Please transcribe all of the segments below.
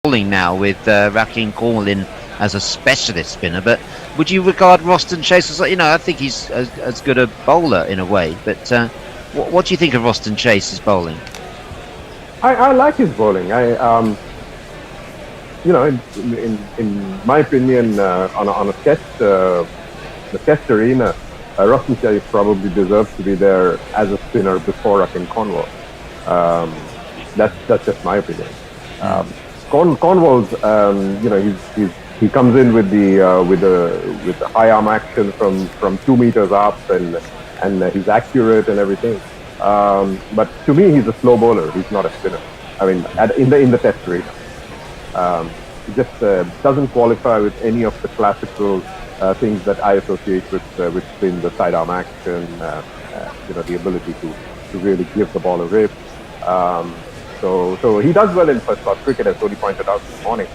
bowling now with Rakeem Cornwall in as a specialist spinner, but would you regard Roston Chase as, I think he's as good a bowler in a way, but what do you think of Roston Chase's bowling? I like his bowling. In my opinion, on a the test arena, Roston Chase probably deserves to be there as a spinner before Rakeem Cornwall. That's just my opinion. Cornwall's, he comes in with the high arm action from 2 meters up, and he's accurate and everything. But to me, he's a slow bowler. He's not a spinner. I mean, in the test arena, he just doesn't qualify with any of the classical things that I associate with spin, the side arm action, the ability to really give the ball a rip. So he does well in first class cricket, as Tony pointed out this morning.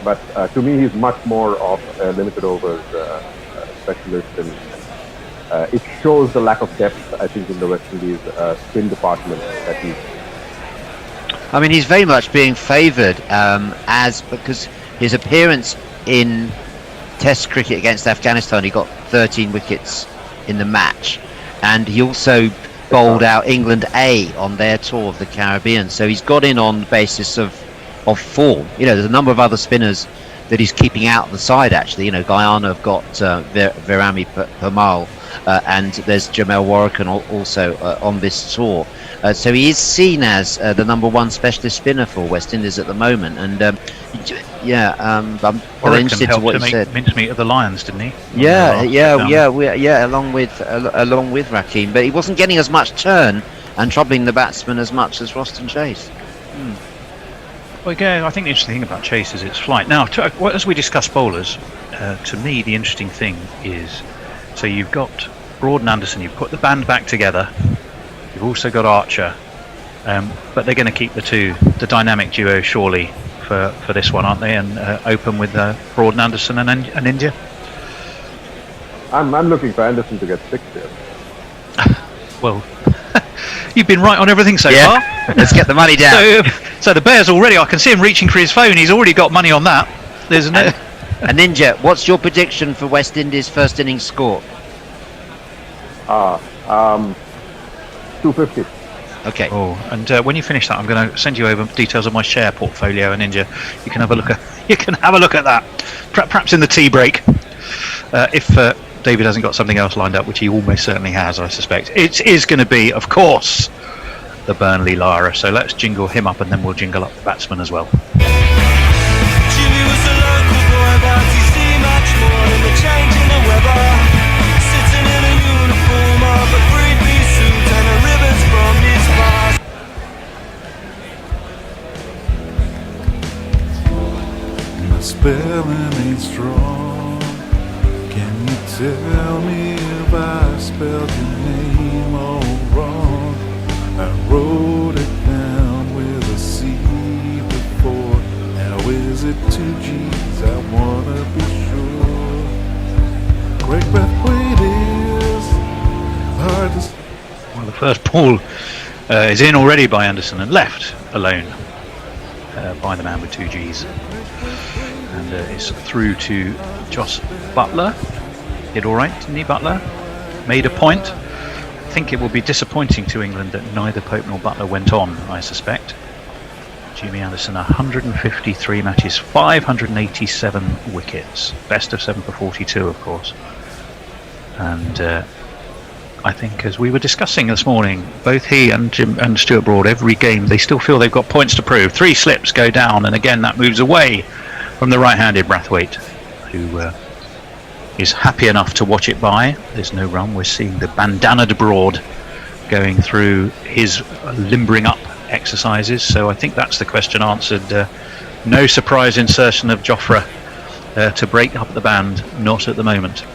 But to me, he's much more of a limited overs specialist, and it shows the lack of depth, I think, in the West Indies spin department that he's. I mean, he's very much being favoured because his appearance in Test cricket against Afghanistan, he got 13 wickets in the match, and he also bowled out England A on their tour of the Caribbean. So he's got in on the basis of form. There's a number of other spinners that he's keeping out of the side, actually. Guyana have got Virami Permal, and there's Jamel Warrican also on this tour. So he is seen as the number one specialist spinner for West Indies at the moment. And I'm very interested to what he said. Mincemeat of the Lions, didn't he? Along with Rakeem, but he wasn't getting as much turn and troubling the batsman as much as Roston Chase. Well, again, I think the interesting thing about Chase is its flight. Now, as we discuss bowlers, to me the interesting thing is, so you've got Broad and Anderson, you've put the band back together, you've also got Archer, but they're going to keep the dynamic duo surely for this one, aren't they? And open with Broad and Anderson and India. I'm looking for Anderson to get 6 here. Well, you've been right on everything so far. Let's get the money down. So the Bears already, I can see him reaching for his phone. He's already got money on that. There's no. And Ninja, what's your prediction for West Indies' first innings score? 250. Okay. Oh, and when you finish that, I'm going to send you over details of my share portfolio, and Ninja, you can have a look at that. Perhaps in the tea break, if David hasn't got something else lined up, which he almost certainly has, I suspect. It is going to be, of course, the Burnley Lara. So let's jingle him up, and then we'll jingle up the batsman as well. My spelling ain't strong. Can you tell me if I spelled your name all wrong? I wrote it down with a C before. Now is it 2 G's? I wanna be sure. Great Brathwaite is hard to. Well, the first ball is in already by Anderson and left alone by the man with 2 G's. And it's through to Jos Buttler. Did all right, didn't he, Buttler? Made a point. I think it will be disappointing to England that neither Pope nor Buttler went on, I suspect. Jimmy Anderson, 153 matches, 587 wickets. Best of 7 for 42, of course. And I think, as we were discussing this morning, both he and Stuart Broad, every game, they still feel they've got points to prove. 3 slips go down, and again, that moves away from the right-handed Brathwaite, who is happy enough to watch it by. There's no run. We're seeing the bandanaed Broad going through his limbering up exercises. So I think that's the question answered. No surprise insertion of Jofra to break up the band. Not at the moment.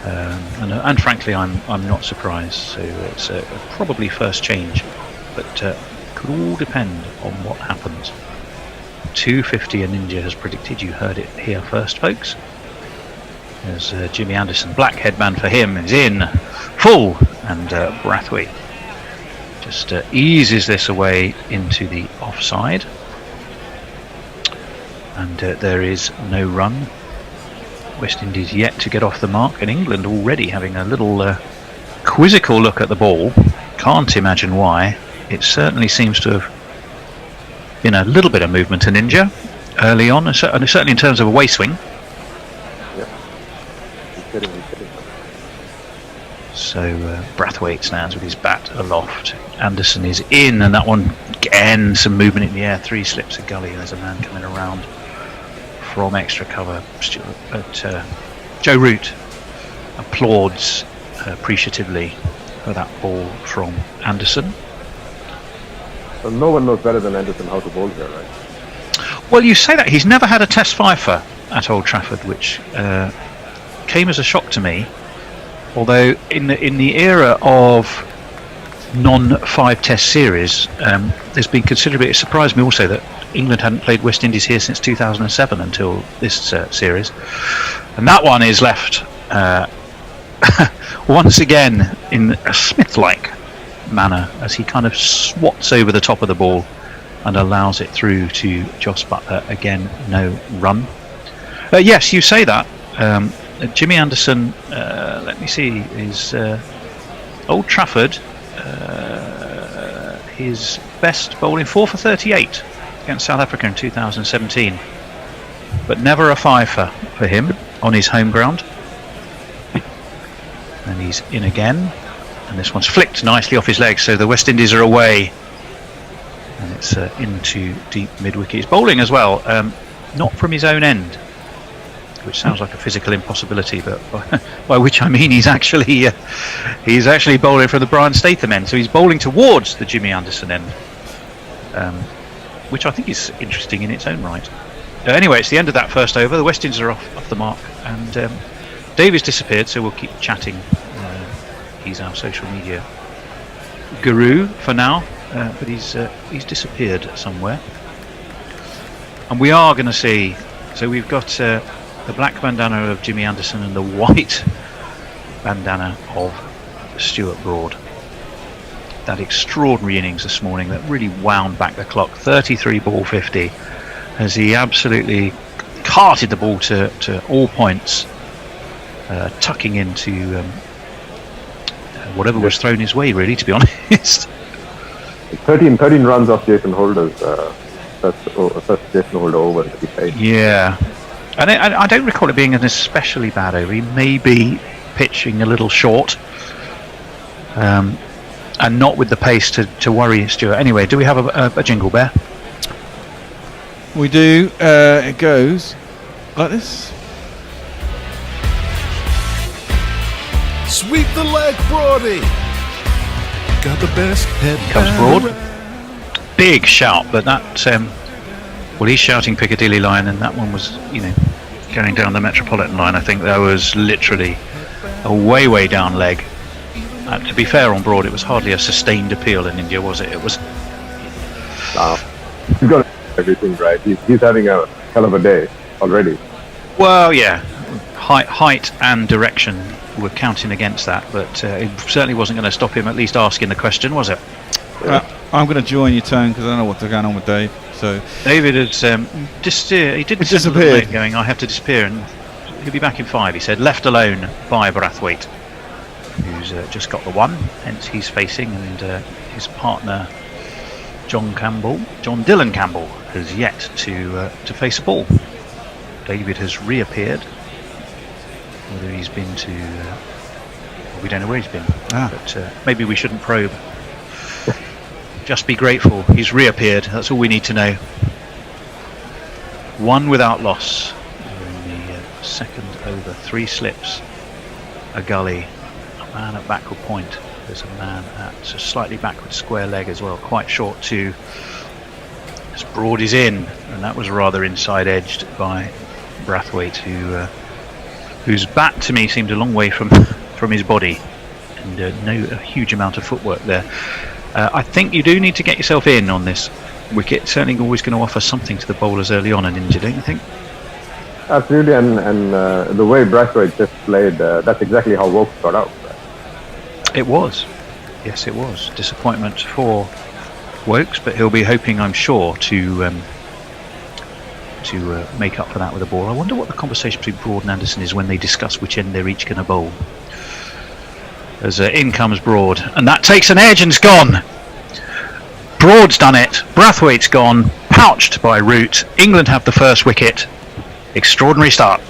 And frankly, I'm not surprised. So it's probably first change, but could all depend on what happens. 250 and India has predicted. You heard it here first, folks. As Jimmy Anderson, black headband for him, is in full, and Brathwaite just eases this away into the offside. and there is no run. West Indies yet to get off the mark, and England already having a little quizzical look at the ball. Can't imagine why. It certainly seems to have been a little bit of movement in India early on, and certainly in terms of away swing. Yeah. He's kidding. So Brathwaite stands with his bat aloft. Anderson is in, and that one again, some movement in the air. 3 slips a gully. There's a man coming around from extra cover. But Joe Root applauds appreciatively for that ball from Anderson. So no one knows better than Anderson how to bowl here, right? Well, you say that. He's never had a test fifer at Old Trafford, which came as a shock to me. Although in the era of non-5 test series, there's been considerably. It surprised me also that England hadn't played West Indies here since 2007 until this series, and that one is left once again in a Smith-like manner as he kind of swats over the top of the ball and allows it through to Jos Buttler. Again, no run. Yes, you say that. Jimmy Anderson, let me see, is Old Trafford, his best bowling 4 for 38 against South Africa in 2017, but never a fifer for him on his home ground. And he's in again, and this one's flicked nicely off his legs, so the West Indies are away, and it's into deep mid-wicket. He's bowling as well, not from his own end, which sounds like a physical impossibility, but by which I mean he's actually bowling from the Brian Statham end, so he's bowling towards the Jimmy Anderson end, which I think is interesting in its own right. Anyway, it's the end of that first over. The West Indies are off the mark, and David's disappeared, so we'll keep chatting. He's our social media guru for now, but he's disappeared somewhere, and we are going to see. So we've got the black bandana of Jimmy Anderson and the white bandana of Stuart Broad. That extraordinary innings this morning that really wound back the clock. 33 ball 50 as he absolutely carted the ball to all points, tucking into whatever was thrown his way, really, to be honest. 13 runs off Jason Holder's first Jason Holder over to be played. Yeah. And I don't recall it being an especially bad over. He may be pitching a little short, and not with the pace to worry Stuart. Anyway, do we have a jingle, Bear? We do. It goes like this. Sweep the leg, Broady. Got the best head. Comes Broad. Big shout, but that. Well, he's shouting Piccadilly line, and that one was, going down the Metropolitan line. I think that was literally a way down leg. To be fair on Broad, it was hardly a sustained appeal in India, was it? It was. He's got everything right. He's having a hell of a day already. Well, yeah, height and direction were counting against that, but it certainly wasn't going to stop him at least asking the question, was it? I'm going to join your tone because I don't know what's going on with Dave. So David has he did disappear. Going, I have to disappear, and he'll be back in 5. He said, left alone by Brathwaite, who's just got the one. Hence he's facing, and his partner John Dylan Campbell has yet to face a ball. David has reappeared. Whether he's been to, we don't know where he's been, but maybe we shouldn't probe. Just be grateful he's reappeared. That's all we need to know. 1 without loss in the second over. 3 slips, a gully, a man at backward point. There's a man at a slightly backward square leg as well, quite short too. As Broad is in, and that was rather inside edged by Brathwaite, whose bat to me seemed a long way from his body, and no huge amount of footwork there. I think you do need to get yourself in on this wicket. Certainly always going to offer something to the bowlers early on in India, don't you think? Absolutely, and the way Brathwaite just played, that's exactly how Wokes got out. It was. Yes, it was. Disappointment for Wokes, but he'll be hoping, I'm sure, to to make up for that with a ball. I wonder what the conversation between Broad and Anderson is when they discuss which end they're each going to bowl. As in comes Broad, and that takes an edge and's gone. Broad's done it, Brathwaite's gone, pouched by Root. England have the first wicket. Extraordinary start.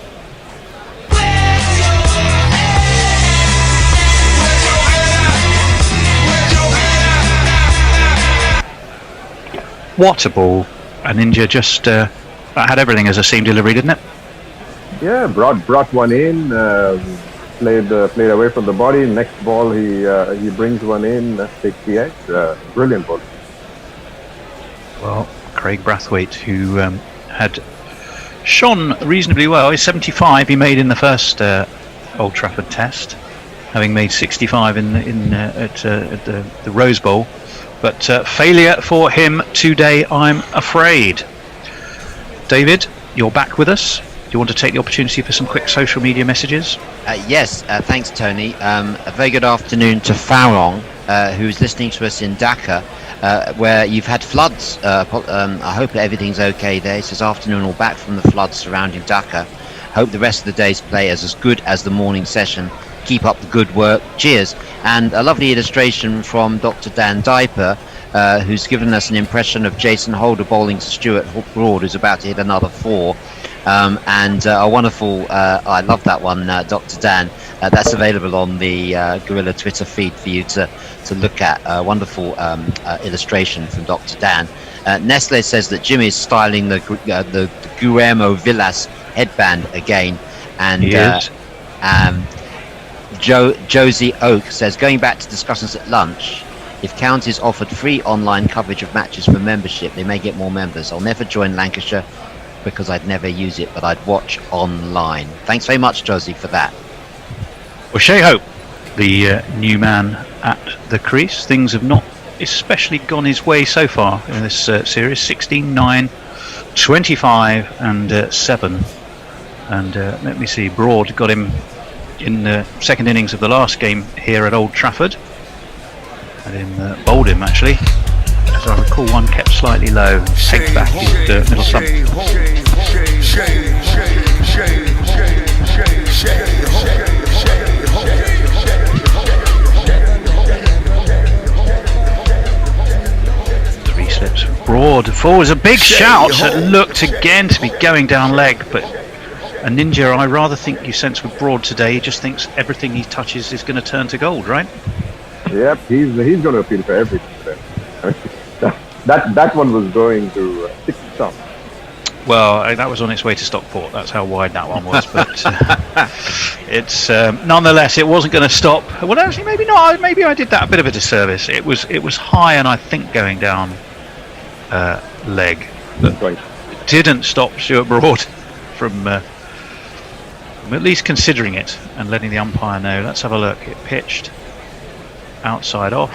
What a ball. And India just had everything as a seam delivery, didn't it? Yeah, brought one in, played away from the body. Next ball, he brings one in, takes the edge. Brilliant ball. Well, Craig Brathwaite, who had shone reasonably well. He's 75. He made in the first Old Trafford Test, having made 65 at the Rose Bowl. But failure for him today, I'm afraid. David, you're back with us. Do you want to take the opportunity for some quick social media messages? Yes, thanks, Tony. A very good afternoon to Farong, who's listening to us in Dhaka, where you've had floods. I hope everything's okay there. He says, afternoon, all back from the floods surrounding Dhaka. Hope the rest of the day's play is as good as the morning session. Keep up the good work. Cheers. And a lovely illustration from Dr. Dan Diper, who's given us an impression of Jason Holder bowling to Stuart Broad, who's about to hit another 4. And a wonderful, I love that one, Dr. Dan. That's available on the Gorilla Twitter feed for you to look at. A wonderful illustration from Dr. Dan. Nestle says that Jimmy is styling the Guillermo Villas headband again. And Josie Oak says, going back to discussions at lunch, if counties offered free online coverage of matches for membership, they may get more members. I'll never join Lancashire because I'd never use it, but I'd watch online. Thanks very much, Josie, for that. Well, Shea Hope, the new man at the crease. Things have not especially gone his way so far in this series. 16, 9, 25 and 7. And let me see, Broad got him in the second innings of the last game here at Old Trafford. Had him bowled him, actually. As I recall, one kept slightly low. Takes back his middle stump. Three slips. Broad forwards, a big shout. It looked again to be going down leg, but a Ninja, I rather think you sense with Broad today, he just thinks everything he touches is going to turn to gold, right? Yep, he's going to appeal for everything today. That one was going to 6 stops. Well, that was on its way to Stockport. That's how wide that one was. But it's nonetheless, it wasn't going to stop. Well, actually, maybe not. Maybe I did that a bit of a disservice. It was high, and I think going down leg. But it didn't stop Stuart Broad from at least considering it and letting the umpire know. Let's have a look. It pitched outside off.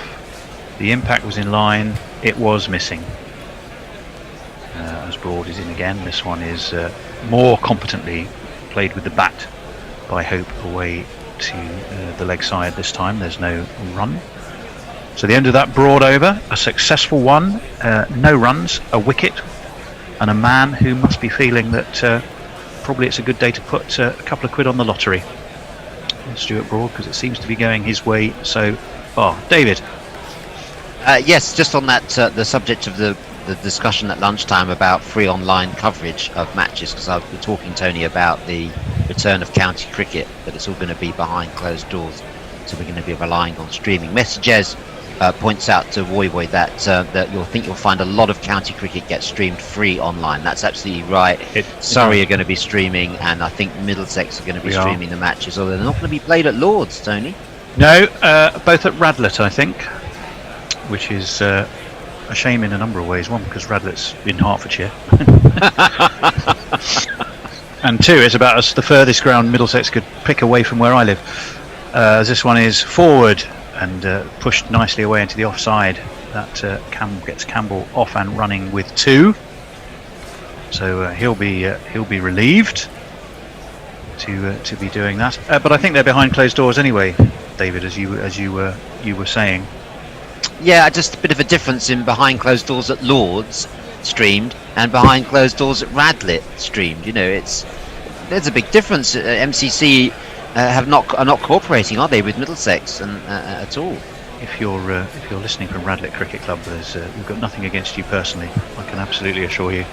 The impact was in line. It was missing. As Broad is in again. This one is more competently played with the bat by Hope away to the leg side this time. There's no run. So the end of that Broad over, a successful one, no runs, a wicket, and a man who must be feeling that probably it's a good day to put a couple of quid on the lottery. Stuart Broad, because it seems to be going his way so far. David. Yes, just on that, the subject of the discussion at lunchtime about free online coverage of matches, because I've been talking, Tony, about the return of county cricket, but it's all going to be behind closed doors, so we're going to be relying on streaming. Messages points out to Voy that you'll find a lot of county cricket gets streamed free online. That's absolutely right. Surrey are going to be streaming, and I think Middlesex are going to be streaming the matches, although they're not going to be played at Lord's, Tony. No, both at Radlett, I think, which is a shame in a number of ways. One, because Radlett's in Hertfordshire, and two, it's about the furthest ground Middlesex could pick away from where I live. This one is forward and pushed nicely away into the offside. That gets Campbell off and running with 2. So he'll be relieved to be doing that. But I think they're behind closed doors anyway, David, as you were saying. Yeah, just a bit of a difference in behind closed doors at Lord's streamed. and behind closed doors at Radlett streamed. There's a big difference. MCC are not cooperating, are they, with Middlesex and at all? If you're listening from Radlett Cricket Club, we've got nothing against you personally. I can absolutely assure you.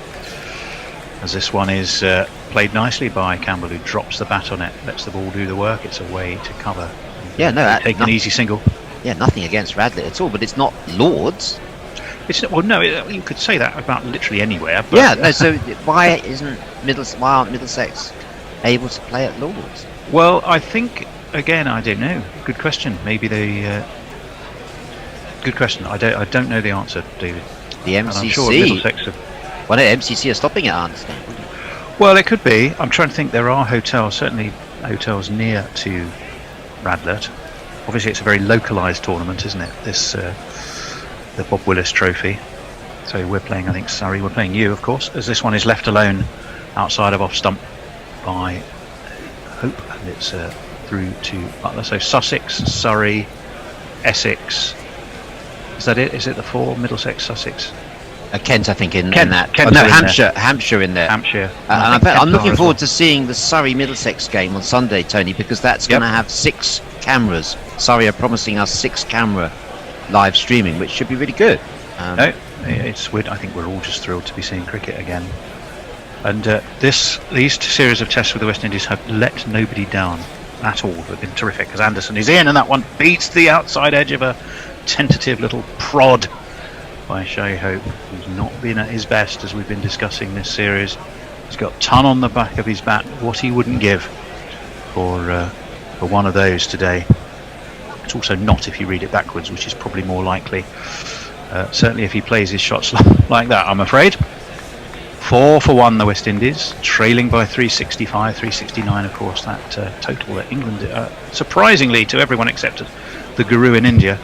As this one is played nicely by Campbell, who drops the bat on it, lets the ball do the work. It's a way to cover. Yeah, no, take an easy single. Yeah, nothing against Radlett at all, but it's not Lords. You could say that about literally anywhere. But yeah, no. So why aren't Middlesex able to play at Lords? Well, I think again, I don't know. Good question. Maybe they. Good question. I don't know the answer, David. The MCC. And I'm sure Middlesex have. Well, no, MCC are stopping it, I understand. Well, it could be. I'm trying to think. There are hotels, certainly hotels near to Radlett. Obviously, it's a very localised tournament, isn't it? This the Bob Willis Trophy. So we're playing, I think, Surrey. We're playing you, of course, as this one is left alone outside of off stump by Hope, and it's through to Butler. So Sussex, Surrey, Essex. Is that it? Is it the four? Middlesex, Sussex. Kent, I think, in that. Kent Hampshire in there. Hampshire. I'm looking forward to seeing the Surrey Middlesex game on Sunday, Tony, because that's going to have 6 cameras. Surrey are promising us 6 camera live streaming, which should be really good. No, it's weird. I think we're all just thrilled to be seeing cricket again. And these series of tests with the West Indies have let nobody down at all. They've been terrific, because Anderson is in, and that one beats the outside edge of a tentative little prod by Shai Hope, who's not been at his best as we've been discussing this series. He's got a ton on the back of his bat, what he wouldn't give for one of those today. It's also not if you read it backwards, which is probably more likely. Certainly if he plays his shots like that, I'm afraid. 4 for 1 the West Indies, trailing by 365, 369 of course, that total that England, surprisingly to everyone except the guru in India,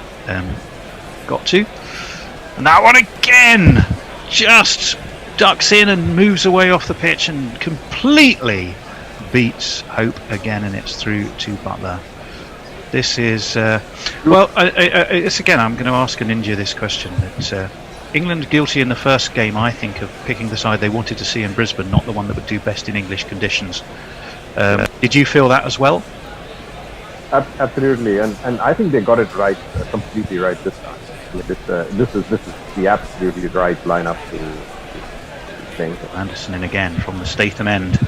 got to. And that one again just ducks in and moves away off the pitch and completely beats Hope again, and it's through to Butler. This is it's again, I'm going to ask an India this question. It's England guilty in the first game, I think, of picking the side they wanted to see in Brisbane, not the one that would do best in English conditions. Did you feel that as well? Absolutely, and I think they got it right, completely right this time. This is the absolutely right lineup to think. Anderson in again from the Statham end.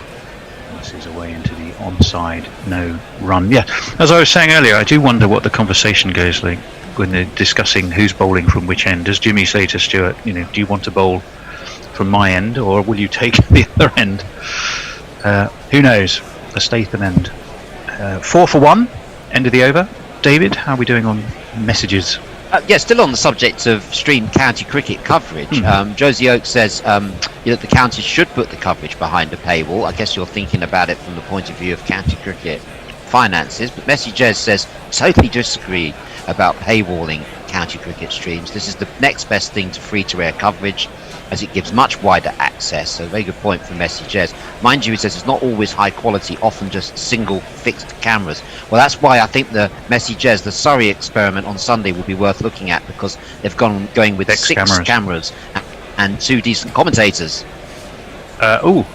This is away into the onside, no run. Yeah, as I was saying earlier, I do wonder what the conversation goes like when they're discussing who's bowling from which end. Does Jimmy say to Stewart, do you want to bowl from my end, or will you take the other end? Who knows? The Statham end. 4 for 1, end of the over. David, how are we doing on messages? Still on the subject of streamed county cricket coverage. Josie Oak says the counties should put the coverage behind a paywall. I guess you're thinking about it from the point of view of county cricket finances. But Messi Jez says, totally disagree about paywalling county cricket streams. This is the next best thing to free-to-air coverage, as it gives much wider access. So a very good point from Messi Jez. Mind you, he says it's not always high quality, often just single fixed cameras. Well, that's why I think the Messi Jez, the Surrey experiment on Sunday will be worth looking at, because they've going with 6 cameras and 2 decent commentators. You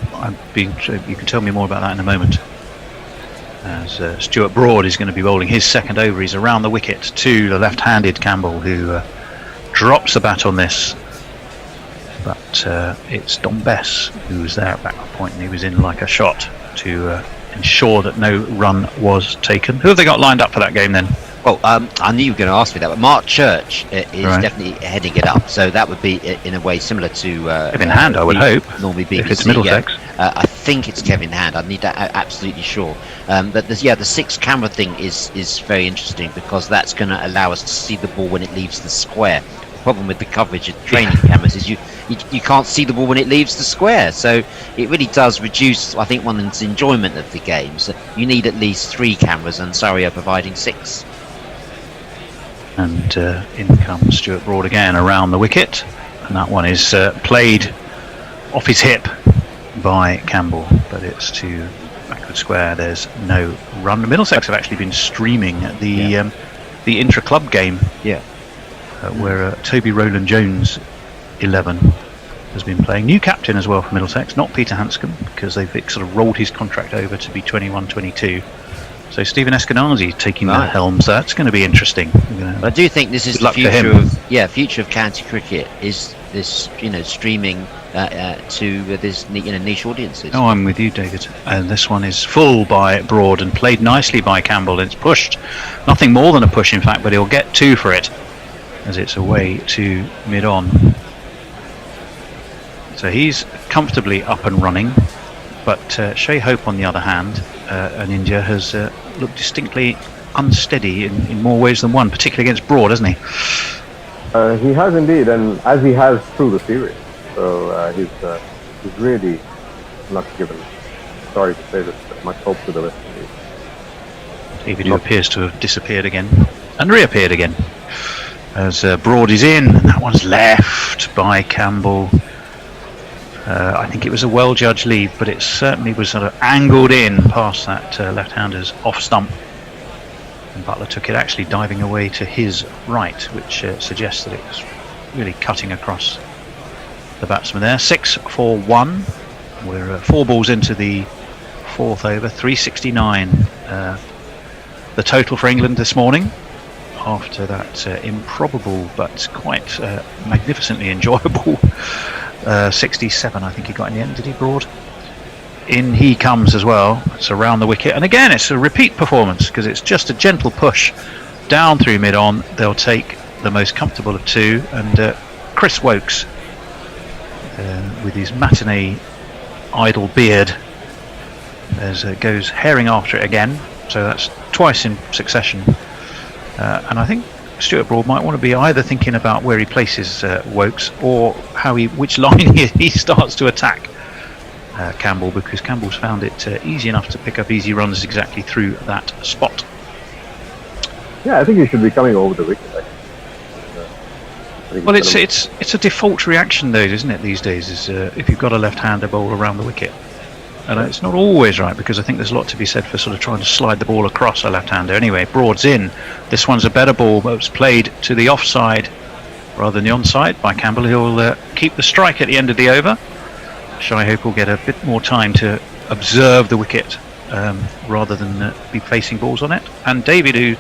can tell me more about that in a moment. As Stuart Broad is going to be bowling his second over. He's around the wicket to the left-handed Campbell, who drops the bat on this. But it's Don Bess who was there at backward point, and he was in like a shot to ensure that no run was taken. Who have they got lined up for that game then? Well, I knew you were going to ask me that, but Mark Church is definitely heading it up. So that would be, in a way, similar to Kevin Hand, I would hope. Normally BBC. If it's Middlesex. Yeah. I think it's Kevin Hand. I need that absolutely sure. But the 6 camera thing is very interesting, because that's going to allow us to see the ball when it leaves the square. The problem with the coverage of training cameras is you can't see the ball when it leaves the square. So it really does reduce, I think, one's enjoyment of the game. So you need at least 3 cameras, and Surrey are providing 6. And in comes Stuart Broad again around the wicket, and that one is played off his hip by Campbell, but it's to backward square. There's no run. The Middlesex have actually been streaming the intra-club game, where Toby Rowland-Jones 11 has been playing. New captain as well for Middlesex, not Peter Hanscom, because they've sort of rolled his contract over to be 21-22. So Stephen Eskenazi taking the helm. So that's going to be interesting. I do think this is the future of county cricket. Is this streaming to this niche audiences? Oh, I'm with you, David. And this one is full by Broad and played nicely by Campbell. It's pushed, nothing more than a push, in fact, but he'll get 2 for it as it's away to mid-on. So he's comfortably up and running, but Shea Hope, on the other hand, an India, has looked distinctly unsteady in more ways than one, particularly against Broad, hasn't he? He has indeed, and as he has through the series. So he's really not given, sorry to say this, much hope to the West Indies. David, who appears to have disappeared again and reappeared again as Broad is in, and that one's left by Campbell. I think it was a well-judged lead, but it certainly was sort of angled in past that left-hander's off stump. And Butler took it actually diving away to his right, which suggests that it was really cutting across the batsman there. 6 for 1. We're 4 balls into the 4th over. 369 the total for England this morning, after that improbable but quite magnificently enjoyable 67, I think he got in the end, did he, Broad? In he comes as well. It's around the wicket, and again it's a repeat performance, because it's just a gentle push down through mid-on. They'll take the most comfortable of 2, and Chris Wokes, with his matinee idle beard, goes herring after it again. So that's twice in succession, and I think Stuart Broad might want to be either thinking about where he places Wokes, or which line he starts to attack Campbell, because Campbell's found it easy enough to pick up easy runs exactly through that spot. Yeah, I think he should be coming over the wicket. Well, it's a default reaction, though, isn't it, these days? Is if you've got a left-hander bowl around the wicket, and it's not always right, because I think there's a lot to be said for sort of trying to slide the ball across a left-hander. Anyway, Broad's in. This one's a better ball, but it's played to the offside rather than the onside by Campbell. He'll keep the strike at the end of the over. Shai Hope will get a bit more time to observe the wicket rather than be placing balls on it. And David, who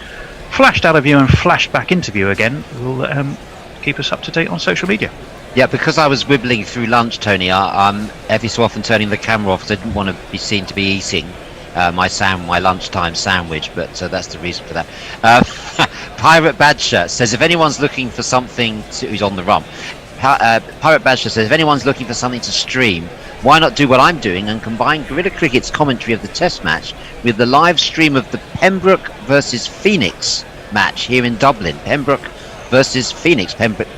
flashed out of view and flashed back into view again, will keep us up to date on social media. Yeah, because I was wibbling through lunch, Tony, I'm every so often turning the camera off because I didn't want to be seen to be eating my lunchtime sandwich, but that's the reason for that. Pirate Badger says, if anyone's looking for something who's on the run, Pirate Badger says, if anyone's looking for something to stream, why not do what I'm doing and combine Guerrilla Cricket's commentary of the Test match with the live stream of the Pembroke versus Phoenix match here in Dublin. Pembroke versus Phoenix. Pembroke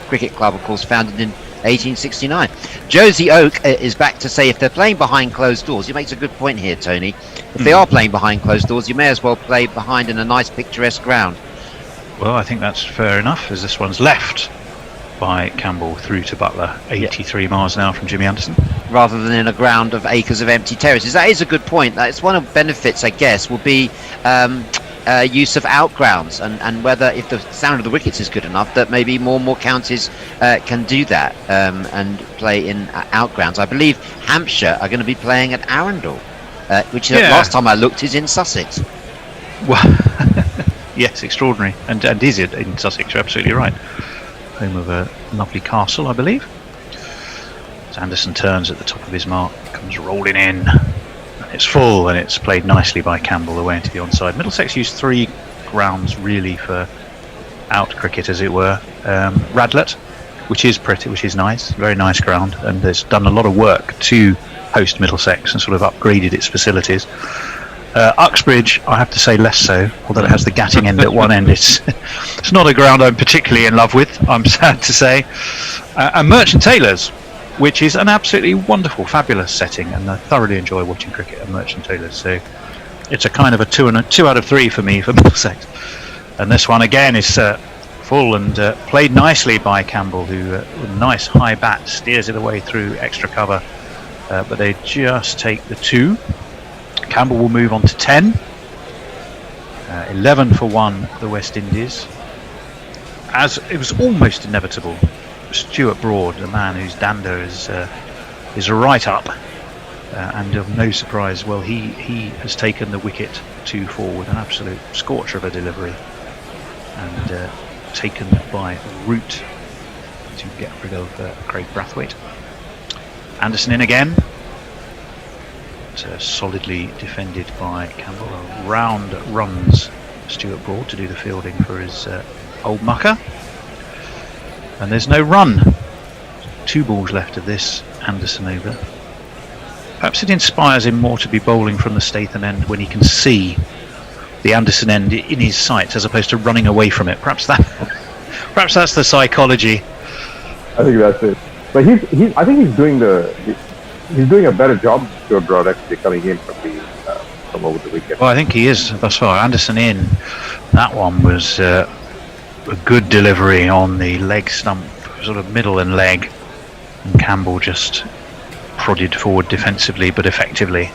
Cricket Club, of course, founded in 1869. Josie Oak is back to say, if they're playing behind closed doors, he makes a good point here, Tony. If they are playing behind closed doors, you may as well play behind in a nice picturesque ground. Well, I think that's fair enough, as this one's left by Campbell through to Butler, 83 miles an hour from Jimmy Anderson. Rather than in a ground of acres of empty terraces. That is a good point. That's one of the benefits, I guess, will be use of outgrounds, and whether, if the sound of the wickets is good enough, that maybe more and more counties can do that and play in outgrounds. I believe Hampshire are going to be playing at Arundel, which last time I looked is in Sussex. Well, yes, extraordinary, and is it in Sussex? You're absolutely right. Home of a lovely castle, I believe. As Anderson turns at the top of his mark, comes rolling in. It's full, and it's played nicely by Campbell away into the onside. Middlesex used 3 grounds really for out cricket, as it were. Radlett, which is pretty, which is nice, very nice ground, and there's done a lot of work to host Middlesex and sort of upgraded its facilities. Uxbridge, I have to say, less so, although it has the Gatting end at one end. It's not a ground I'm particularly in love with, I'm sad to say. And Merchant Taylors, which is an absolutely wonderful, fabulous setting, and I thoroughly enjoy watching cricket at Merchant Taylors. So it's a kind of a 2 out of 3 for me for Middlesex. And this one again is full and played nicely by Campbell, who with a nice high bat steers it away through extra cover, but they just take the 2. Campbell will move on to 10. 11 for 1, the West Indies. As it was almost inevitable Stuart Broad, the man whose dander is right up, and of no surprise, well, he has taken the wicket 2-4 with an absolute scorcher of a delivery, and taken by Root to get rid of Craig Brathwaite. Anderson in again. Solidly defended by Campbell. Round runs Stuart Broad to do the fielding for his old mucker. And there's no run. 2 balls left of this Anderson over. Perhaps it inspires him more to be bowling from the Statham end when he can see the Anderson end in his sights as opposed to running away from it. Perhaps that's the psychology. I think that's it. But I think he's doing a better job, Stuart Broad, actually coming in from over the weekend. Well, I think he is thus far. Anderson in. That one was a good delivery on the leg stump, sort of middle and leg, and Campbell just prodded forward defensively but effectively,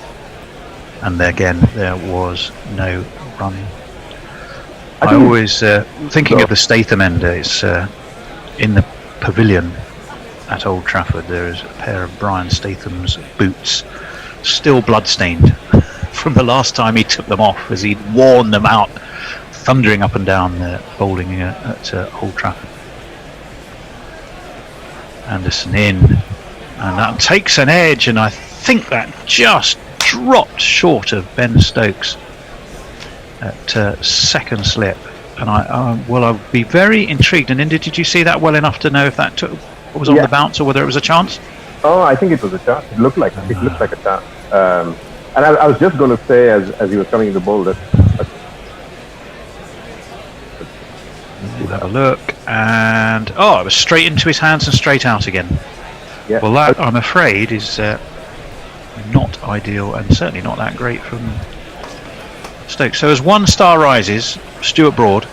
and again there was no run. I always thinking of the Statham end. It's in the pavilion at Old Trafford. There is a pair of Brian Statham's boots, still bloodstained from the last time he took them off, as he'd worn them out, thundering up and down bowling at Old Trafford. Anderson in, and that takes an edge, and I think that just dropped short of Ben Stokes at second slip. And I'll be very intrigued. And Indy, did you see that well enough to know if that was on the bounce or whether it was a chance? Oh, I think it was a chance. It looked like a chance. And I was just going to say, as he was coming in the bowl, that we'll have a look, and it was straight into his hands and straight out again. Yeah. Well, that, I'm afraid, is not ideal, and certainly not that great from Stokes. So as 1 star rises, Stuart Broad,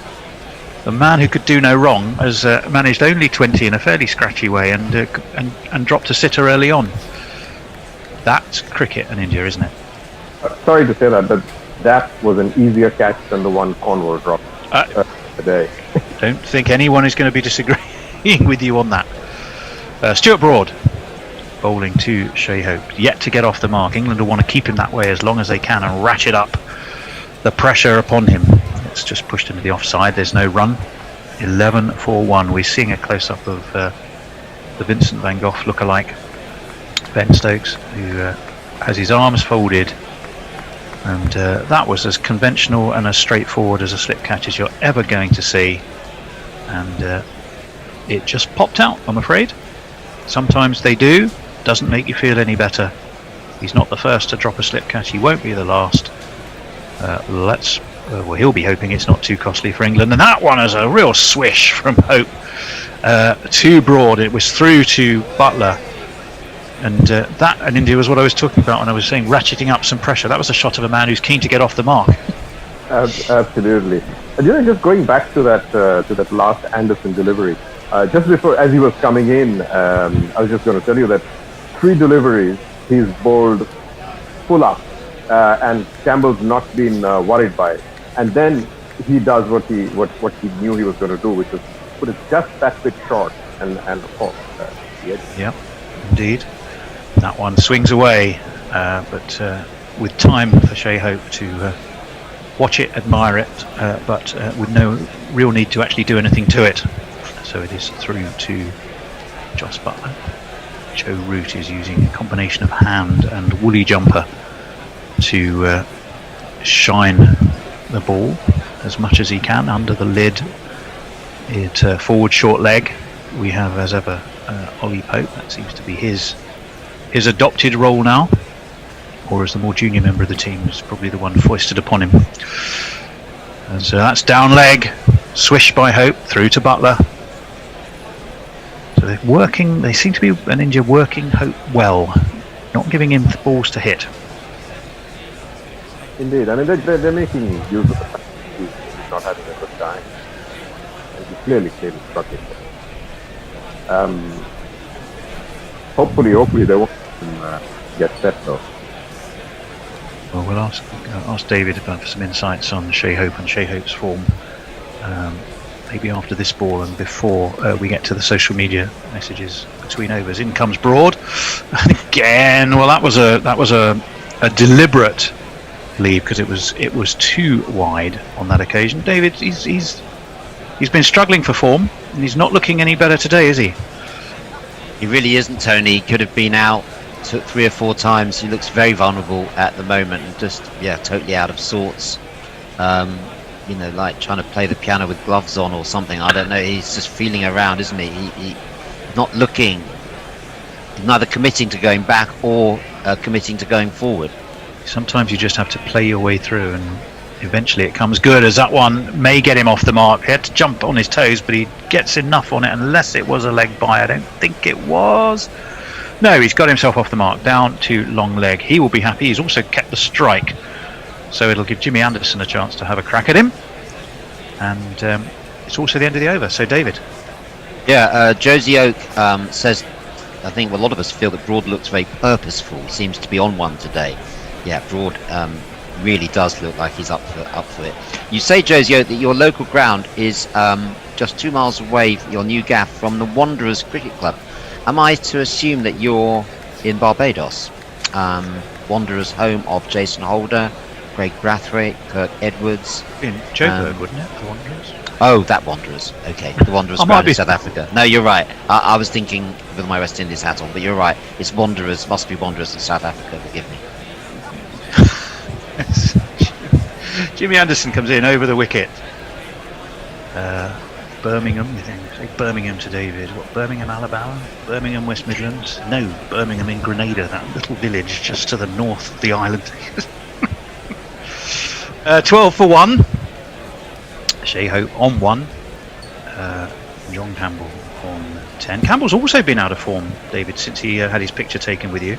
the man who could do no wrong, has managed only 20 in a fairly scratchy way, and dropped a sitter early on. That's cricket in India, isn't it? Sorry to say that, but that was an easier catch than the one Cornwall dropped today. Don't think anyone is going to be disagreeing with you on that. Stuart Broad bowling to Shai Hope, yet to get off the mark. England will want to keep him that way as long as they can and ratchet up the pressure upon him. It's just pushed into the offside. There's no run. 11-4-1. We're seeing a close-up of the Vincent van Gogh lookalike, Ben Stokes, who has his arms folded, and that was as conventional and as straightforward as a slip catch as you're ever going to see, and it just popped out, I'm afraid. Sometimes they do. Doesn't make you feel any better. He's not the first to drop a slip catch. He won't be the last. He'll be hoping it's not too costly for England. And that one is a real swish from Hope to Broad. It was through to Butler, and that in India was what I was talking about when I was saying ratcheting up some pressure. That was a shot of a man who's keen to get off the mark. Absolutely. And just going back to that last Anderson delivery, just before, as he was coming in, I was just going to tell you that 3 deliveries he's bowled full up, and Campbell's not been worried by it. And then he does what he knew he was going to do, which is put it just that bit short, and of course, the edge. Yeah, indeed. That one swings away, but with time for Shai Hope to watch it, admire it, but with no real need to actually do anything to it. So it is through to Joss Butler. Joe Root is using a combination of hand and woolly jumper to shine the ball as much as he can under the lid. It forward short leg. We have, as ever, Ollie Pope. That seems to be his adopted role now, or as the more junior member of the team, is probably the one foisted upon him. And so that's down leg, swish by Hope through to Butler. So they're working. They seem to be an India working Hope well, not giving him the balls to hit. Indeed, I mean they're making use of the fact that he's not having a good time, and he's clearly struggling. Hopefully they won't get set though. Well, we'll ask David about some insights on Shai Hope and Shai Hope's form. maybe after this ball and before we get to the social media messages between overs. In comes Broad, and again. Well, that was a deliberate leave because it was too wide on that occasion. David, he's been struggling for form, and he's not looking any better today, is he? He really isn't, Tony. He could have been out 3 or 4 times. He looks very vulnerable at the moment, and just totally out of sorts. Like trying to play the piano with gloves on or something. I don't know. He's just feeling around, isn't he? He's not looking, neither committing to going back or committing to going forward. Sometimes you just have to play your way through, and eventually it comes good, as that one may get him off the mark. He had to jump on his toes, but he gets enough on it, unless it was a leg by. I don't think it was. No, he's got himself off the mark, down to long leg. He will be happy. He's also kept the strike, so it'll give Jimmy Anderson a chance to have a crack at him. And it's also the end of the over. So, David. Josie Oak says, I think a lot of us feel that Broad looks very purposeful. Seems to be on one today. Yeah, Broad really does look like he's up for it. You say, Josie Oak, that your local ground is just 2 miles away, your new gaff, from the Wanderers Cricket Club. Am I to assume that you're in Barbados? Wanderers, home of Jason Holder, Craig Brathwaite, Kirk Edwards. In Joburg, wouldn't it? The Wanderers. Oh, that Wanderers. Okay, the Wanderers ground in South Africa. No, you're right. I was thinking with my West Indies hat on, but you're right. It's Wanderers. Must be Wanderers in South Africa. Forgive me. Jimmy Anderson comes in over the wicket. Birmingham, you think? Say Birmingham to David. What, Birmingham, Alabama? Birmingham, West Midlands? No, Birmingham in Grenada, that little village just to the north of the island. 12 for 1. Shea Hope on 1. John Campbell on 10. Campbell's also been out of form, David, since he had his picture taken with you.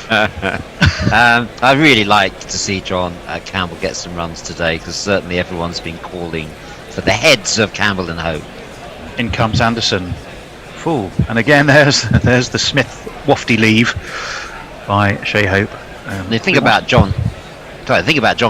I really like to see John Campbell get some runs today, because certainly everyone's been calling for the heads of Campbell and Hope. In comes Anderson, full, and again there's the Smith wafty leave by Shea Hope. The thing about John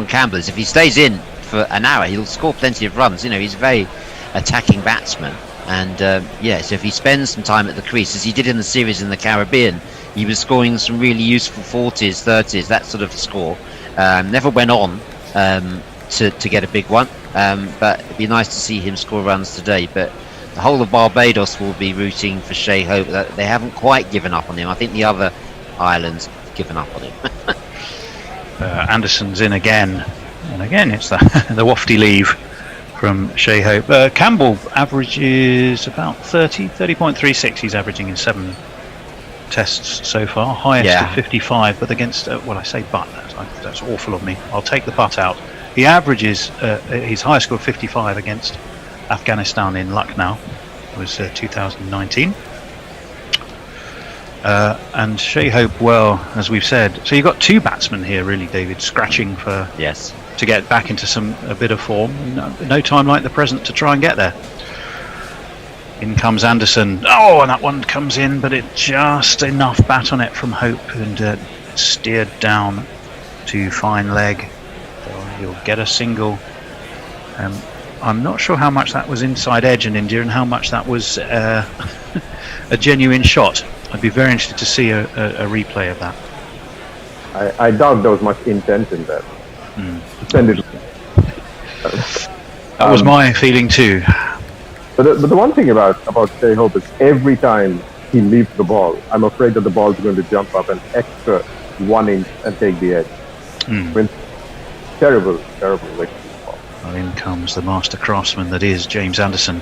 Campbell is if he stays in for an hour, he'll score plenty of runs. He's a very attacking batsman, and so if he spends some time at the crease, as he did in the series in the Caribbean, he was scoring some really useful 40s, 30s, that sort of score. Never went on to get a big one, but it'd be nice to see him score runs today. But the whole of Barbados will be rooting for Shea Hope. They haven't quite given up on him. I think the other islands have given up on him. Anderson's in again, and again it's the wafty leave from Shea Hope. Campbell averages about 30.36. He's averaging in 7 tests so far, highest of 55, but against I say but, that's awful of me. I'll take the but out. He averages his highest score of 55 against Afghanistan in Lucknow. It was 2019. And Shea Hope, well, as we've said, so you've got 2 batsmen here really, David, scratching for to get back into a bit of form. No time like the present to try and get there. In comes Anderson. Oh, and that one comes in, but it just enough bat on it from Hope, and steered down to fine leg. So he'll get a single. I'm not sure how much that was inside edge in India and how much that was a genuine shot. I'd be very interested to see a replay of that. I doubt there was much intent in that. Send it. That was my feeling too. But the one thing about Shea Hope is every time he leaves the ball, I'm afraid that the ball is going to jump up an extra 1 inch and take the edge. When terrible. Well, in comes the master craftsman that is James Anderson.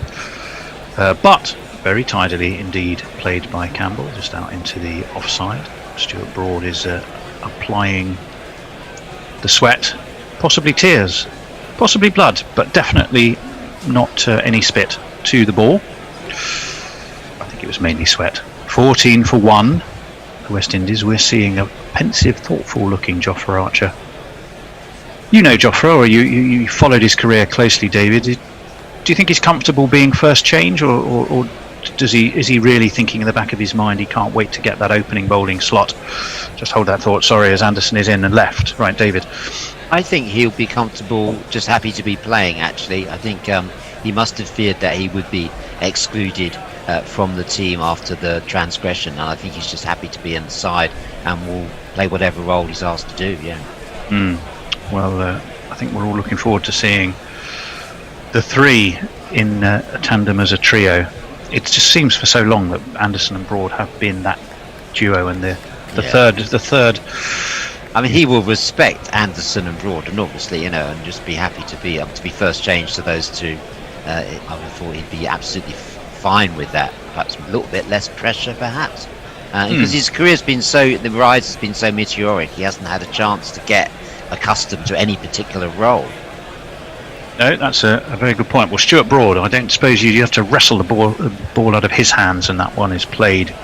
But very tidily indeed played by Campbell, just out into the offside. Stuart Broad is applying the sweat, possibly tears, possibly blood, but definitely not any spit to the ball. I think it was mainly sweat. 14 for 1. The West Indies. We're seeing a pensive, thoughtful looking Jofra Archer. You know Jofra, or you followed his career closely, David. Do you think he's comfortable being first change, or is he really thinking in the back of his mind he can't wait to get that opening bowling slot? Just hold that thought, sorry, as Anderson is in and left. Right, David. I think he'll be comfortable, just happy to be playing, actually. I think he must have feared that he would be excluded from the team after the transgression, and I think he's just happy to be inside and will play whatever role he's asked to do. Yeah. Well, I think we're all looking forward to seeing the three in a tandem as a trio. It just seems for so long that Anderson and Broad have been that duo, and the third. I mean, he will respect Anderson and Broad enormously, and just be happy to be first change to those two. I would have thought he'd be absolutely fine with that. Perhaps a little bit less pressure, perhaps, because his career's been the rise has been so meteoric. He hasn't had a chance to get accustomed to any particular role. No, that's a very good point. Well, Stuart Broad, I don't suppose you have to wrestle the ball out of his hands, and that one is played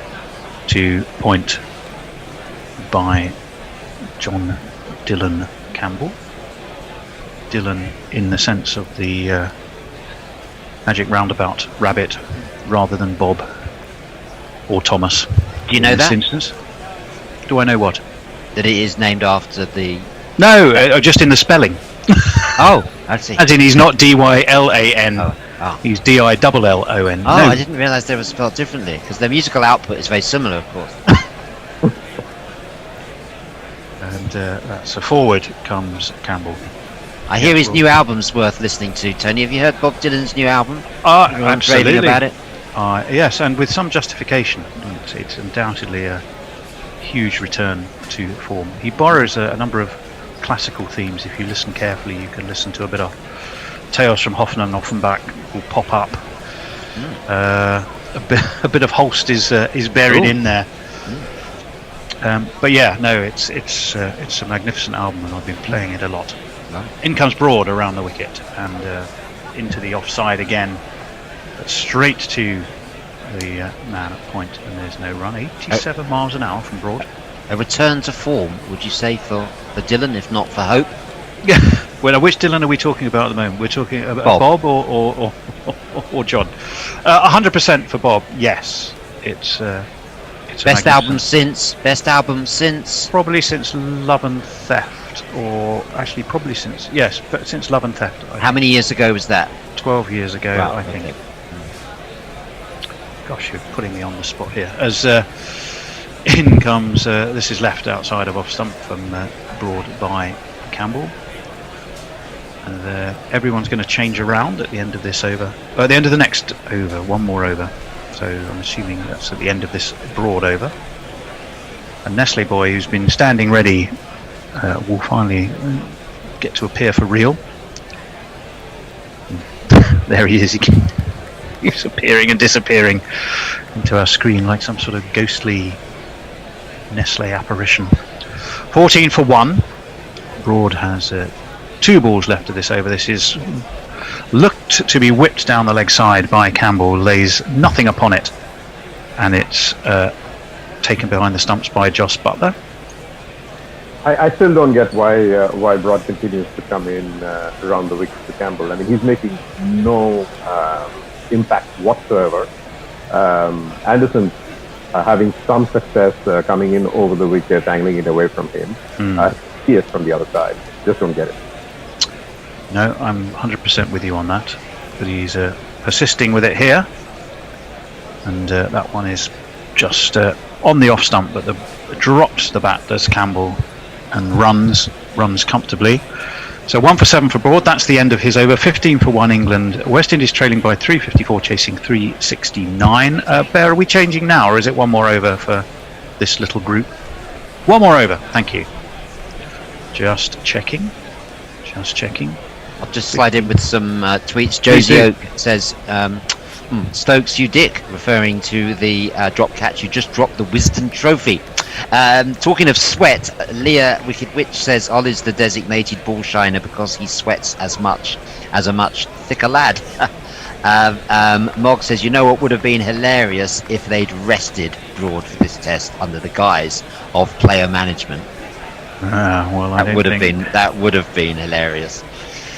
to point by John Dylan Campbell. Dylan in the sense of the magic roundabout rabbit rather than Bob or Thomas. Do you know that? In this instance? Do I know what? That it is named after the... No, just in the spelling. Oh, I see. As in he's not D-Y-L-A-N, he's D-I-double-L-O-N. Oh, I didn't realise they were spelled differently, because their musical output is very similar, of course. And that's a forward comes Campbell. I hear his new album's worth listening to, Tony. Have you heard Bob Dylan's new album? Absolutely. Raving about it? Yes, and with some justification. It's undoubtedly a huge return to form. He borrows a number of classical themes. If you listen carefully, you can listen to a bit of Tales from Hoffen and Offenbach will pop up. A bit of Holst is buried in there. But yeah, no, it's a magnificent album, and I've been playing it a lot. In comes Broad around the wicket and into the offside again, but straight to the man at point, and there's no run. 87 miles an hour from Broad. A return to form, would you say, for Dylan, if not for hope? Well, which Dylan are we talking about at the moment? We're talking about Bob or John. 100% for Bob. Yes, it's best album since probably since Love and Theft, or actually probably since Love and Theft. How many years ago was that? 12 years ago, wow, I think. Okay. Gosh, you're putting me on the spot here. As in comes, this is left outside of off stump from Broad by Campbell. And everyone's going to change around at the end of this over. At the end of the next over, one more over. So I'm assuming that's at the end of this Broad over. And Nestle Boy, who's been standing ready, will finally get to appear for real. There he is. He's appearing and disappearing into our screen like some sort of ghostly Nestle apparition. 14 for 1. Broad has 2 balls left of this over. This is looked to be whipped down the leg side by Campbell, lays nothing upon it, and it's taken behind the stumps by Jos Buttler. I still don't get why Broad continues to come in around the wicket to Campbell. I mean, he's making no impact whatsoever. Anderson having some success coming in over the wicket, angling it away from him. He is from the other side. Just don't get it. No, I'm 100% with you on that. But he's persisting with it here. And that one is just on the off stump, but drops the bat, does Campbell, and runs comfortably. So 1 for 7 for Broad. That's the end of his over. 15 for 1 England. West Indies trailing by 354, chasing 369. Bear, are we changing now, or is it one more over for this little group? One more over. Thank you. Just checking. I'll just slide in with some tweets. Josie Oak says, Stokes, you dick, referring to the drop catch. You just dropped the Wisden Trophy. Talking of sweat, Leah Wicked Witch says Ollie's the designated ball shiner because he sweats as much as a much thicker lad. Mog says, you know what would have been hilarious if they'd rested Broad for this test under the guise of player management. That would have been hilarious.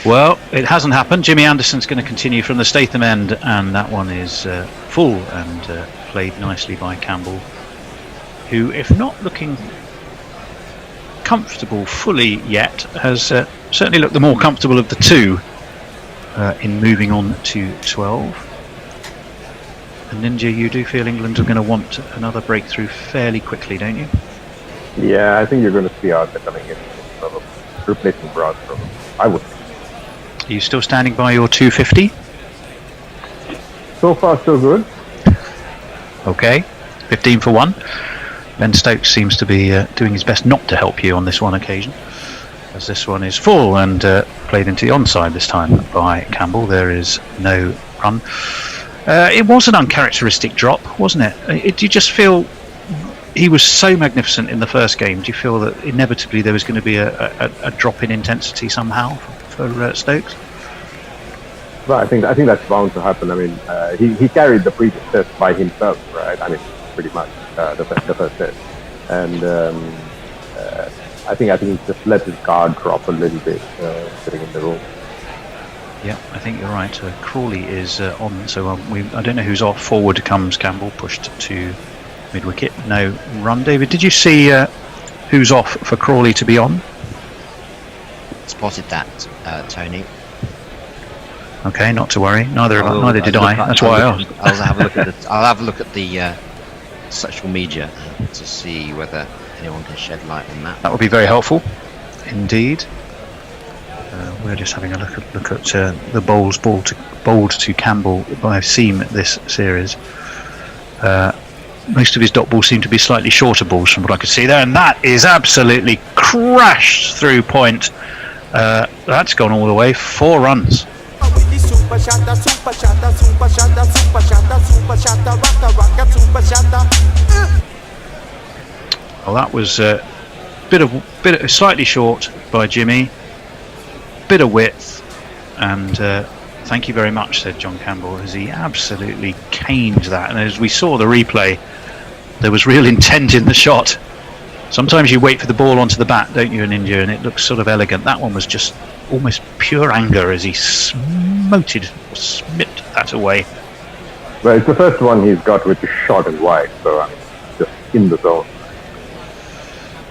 Well, it hasn't happened. Jimmy Anderson's going to continue from the Statham end, and that one is full and played nicely by Campbell, who, if not looking comfortable fully yet, has certainly looked the more comfortable of the two in moving on to 12. And Ninja, you do feel England are going to want another breakthrough fairly quickly, don't you? Yeah, I think you're going to see Arthur coming in probably, replacing Broad probably. I would think. Are you still standing by your 250? So far, so good. Okay, 15 for 1. Ben Stokes seems to be doing his best not to help you on this one occasion, as this one is full and played into the onside this time by Campbell. There is no run. It was an uncharacteristic drop, wasn't it? Do you just feel he was so magnificent in the first game? Do you feel that inevitably there was going to be a drop in intensity somehow for Stokes? Well, I think that's bound to happen. I mean, he carried the previous test by himself, right? I mean, pretty much the first test, and I think he just let his guard drop a little bit sitting in the room. Yeah, I think you're right. Crawley is on, so I don't know who's off. Forward comes Campbell, pushed to mid-wicket. No run. David, did you see who's off for Crawley to be on? Spotted that, Tony. Okay, not to worry. Neither did I. That's why I asked. I'll have a look at the social media to see whether anyone can shed light on that. That would be very helpful, indeed. We're just having a look at the bowled to Campbell by seam this series. Most of his dot balls seem to be slightly shorter balls from what I could see there, and that is absolutely crashed through point. That's gone all the way. 4 runs. Well, that was a bit of slightly short by Jimmy. Bit of width, and thank you very much, said John Campbell, as he absolutely caned that. And as we saw the replay, there was real intent in the shot. Sometimes you wait for the ball onto the bat, don't you, in India, and it looks sort of elegant. That one was just almost pure anger as he smit that away. Well, it's the first one he's got which is short and wide, so I mean, just in the zone.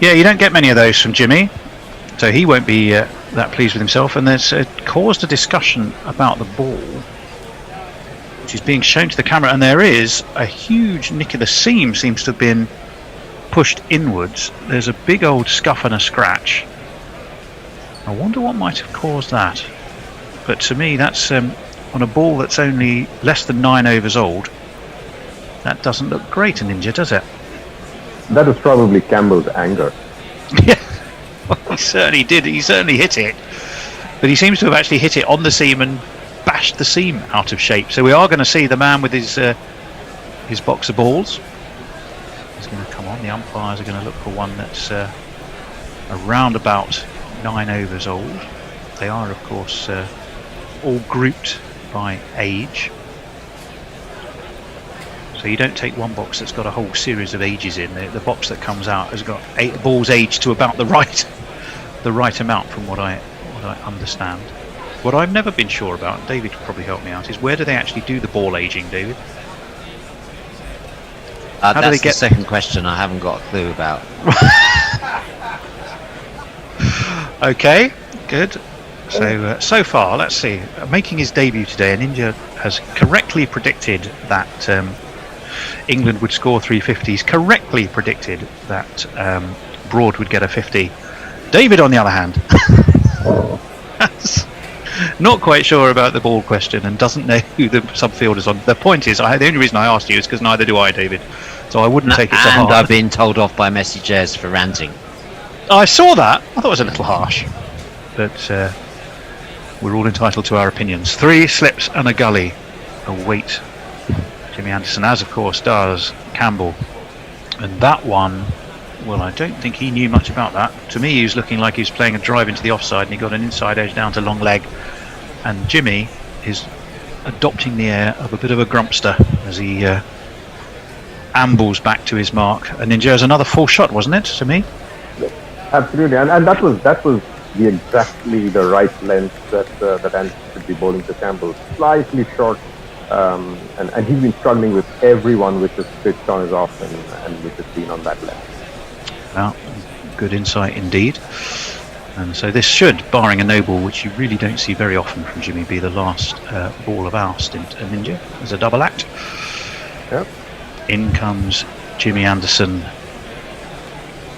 Yeah, you don't get many of those from Jimmy, so he won't be that pleased with himself. And there's caused a discussion about the ball, which is being shown to the camera, and there is a huge nick of the seam seems to have been pushed inwards. There's a big old scuff and a scratch. I wonder what might have caused that. But to me, that's on a ball that's only less than 9 overs old. That doesn't look great in India, does it? That was probably Campbell's anger. Yeah, well, he certainly did. He certainly hit it, but he seems to have actually hit it on the seam and bashed the seam out of shape. So we are going to see the man with his box of balls. He's going to come on. The umpires are going to look for one that's around about 9 overs old. They are, of course, all grouped by age. So you don't take one box that's got a whole series of ages in. The box that comes out has got 8 balls aged to about the right amount, from what I understand. What I've never been sure about, and David could probably help me out, is where do they actually do the ball aging, David? That's the second question I haven't got a clue about. Okay, good. So far, let's see. Making his debut today, and India has correctly predicted that England would score 350s. Correctly predicted that Broad would get a 50. David, on the other hand, not quite sure about the ball question and doesn't know who the subfield is on. The point is, the only reason I asked you is because neither do I, David. So I wouldn't take it to heart. And I've been told off by messages for ranting. I saw that. I thought it was a little harsh. But we're all entitled to our opinions. 3 slips and a gully await Jimmy Anderson, as of course does Campbell. And that one, well, I don't think he knew much about that. To me, he was looking like he was playing a drive into the offside, and he got an inside edge down to long leg. And Jimmy is adopting the air of a bit of a grumpster as he ambles back to his mark. And Ninja has another full shot, wasn't it, to me? Absolutely, and that was exactly the right length that Anderson should be bowling to Campbell. Slightly short, and he's been struggling with everyone which has pitched on his off and which has been on that length. Well, good insight indeed. And so this should, barring a no ball, which you really don't see very often from Jimmy, be the last ball of our stint at Ninja as a double act. Yep. In comes Jimmy Anderson,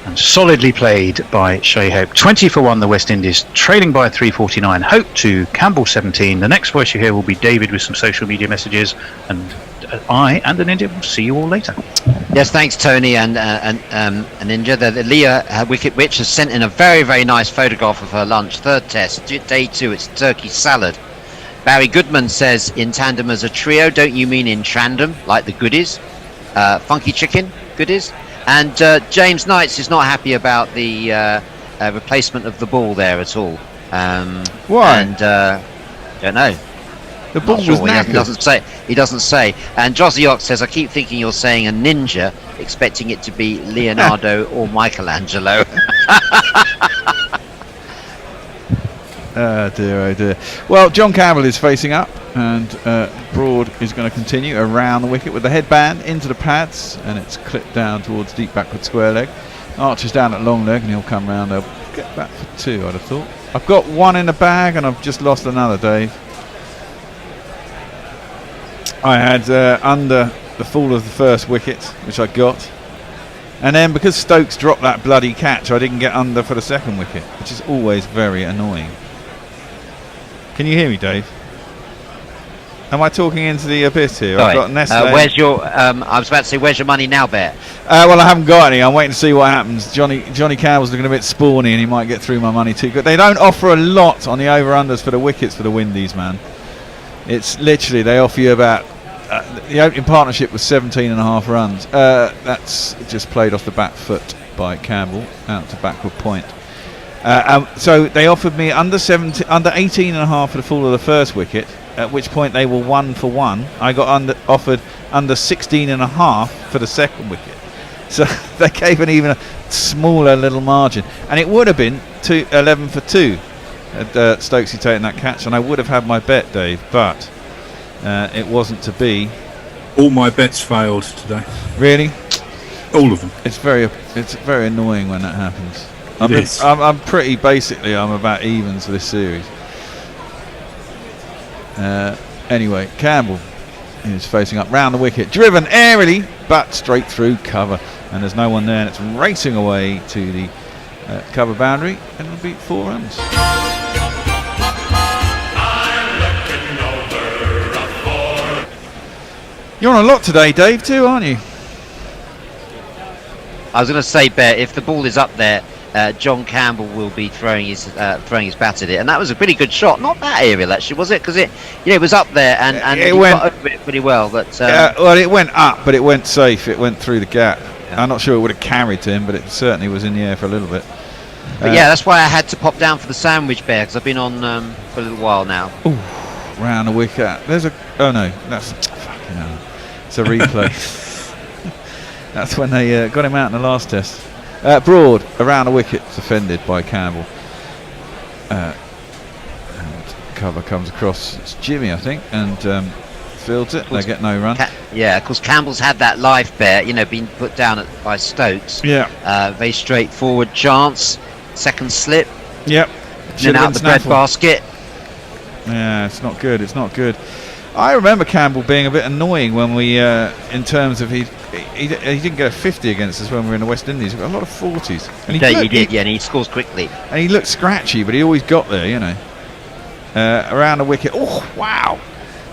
and solidly played by Shea Hope. 20 for 1, the West Indies, trailing by 349. Hope 2, Campbell 17. The next voice you hear will be David with some social media messages, and I and the Ninja will see you all later. Yes, thanks, Tony and Ninja. The Leah Wicket Witch has sent in a very, very nice photograph of her lunch. Third test, day 2. It's turkey salad. Barry Goodman says, in tandem as a trio, don't you mean in tandem, like the goodies? Funky chicken goodies. And James Knights is not happy about the replacement of the ball there at all. Why? And don't know. The ball was knackered. He doesn't say. And Jossie Ox says, I keep thinking you're saying a ninja, expecting it to be Leonardo or Michelangelo. Oh dear. Well, John Campbell is facing up, and Broad is going to continue around the wicket with the headband into the pads, and it's clipped down towards deep backward square leg. Archer's down at long leg, and he'll come round. They'll get back for 2, I'd have thought. I've got 1 in the bag, and I've just lost another, Dave. I had under the fall of the first wicket, which I got, and then because Stokes dropped that bloody catch, I didn't get under for the second wicket, which is always very annoying. Can you hear me, Dave? Am I talking into the abyss here? Sorry. I've got Nestle. Where's your? I was about to say, where's your money now, Bear? Well, I haven't got any. I'm waiting to see what happens. Johnny Campbell's looking a bit spawny, and he might get through my money too. But they don't offer a lot on the over-unders for the wickets for the Windies, man. It's literally, they offer you about the opening partnership was 17.5 runs. That's just played off the back foot by Campbell out to backward point. So they offered me under 18.5 for the fall of the first wicket, at which point they were 1 for 1. I got offered under 16.5 for the second wicket. So they gave an even a smaller little margin, and it would have been 11 for 2 had Stokesy taken that catch, and I would have had my bet, Dave, but it wasn't to be. All my bets failed today. Really? All of them. It's very annoying when that happens. It I'm pretty basically I'm about evens for this series. Anyway, Campbell is facing up round the wicket, driven airily but straight through cover, and there's no one there, and it's racing away to the cover boundary, and it'll be 4 runs. You're on a lot today, Dave, too, aren't you? I was going to say, Bear, if the ball is up there, John Campbell will be throwing his bat at it, and that was a pretty good shot. Not that aerial, actually, was it? Because it was up there, and he got over it pretty well. But well, it went up, but it went safe. It went through the gap. Yeah. I'm not sure it would have carried to him, but it certainly was in the air for a little bit. But yeah, that's why I had to pop down for the sandwich, Bear, because I've been on for a little while now. Ooh, round the wicket. There's a. Oh no, that's fucking hell. It's a replay. That's when they got him out in the last test. Broad around the wicket, defended by Campbell. And cover comes across. It's Jimmy, I think, and fields it. They get no run. Yeah, of course, Campbell's had that live, Bear, being put down by Stokes. Yeah. Very straightforward chance. Second slip. Yep. Then out the bread basket. Yeah, it's not good. It's not good. I remember Campbell being a bit annoying when we, in terms of he didn't get a 50 against us when we were in the West Indies. We got a lot of 40s. And he did, and he scores quickly. And he looked scratchy, but he always got there, around the wicket. Oh, wow.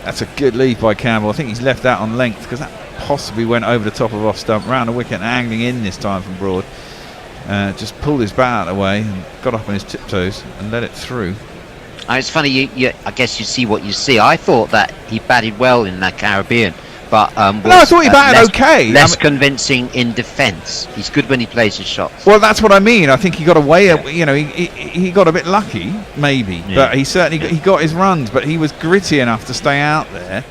That's a good lead by Campbell. I think he's left out on length because that possibly went over the top of off stump, round the wicket and angling in this time from Broad. Just pulled his bat out of the way and got up on his tiptoes and let it through. It's funny, I guess you see what you see. I thought that he batted well in that Caribbean, but I thought he batted okay. Less convincing in defence. He's good when he plays his shots. Well, that's what I mean. I think he got away. Yeah. He got a bit lucky, maybe, but he certainly he got his runs. But he was gritty enough to stay out there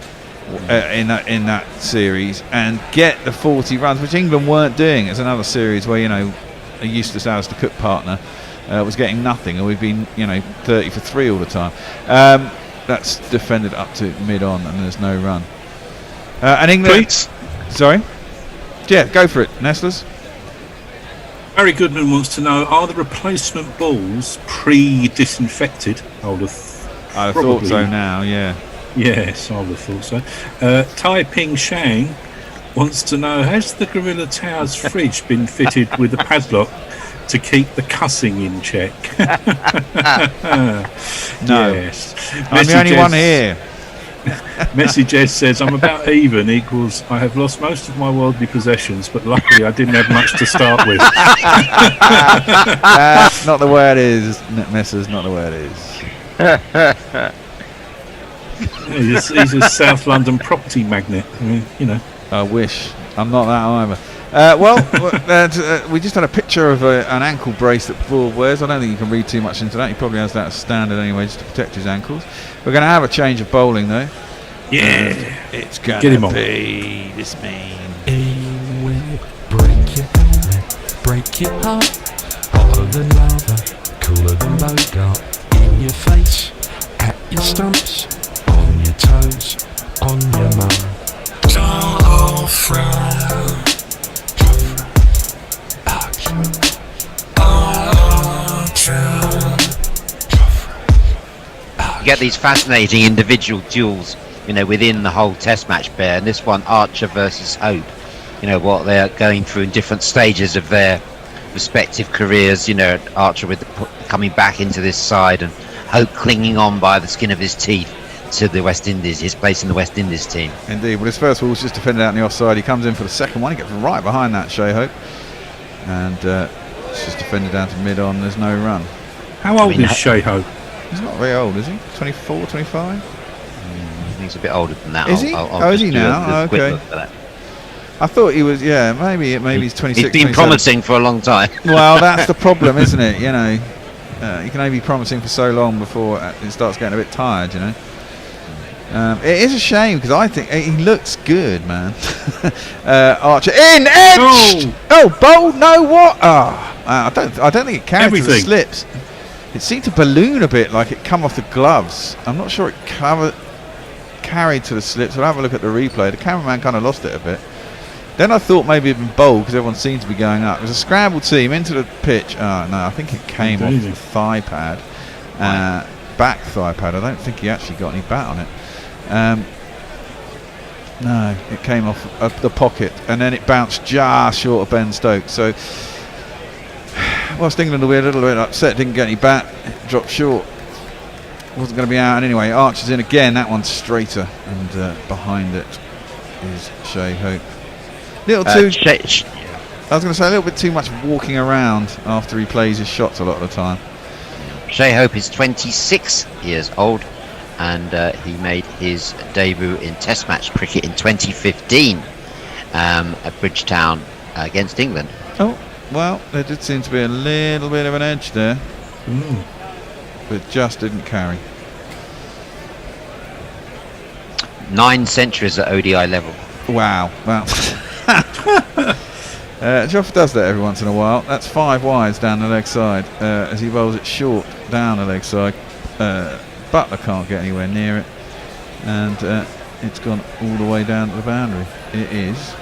in that series and get the 40 runs, which England weren't doing. It's another series where a Eustace Alistair Cook partner was getting nothing, and we've been 30 for 3 all the time. That's defended up to mid-on, and there's no run. And England. Please. Sorry. Yeah, go for it, Nestlers. Harry Goodman wants to know: are the replacement balls pre-disinfected? I would have thought so now. Yeah. Yes, I would have thought so. Tai Ping Shang wants to know: has the Gorilla Towers fridge been fitted with a padlock to keep the cussing in check? No. Yes. I'm the only one here. Messi Jez says, I'm about even equals I have lost most of my worldly possessions, but luckily I didn't have much to start with. That's not the way it is, Messers, not the way it is. He's a South London property magnate. I mean, you know. I wish. I'm not that either. We just had a picture of an ankle brace that Ford wears. I don't think you can read too much into that. He probably has that as standard anyway, just to protect his ankles. We're going to have a change of bowling, though. Yeah. It's going Get him to on. be this mean. He will break your belly, break your heart. Hotter than lava, cooler than Bogart. In your face, at your stumps, on your toes, on your mum. You get these fascinating individual duels, within the whole Test match, Bear. And this one, Archer versus Hope. What they're going through in different stages of their respective careers. Archer coming back into this side, and Hope clinging on by the skin of his teeth to the West Indies, his place in the West Indies team. Indeed. Well, his first ball was just defended out in the offside. He comes in for the second one. He gets right behind that, Shea Hope. And it's just defended down to mid-on. There's no run. How old is Shea Hope? He's not very old, is he? 24, 25? He's a bit older than that. Is he? Is he now? Okay. I thought he was, maybe he's 26. He's been 27. promising for a long time. Well, that's the problem, isn't it? You can only be promising for so long before it starts getting a bit tired, It is a shame because I think he looks good, man. Archer in edge. Oh, bold. No, what? I don't think it carried to the slips. It seemed to balloon a bit, like it come off the gloves. I'm not sure it carried to the slips. We'll have a look at the replay. The cameraman kind of lost it a bit. Then I thought maybe it'd been bowled because everyone seemed to be going up. It was a scrambled team into the pitch. Oh no, I think it came off the thigh pad, back thigh pad. I don't think he actually got any bat on it. No, it came off the pocket and then it bounced just short of Ben Stokes. So whilst England will be a little bit upset, didn't get any bat, it dropped short. Wasn't going to be out. And anyway, Archer's in again. That one's straighter, and behind it is Shea Hope. I was going to say a little bit too much walking around after he plays his shots a lot of the time. Shea Hope is 26 years old, and he made his debut in Test match cricket in 2015 at Bridgetown against England. Oh, well, there did seem to be a little bit of an edge there, but just didn't carry. 9 centuries at ODI level. Wow. Joff does that every once in a while. That's 5 wides down the leg side as he rolls it short down the leg side. Butler can't get anywhere near it, and it's gone all the way down to the boundary. It is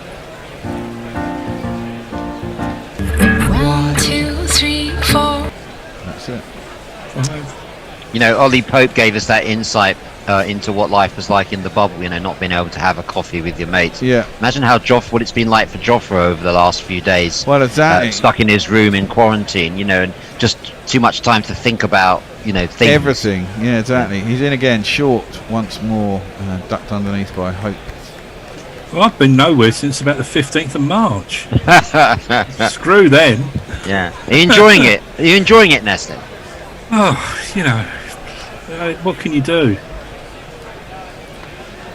1, 2, 3, 4. That's it. Ollie Pope gave us that insight into what life was like in the bubble, not being able to have a coffee with your mates. Yeah. Imagine what it's been like for Jofra over the last few days. Well, exactly. Stuck in his room in quarantine, and just too much time to think about, things. Everything. Yeah, exactly. He's in again, short once more, ducked underneath by Hope. Well, I've been nowhere since about the 15th of March. Screw then. Yeah. Are you enjoying it? Are you enjoying it, Nestor? Oh, what can you do?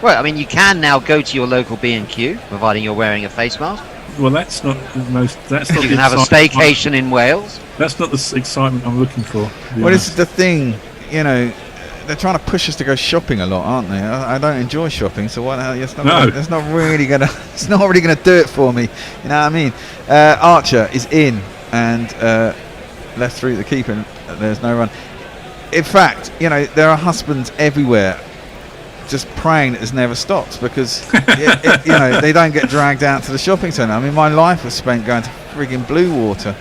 Well, I mean, you can now go to your local B&Q, providing you're wearing a face mask. Well, that's not the most. That's not. You can have a staycation in Wales. That's not the excitement I'm looking for. Well, this is the thing, they're trying to push us to go shopping a lot, aren't they? I don't enjoy shopping, so what? It's not really gonna do it for me. You know what I mean? Archer is in and left through the keeper. There's no run. In fact, there are husbands everywhere just praying that this never stops because they don't get dragged out to the shopping centre. I mean, my life was spent going to frigging Blue Water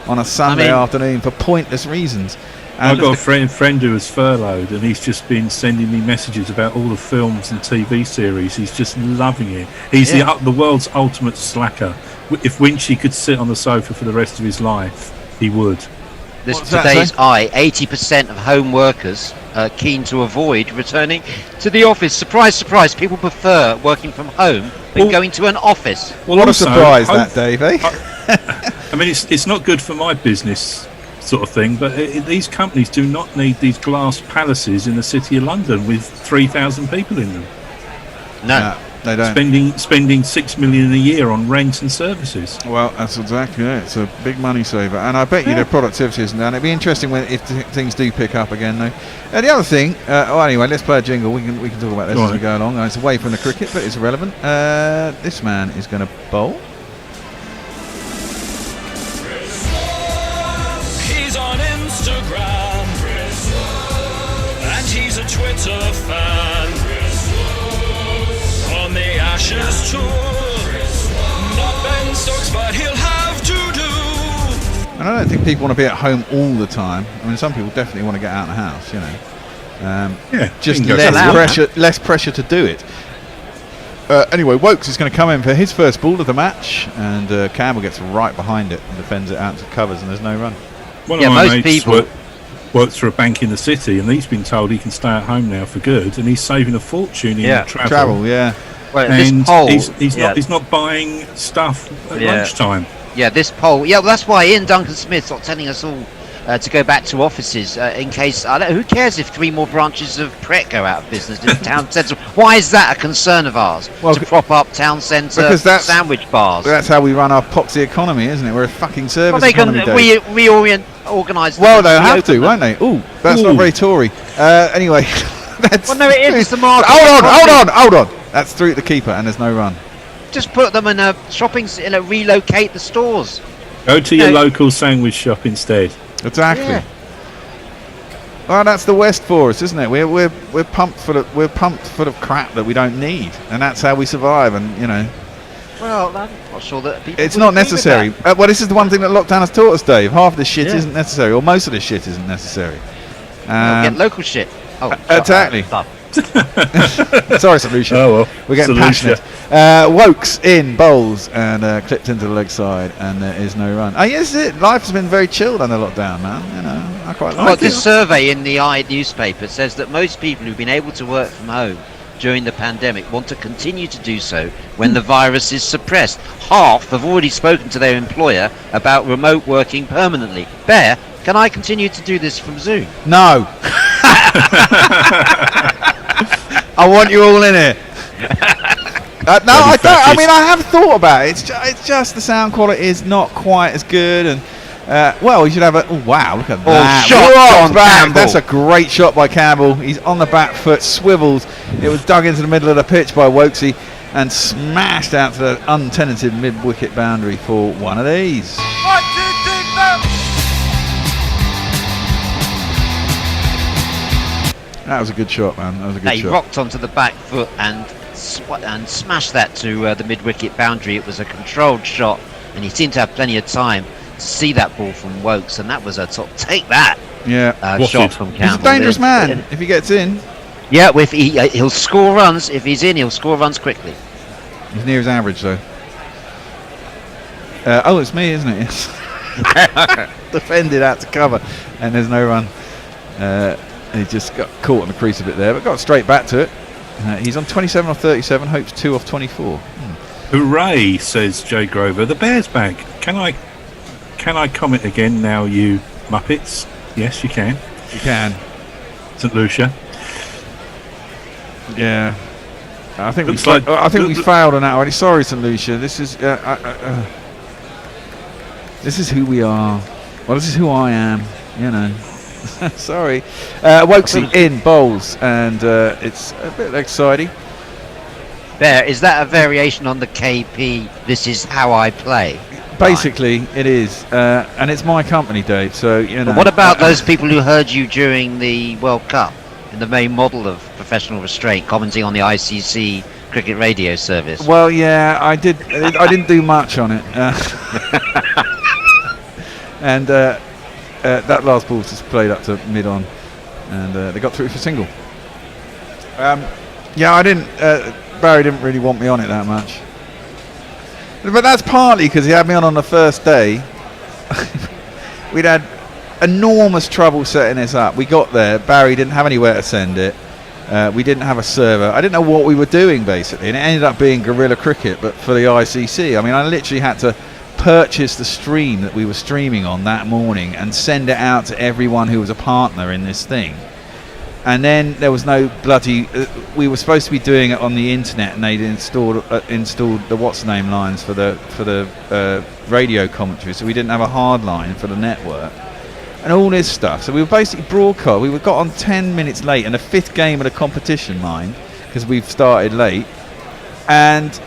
on a Sunday afternoon for pointless reasons. I've got a friend who was furloughed, and he's just been sending me messages about all the films and TV series. He's just loving it. He's the world's ultimate slacker. If Winchy could sit on the sofa for the rest of his life, he would. Today's 80% of home workers are keen to avoid returning to the office. Surprise, surprise, people prefer working from home than going to an office. Well, what a surprise that, Dave, eh? I mean, it's not good for my business sort of thing, but these companies do not need these glass palaces in the city of London with 3,000 people in them. No, they don't. Spending $6 million a year on rent and services. Well, that's exactly it. It's a big money saver, and I bet you their productivity isn't down. It'd be interesting if things do pick up again, though. The other thing, anyway, let's play a jingle. We can talk about this as we go along. It's away from the cricket, but it's relevant. This man is going to bowl. He's on Instagram, and he's a Twitter fan. On the Ashes tour, not Ben Stokes, but he'll have to do. And I don't think people want to be at home all the time. I mean, some people definitely want to get out of the house, you know. Just less pressure to do it. Anyway, Wokes is going to come in for his first ball of the match, and Campbell gets right behind it and defends it out to covers, and there's no run. One of my mates works for a bank in the city, and he's been told he can stay at home now for good, and he's saving a fortune in travel. Well, and this poll, he's not buying stuff at lunchtime. Yeah, this poll. Yeah, well, that's why Ian Duncan Smith's not telling us all to go back to offices in case. Who cares if 3 more branches of Pret go out of business in the town centre? Why is that a concern of ours? To prop up town centre sandwich bars. That's how we run our poxy economy, isn't it? We're a fucking service economy. Well, they can organise. Well, they'll have to, won't they? Ooh, that's not very Tory. Anyway, that's. Well, no, it is. It's the market. Hold on. That's through the keeper, and there's no run. Just put them in a relocate the stores. Go to your local sandwich shop instead. Exactly. Yeah. Well, that's the West for us, isn't it? We're pumped full of crap that we don't need, and that's how we survive. And you know. Well, I'm not sure that people. It's not necessary. Well, this is the one thing that lockdown has taught us, Dave. Half of this shit isn't necessary, or most of this shit isn't necessary. Get local shit. Oh, exactly. Sorry, St. Lucia. Oh well, we're getting passionate. Wokes in bowls and clipped into the leg side, and there is no run. Oh yes, life has been very chilled under lockdown, man. You know, I quite like it. Well, this survey in the newspaper says that most people who've been able to work from home during the pandemic want to continue to do so when the virus is suppressed. Half have already spoken to their employer about remote working permanently. Bear, can I continue to do this from Zoom? No. I want you all in here. No, I don't. I mean, I have thought about it. It's just the sound quality is not quite as good, and well, we should have a. Oh wow, look at that! Shot on Campbell. That's a great shot by Campbell. He's on the back foot, swivels. It was dug into the middle of the pitch by Wokesy and smashed out to the untenanted mid-wicket boundary for one of these. 1, 2, 3, 4. That was a good shot, man. That was a good shot. He rocked onto the back foot and smashed that to the mid-wicket boundary. It was a controlled shot, and he seemed to have plenty of time to see that ball from Wokes, and that was a take that shot from Campbell. He's a dangerous man if he gets in. Yeah, he'll score runs. If he's in, he'll score runs quickly. He's near his average, though. It's me, isn't it? Yes. Defended out to cover, and there's no run. He just got caught on the crease a bit there, but got straight back to it. He's on 27 off 37, hopes 2 off 24. Hooray, says Jay Grover. The Bears back. Can I comment again now, you Muppets? Yes, you can. You can. St. Lucia. Yeah. I think we failed on that already. Sorry, St. Lucia. This is who we are. Well, this is who I am. You know. Sorry. Wokesy in bowls, and it's a bit exciting. Bear, is that a variation on the KP? This is how I play. Basically, it is, and it's my company, Dave. So you know. But what about those people who heard you during the World Cup in the main model of professional restraint, commenting on the ICC cricket radio service? Well, yeah, I did. I didn't do much on it. And that last ball was just played up to mid-on, and they got through for single. I didn't. Barry didn't really want me on it that much, but that's partly because he had me on the first day. We'd had enormous trouble setting this up. We got there. Barry didn't have anywhere to send it. We didn't have a server. I didn't know what we were doing basically, and it ended up being guerrilla cricket, but for the ICC. I mean, I literally had to purchase the stream that we were streaming on that morning and send it out to everyone who was a partner in this thing. And then there was no bloody. We were supposed to be doing it on the internet, and they'd installed the what's name lines for the radio commentary, so we didn't have a hard line for the network, and all this stuff. So we were basically broadcast. We got on 10 minutes late, and the 5th game of the competition, mind, because we've started late. And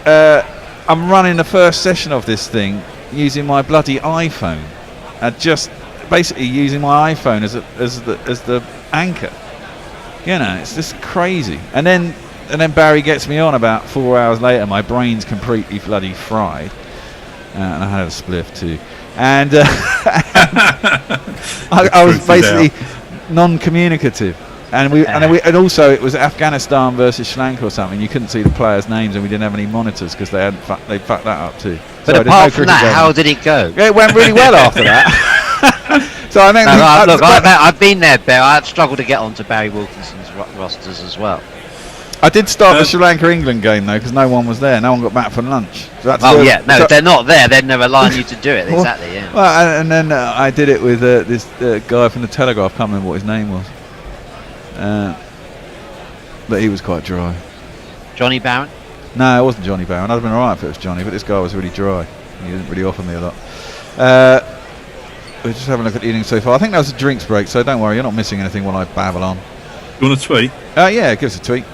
I'm running the first session of this thing using my bloody iPhone, just basically using my iPhone as the anchor. You know, it's just crazy. And then Barry gets me on about 4 hours later. My brain's completely bloody fried, and I had a spliff too. And I was basically non-communicative. And also it was Afghanistan versus Sri Lanka or something. You couldn't see the players' names, and we didn't have any monitors because they fucked that up too. But apart from that, how did it go? It went really well after that. So I mean, look, I've been there, Barry. I've struggled to get onto Barry Wilkinson's rosters as well. I did start the Sri Lanka-England game though, because no one was there. No one got back for lunch. So if they're not there, they'd never allow you to do it. Exactly, yeah. Well, and then I did it with this guy from the Telegraph. I can't remember what his name was, but he was quite dry. Johnny Barron? No, it wasn't Johnny Barron. I'd have been alright if it was Johnny, but this guy was really dry. He didn't really offer me a lot. We're just having a look at the innings so far. I think that was a drinks break, so don't worry, you're not missing anything while I babble on. You want a tweet? Yeah, give us a tweet.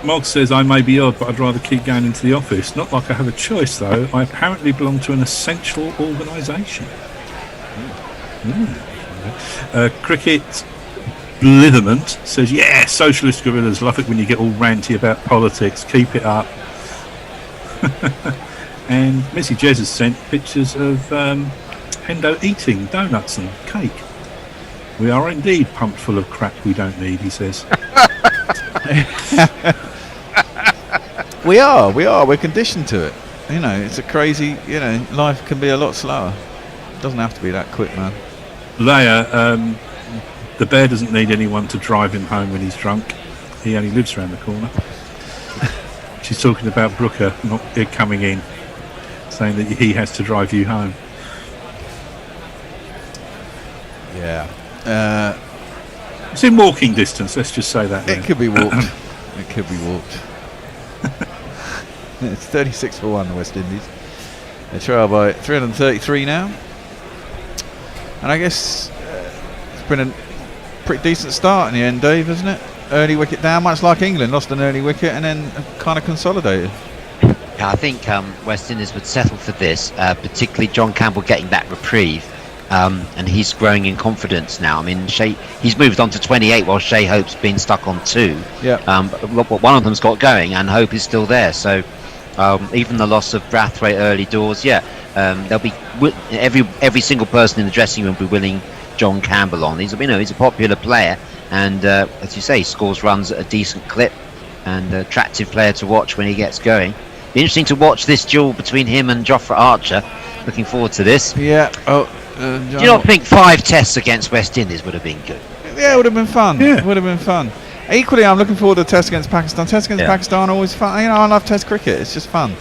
Mog says, I may be odd, but I'd rather keep going into the office. Not like I have a choice, though. I apparently belong to an essential organisation. Cricket Blitherment says, yeah, socialist gorillas, love it when you get all ranty about politics. Keep it up. And Missy Jez has sent pictures of Hendo eating donuts and cake. We are indeed pumped full of crap we don't need, he says. We are. We're conditioned to it. You know, it's a crazy, life can be a lot slower. It doesn't have to be that quick, man. Leia, the bear doesn't need anyone to drive him home when he's drunk. He only lives around the corner. She's talking about Brooker not coming in, saying that he has to drive you home. Yeah. It's in walking distance, let's just say that. It could be walked. It could be walked. It's 36 for 1, the West Indies. They trail by 333 now. And I guess it's been a pretty decent start in the end, Dave, isn't it? Early wicket down, much like England. Lost an early wicket and then kind of consolidated. Yeah, I think West Indies would settle for this, particularly John Campbell getting that reprieve. And he's growing in confidence now. I mean, he's moved on to 28 while Shea Hope's been stuck on 2. Yeah. But one of them's got going, and Hope is still there. So even the loss of Brathwaite early doors, there'll be every single person in the dressing room will be willing John Campbell on. He's a popular player, and as you say, scores runs at a decent clip, and attractive player to watch when he gets going. Be interesting to watch this duel between him and Jofra Archer. Looking forward to this. Yeah. Do you not think 5 tests against West Indies would have been good? Yeah, it would have been fun. Yeah. It would have been fun. Equally, I'm looking forward to the test against Pakistan. Tests against Pakistan are always fun. I love test cricket. It's just fun.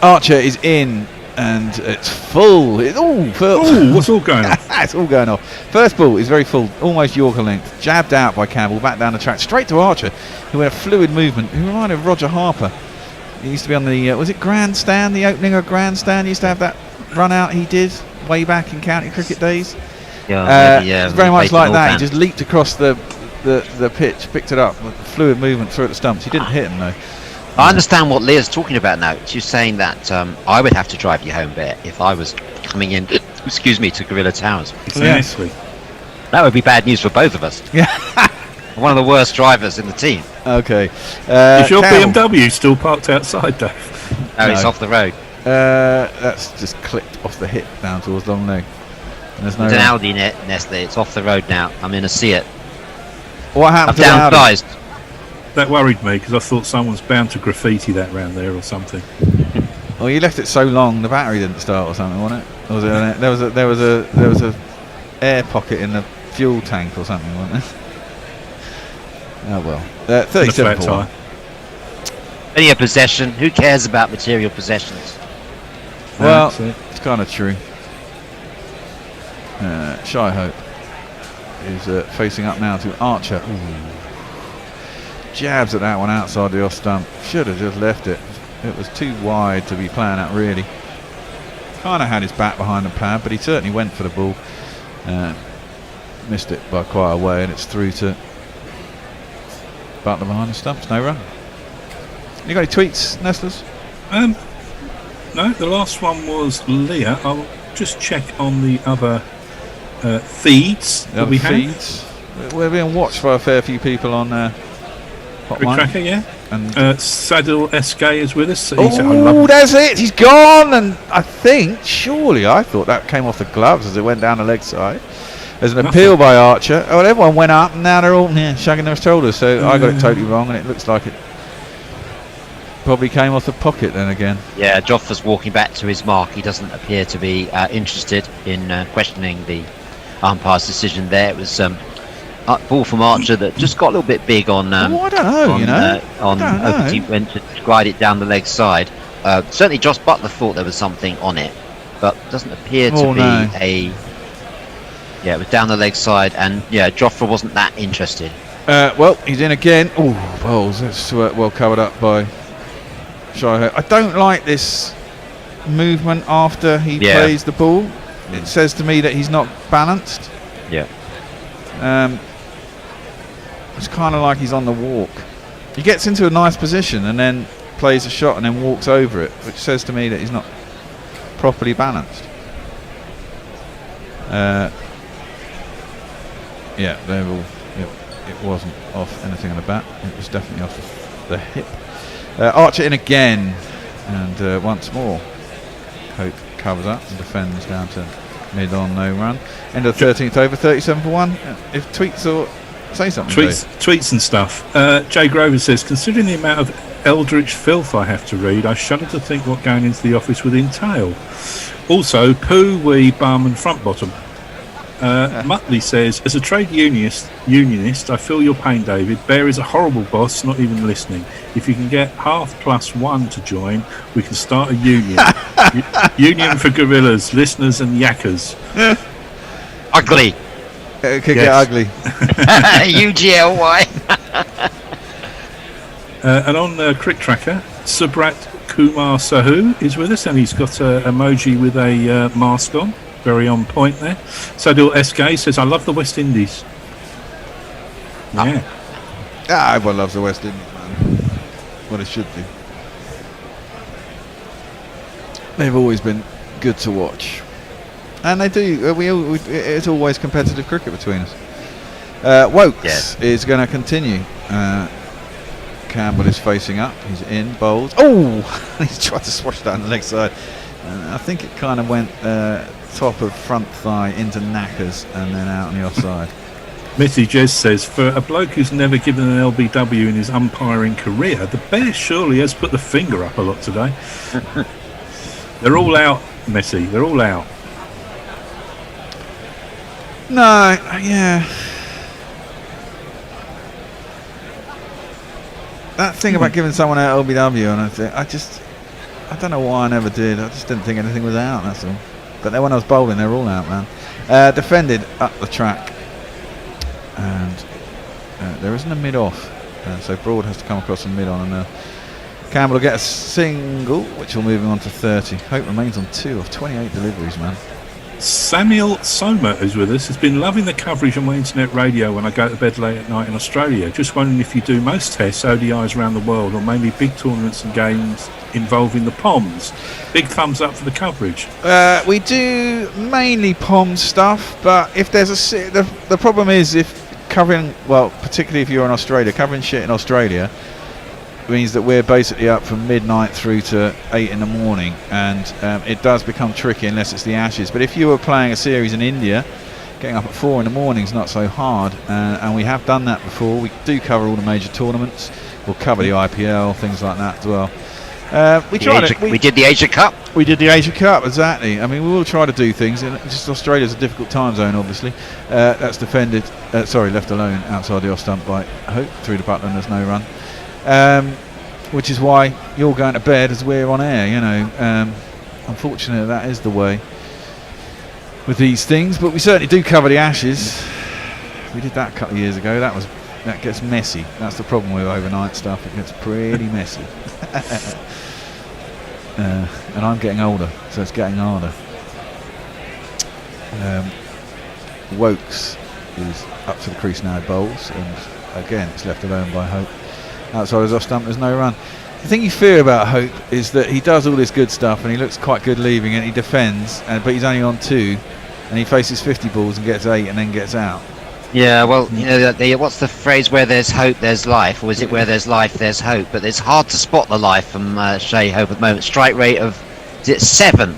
Archer is in, and it's full. It's all full. Ooh, what's all going on? It's all going off. First ball is very full, almost Yorker length. Jabbed out by Campbell, back down the track, straight to Archer, who had a fluid movement, who reminded of Roger Harper. He used to be on the, was it Grandstand, the opening of Grandstand? He used to have that run out he did way back in county cricket days. It's very much like that. He just leaped across the pitch, picked it up with fluid movement through at the stumps. He didn't hit him though. I understand what Leah's talking about now. She's saying that I would have to drive you home, Bear, if I was coming in to Gorilla Towers. Exactly. That would be bad news for both of us. Yeah. One of the worst drivers in the team. Okay. Is your BMW still parked outside, Dave? No, it's off the road. That's just clipped off the hip down towards long leg. And there's no It's an run. Audi Nestle. It's off the road now. I'm going to see it. What I've happened to the Audi? downsized. That worried me because I thought someone's bound to graffiti that round there or something. Well, you left it so long, the battery didn't start or something, wasn't it? Or was it there was a air pocket in the fuel tank or something, wasn't there? Oh well. 37 for one. Only a possession. Who cares about material possessions? Well, That's it. it's kind of true. Shy Hope is facing up now to Archer. Ooh. Jabs at that one outside the off stump. Should have just left it. It was too wide to be playing at, really. Kind of had his back behind the pad, but he certainly went for the ball. Missed it by quite a way, and it's through to Butler behind the stumps. No run. You got any tweets, Nestlers? No, the last one was Leah. I'll just check on the other feeds that we have. Feeds. We're being watched by a fair few people on Quick hotline. tracker, yeah. And Sadil SK is with us. oh, that's it. He's gone, and I thought that came off the gloves as it went down the leg side. There's an appeal by Archer. Oh, everyone went up, and now they're all shagging their shoulders. So I got it totally wrong, and it looks like it probably came off the pocket then again. Yeah, Joffa's walking back to his mark. He doesn't appear to be interested in questioning the umpire's decision there. It was ball from Archer that just got a little bit big on. I don't know, on OPT went to glide it down the leg side. Certainly, Josh Butler thought there was something on it, but doesn't appear to be a. Yeah, it was down the leg side, and yeah, Joffa wasn't that interested. Well, he's in again. Oh, balls! That's well covered up by Shy. I don't like this movement after he plays the ball. It says to me that he's not balanced. Yeah. It's kind of like he's on the walk. He gets into a nice position and then plays a shot and then walks over it, which says to me that he's not properly balanced. Yeah, it wasn't off anything on the bat. It was definitely off the hip. Archer in again, and once more, Hope covers up and defends down to mid on, no run. End of the 13th over, 37 for 1. If tweets or say something. Tweets and stuff. Jay Grover says, considering the amount of eldritch filth I have to read, I shudder to think what going into the office would entail. Also, poo, wee, bum and front bottom. Muttley says, as a trade unionist, I feel your pain, David. Bear is a horrible boss, not even listening. If you can get half plus one to join, we can start a union. Union for gorillas, listeners and yakkers. Ugly. It could get ugly. UGLY. And on Crick Tracker, Subrat Kumar Sahu is with us, and he's got an emoji with a mask on. Very on point there. Sadil SK says, I love the West Indies. Yeah. Everyone loves the West Indies, man. What it should be. They've always been good to watch. And they do. It's always competitive cricket between us. Wokes is going to continue. Campbell is facing up. He's in, bowls. Oh! He's tried to swash down the leg side. I think it kind of went top of front thigh into knackers and then out on the offside. Mitty Jez says, for a bloke who's never given an LBW in his umpiring career, the Bear surely has put the finger up a lot today. They're all out, Messi. They're all out. No, yeah. That thing about giving someone an LBW, and I don't know why I never did. I just didn't think anything was out, that's all. But then when I was bowling, they were all out, man. Defended up the track. And there isn't a mid-off. So Broad has to come across some mid-on. And Campbell will get a single, which will move him on to 30. Hope remains on 2 of 28 deliveries, man. Samuel Soma is with us. Has been loving the coverage on my internet radio when I go to bed late at night in Australia. Just wondering if you do most tests, ODIs around the world, or mainly big tournaments and games involving the Poms. Big thumbs up for the coverage. We do mainly Pom stuff, but if there's the problem is if covering, well, particularly if you're in Australia, covering shit in Australia, means that we're basically up from midnight through to 8 in the morning, and it does become tricky unless it's the Ashes. But if you were playing a series in India, getting up at 4 in the morning is not so hard, and we have done that before. We do cover all the major tournaments. We'll cover the IPL, things like that as well. We did the Asia Cup. We did the Asia Cup, exactly. I mean, we will try to do things. And just Australia's a difficult time zone, obviously. That's defended, left alone outside the off stump by Hope through the Butler, and there's no run. Which is why you're going to bed as we're on air, you know. Unfortunately, that is the way with these things, but we certainly do cover the Ashes. We did that a couple of years ago. That gets messy. That's the problem with overnight stuff. It gets pretty messy. And I'm getting older, so it's getting harder. Wokes is up to the crease now, bowls, and again it's left alone by Hope. Outside his off stump, there's no run. The thing you fear about Hope is that he does all this good stuff and he looks quite good leaving and he defends, but he's only on 2 and he faces 50 balls and gets 8 and then gets out. Yeah, well, you know, what's the phrase, where there's hope there's life, or is it where there's life there's hope? But it's hard to spot the life from Shea Hope at the moment. Strike rate of 7.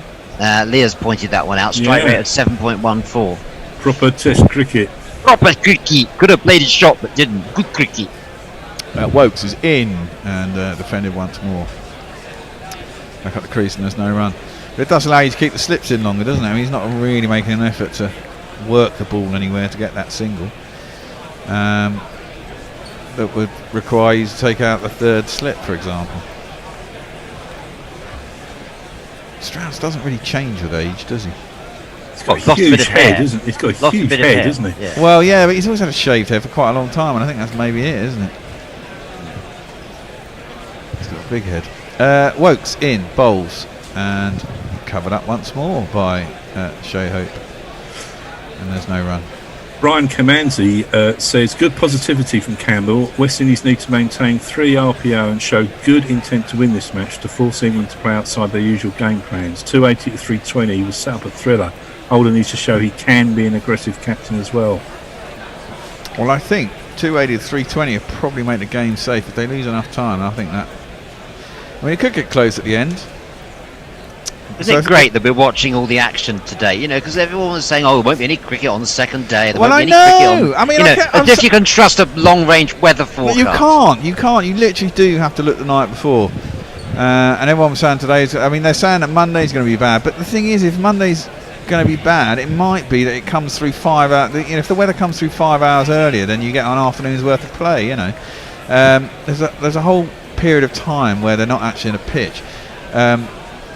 Leah's pointed that one out. Strike rate of 7.14. Proper Test cricket. Proper cricket. Could have played his shot but didn't. Good cricket. Wokes is in and defended once more. Back up the crease and there's no run. But it does allow you to keep the slips in longer, doesn't it? I mean, he's not really making an effort to work the ball anywhere to get that single. That would require you to take out the 3rd slip, for example. Strauss doesn't really change with age, does he? He's got a huge head, isn't he? He's got a huge head, isn't he? Yeah. Well, yeah, but he's always had a shaved head for quite a long time, and I think that's maybe it, isn't it? He's got a big head. Wokes in, bowls, and covered up once more by Shea Hope. And there's no run. Brian Kamanzi says, good positivity from Campbell. West Indies need to maintain 3 RPO and show good intent to win this match to force England to play outside their usual game plans. 280 to 320 was set up a thriller. Holder needs to show he can be an aggressive captain as well. Well, I think 280 to 320 will probably make the game safe if they lose enough time. I think that. I mean, it could get close at the end. Isn't it great that we're watching all the action today? You know, because everyone was saying, "Oh, there won't be any cricket on the second day." There won't be any cricket on, I mean, as if you can trust a long-range weather forecast. You can't. You literally do have to look the night before. And everyone was saying today, they're saying that Monday's going to be bad. But the thing is, if Monday's going to be bad, it might be that it comes through 5 hours. You know, if the weather comes through 5 hours earlier, then you get an afternoon's worth of play. You know, there's a whole period of time where they're not actually in a pitch.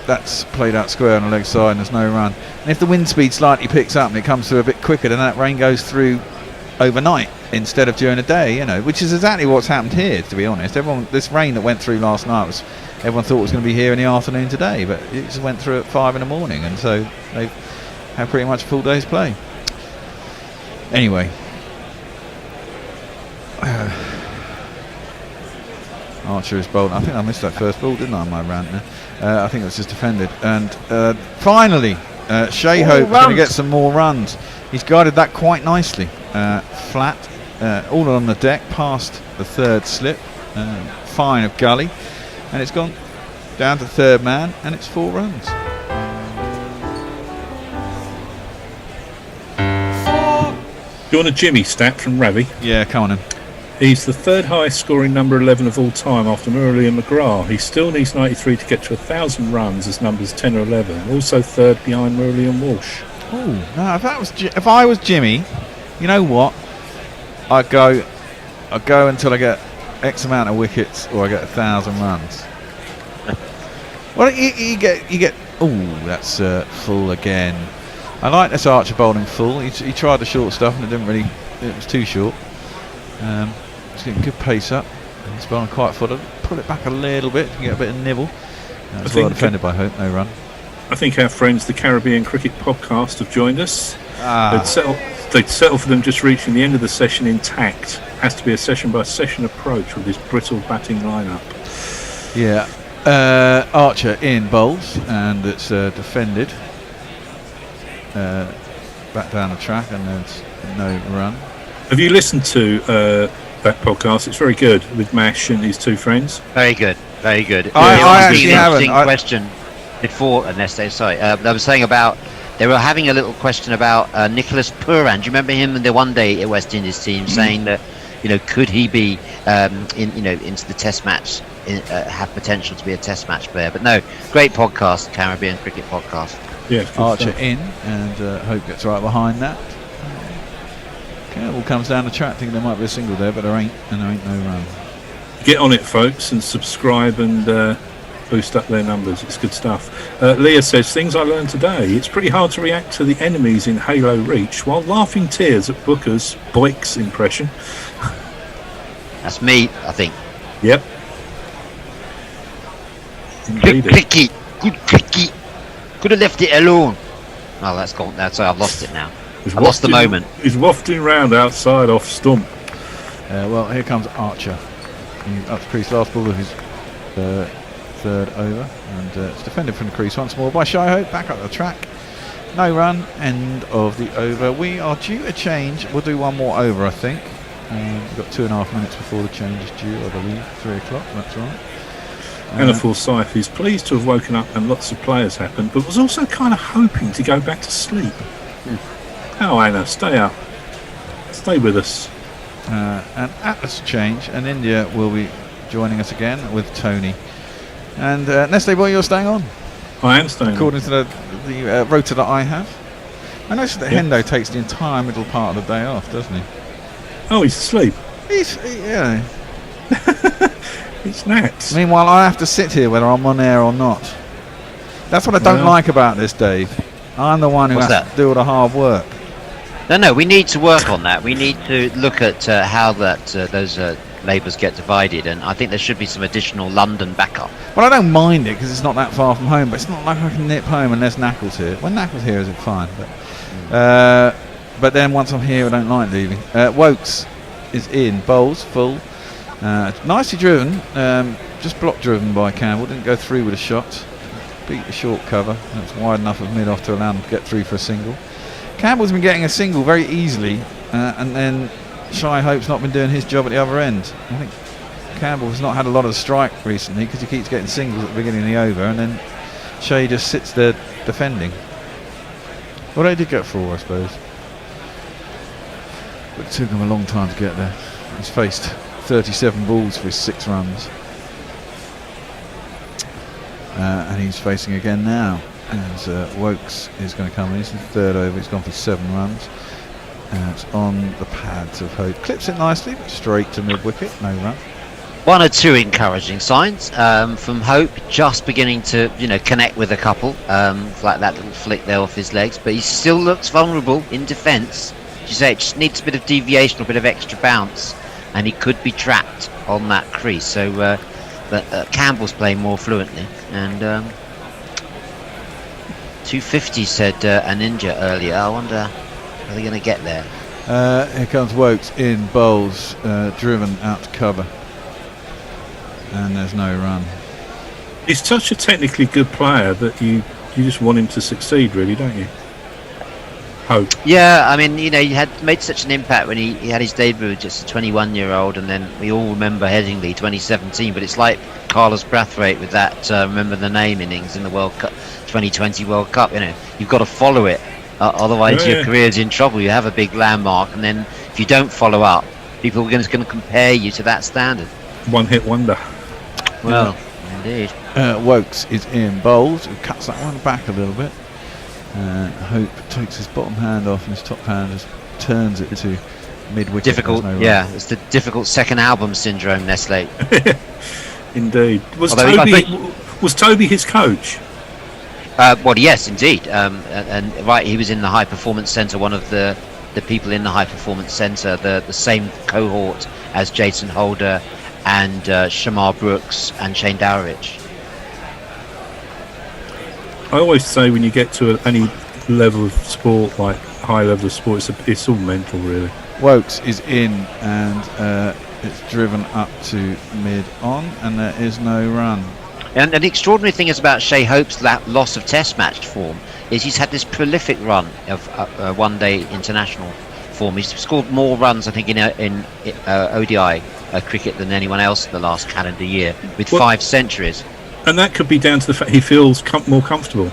That's played out square on the leg side and there's no run. And if the wind speed slightly picks up and it comes through a bit quicker, then that rain goes through overnight instead of during the day, you know, which is exactly what's happened here, to be honest. This rain that went through last night everyone thought was going to be here in the afternoon today, but it just went through at 5 in the morning, and so they've had pretty much a full day's play. Anyway, Archer is bowled. I think I missed that first ball, didn't I, on my rant there? I think it was just defended. And finally, Shea Hope's going to get some more runs. He's guided that quite nicely. Flat, all on the deck, past the 3rd slip. Fine of gully. And it's gone down to 3rd man, and it's 4 runs. Do you want a Jimmy stat from Ravi? Yeah, come on in. He's the 3rd highest scoring number 11 of all time after Murray and McGrath. He still needs 93 to get to 1,000 runs as numbers 10 or 11. Also 3rd behind Murray and Walsh. Oh, no! If I was Jimmy, you know what? I'd go until I get X amount of wickets, or I get 1,000 runs. Well, you get. Oh, that's full again. I like this Archer bowling full. He tried the short stuff and it was too short. He's getting good pace up. He's bowling quite full. Pull it back a little bit to get a bit of nibble. That's well defended by Hope. No run. I think our friends, the Caribbean Cricket Podcast, have joined us. They'd settle for them just reaching the end of the session intact. Has to be a session-by-session approach with this brittle batting lineup. Yeah. Archer in bowls, and it's defended. Back down the track, and there's no run. Have you listened to that podcast. It's very good with Mash and his two friends. Very good, very good. I There was actually an haven't. interesting question before, unless they sorry, I was saying about they were having a little question about Nicholas Pooran. Do you remember him in the one day at West Indies team saying that could he be into the Test match, have potential to be a Test match player? But no, great podcast, Caribbean Cricket Podcast. Yeah, Archer in, and Hope gets right behind that. Campbell comes down the track thinking there might be a single there, but there ain't no run. Get on it, folks, and subscribe and boost up their numbers. It's good stuff. Leah says, things I learned today. It's pretty hard to react to the enemies in Halo Reach while laughing tears at Booker's Boyk's impression. That's me, I think. Yep. Good Indeed. cricket, good cricket. Could have left it alone. Oh, that's gone. I've lost it now. I lost the moment. He's wafting round outside off stump. Well, here comes Archer. Up to crease, last ball of his third over, and it's defended from the crease once more by Shy Hope. Back up the track. No run. End of the over. We are due a change. We'll do one more over, I think. We've got 2.5 minutes before the change is due, I believe. 3 o'clock. That's right. Anna Forsyth is pleased to have woken up and lots of players happened, but was also kind of hoping to go back to sleep. Oh, Anna, stay up. Stay with us. And at this change, and India will be joining us again with Tony. And Nestle Boy, you're staying on? I am staying according to the rota that I have. I noticed that Hendo takes the entire middle part of the day off, doesn't he? Oh, he's asleep. Yeah. It's Nats. Meanwhile, I have to sit here whether I'm on air or not. That's what I don't like about this, Dave. I'm the one who What's has that? to do all the hard work. No, we need to work on that. We need to look at how those labours get divided, and I think there should be some additional London backup. Well, I don't mind it because it's not that far from home, but it's not like I can nip home unless Knackle's here. When Knackle's here, is it fine? But then once I'm here, I don't like leaving. Wokes is in, bowls full, nicely driven, just block driven by Campbell. Didn't go through with a shot. Beat the short cover. That's wide enough of mid off to allow him to get through for a single. Campbell's been getting a single very easily, and then Shy Hope's not been doing his job at the other end. I think Campbell has not had a lot of strike recently because he keeps getting singles at the beginning of the over, and then Shay just sits there defending. Well, they did get 4, I suppose, but it took him a long time to get there. He's faced 37 balls for his 6 runs, and he's facing again now. As Wokes is going to come in. He's in the 3rd over. He's gone for 7 runs. It's on the pads of Hope. Clips it nicely, but straight to mid wicket. No run. 1 or 2 encouraging signs from Hope, just beginning to connect with a couple, like that little flick there off his legs, but he still looks vulnerable in defence. As you say, it just needs a bit of deviation, a bit of extra bounce, and he could be trapped on that crease. So but Campbell's playing more fluently, and 250 said a Ninja earlier. I wonder, are they going to get there? Here comes Wokes in, bowls, driven out to cover, and there's no run. He's such a technically good player that you just want him to succeed, really, don't you? Hope. Yeah, I mean, he had made such an impact when he had his debut as just a 21-year-old, and then we all remember Headingley 2017, but it's like Carlos Brathwaite with that remember the name innings in the World Cup, 2020 World Cup. You've got to follow it, otherwise your career's in trouble. You have a big landmark, and then if you don't follow up, people are going to compare you to that standard. One-hit wonder. Well, indeed. Wokes is in, bowls, and cuts that one back a little bit. Hope takes his bottom hand off and his top hand just turns it to mid-wicket. Difficult, it's the difficult second album syndrome, Nestle. Indeed. Was Toby his coach? Well, yes, indeed. And right, he was in the High Performance Centre, one of the people in the High Performance Centre, the same cohort as Jason Holder and Shamar Brooks and Shane Dowrich. I always say when you get to any level of sport, like high level of sport, it's all mental, really. Wokes is in, and it's driven up to mid-on, and there is no run. And the extraordinary thing is about Shai Hope's loss of Test match form is he's had this prolific run of one-day international form. He's scored more runs, I think, in ODI cricket than anyone else in the last calendar year, with 5 centuries. And that could be down to the fact he feels more comfortable.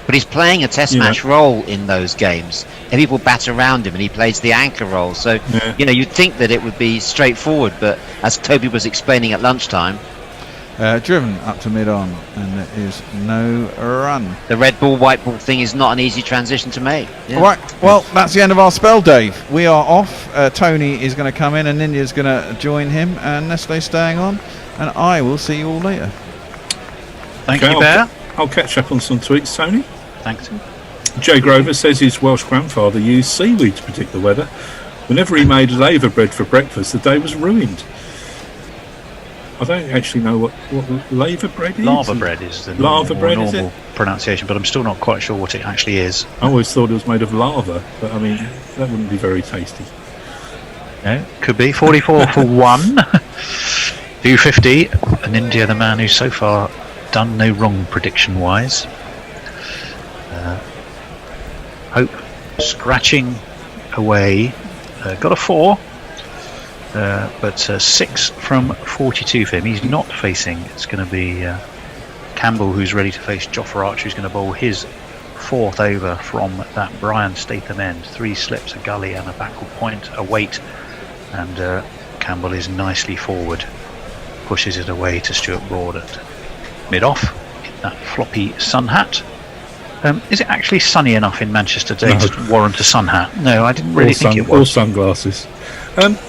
But he's playing a test match role in those games, and people bat around him, and he plays the anchor role. So, you'd think that it would be straightforward, but as Toby was explaining at lunchtime, driven up to mid-on, and there is no run. The red ball, white ball thing is not an easy transition to make. Yeah. Right, well, that's the end of our spell, Dave. We are off. Tony is going to come in, and Ninja's going to join him, and Nestle's staying on, and I will see you all later. Thank you, Bear. I'll catch up on some tweets, Tony. Thanks. Jay Grover says his Welsh grandfather used seaweed to predict the weather. Whenever he made laver bread for breakfast, the day was ruined. I don't actually know what laver bread is. Lava bread is the normal pronunciation, but I'm still not quite sure what it actually is. I always thought it was made of lava, but I mean, that wouldn't be very tasty. No, could be. 44 for 1. 250. And India, the man who's so far done no wrong prediction-wise. Hope scratching away. Got a 4. But 6 from 42 for him. He's not facing. It's going to be Campbell, who's ready to face Jofra Archer, who's going to bowl his 4th over from that Brian Statham end. 3 slips, a gully and a backward point, a weight, and Campbell is nicely forward. Pushes it away to Stuart Broad at mid-off in that floppy sun hat. Is it actually sunny enough in Manchester today to warrant a sun hat? No, I didn't really think it was. Or sunglasses.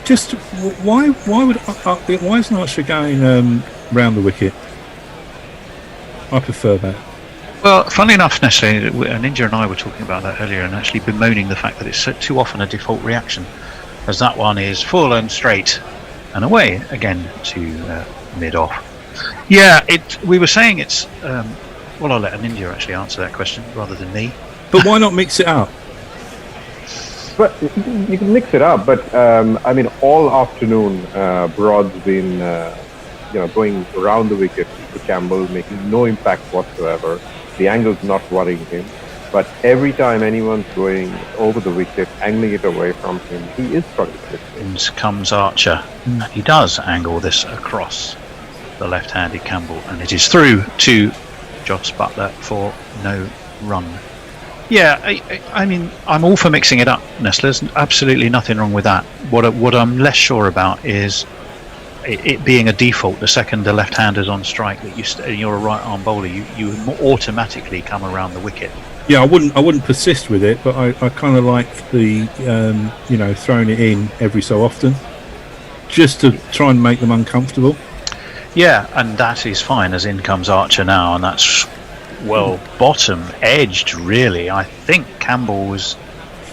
Just why isn't Archer going round the wicket? I prefer that. Well, funnily enough, Nestle, Ninja and I were talking about that earlier, and actually bemoaning the fact that it's too often a default reaction, as that one is full and straight and away again to mid-off. Yeah, we were saying it's. Well, I'll let a Ninja actually answer that question rather than me. But why not mix it up? But you can mix it up, but I mean, all afternoon, Broad's been, going around the wicket to Campbell, making no impact whatsoever. The angle's not worrying him. But every time anyone's going over the wicket, angling it away from him, he is struggling. In comes Archer. He does angle this across the left-handed Campbell, and it is through to Joss Buttler for no run. Yeah, I mean, I'm all for mixing it up, Nestle. There's absolutely nothing wrong with that. What I'm less sure about is it being a default. The second the left-hander's on strike, that you're a right-arm bowler, you automatically come around the wicket. Yeah, I wouldn't persist with it, but I kind of like the throwing it in every so often, just to try and make them uncomfortable. Yeah, and that is fine, as in comes Archer now, and that's bottom edged really. I think Campbell was.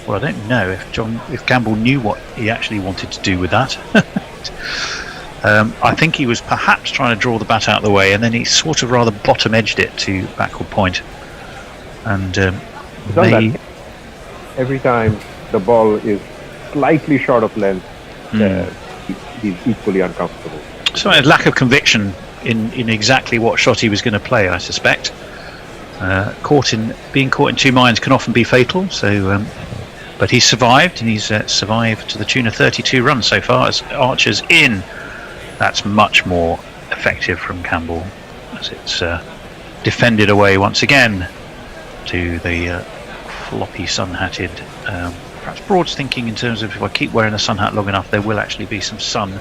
Well, I don't know if Campbell knew what he actually wanted to do with that. I think he was perhaps trying to draw the bat out of the way, and then he sort of rather bottom edged it to backward point. And every time the ball is slightly short of length, he's equally uncomfortable. So a lack of conviction in exactly what shot he was going to play, I suspect. Being caught in two minds can often be fatal. So, but he's survived, and he's survived to the tune of 32 runs so far. As Archer's in, that's much more effective from Campbell, as it's defended away once again to the floppy sun-hatted. Perhaps Broad's thinking in terms of, if I keep wearing a sun hat long enough, there will actually be some sun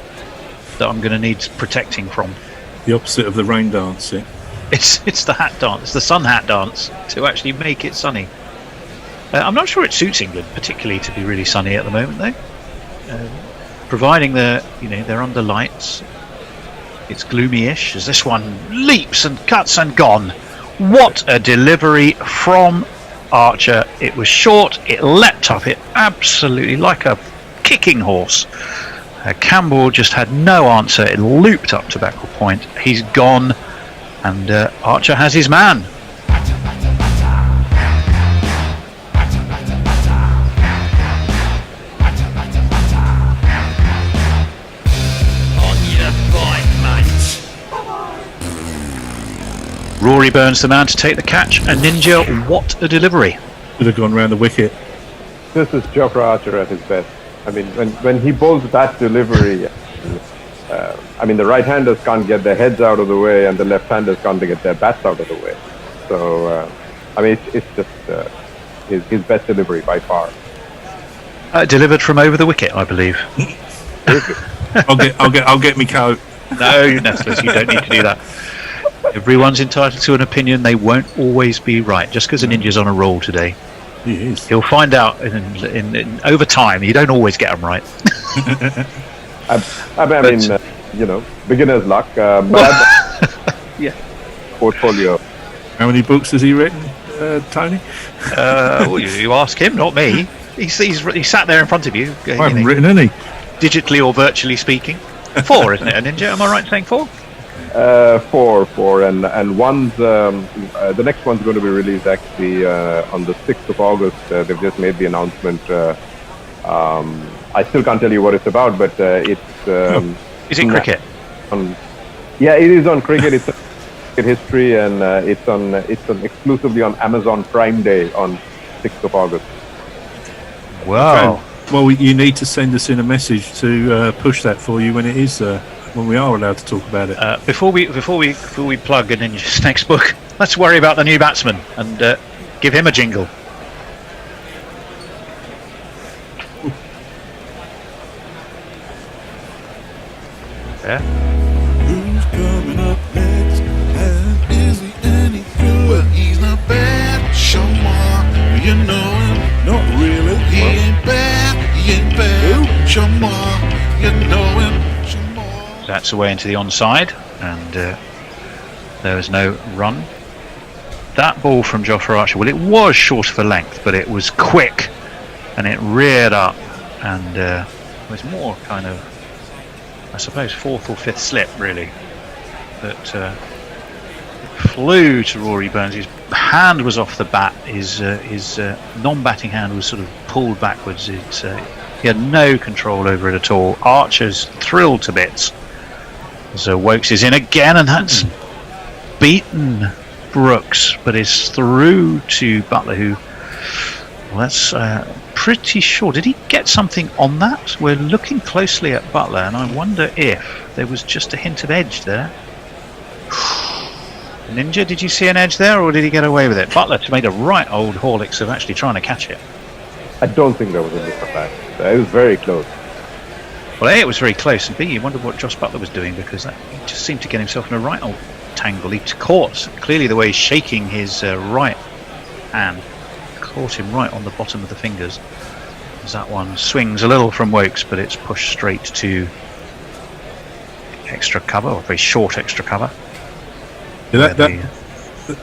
that I'm going to need protecting from. The opposite of the rain dance, yeah. It's the hat dance, the sun hat dance, to actually make it sunny. I'm not sure it suits England particularly to be really sunny at the moment, though. Providing they're under lights, it's gloomy-ish as this one leaps and cuts and gone. What a delivery from Archer! It was short, it leapt up it absolutely like a kicking horse. Campbell just had no answer. It looped up to backward point. He's gone, and Archer has his man. On your bike, mate. Rory Burns the man to take the catch, and Ninja, what a delivery. Could have gone round the wicket. this is Geoffrey Archer at his best. I mean, when he bowls that delivery, I mean, the right-handers can't get their heads out of the way, and the left-handers can't get their bats out of the way. So, I mean, it's just his best delivery by far. Delivered from over the wicket, I believe. I'll get me coat. No, Nestlers, you don't need to do that. Everyone's entitled to an opinion. They won't always be right. Just because a ninja's on a roll today, He is. he'll find out in over time. You don't always get them right. I mean, you know, beginner's luck. But Yeah. portfolio. How many books has he written, Tony? Well, you ask him, not me. He sat there in front of you. I haven't written any. Digitally or virtually speaking. 4, isn't it, a ninja? Am I right in saying 4? 4, and one's the next one's going to be released actually on the 6th of August. They've just made the announcement. I still can't tell you what it's about, but it's. Is it cricket? Yeah, it is on cricket. It's cricket history, and it's on exclusively on Amazon Prime Day on 6th of August. Wow. Okay. Well, you need to send us in a message to push that for you when it is when we are allowed to talk about it. Before we plug a ninja's next book, let's worry about the new batsman and give him a jingle. Yeah. Who's coming up next? And is he any good? Well, he's not bad, show more. You know him, not really. He ain't bad, show more. You know him, show more. That's away into the onside, and there was no run. That ball from Geoffrey Archer, well, it was short for length, but it was quick, and it reared up, and it was more kind of, I suppose, 4th or 5th slip, really, that flew to Rory Burns. His hand was off the bat. His non-batting hand was sort of pulled backwards. He had no control over it at all. Archer's thrilled to bits. So Wokes is in again, and that's beaten Brooks, but is through to Butler, who, well, that's pretty sure. Did he get something on that? We're looking closely at Butler, and I wonder if there was just a hint of edge there. Ninja, did you see an edge there, or did he get away with it? Butler made a right old Horlicks of actually trying to catch it. I don't think there was a miss of that. It was very close. Well, A, it was very close, and B, you wonder what Josh Butler was doing, because he just seemed to get himself in a right old tangle. He caught, clearly the way he's shaking his right hand, caught him right on the bottom of the fingers. As that one swings a little from Wokes, but it's pushed straight to extra cover, or very short extra cover. Yeah,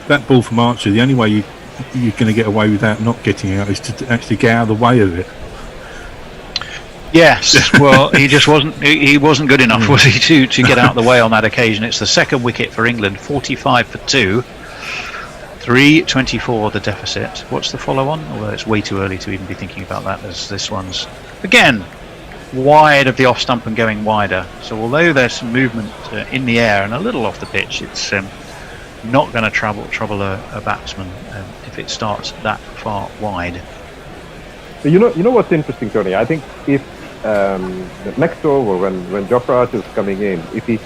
that ball from Archer, the only way you're going to get away without not getting out is to actually get out of the way of it. Yes, well, he just wasn't. He wasn't good enough, was he, to get out of the way on that occasion? It's the second wicket for England, 45 for 2, 324 the deficit. What's the follow-on? Although it's way too early to even be thinking about that, as this one's again wide of the off stump and going wider. So although there's some movement in the air and a little off the pitch, it's not going to trouble a batsman if it starts that far wide. You know what's interesting, Tony? I think if the next over, when Geoffrey Archer is coming in, if he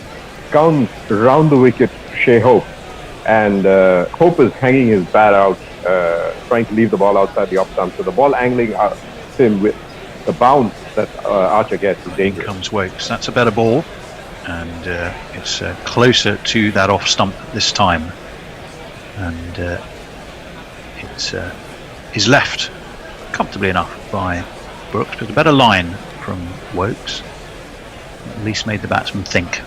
counts around the wicket to Shea Hope, and Hope is hanging his bat out, trying to leave the ball outside the off stump, so the ball angling out him with the bounce that Archer gets is dangerous. In comes Wokes. That's a better ball, and it's closer to that off stump this time, and it's is left comfortably enough by Brooks, but a better line from Wokes. At least made the batsman think.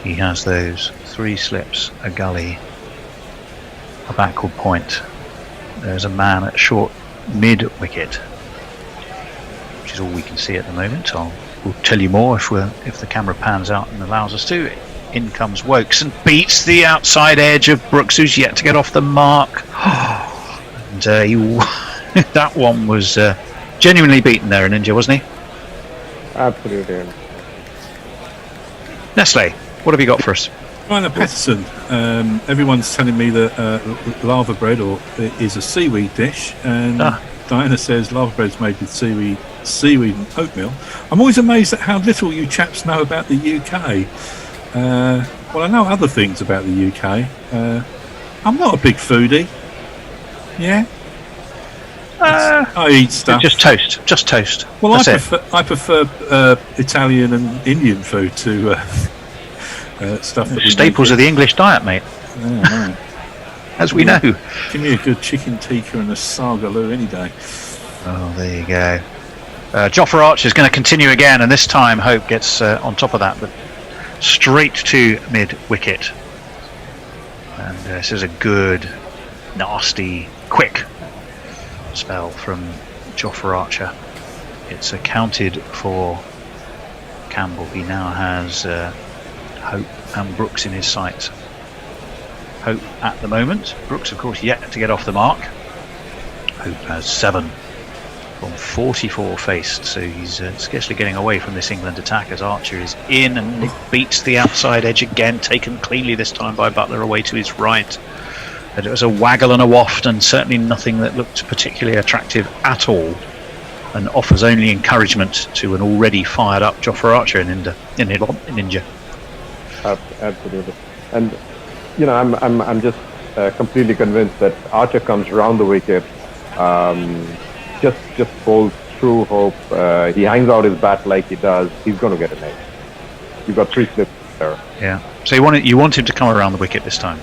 He has those 3 slips, a gully, a backward point. There's a man at short mid wicket, which is all we can see at the moment. We'll tell you more if the camera pans out and allows us to. In comes Wokes and beats the outside edge of Brooks, who's yet to get off the mark. And that one was genuinely beaten there, Ninja, wasn't he? Absolutely. Nestle, what have you got for us? Ryan Patterson. Everyone's telling me that lava bread is a seaweed dish, and Diana says lava bread's made with seaweed and oatmeal. I'm always amazed at how little you chaps know about the UK. Well, I know other things about the UK. I'm not a big foodie. Yeah. I eat stuff. Just toast. Well, That's I prefer Italian and Indian food to stuff that we staples of the English diet, mate. Yeah, right. As we know. Give me a good chicken tikka and a sagaloo any day. Oh, there you go. Jofra Archer is going to continue again, and this time Hope gets on top of that, but straight to mid-wicket. And this is a good, nasty, quick spell from Jofra Archer. It's accounted for Campbell. He now has Hope and Brooks in his sights. Hope at the moment. Brooks, of course, yet to get off the mark. Hope has 7 from 44 faced, so he's scarcely getting away from this England attack as Archer is in and it beats the outside edge again, taken cleanly this time by Butler away to his right. But it was a waggle and a waft and certainly nothing that looked particularly attractive at all, and offers only encouragement to an already fired up Jofra Archer in India. Absolutely. And you know, I'm just completely convinced that Archer comes round the wicket, just bowls through Hope. He hangs out his bat like he does. He's going to get an edge. You've got 3 slips there. Yeah. So you want him to come around the wicket this time?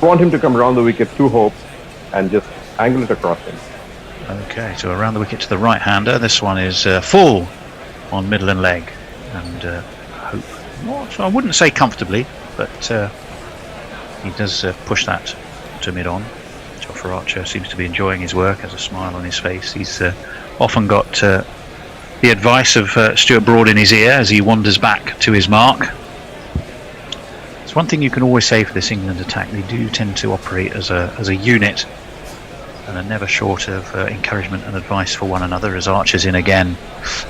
I want him to come around the wicket to Hope and just angle it across him. Okay, so around the wicket to the right-hander. This one is full on middle and leg, and Hope. I wouldn't say comfortably, but. He does push that to mid-on. Jofra Archer seems to be enjoying his work, has a smile on his face. He's often got the advice of Stuart Broad in his ear as he wanders back to his mark. It's one thing you can always say for this England attack: they do tend to operate as a unit and are never short of encouragement and advice for one another. As Archer's in again,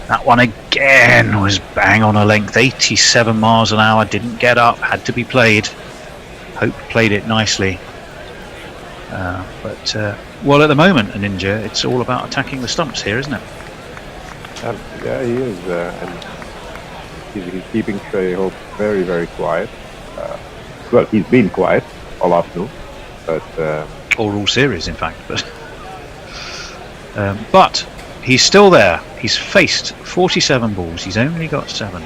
that one again was bang on a length, 87 miles an hour, didn't get up, had to be played. Hope played it nicely, but at the moment in India, it's all about attacking the stumps here, isn't it? Yeah, he is, and he's keeping Trey Hope very, very quiet. Well, he's been quiet all afternoon, but or all series, in fact. But he's still there. He's faced 47 balls. He's only got 7.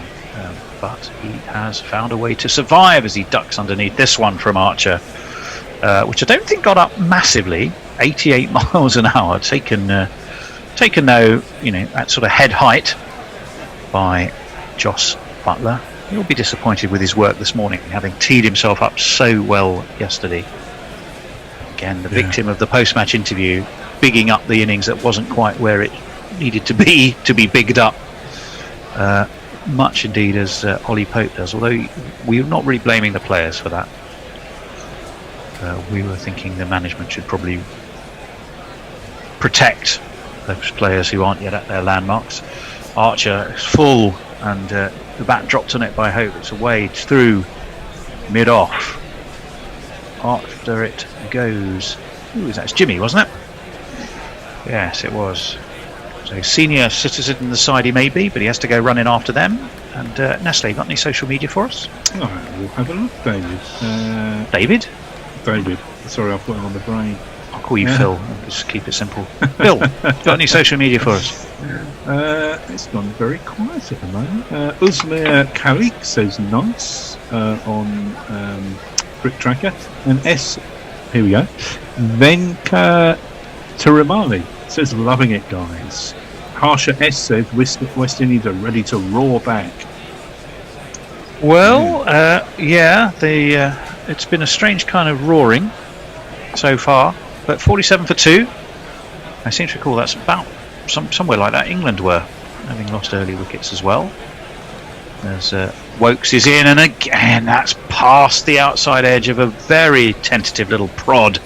But he has found a way to survive as he ducks underneath this one from Archer, which I don't think got up massively. 88 miles an hour, taken though, at sort of head height by Jos Buttler. He'll be disappointed with his work this morning, having teed himself up so well yesterday. Again, the victim of the post-match interview, bigging up the innings that wasn't quite where it needed to be bigged up. Much indeed as Ollie Pope does, although we're not really blaming the players for that. We were thinking the management should probably protect those players who aren't yet at their landmarks. Archer is full, and the bat dropped on it by Hope. It's away through mid-off. After it goes, that's Jimmy, wasn't it? Yes, it was. So senior citizen in the side he may be, but he has to go running after them. And Nestle, got any social media for us? All right, we'll have a look, David. David? Sorry, I've got him on the brain. I'll call you Phil. I'll just keep it simple. Phil, got any social media for us? It's gone very quiet at the moment. Uzmir Karik says nice on Brick Tracker. And here we go. Venka Tiramali says loving it, guys. Harsha S says West Indies are ready to roar back. Well, it's been a strange kind of roaring so far, but 47 for 2. I seem to recall that's about somewhere like that England were, having lost early wickets as well. As Wokes is in, and again that's past the outside edge of a very tentative little prod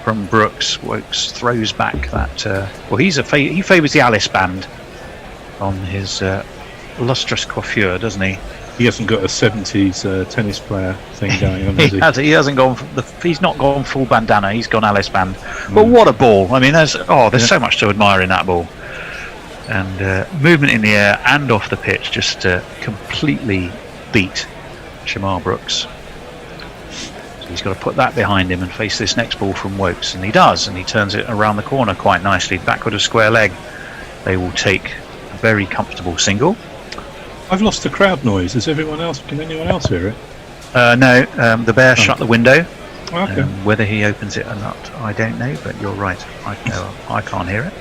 from Brooks. Wokes throws back that. He favours the Alice band on his lustrous coiffure, doesn't he? He hasn't got a 70s tennis player thing going on, has he? He hasn't gone. He's not gone full bandana. He's gone Alice band. But what a ball! I mean, there's so much to admire in that ball, and movement in the air and off the pitch just completely beat Shamar Brooks. So he's got to put that behind him and face this next ball from Wokes, and he does, and he turns it around the corner quite nicely, backward of square leg. They will take a very comfortable single. I've lost the crowd noise. Can anyone else hear it? No, the bear shut the window. Okay. Whether he opens it or not, I don't know, but you're right. I can't hear it.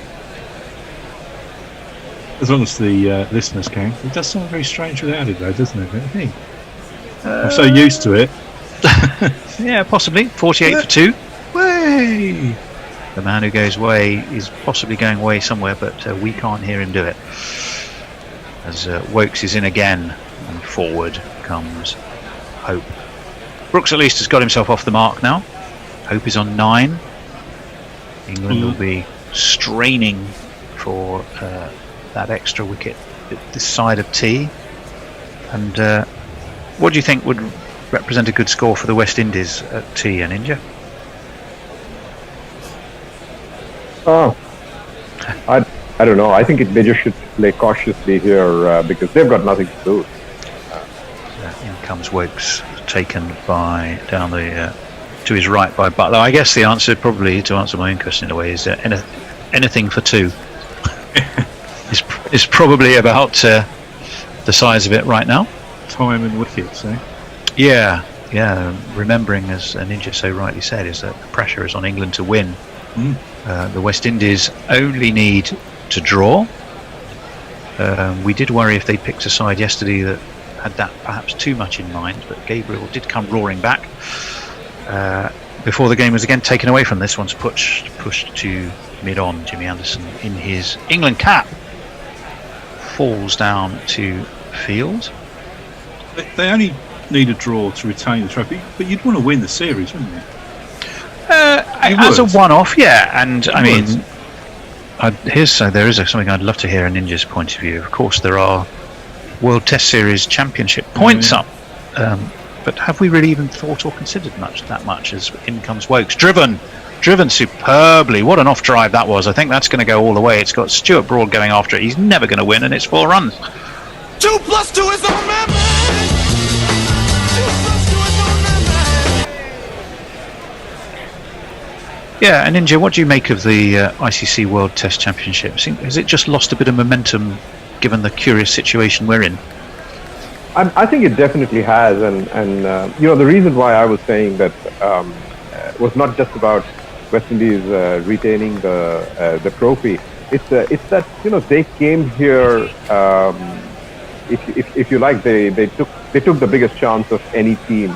As long as the listeners can. It does sound very strange without it, though, doesn't it? Don't you think? I'm so used to it. Yeah, possibly. 48 for 2. Way! The man who goes way is possibly going way somewhere, but we can't hear him do it. As Wokes is in again, and forward comes Hope. Brooks at least has got himself off the mark now. Hope is on 9. England will be straining for that extra wicket this side of tee. And what do you think would represent a good score for the West Indies at tee and India? I don't know. I think they just should play cautiously here because they've got nothing to lose. In comes Wokes, taken by down the to his right by Butler. I guess the answer, probably to answer my own question in a way, is anything for 2. It's probably about the size of it right now. Time and wickets, eh? Yeah. Remembering, as Ninja so rightly said, is that the pressure is on England to win. The West Indies only need to draw. We did worry if they picked a side yesterday that had that perhaps too much in mind, but Gabriel did come roaring back before the game was again taken away from this. One's pushed to mid-on. Jimmy Anderson in his England cap falls down to field. They only need a draw to retain the trophy, but you'd want to win the series, wouldn't you? As a one-off, yeah. And I mean, there is something I'd love to hear a Ninja's point of view. Of course, there are World Test Series Championship points up, but have we really even thought or considered that much? As in comes Wokes, driven superbly. What an off drive that was! I think that's going to go all the way. It's got Stuart Broad going after it. He's never going to win, and it's 4 runs. 2 + 2 is on man. Yeah, and Ninja, what do you make of the ICC World Test Championship? Has it just lost a bit of momentum given the curious situation we're in? I think it definitely has, and the reason why I was saying that was not just about West Indies retaining the trophy. It's that they came here. If you like, they took the biggest chance of any team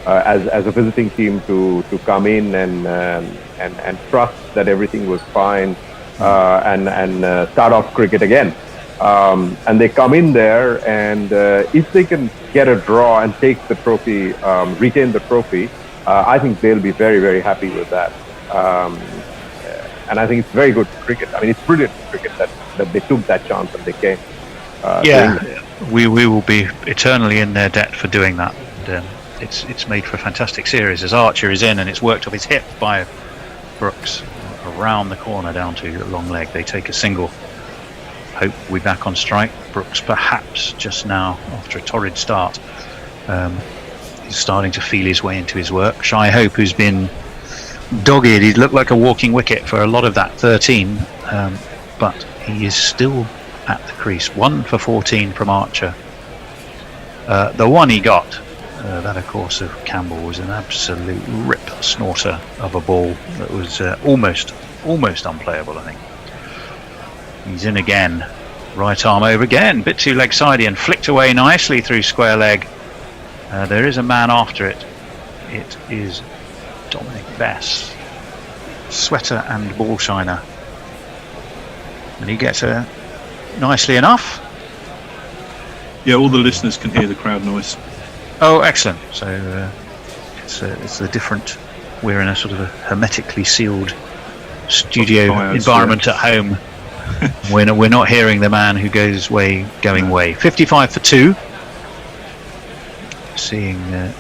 as a visiting team to come in and trust that everything was fine and start off cricket again. And they come in there, and if they can get a draw and take the trophy, retain the trophy, I think they'll be very, very happy with that. And I think it's very good for cricket. I mean, it's brilliant for cricket that they took that chance and they came. We will be eternally in their debt for doing that. And, it's made for a fantastic series as Archer is in, and it's worked off his hip by Brooks around the corner down to long leg. They take a single. Hope will be back on strike. Brooks perhaps just now, after a torrid start, he's starting to feel his way into his work. Shy Hope, who's been dogged, he looked like a walking wicket for a lot of that 13, but he is still at the crease. 1 for 14 from Archer. The one he got, that of course of Campbell, was an absolute rip snorter of a ball that was almost unplayable, I think. He's in again, right arm over again, bit too leg sidey and flicked away nicely through square leg. There is a man after it. It is Dominic Bess, sweater and ball shiner, and he gets a nicely enough. Yeah, all the listeners can hear the crowd noise. Oh, excellent. So it's a different. We're in a sort of a hermetically sealed studio environment at home. We're not hearing the man who goes way going way. 55 for 2. seeing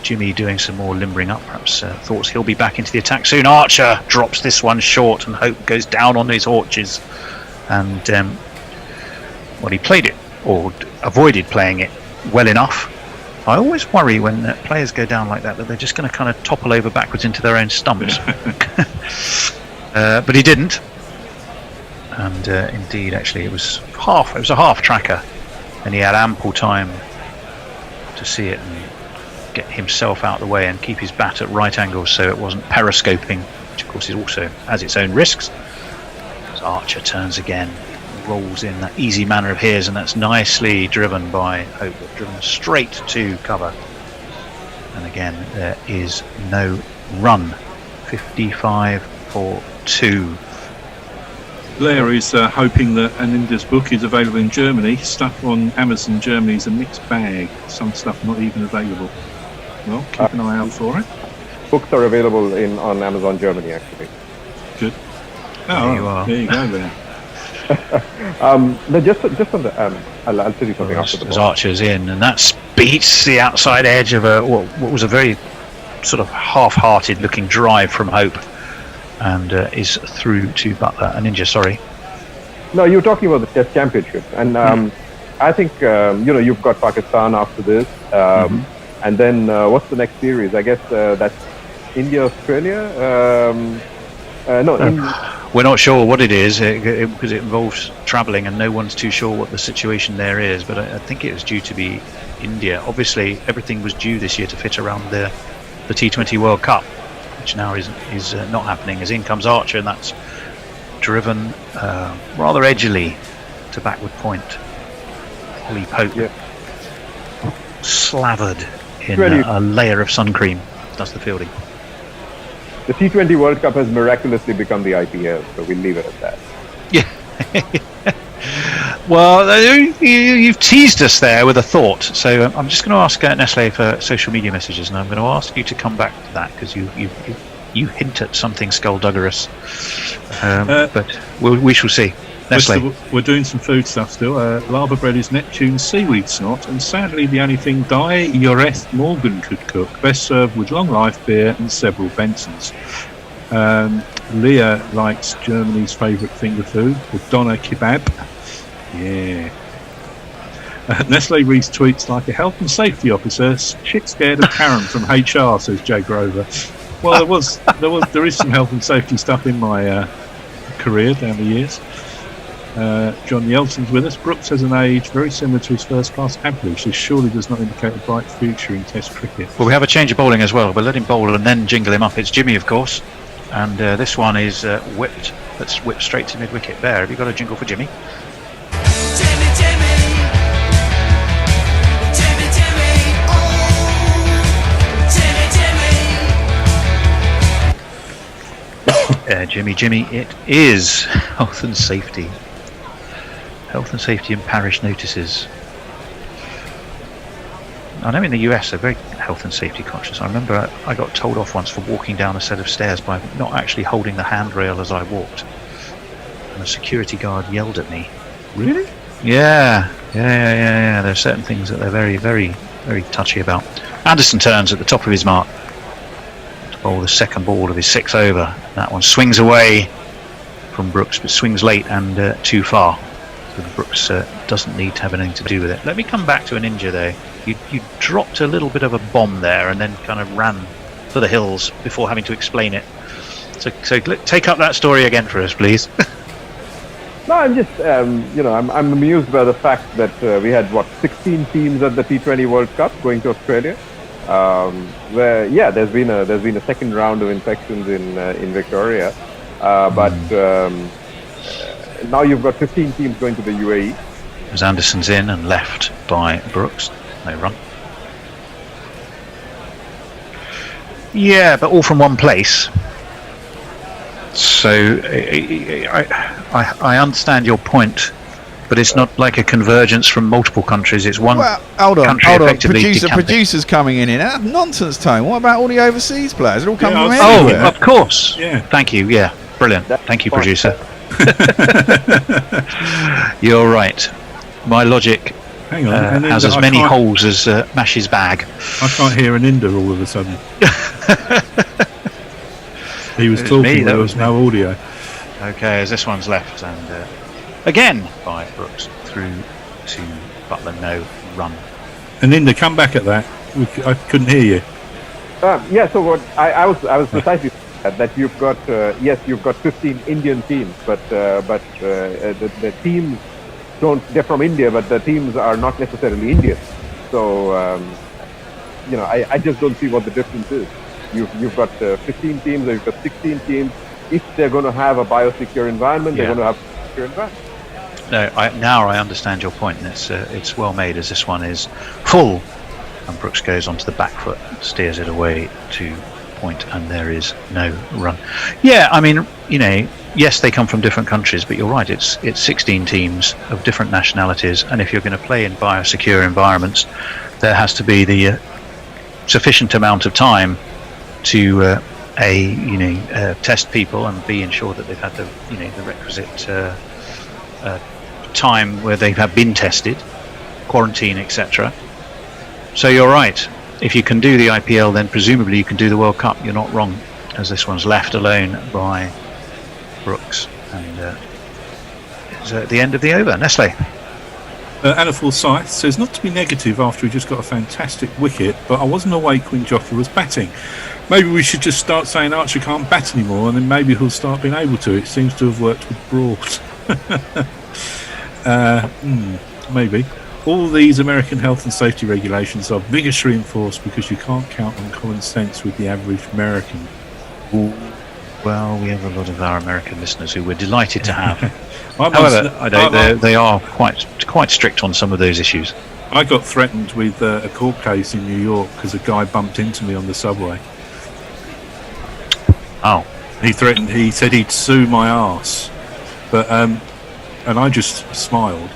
Jimmy doing some more limbering up, perhaps thoughts he'll be back into the attack soon. Archer drops this one short, and Hope goes down on his haunches. And well, he played it, or avoided playing it, well enough. I always worry when players go down like that they're just going to kind of topple over backwards into their own stumps. But he didn't. And indeed, actually, it was a half tracker, and he had ample time to see it and get himself out of the way and keep his bat at right angles so it wasn't periscoping, which of course is also has its own risks. As Archer turns again, rolls in that easy manner of his, and that's nicely driven by Hope, driven straight to cover. And again, there is no run. 55 for 2. Blair is hoping that Aninda's book is available in Germany. Stuff on Amazon Germany is a mixed bag. Some stuff not even available. Well, keep an eye out for it. Books are available on Amazon Germany, actually. Good. There you are. There you go there. No, just on the I'll tell you something after the As ball. Archer's in, and that beats the outside edge of what was a very sort of half-hearted looking drive from Hope, and is through to Butler. A Ninja, sorry. No, you were talking about the Test Championship, and I think you've got Pakistan after this, and then what's the next series? I guess that's India, Australia. We're not sure what it is because it involves travelling, and no one's too sure what the situation there is. But I think it was due to be India. Obviously, everything was due this year to fit around the T20 World Cup, which now is not happening. As in comes Archer, and that's driven rather edgily to backward point. Ollie Pope slathered in a layer of sun cream. That's the fielding. The T20 World Cup has miraculously become the IPL, so we'll leave it at that. Yeah. Well, you've teased us there with a thought, so I'm just going to ask Nestle for social media messages, and I'm going to ask you to come back to that because you hint at something skullduggerous, but we shall see. Nestle. We're doing some food stuff still. Lava bread is Neptune's seaweed snot, and sadly the only thing Di Yoreth Morgan could cook, best served with long life beer and several Bensons. Leah likes Germany's favourite finger food, the doner kebab. Yeah. Nestle reads tweets like a health and safety officer, shit scared of Karen from HR, says Jay Grover. Well, there is some health and safety stuff in my career down the years. John Yeltson's with us. Brooks has an age very similar to his first-class average. This surely does not indicate a bright future in Test cricket. Well, we have a change of bowling as well. We'll let him bowl and then jingle him up. It's Jimmy, of course, and this one is whipped. Let's whip straight to mid-wicket. Bear, have you got a jingle for Jimmy? Jimmy, Jimmy. Jimmy, Jimmy. Oh, Jimmy, Jimmy. Jimmy, it is health and safety. Health and safety and parish notices. I know in the US they're very health and safety conscious. I remember I got told off once for walking down a set of stairs by not actually holding the handrail as I walked, and a security guard yelled at me. Really? Yeah. There are certain things that they're very, very, very touchy about. Anderson turns at the top of his mark to bowl the second ball of his 6 over. That one swings away from Brooks, but swings late and too far. So Brooks doesn't need to have anything to do with it. Let me come back to a Ninja though. You dropped a little bit of a bomb there and then kind of ran for the hills before having to explain it. So take up that story again for us, please. No, I'm just I'm amused by the fact that we had 16 teams at the T20 World Cup going to Australia, where there's been a second round of infections in Victoria, but now you've got 15 teams going to the UAE. As Anderson's in and left by Brooks, no run. Yeah, but all from one place. So I understand your point, but it's not like a convergence from multiple countries. It's one hold on. effectively Producer's coming in. That's nonsense, Tone. What about all the overseas players? It all come from everywhere. Oh, of course. Yeah. Thank you. Yeah, brilliant. Thank you, fine. producer. You're right. My logic Hang on. And has as many holes as Mash's bag. I can't hear an Inder all of a sudden. He was talking, there was no audio. Okay, as this one's left, and again by Brooks through to Butler, no run. And Inder, come back at that. I couldn't hear you. Yeah, so what I was precisely that you've got you've got 15 Indian teams, but the teams they're from India, but the teams are not necessarily Indian. So I just don't see what the difference is. You've got 15 teams, or you've got 16 teams. If they're going to have a biosecure environment, they're going to have a secure environment. No, now I understand your point. It's well made, as this one is full, and Brooks goes onto the back foot, steers it away to point, and there is no run. Yeah, I mean, yes, they come from different countries, but you're right. It's 16 teams of different nationalities, and if you're going to play in biosecure environments, there has to be the sufficient amount of time to test people and be ensure that they've had the requisite time where they have been tested, quarantine, etc. So you're right. If you can do the IPL, then presumably you can do the World Cup. You're not wrong, as this one's left alone by Brooks, and it's at the end of the over. Nestle. Anna Forsyth says not to be negative after he just got a fantastic wicket, but I wasn't awake when Jofra was batting. Maybe we should just start saying Archer can't bat anymore, and then maybe he'll start being able to. It seems to have worked with Broad. Maybe. All these American health and safety regulations are vigorously enforced because you can't count on common sense with the average American. Well, we have a lot of our American listeners who we're delighted to have. However, they are quite strict on some of those issues. I got threatened with a court case in New York because a guy bumped into me on the subway. Oh. He said he'd sue my arse. But and I just smiled.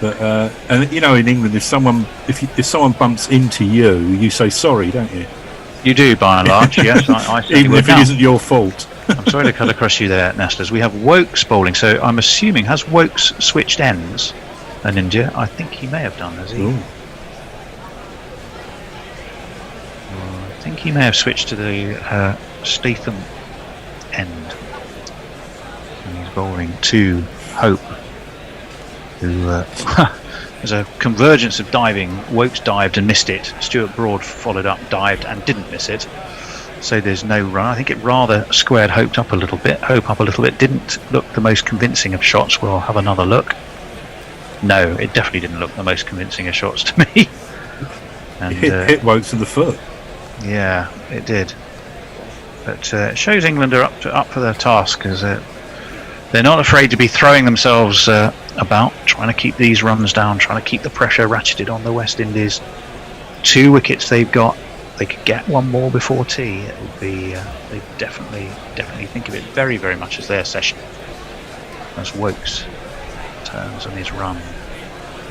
But and in England, if someone bumps into you, you say sorry, don't you? You do, by and large. Yes, I even if it isn't your fault. I'm sorry to cut across you there, Nestlers. We have Wokes bowling, so I'm assuming has Wokes switched ends in India? I think he may have done, has he? I think he may have switched to the Statham end. And he's bowling to Hope, who there's a convergence of diving. Wokes dived and missed it. Stuart Broad followed up, dived and didn't miss it. So there's no run. I think it rather squared Hope up a little bit. Didn't look the most convincing of shots. We'll have another look. No, it definitely didn't look the most convincing of shots to me. And hit Wokes in the foot. Yeah, it did. But it shows England are up for their task, as they're not afraid to be throwing themselves about, trying to keep these runs down, trying to keep the pressure ratcheted on the West Indies. 2 wickets they've got. They could get one more before tea. It would be. They definitely think of it very, very much as their session. As Wokes turns on his run,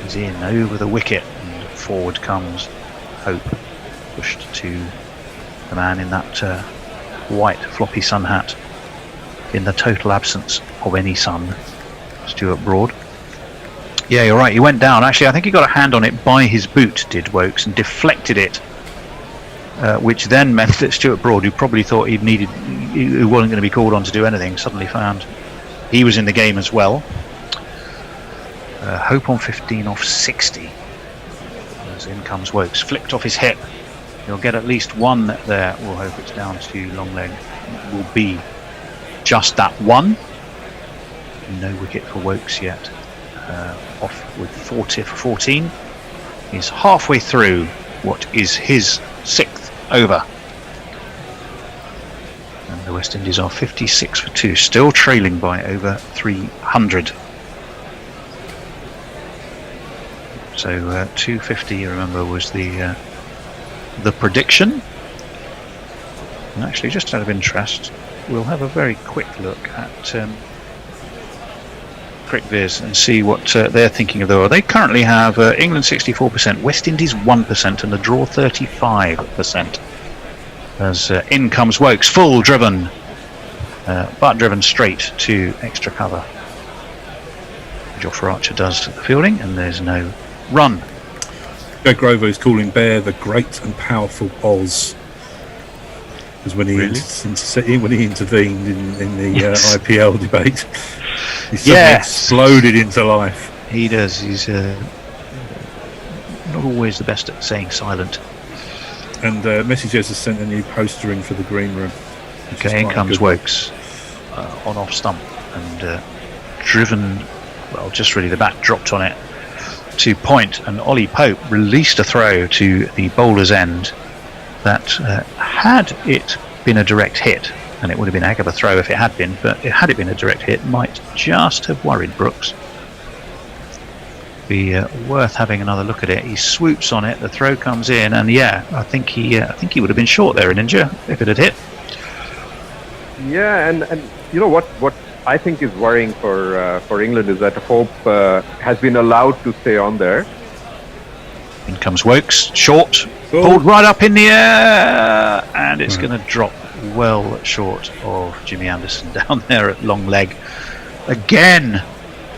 he's in over the wicket, and forward comes Hope, pushed to the man in that white floppy sun hat, in the total absence of any sun, Stuart Broad. Yeah, you're right. He went down. Actually, I think he got a hand on it by his boot, did Wokes, and deflected it. Which then meant that Stuart Broad, who probably thought he wasn't going to be called on to do anything, suddenly found he was in the game as well. Hope on 15 off 60. As in comes Wokes, flicked off his hip. He'll get at least one there. We'll hope it's down to long leg. It will be just that one. No wicket for Wokes yet. Off with 40 for 14. He's halfway through what is his 6th over. And the West Indies are 56 for 2, still trailing by over 300. So 250, you remember, was the prediction. And actually, just out of interest, we'll have a very quick look at CricViz and see what they're thinking of the world. They currently have England 64%, West Indies 1%, and the draw 35%. As in comes Wokes, full driven, but driven straight to extra cover. Jofra Archer does the fielding, and there's no run. Joe Grover is calling Bear the great and powerful Oz. Because when he when he intervened in the IPL debate, he suddenly exploded into life. He does. He's not always the best at staying silent. And Messages has sent a new poster in for the green room. Okay, in comes Wokes on off stump and driven. Well, just really the bat dropped on it to point, and Ollie Pope released a throw to the bowler's end that had it been a direct hit, and it would have been a heck of a throw if it had been, but had it been a direct hit, might just have worried Brooks. Be worth having another look at it. He swoops on it, the throw comes in, and I think he would have been short there in India if it had hit. Yeah, and you know what I think is worrying for England is that Hope has been allowed to stay on there. In comes Wokes, short, pulled right up in the air, and it's going to drop well short of Jimmy Anderson down there at long leg. Again,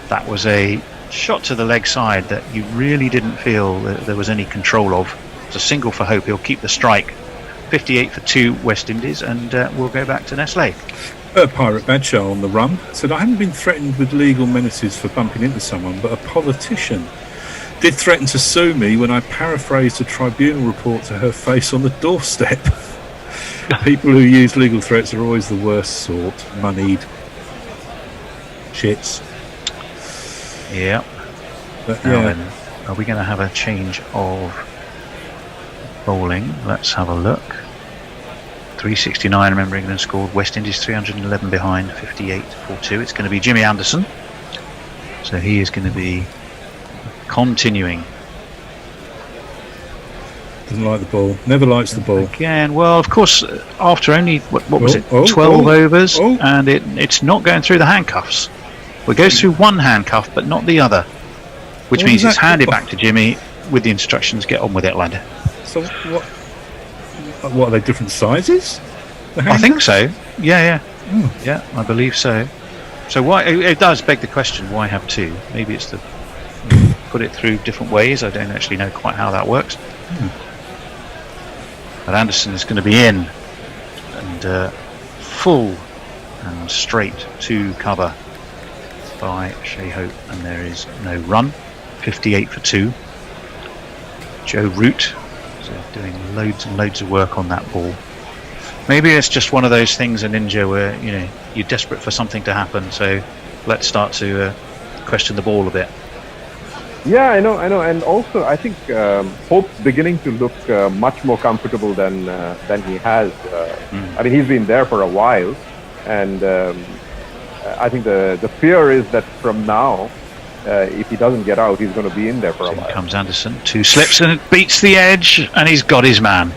that was a shot to the leg side that you really didn't feel that there was any control of. It's a single for Hope. He'll keep the strike. 58 for 2 West Indies, and we'll go back to Nestle. Pirate Badshaw on the run said, I haven't been threatened with legal menaces for bumping into someone, but a politician did threaten to sue me when I paraphrased a tribunal report to her face on the doorstep. People who use legal threats are always the worst sort. Moneyed shits. Yeah. But, now then, are we going to have a change of bowling? Let's have a look. 369, remember England scored. West Indies 311 behind, 58 for 2. It's going to be Jimmy Anderson. So he is going to be continuing. Doesn't like the ball. Never likes the ball. Again, well, of course, after only, what was it, 12 overs, and it's not going through the handcuffs. Well, it goes through one handcuff, but not the other, which means it's handed back to Jimmy with the instructions, get on with it, lad. So what are they, different sizes? I think so. Yeah. Yeah, I believe so. So why it does beg the question, why have two? Maybe it's to put it through different ways. I don't actually know quite how that works. But Anderson is going to be in and full and straight to cover by Shea Hope, and there is no run. 58 for 2. Joe Root doing loads and loads of work on that ball. Maybe it's just one of those things in India where you're desperate for something to happen, so let's start to question the ball a bit. Yeah, I know, and also I think Hope's beginning to look much more comfortable than he has. I mean, he's been there for a while, and I think the fear is that from now, if he doesn't get out, he's going to be in there for a while. Here comes Anderson, 2 slips and it beats the edge, and he's got his man.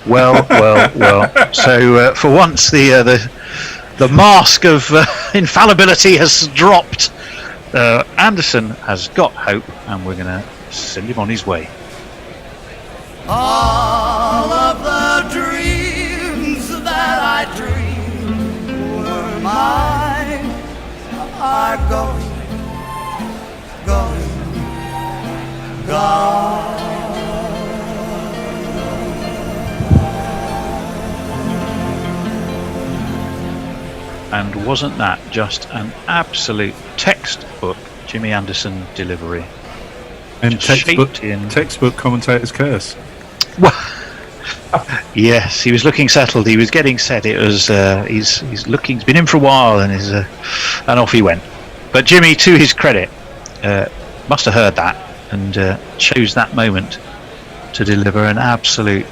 Well. So for once, the mask of infallibility has dropped. Anderson has got Hope, and we're going to send him on his way. All of the dreams that I dreamed were mine are gone. And wasn't that just an absolute textbook Jimmy Anderson delivery? And textbook commentator's curse. Well, yes, he was looking settled. He was getting set. It was he's been in for a while, and and off he went. But Jimmy, to his credit, must have heard that and chose that moment to deliver an absolute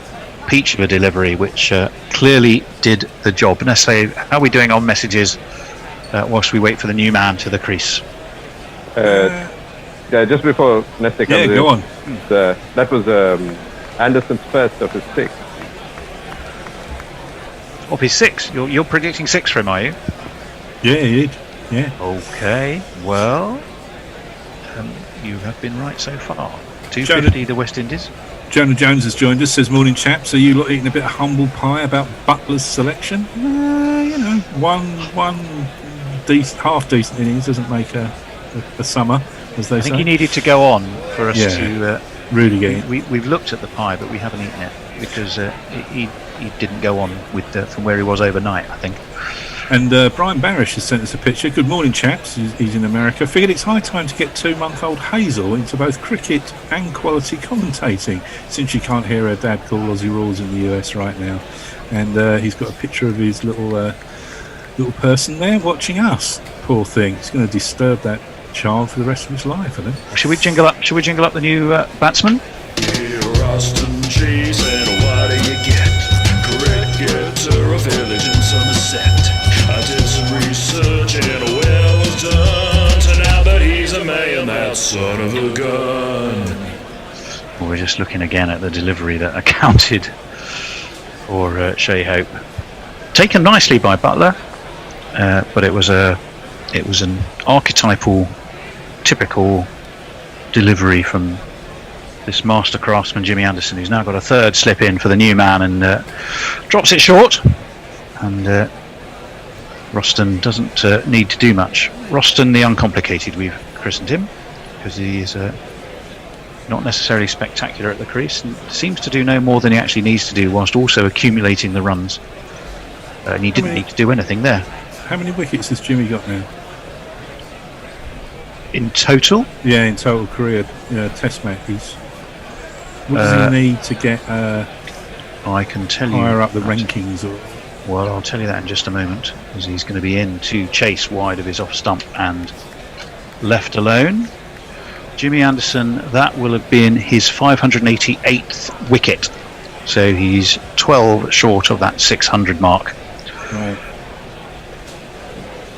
peach of a delivery, which clearly did the job. Nestle, how are we doing on messages whilst we wait for the new man to the crease? Just before Nestle comes in, go on. That was Anderson's first of his 6. Of his 6? You're predicting 6 for him, are you? Yeah, he did. Yeah. Okay, well, you have been right so far. 250 the West Indies. Jonah Jones has joined us, says, morning chaps, are you lot eating a bit of humble pie about Butler's selection? One half decent innings doesn't make a summer, as they say. I think he needed to go on for us to really get it. We've looked at the pie, but we haven't eaten it because he didn't go on with from where he was overnight, I think. And Brian Barish has sent us a picture. Good morning, chaps. He's in America. Figured it's high time to get 2-month-old Hazel into both cricket and quality commentating, since she can't hear her dad call Aussie rules in the US right now. And he's got a picture of his little person there watching us. Poor thing. It's going to disturb that child for the rest of his life, I think. Should we jingle up the new batsman? Austin Cheese, and what do you get? Cricketer, a village in Somerset. I did some research and well was done. So now that he's a man, that son of a gun. Well, we're just looking again at the delivery that accounted for Shea Hope. Taken nicely by Butler, but it was an archetypal, typical delivery from this master craftsman Jimmy Anderson, who's now got a third slip in for the new man and drops it short. And Roston doesn't need to do much. Roston the Uncomplicated, we've christened him, because he is not necessarily spectacular at the crease and seems to do no more than he actually needs to do, whilst also accumulating the runs. And he didn't need to do anything there. How many wickets has Jimmy got now? In total? Yeah, in total career Test matches. What does he need to get I can tell you higher up the rankings? Well, I'll tell you that in just a moment, as he's going to be in to chase wide of his off stump and left alone. Jimmy Anderson, that will have been his 588th wicket, so he's 12 short of that 600 mark. Right.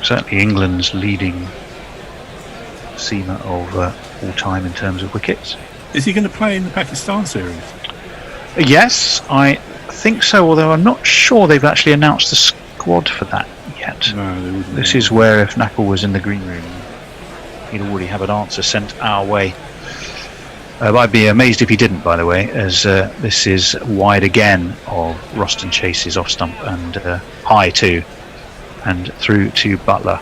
Certainly England's leading seamer of all time in terms of wickets. Is he going to play in the Pakistan series? Yes, I think so, although I'm not sure they've actually announced the squad for that yet. No, they wouldn't. This is where, if Knackle was in the green room, he'd already have an answer sent our way. I'd be amazed if he didn't, by the way, as this is wide again of Roston Chase's off stump and high too, and through to Butler.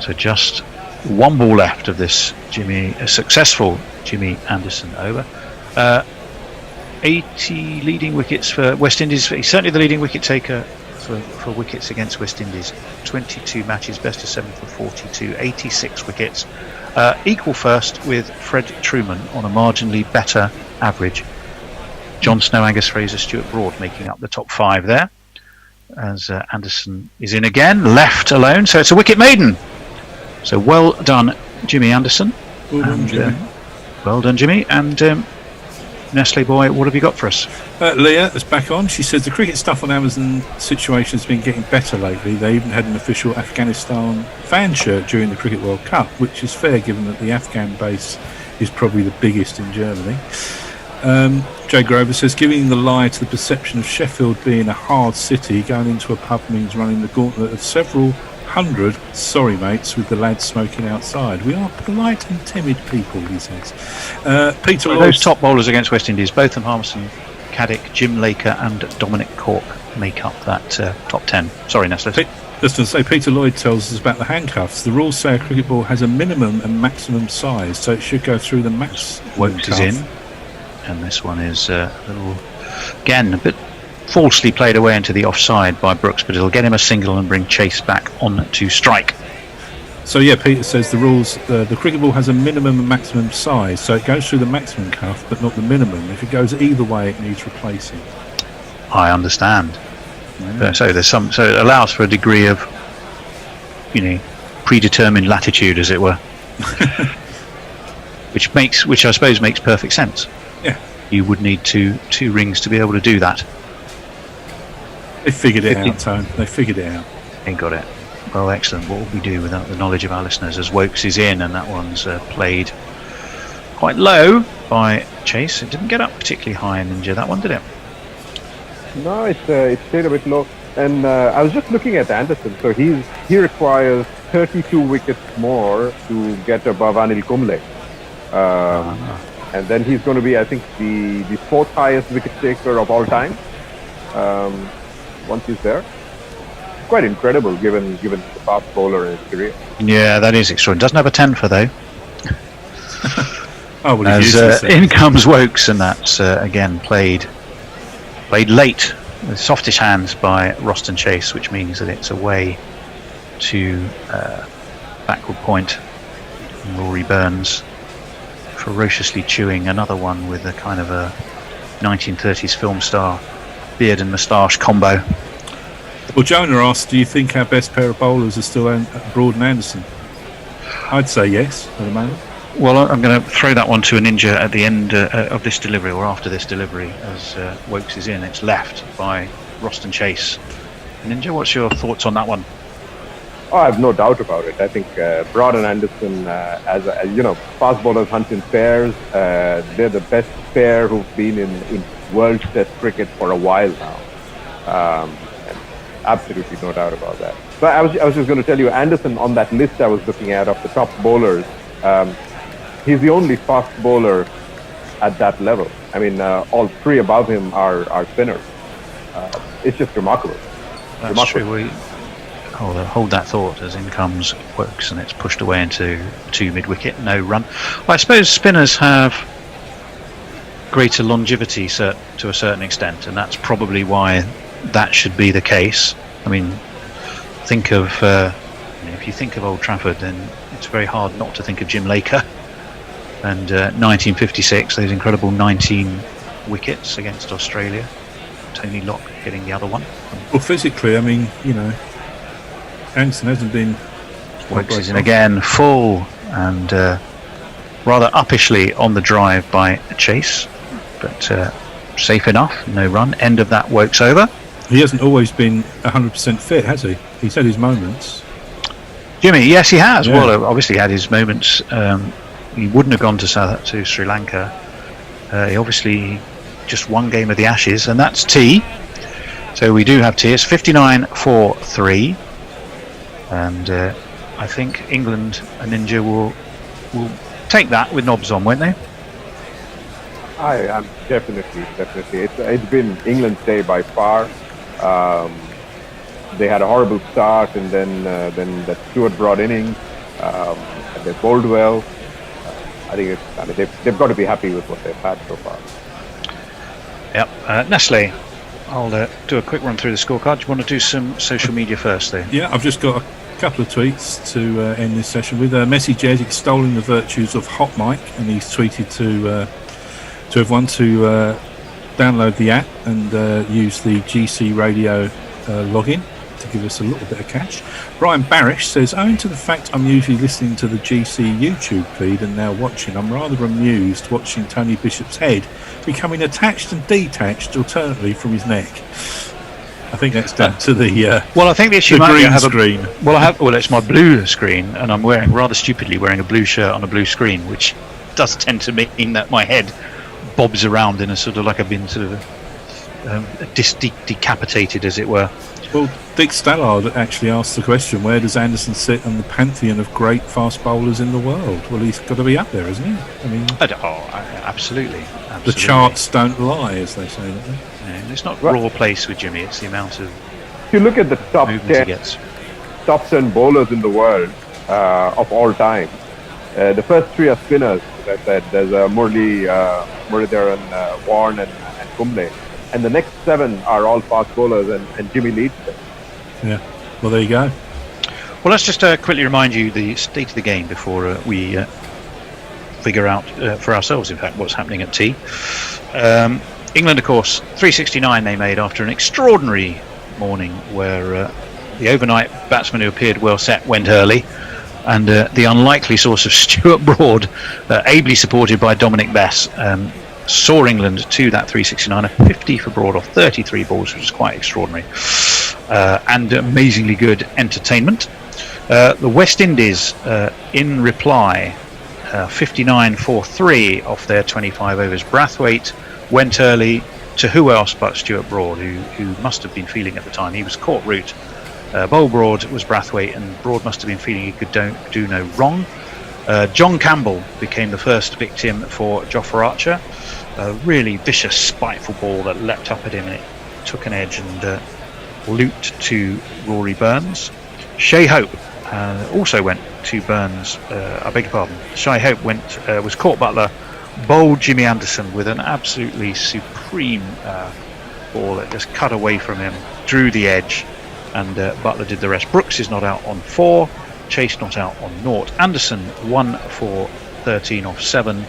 So just one ball left of this successful Jimmy Anderson over. 80 leading wickets for West Indies. He's certainly the leading wicket taker for wickets against West Indies. 22 matches, best of 7 for 42, 86 wickets. Equal first with Fred Truman on a marginally better average. John Snow, Angus Fraser, Stuart Broad making up the top 5 there. As Anderson is in again, left alone, so it's a wicket maiden. So well done, Jimmy Anderson. Well done, Jimmy. Well done, Jimmy. And Nestle Boy, what have you got for us? Leah is back on. She says the cricket stuff on Amazon situation has been getting better lately. They even had an official Afghanistan fan shirt during the Cricket World Cup, which is fair given that the Afghan base is probably the biggest in Germany. Jay Grover says giving the lie to the perception of Sheffield being a hard city, going into a pub means running the gauntlet of several hundred sorry mates with the lads smoking outside. We are polite and timid people, he says. Peter Lloyd, those top bowlers against West Indies, Botham, Harmison, Caddick, Jim Laker and Dominic Cork make up that top 10. Sorry, Nestle. Just to say, Peter Lloyd tells us about the handcuffs. The rules say a cricket ball has a minimum and maximum size, so it should go through the max. Wokes is in, and this one is a little, again, a bit falsely played away into the offside by Brooks, but it'll get him a single and bring Chase back on to strike. So yeah, Peter says the rules, the cricket ball has a minimum and maximum size, so it goes through the maximum cuff but not the minimum. If it goes either way, it needs replacing. I understand. So there's so it allows for a degree of, predetermined latitude, as it were. which I suppose makes perfect sense. Yeah. You would need two rings to be able to do that. They figured it out, Tone. They figured it out. Ain't got it. Well, excellent. What would we do without the knowledge of our listeners? As Wokes is in, and that one's played quite low by Chase. It didn't get up particularly high in India, that one, did it? No, it stayed a bit low. And I was just looking at Anderson. So he requires 32 wickets more to get above Anil Kumble. And then he's going to be, I think, the fourth highest wicket taker of all time. Once he's there. Quite incredible given the fast bowler in his career. Yeah, that is extraordinary. Doesn't have a 10 for though. Oh, well, he's As useless then. in comes Wokes, and that's again played late with softish hands by Roston Chase, which means that it's away to backward point. And Rory Burns ferociously chewing another one with a kind of a 1930s film star beard and moustache combo. Well, Jonah asked, do you think our best pair of bowlers are still Broad and Anderson? I'd say yes at the moment. Well, I'm going to throw that one to a Ninja at the end of this delivery, or after this delivery, as Wokes is in. It's left by Roston Chase. Ninja, what's your thoughts on that one? Oh, I have no doubt about it. I think Broad and Anderson, as fast bowlers hunt in pairs. They're the best pair who've been in World Test cricket for a while now. And absolutely no doubt about that. So I was just going to tell you, Anderson on that list I was looking at of the top bowlers. He's the only fast bowler at that level. I mean, all three above him are spinners. It's just remarkable. That's true. Hold that thought as in comes Wokes, and it's pushed away into 2 mid-wicket, no run. I suppose spinners have greater longevity to a certain extent, and that's probably why that should be the case. I mean, think of if you think of Old Trafford, then it's very hard not to think of Jim Laker and 1956, those incredible 19 wickets against Australia. Tony Locke getting the other one. Well, physically, I mean, Anderson hasn't been. Wokes is in again, full and rather uppishly on the drive by Chase, but safe enough, no run. End of that Wokes over. He hasn't always been 100% fit, has he? He's had his moments. Jimmy, yes, he has. Yeah. Well, obviously had his moments. He wouldn't have gone to Sri Lanka. He obviously just one game of the Ashes, and that's tea. So we do have tea. It's 59-4-3, and I think England and Ninja will take that with knobs on, won't they? I am definitely. It's been England's day by far. They had a horrible start, and then that Stuart Broad innings, and they bowled well. I think they've got to be happy with what they've had so far. Yep. Nestle, I'll do a quick run through the scorecard. Do you want to do some social media first, though? Yeah, I've just got a couple of tweets to end this session with. Messi Jez extolling the virtues of Hot Mic, and he's tweeted to everyone to download the app and use the GC Radio login to give us a little bit of cash. Brian Barish says, owing to the fact I'm usually listening to the GC YouTube feed and now watching, I'm rather amused watching Tony Bishop's head becoming attached and detached alternately from his neck. I think that's down to the well, I think the issue the might be green I have screen. Well, it's my blue screen, and I'm rather stupidly wearing a blue shirt on a blue screen, which does tend to mean that my head bobs around in a sort of like I've been sort of decapitated, as it were. Well, Dick Stallard actually asked the question, where does Anderson sit on the pantheon of great fast bowlers in the world? Well, he's got to be up there, isn't he? I mean, absolutely. The charts don't lie, as they say, don't they? No, it's not raw place with Jimmy, it's the amount of If you look at the top movement he gets. 10 bowlers in the world of all time, the first three are spinners. As I said, there's Muralidharan, Warren, and Kumble. And the next 7 are all fast bowlers, and Jimmy leads them. Yeah. Well, there you go. Well, let's just quickly remind you the state of the game before we figure out for ourselves, in fact, what's happening at tea. England, of course, 369 they made after an extraordinary morning where the overnight batsman who appeared well set went early, and the unlikely source of Stuart Broad, ably supported by Dominic Bess, saw England to that 369, a 50 for Broad off 33 balls, which is quite extraordinary, and amazingly good entertainment. The West Indies, in reply, 59-4-3 off their 25 overs. Brathwaite went early to who else but Stuart Broad, who must have been feeling at the time. He was caught route. Bowl Broad was Brathwaite, and Broad must have been feeling he could do no wrong. John Campbell became the first victim for Jofra Archer. A really vicious, spiteful ball that leapt up at him, and it took an edge and looped to Rory Burns. Shea Hope also went to Burns. I beg your pardon. Shea Hope was caught Butler bowled Jimmy Anderson with an absolutely supreme ball that just cut away from him, drew the edge, and Buttler did the rest. Brooks is not out on 4, Chase not out on 0. Anderson 1 for 13 off 7.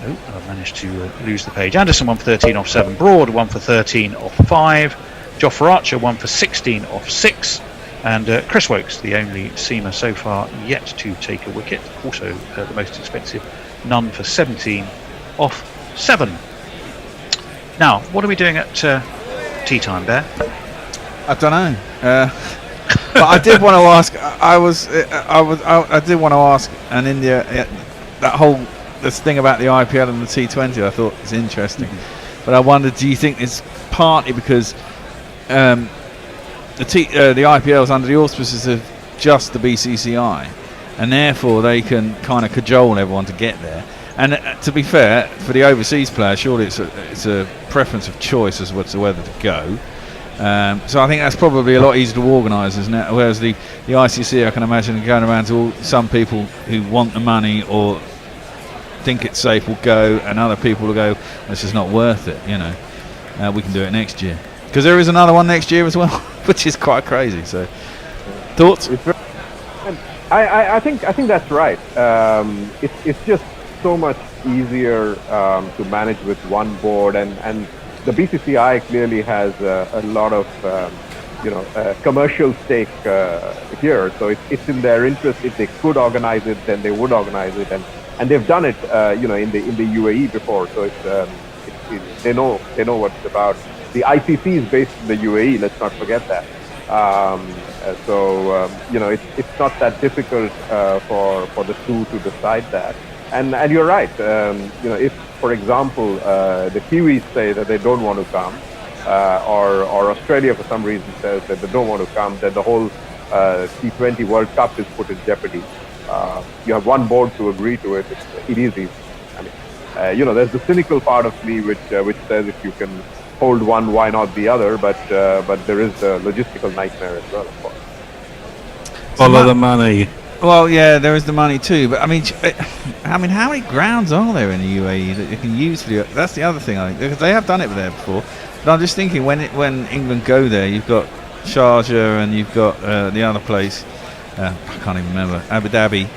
Oh, I managed to lose the page. Anderson 1 for 13 off 7. Broad 1 for 13 off 5. Jofra Archer 1 for 16 off 6. And Chris Wokes, the only seamer so far yet to take a wicket, also the most expensive, none for 17 off 7. Now, what are we doing at tea time, Bear? I don't know. But I did want to ask. I did want to ask. And India, this thing about the IPL and the T20, I thought was interesting. But I wondered, do you think it's partly because the IPL is under the auspices of just the BCCI, and therefore they can kind of cajole everyone to get there? And to be fair, for the overseas players, surely it's a preference of choice as to whether to go. So I think that's probably a lot easier to organise, isn't it? Whereas the ICC, I can imagine going around to some people who want the money or think it's safe will go, and other people will go, this is not worth it, we can do it next year. Because there is another one next year as well, which is quite crazy. So, thoughts? I think that's right. It's just so much easier to manage with one board, and the BCCI clearly has a lot of commercial stake here. So it's in their interest. If they could organize it, then they would organize it, and they've done it in the UAE before. So they know what it's about. The ICC is based in the UAE. Let's not forget that. It's not that difficult for the two to decide that. And you're right. If, for example, the Kiwis say that they don't want to come, or Australia for some reason says that they don't want to come, then the whole T20 World Cup is put in jeopardy. You have one board to agree to it. It is easy. I mean, there's the cynical part of me which says if you can hold one, why not the other? But there is the logistical nightmare as well, of course. Follow the money. Well, yeah, there is the money too. But I mean, how many grounds are there in the UAE that you can use for the? That's the other thing, I think, because they have done it there before. But I'm just thinking when England go there, you've got Sharjah and you've got the other place. I can't even remember. Abu Dhabi,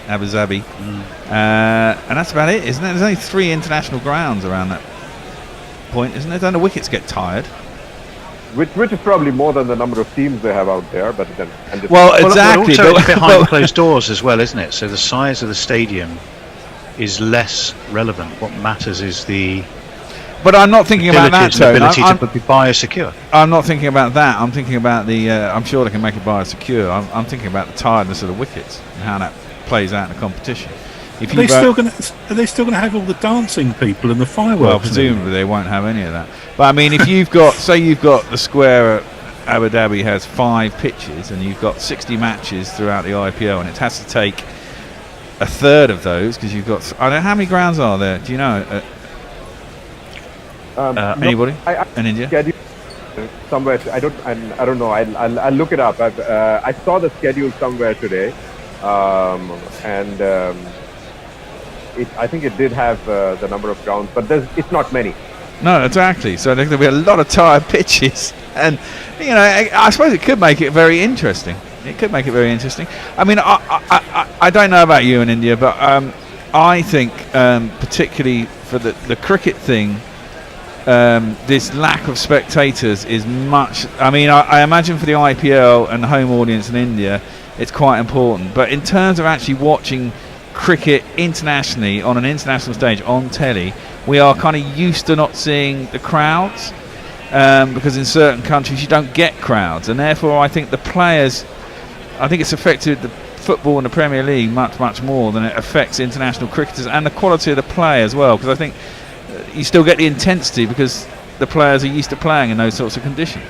and that's about it, isn't it? There's only 3 international grounds around that point, isn't it? Don't the wickets get tired? Which is probably more than the number of teams they have out there, but then exactly. But also it's behind closed doors as well, isn't it? So the size of the stadium is less relevant. What matters is the. But I'm not thinking about that, Tone. Ability to be biosecure. I'm not thinking about that. I'm thinking about the. I'm sure they can make it biosecure. I'm thinking about the tiredness of the wickets and how that plays out in the competition. Are they still going to have all the dancing people and the fireworks? Well, presumably they won't have any of that. But I mean, if you've got, say, you've got the square at Abu Dhabi has 5 pitches, and you've got 60 matches throughout the IPL, and it has to take a third of those because you've got. I don't know how many grounds are there. Do you know? Anybody in India? Somewhere. I don't know. I'll look it up. I saw the schedule somewhere today, I think it did have the number of grounds, but it's not many. No, exactly. So there'll be a lot of tired pitches, and I suppose it could make it very interesting. I mean, I don't know about you in India, but I think particularly for the cricket thing, this lack of spectators is much. I mean, I imagine for the IPL and the home audience in India, it's quite important. But in terms of actually watching cricket internationally on an international stage on telly, we are kind of used to not seeing the crowds because in certain countries you don't get crowds, and therefore I think the players, I think it's affected the football and the Premier League much more than it affects international cricketers and the quality of the play as well, because I think you still get the intensity because the players are used to playing in those sorts of conditions.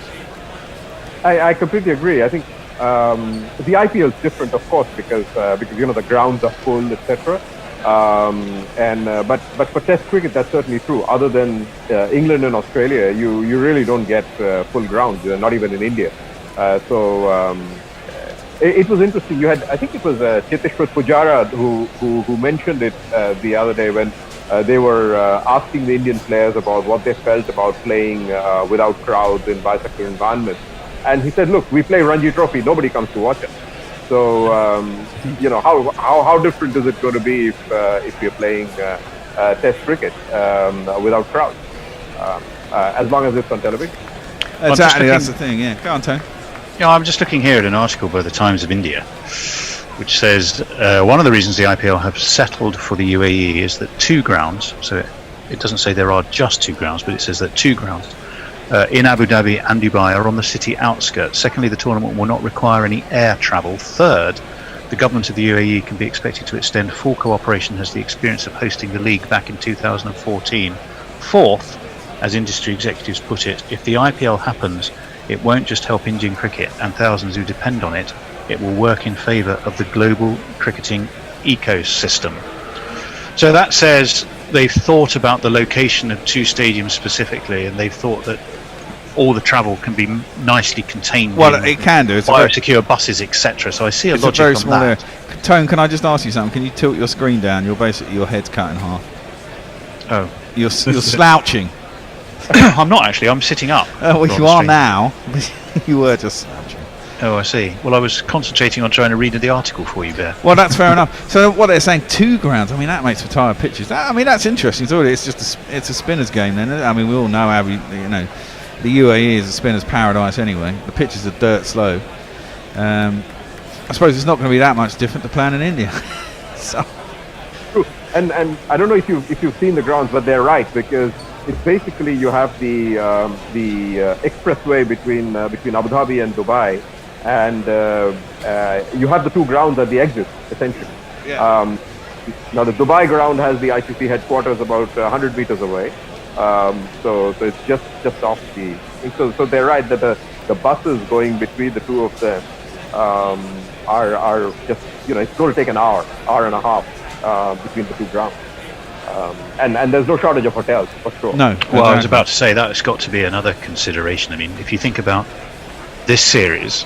I completely agree. I think the IPL is different, of course, because the grounds are full, etc. But for Test cricket, that's certainly true. Other than England and Australia, you really don't get full grounds. Not even in India. It was interesting. You had, I think it was Cheteshwar Pujara who mentioned it the other day when they were asking the Indian players about what they felt about playing without crowds in bisecular environments. And he said, look, we play Ranji Trophy, nobody comes to watch us. So, how different is it going to be if you're playing Test cricket without crowds, as long as it's on television? Exactly, that's the thing, yeah. Go on, Tony. Yeah, I'm just looking here at an article by the Times of India, which says one of the reasons the IPL have settled for the UAE is that 2 grounds, so it doesn't say there are just 2 grounds, but it says that 2 grounds in Abu Dhabi and Dubai are on the city outskirts. Secondly, the tournament will not require any air travel. Third, the government of the UAE can be expected to extend full cooperation as the experience of hosting the league back in 2014. Fourth, as industry executives put it, if the IPL happens, it won't just help Indian cricket and thousands who depend on it, it will work in favour of the global cricketing ecosystem. So that says they've thought about the location of 2 stadiums specifically, and they've thought that all the travel can be nicely contained. Well, it can do. It's biosecure buses, etc. So I see a logic very on small that. area. Tone, can I just ask you something? Can you tilt your screen down? You're basically, your head's cut in half. Oh, you're slouching. I'm not actually. I'm sitting up. Oh, well, you are now. You were just slouching. Oh, I see. Well, I was concentrating on trying to read the article for you, Bear. Well, that's fair enough. So what they're saying, 2 grounds. I mean, that makes for tired pitches. That's interesting. It's just it's a spinner's game then. I mean, we all know how the UAE is a spinner's paradise anyway. The pitches are dirt slow. I suppose it's not going to be that much different to playing in India. So. True. And I don't know if you've seen the grounds, but they're right, because it's basically you have the expressway between Abu Dhabi and Dubai, and you have the 2 grounds at the exit essentially. Yeah. Now the Dubai ground has the ICC headquarters about 100 meters away, so it's just off the. So they're right that the buses going between the 2 of them are just it's going to take an hour and a half between the 2 grounds. And there's no shortage of hotels, for sure. No. Well, I was about to say that's got to be another consideration. I mean, if you think about this series,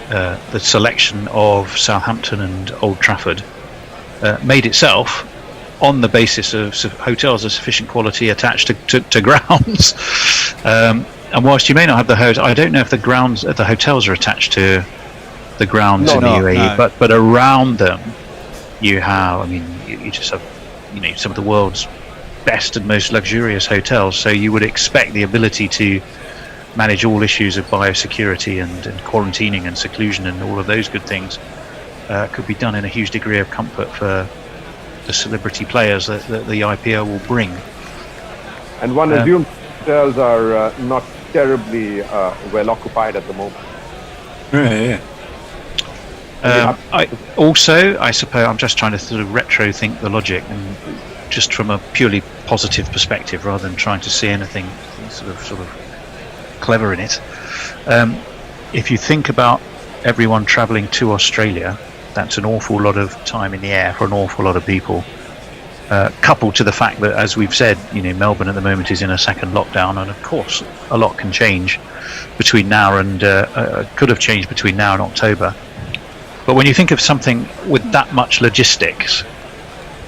the selection of Southampton and Old Trafford made itself on the basis of hotels of sufficient quality attached to grounds. And whilst you may not have the hotel, I don't know if the hotels are attached to the grounds in the UAE, no. but around them you have. I mean, you just have. Some of the world's best and most luxurious hotels, so you would expect the ability to manage all issues of biosecurity and quarantining and seclusion and all of those good things could be done in a huge degree of comfort for the celebrity players that the IPL will bring. And one assumes hotels are not terribly well occupied at the moment. Yeah. I suppose I'm just trying to sort of retro think the logic, and just from a purely positive perspective, rather than trying to see anything sort of clever in it. If you think about everyone travelling to Australia, that's an awful lot of time in the air for an awful lot of people. Coupled to the fact that, as we've said, Melbourne at the moment is in a second lockdown, and of course a lot can change between now and could have changed between now and October. But when you think of something with that much logistics,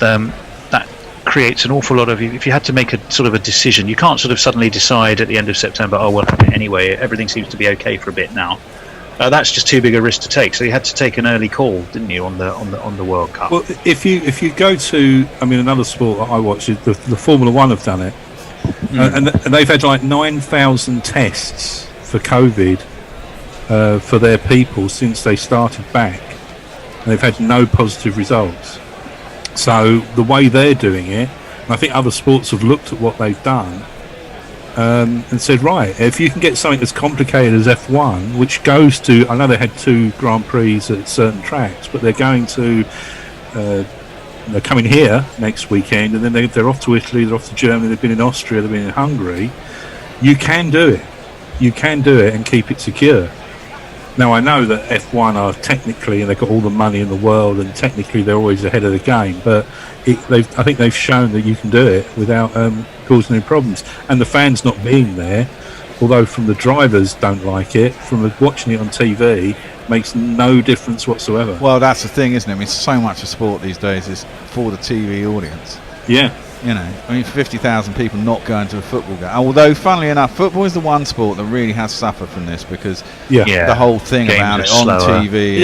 that creates an awful lot of. If you had to make a sort of a decision, you can't sort of suddenly decide at the end of September, oh well, anyway, everything seems to be okay for a bit now. That's just too big a risk to take. So you had to take an early call, didn't you, on the World Cup? Well, if you go to, another sport that I watch is the Formula One have done it, and they've had like 9,000 tests for COVID for their people since they started back, and they've had no positive results. So the way they're doing it, and I think other sports have looked at what they've done and said, right, if you can get something as complicated as F1, which goes to, I know they had 2 Grand Prix at certain tracks, but they're going to, they're coming here next weekend, and then they're off to Italy, they're off to Germany, they've been in Austria, they've been in Hungary. You can do it. You can do it and keep it secure. Now, I know that F1 are technically, and they've got all the money in the world, and technically they're always ahead of the game, but I think they've shown that you can do it without causing any problems. And the fans not being there, although from the drivers don't like it, from watching it on TV, makes no difference whatsoever. Well, that's the thing, isn't it? I mean, so much of sport these days is for the TV audience. Yeah. You know, I mean, 50,000 people not going to a football game. Although, funnily enough, football is the one sport that really has suffered from this because the whole thing Games about it are on slower. TV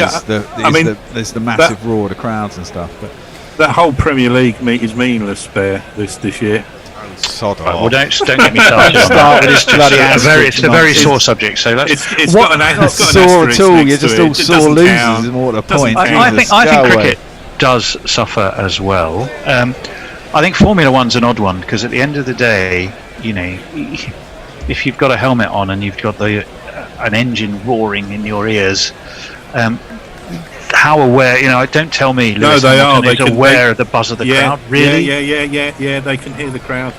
there's the massive roar of the crowds and stuff. But that whole Premier League is meaningless this year. sod Right, off. well, don't get me started. Start with this bloody It's a very nonsense. sore subject. So let's. It's What? got an Not sore at all. You're just all sore losers. And what a point. I Jesus, think go away. cricket does suffer as well. I think Formula One's an odd one because at the end of the day, you know, if you've got a helmet on and you've got an engine roaring in your ears, how aware? You know, don't tell me. Lewis they Hamilton are. is They can aware of the buzz of the crowd. Really? Yeah. They can hear the crowd.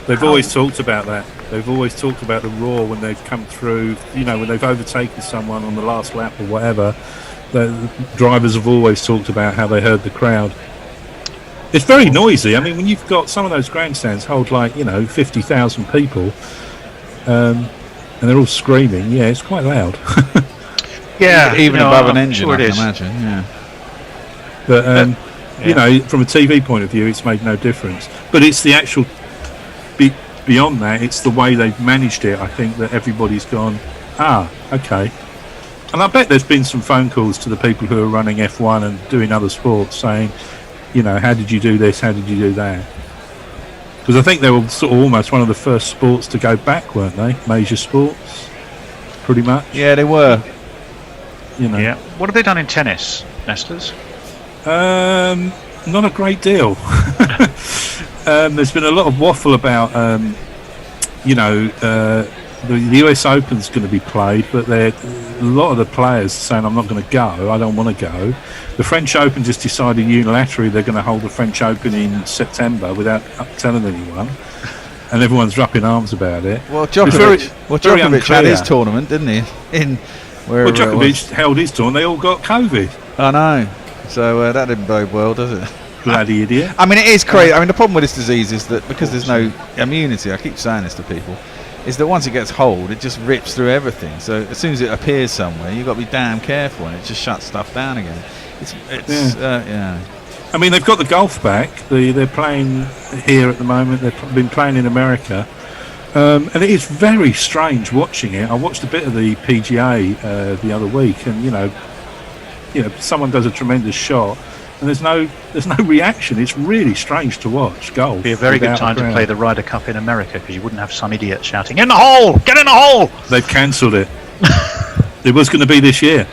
They've always talked about that. They've always talked about the roar when they've come through. You know, when they've overtaken someone on the last lap or whatever. The drivers have always talked about how they heard the crowd. It's very noisy. I mean, when you've got some of those grandstands hold 50,000 people, and they're all screaming. Yeah, it's quite loud. Yeah, even above an engine, sure I it can is. imagine. Yeah. But you know, from a TV point of view, it's made no difference. But it's the actual beyond that. It's the way they've managed it. I think that everybody's gone, okay. And I bet there's been some phone calls to the people who are running F1 and doing other sports saying, you know, how did you do this? How did you do that? Because I think they were sort of almost one of the first sports to go back, weren't they? Major sports, pretty much. Yeah, they were. You know. Yeah. What have they done in tennis, Nestlers? Not a great deal. There's been a lot of waffle about, the US Open's going to be played, but a lot of the players are saying, I'm not going to go, I don't want to go. The French Open just decided unilaterally they're going to hold the French Open in September without telling anyone, and everyone's up in arms about it. Well, Djokovic had his tournament, didn't he? Djokovic held his tournament, they all got COVID. I know. So that didn't bode well, does it? Bloody idiot. I mean, it is crazy. I mean, the problem with this disease is that because there's no immunity, I keep saying this to people, is that once it gets hold, it just rips through everything. So as soon as it appears somewhere, you've got to be damn careful, and it just shuts stuff down again. I mean, they've got the golf back. They're playing here at the moment. They've been playing in America. And it is very strange watching it. I watched a bit of the PGA the other week, and you know, someone does a tremendous shot, and there's no reaction. It's really strange to watch golf. It'd be a very good time to play the Ryder Cup in America because you wouldn't have some idiot shouting, "In the hole! Get in the hole!" They've cancelled it. It was going to be this year.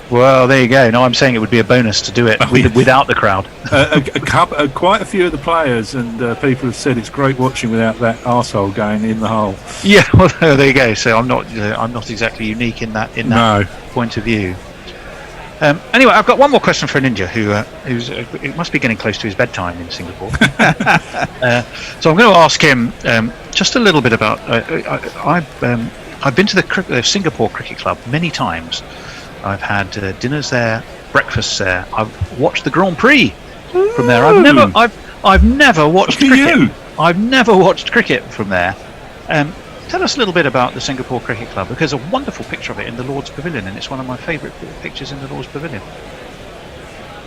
Well, there you go. No, I'm saying it would be a bonus to do it without the crowd. Quite a few of the players and people have said it's great watching without that arsehole going in the hole. Yeah, well, there you go. So I'm not exactly unique in that point of view. Anyway, I've got one more question for Ninja, who's it must be getting close to his bedtime in Singapore. So I'm going to ask him just a little bit about. I've been to the Singapore Cricket Club many times. I've had dinners there, breakfasts there. I've watched the Grand Prix from there. I've never watched cricket. I've never watched cricket from there. Tell us a little bit about the Singapore Cricket Club, because there's a wonderful picture of it in the Lord's Pavilion, and it's one of my favourite pictures in the Lord's Pavilion.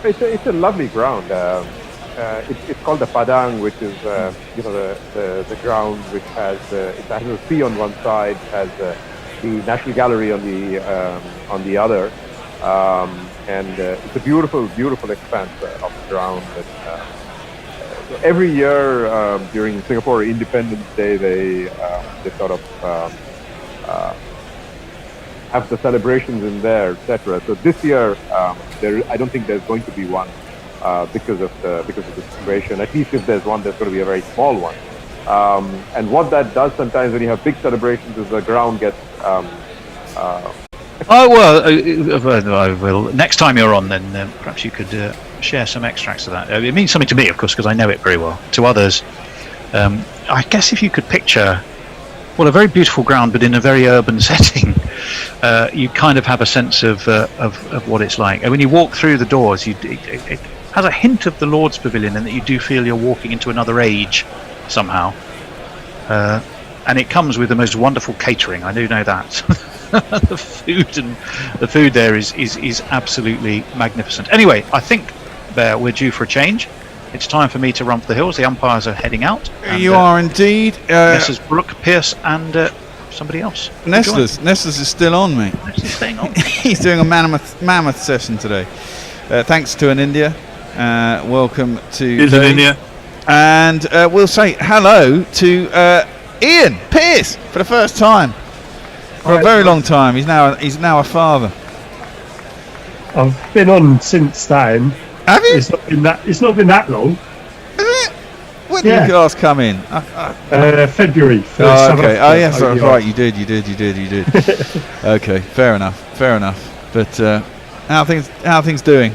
It's a lovely ground. It's called the Padang, which is the ground which has it has a sea on one side, has the National Gallery on the other, and it's a beautiful expanse of ground. Every year during Singapore Independence Day, they sort of have the celebrations in there, etc. So this year, I don't think there's going to be one because of the situation. At least if there's one, there's going to be a very small one. And what that does sometimes when you have big celebrations is the ground gets. I will. Next time you're on, then perhaps you could share some extracts of that. It means something to me, of course, because I know it very well. To others, I guess if you could picture, a very beautiful ground, but in a very urban setting, you kind of have a sense of what it's like. And when you walk through the doors, it has a hint of the Lord's Pavilion, and that you do feel you're walking into another age somehow. And it comes with the most wonderful catering. I do know that. The food there is absolutely magnificent. Anyway, I think we're due for a change. it's time for me to run for the hills. The umpires are heading out. And, You are indeed. Nestler's Brooke, Pierce, and somebody else. Nestler's is still on, mate. Nestler's staying on. He's doing a mammoth session today. Thanks to an India. Welcome to Here's an India. And we'll say hello to Ian Pierce for the first time for a very long time. He's now a father. I've been on since then. Have you? It's not been that long. When did you last come in? February. Oh, okay. Oh, yes, right. You did. Okay, fair enough. But how are things doing?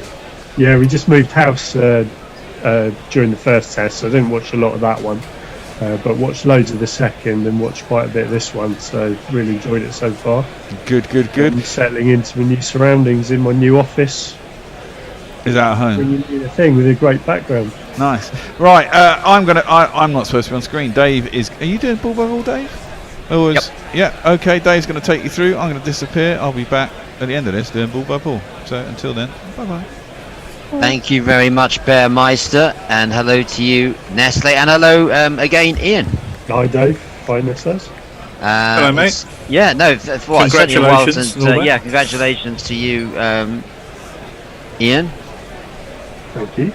Yeah, we just moved house during the first test, so I didn't watch a lot of that one, but watched loads of the second and watched quite a bit of this one. So really enjoyed it so far. Good. I'm settling into my new surroundings in my new office. Is that at home? Bringing in a thing with a great background. Nice. Right, I'm not supposed to be on screen. Dave is. Are you doing ball by ball, Dave? Yep. Yeah. Okay. Dave's going to take you through. I'm going to disappear. I'll be back at the end of this doing ball by ball. So until then, bye bye. Thank you very much, Bear Meister, and hello to you, Nestle, and hello again, Ian. Hi, Dave. Hi, Nestle. Hello, mate. Yeah, no, certainly a while Congratulations. since, congratulations to you, Ian. Thank you.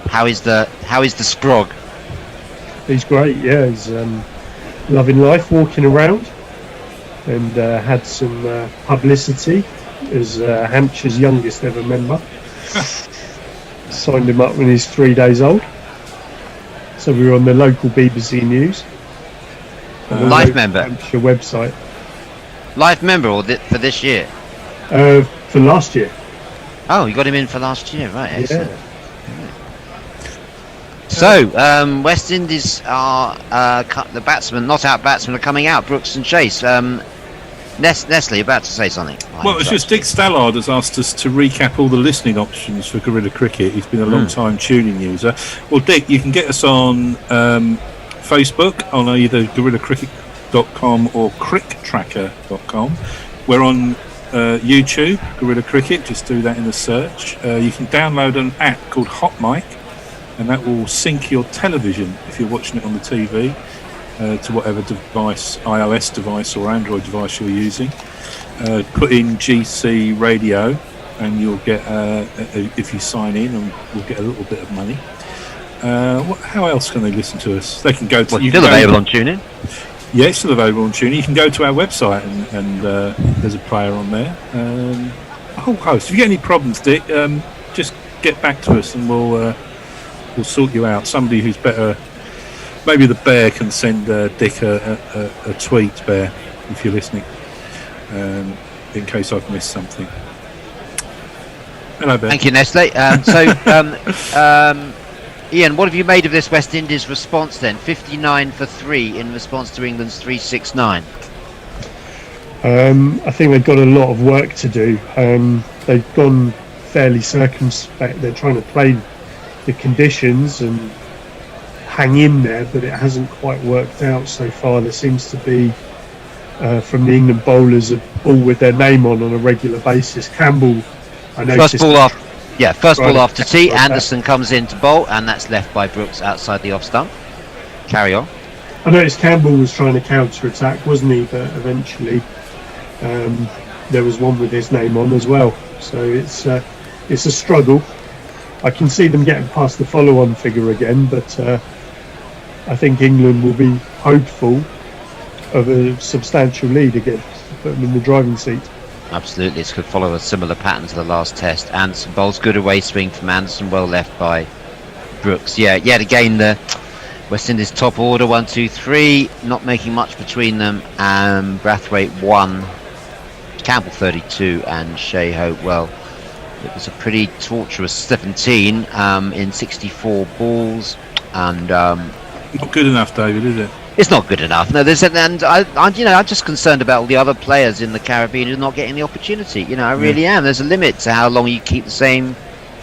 How is the Sprog? He's great. Yeah, he's loving life, walking around, and had some publicity as Hampshire's youngest ever member. Signed him up when he's 3 days old. So we were on the local BBC News. Life member. Hampshire website. Life member for this year? For last year. Oh, you got him in for last year, right? Excellent. Yeah. So, West Indies are the batsmen, not out batsmen, are coming out. Brooks and Chase. Nestle, about to say something. Well, it's just Dick Stallard has asked us to recap all the listening options for Gorilla Cricket. He's been a long time tuning user. Well, Dick, you can get us on Facebook on either gorillacricket.com or cricktracker.com. We're on YouTube, Gorilla Cricket. Just do that in the search. You can download an app called Hot Mic, and that will sync your television if you're watching it on the TV. To whatever device, iOS device or Android device you're using. Put in GC Radio and you'll get, if you sign in, and we'll get a little bit of money. How else can they listen to us? They can go to... Still available on TuneIn? Yeah, it's still available on TuneIn. You can go to our website and there's a player on there. A whole host. If you get any problems, Dick, just get back to us and we'll sort you out. Somebody who's better... Maybe the Bear can send Dick a tweet, Bear, if you're listening, in case I've missed something. Hello, Bear. Thank you, Nestle. Ian, what have you made of this West Indies response then? 59 for 3 in response to England's 369. I think they've got a lot of work to do. They've gone fairly circumspect. They're trying to play the conditions and hang in there, but it hasn't quite worked out so far. There seems to be from the England bowlers all with their name on a regular basis. Campbell, I noticed. First ball after tea. Anderson comes in to bowl, and that's left by Brooks outside the off stump. Carry on. I noticed Campbell was trying to counter-attack, wasn't he? But eventually there was one with his name on as well. So it's a struggle. I can see them getting past the follow-on figure again, but I think England will be hopeful of a substantial lead again to put them in the driving seat. Absolutely, it could follow a similar pattern to the last test. Anderson bowls, good away swing from Anderson, well left by Brooks. Yeah, yet again the West Indies top order, 1, 2, 3, not making much between them. Brathwaite 1, Campbell 32, and Shea Hope, well, it was a pretty torturous 17 in 64 balls, and not good enough, David, is it? It's not good enough. No, I'm just concerned about all the other players in the Caribbean who are not getting the opportunity. I really am. There's a limit to how long you keep the same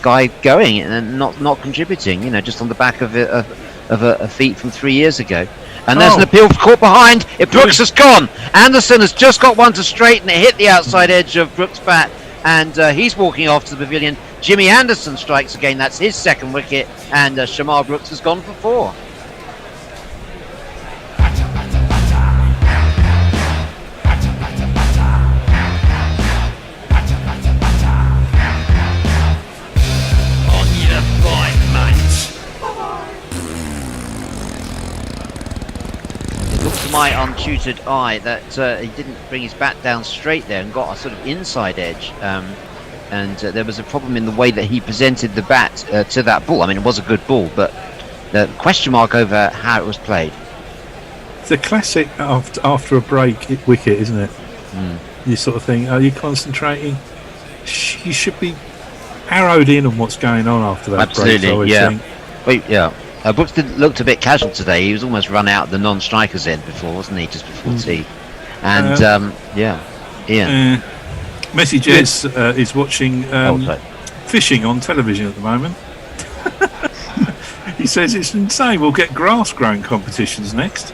guy going and not contributing. Just on the back of a feat from 3 years ago. And there's an appeal caught behind. Brooks has gone. Anderson has just got one to straighten it. Hit the outside edge of Brooks' bat, and he's walking off to the pavilion. Jimmy Anderson strikes again. That's his second wicket, and Shamar Brooks has gone for 4. To my untutored eye that he didn't bring his bat down straight there and got a sort of inside edge, and there was a problem in the way that he presented the bat to that ball. I mean, it was a good ball, but the question mark over how it was played. It's a classic after a break wicket, isn't it? You sort of think, are you concentrating? You should be arrowed in on what's going on after that break. Absolutely, yeah. Wait, yeah. Brooks looked a bit casual today. He was almost run out of the non-strikers end before, wasn't he? Just before tea. And Ian. Messi Jez is watching fishing on television at the moment. He says it's insane. We'll get grass growing competitions next.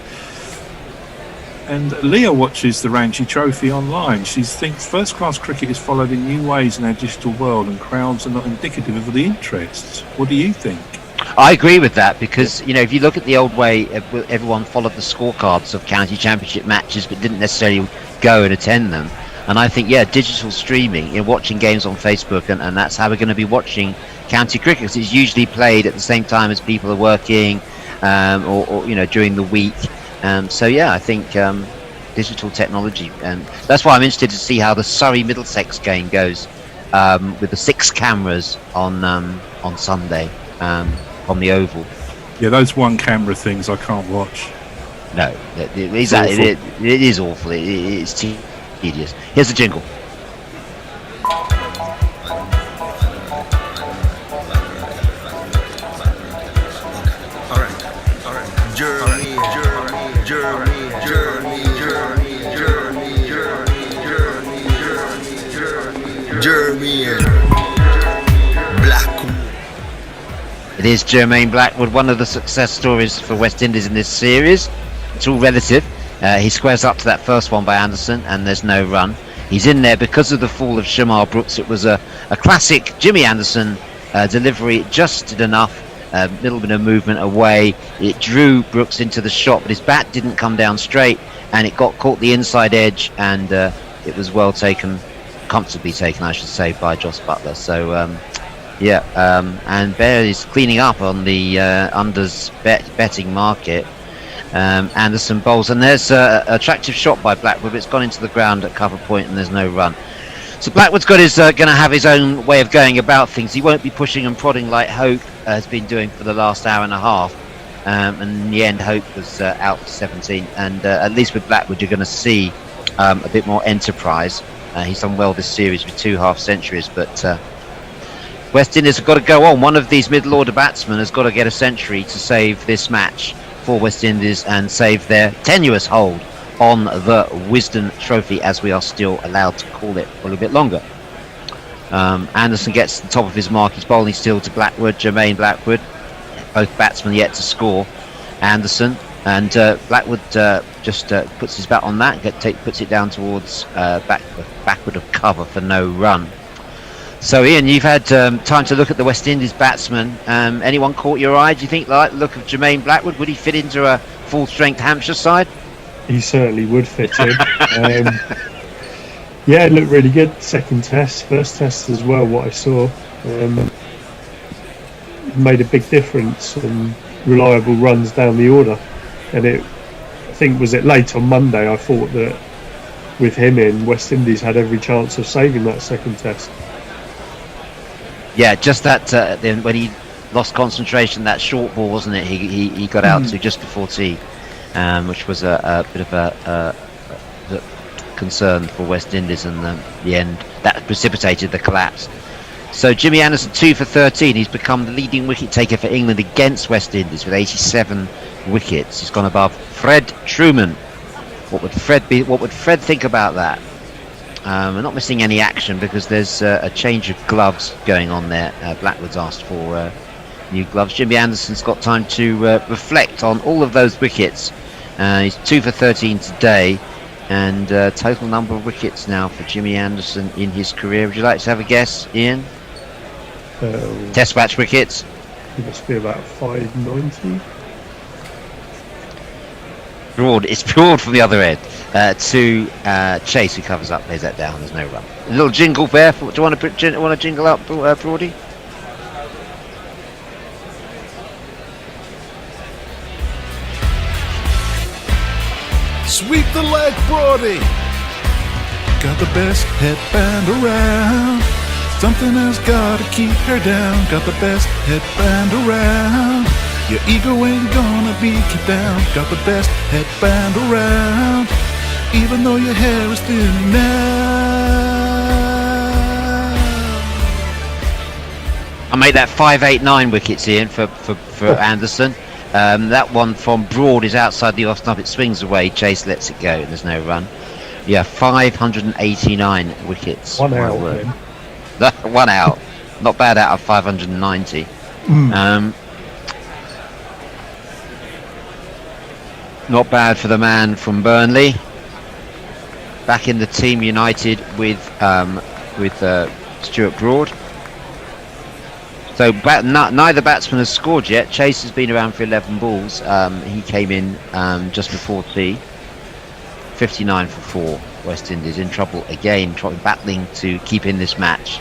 And Leah watches the Ranji Trophy online. She thinks first-class cricket is followed in new ways in our digital world, and crowds are not indicative of the interests. What do you think? I agree with that, because if you look at the old way, everyone followed the scorecards of county championship matches but didn't necessarily go and attend them. And I think digital streaming, watching games on Facebook, and that's how we're going to be watching county cricket, because it's usually played at the same time as people are working, or during the week. I think digital technology, and that's why I'm interested to see how the Surrey Middlesex game goes, with the 6 cameras on Sunday. On the Oval. Yeah, those one camera things I can't watch. No, it is awful. It's tedious. Here's the jingle. It is Jermaine Blackwood, one of the success stories for West Indies in this series. It's all relative. He squares up to that first one by Anderson, and there's no run. He's in there because of the fall of Shamar Brooks. It was a classic Jimmy Anderson delivery, just did enough, a little bit of movement away. It drew Brooks into the shot, but his bat didn't come down straight, and it got caught the inside edge, and it was well taken, comfortably taken, I should say, by Jos Buttler. So, and Bear is cleaning up on the unders betting market. Anderson bowls, and there's an attractive shot by Blackwood, but it's gone into the ground at cover point, and there's no run. So Blackwood's got going to have his own way of going about things. He won't be pushing and prodding like Hope has been doing for the last hour and a half. And in the end, Hope was out for 17, and at least with Blackwood, you're going to see a bit more enterprise. He's done well this series with 2 half centuries, but West Indies have got to go on. One of these middle order batsmen has got to get a century to save this match for West Indies and save their tenuous hold on the Wisden Trophy, as we are still allowed to call it, for a little bit longer. Anderson gets to the top of his mark. He's bowling still to Blackwood, Jermaine Blackwood. Both batsmen yet to score. Anderson and Blackwood just puts his bat on that, puts it down towards backward of cover for no run. So Ian, you've had time to look at the West Indies batsmen. Anyone caught your eye? Do you think, like the look of Jermaine Blackwood, would he fit into a full-strength Hampshire side? He certainly would fit in. Yeah, it looked really good. Second test, first test as well. What I saw made a big difference and reliable runs down the order. And I think was it late on Monday, I thought that with him in, West Indies had every chance of saving that second test. Yeah, just that then when he lost concentration, that short ball, wasn't it? He got out to just before tea, which was a bit of a concern for West Indies, and the end that precipitated the collapse. So Jimmy Anderson 2 for 13. He's become the leading wicket taker for England against West Indies with 87 wickets. He's gone above Fred Truman. What would Fred think about that? We're not missing any action because there's a change of gloves going on there. Blackwood's asked for new gloves. Jimmy Anderson's got time to reflect on all of those wickets. He's 2 for 13 today, and total number of wickets now for Jimmy Anderson in his career. Would you like to have a guess, Ian? Test match wickets. He must be about 590. Broad. It's Broad from the other end to Chase, who covers up. Plays that down. There's no run. A little jingle there. Do you want to jingle up, Broady? Sweep the leg, Brody. Got the best headband around. Something has gotta keep her down. Got the best headband around. Your ego ain't gonna beat you down. Got the best headband around. Even though your hair is thin now. I made that 589 wickets, Ian, for Anderson. That one from Broad is outside the off stump. It swings away. Chase lets it go. And there's no run. Yeah, 589 wickets. 1 out. One out. Not bad out of 590. Not bad for the man from Burnley. Back in the team United with Stuart Broad. So neither batsman has scored yet. Chase has been around for 11 balls. He came in just before tea. 59 for 4. West Indies in trouble again, battling to keep in this match.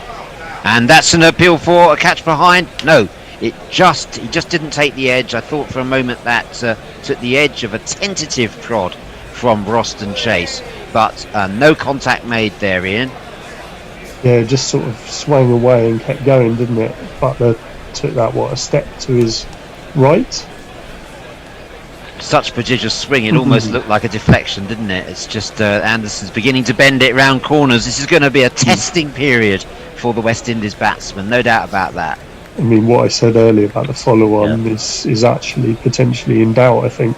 And that's an appeal for a catch behind. No, he just didn't take the edge. I thought for a moment that took the edge of a tentative prod from Roston Chase, but no contact made there, Ian. Yeah, just sort of swung away and kept going, didn't it? Butler took that, a step to his right? Such prodigious swing, it almost looked like a deflection, didn't it? It's just Anderson's beginning to bend it round corners. This is going to be a testing period for the West Indies batsman, no doubt about that. I mean, what I said earlier about the follow-on is actually potentially in doubt, I think.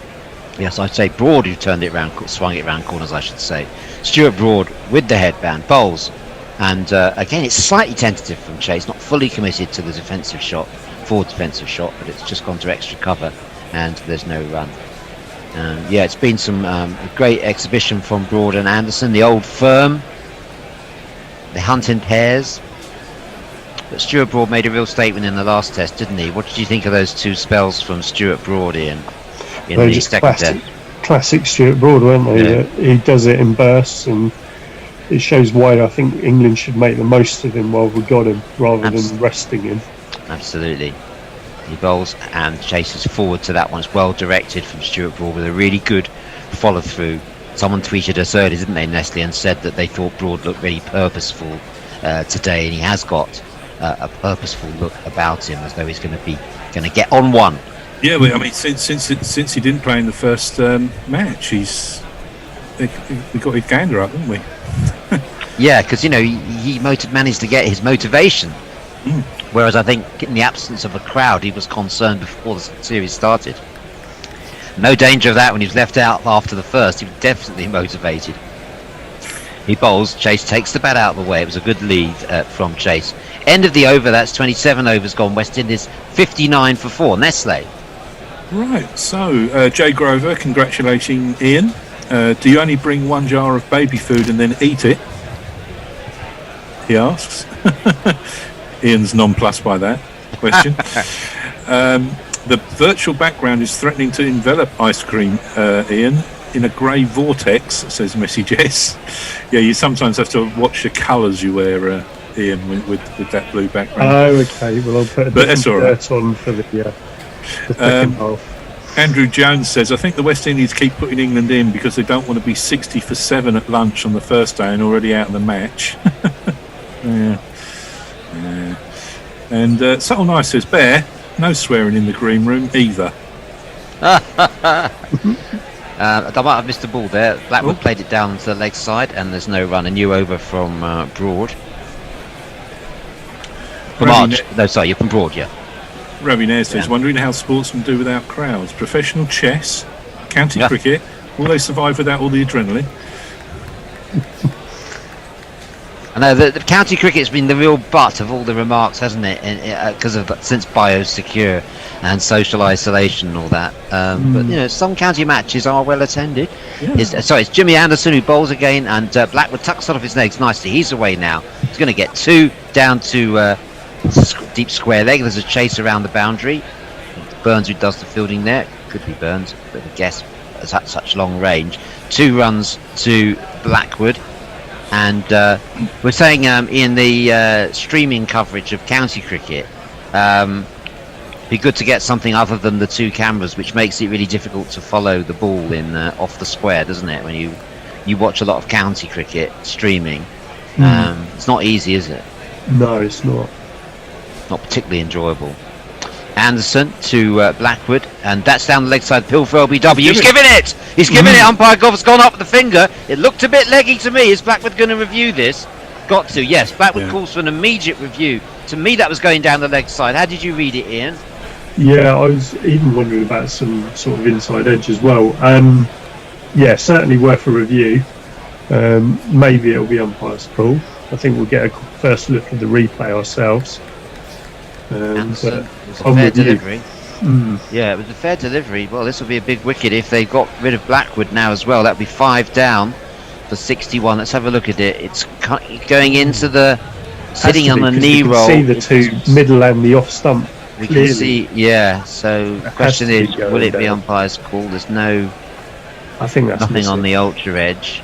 Yes, I'd say Broad who turned it round, swung it round corners, I should say. Stuart Broad with the headband, bowls. And again, it's slightly tentative from Chase, not fully committed to the forward defensive shot, but it's just gone to extra cover, and there's no run. Yeah, it's been some great exhibition from Broad and Anderson, the old firm. They hunt in pairs. But Stuart Broad made a real statement in the last test, didn't he? What did you think of those two spells from Stuart Broad in the second test? Classic Stuart Broad, weren't they? Yeah. He does it in bursts, and it shows why I think England should make the most of him while we got him, rather than resting him. Absolutely. He bowls and chases forward to that one. It's well directed from Stuart Broad with a really good follow through. Someone tweeted us earlier, didn't they, Nestle, and said that they thought Broad looked really purposeful today, and he has got a purposeful look about him, as though he's going to get on one. Yeah, I mean, since he didn't play in the first match, we got his gander up, didn't we? Yeah, because he managed to get his motivation. Whereas I think in the absence of a crowd, he was concerned before the series started. No danger of that when he was left out after the first. He was definitely motivated. He bowls. Chase takes the bat out of the way. It was a good lead from Chase. End of the over. That's 27 overs gone. West Indies 59 for 4. Nestle. Right. So Jay Grover congratulating Ian. Do you only bring one jar of baby food and then eat it? He asks. Ian's nonplussed by that question. The virtual background is threatening to envelop ice cream, Ian, in a grey vortex, says Messy Jess. Yeah, you sometimes have to watch the colours you wear, Ian, with that blue background. Oh, okay. Well, I'll put a different shirt on for the second half. Andrew Jones says, I think the West Indies keep putting England in because they don't want to be 60 for 7 at lunch on the first day and already out of the match. Yeah. And Subtle Nice says, Bear, no swearing in the green room either. I might have missed the ball there. Blackwood played it down to the leg side, and there's no run. A new over from Broad. From Arch. No, sorry, you're from Broad, yeah. Ravi Nair says, wondering how sportsmen do without crowds. Professional chess, county cricket, will they survive without all the adrenaline? I know the county cricket's been the real butt of all the remarks, hasn't it? Because since biosecure and social isolation and all that. But some county matches are well attended. Yeah. It's Jimmy Anderson who bowls again, and Blackwood tucks out of his legs nicely. He's away now. He's going to get 2 down to deep square leg. There's a chase around the boundary. Burns who does the fielding there. Could be Burns, but I guess it's at such long range. 2 runs to Blackwood. And we're saying, in the streaming coverage of county cricket, be good to get something other than the 2 cameras, which makes it really difficult to follow the ball in off the square, doesn't it? When you watch a lot of county cricket streaming, it's not easy, is it? No, it's not. Not particularly enjoyable. Anderson to Blackwood, and that's down the leg side. Pill for LBW. He's given it. He's given it. Umpire Goff's gone up with the finger. It looked a bit leggy to me. Is Blackwood going to review this? Got to. Yes. Blackwood calls for an immediate review. To me, that was going down the leg side. How did you read it, Ian? Yeah, I was even wondering about some sort of inside edge as well. Yeah, certainly worth a review. Maybe it'll be umpire's call. I think we'll get a first look at the replay ourselves. Anderson, it was a fair delivery. Yeah, it was a fair delivery. Well, this will be a big wicket if they got rid of Blackwood now as well. That would be 5 down for 61. Let's have a look at it. It's going into the sitting on the knee roll. You can see the 2 middle and the off stump. We can see, yeah. So the question is, will it be umpire's call? There's I think that's nothing missing. on the ultra edge.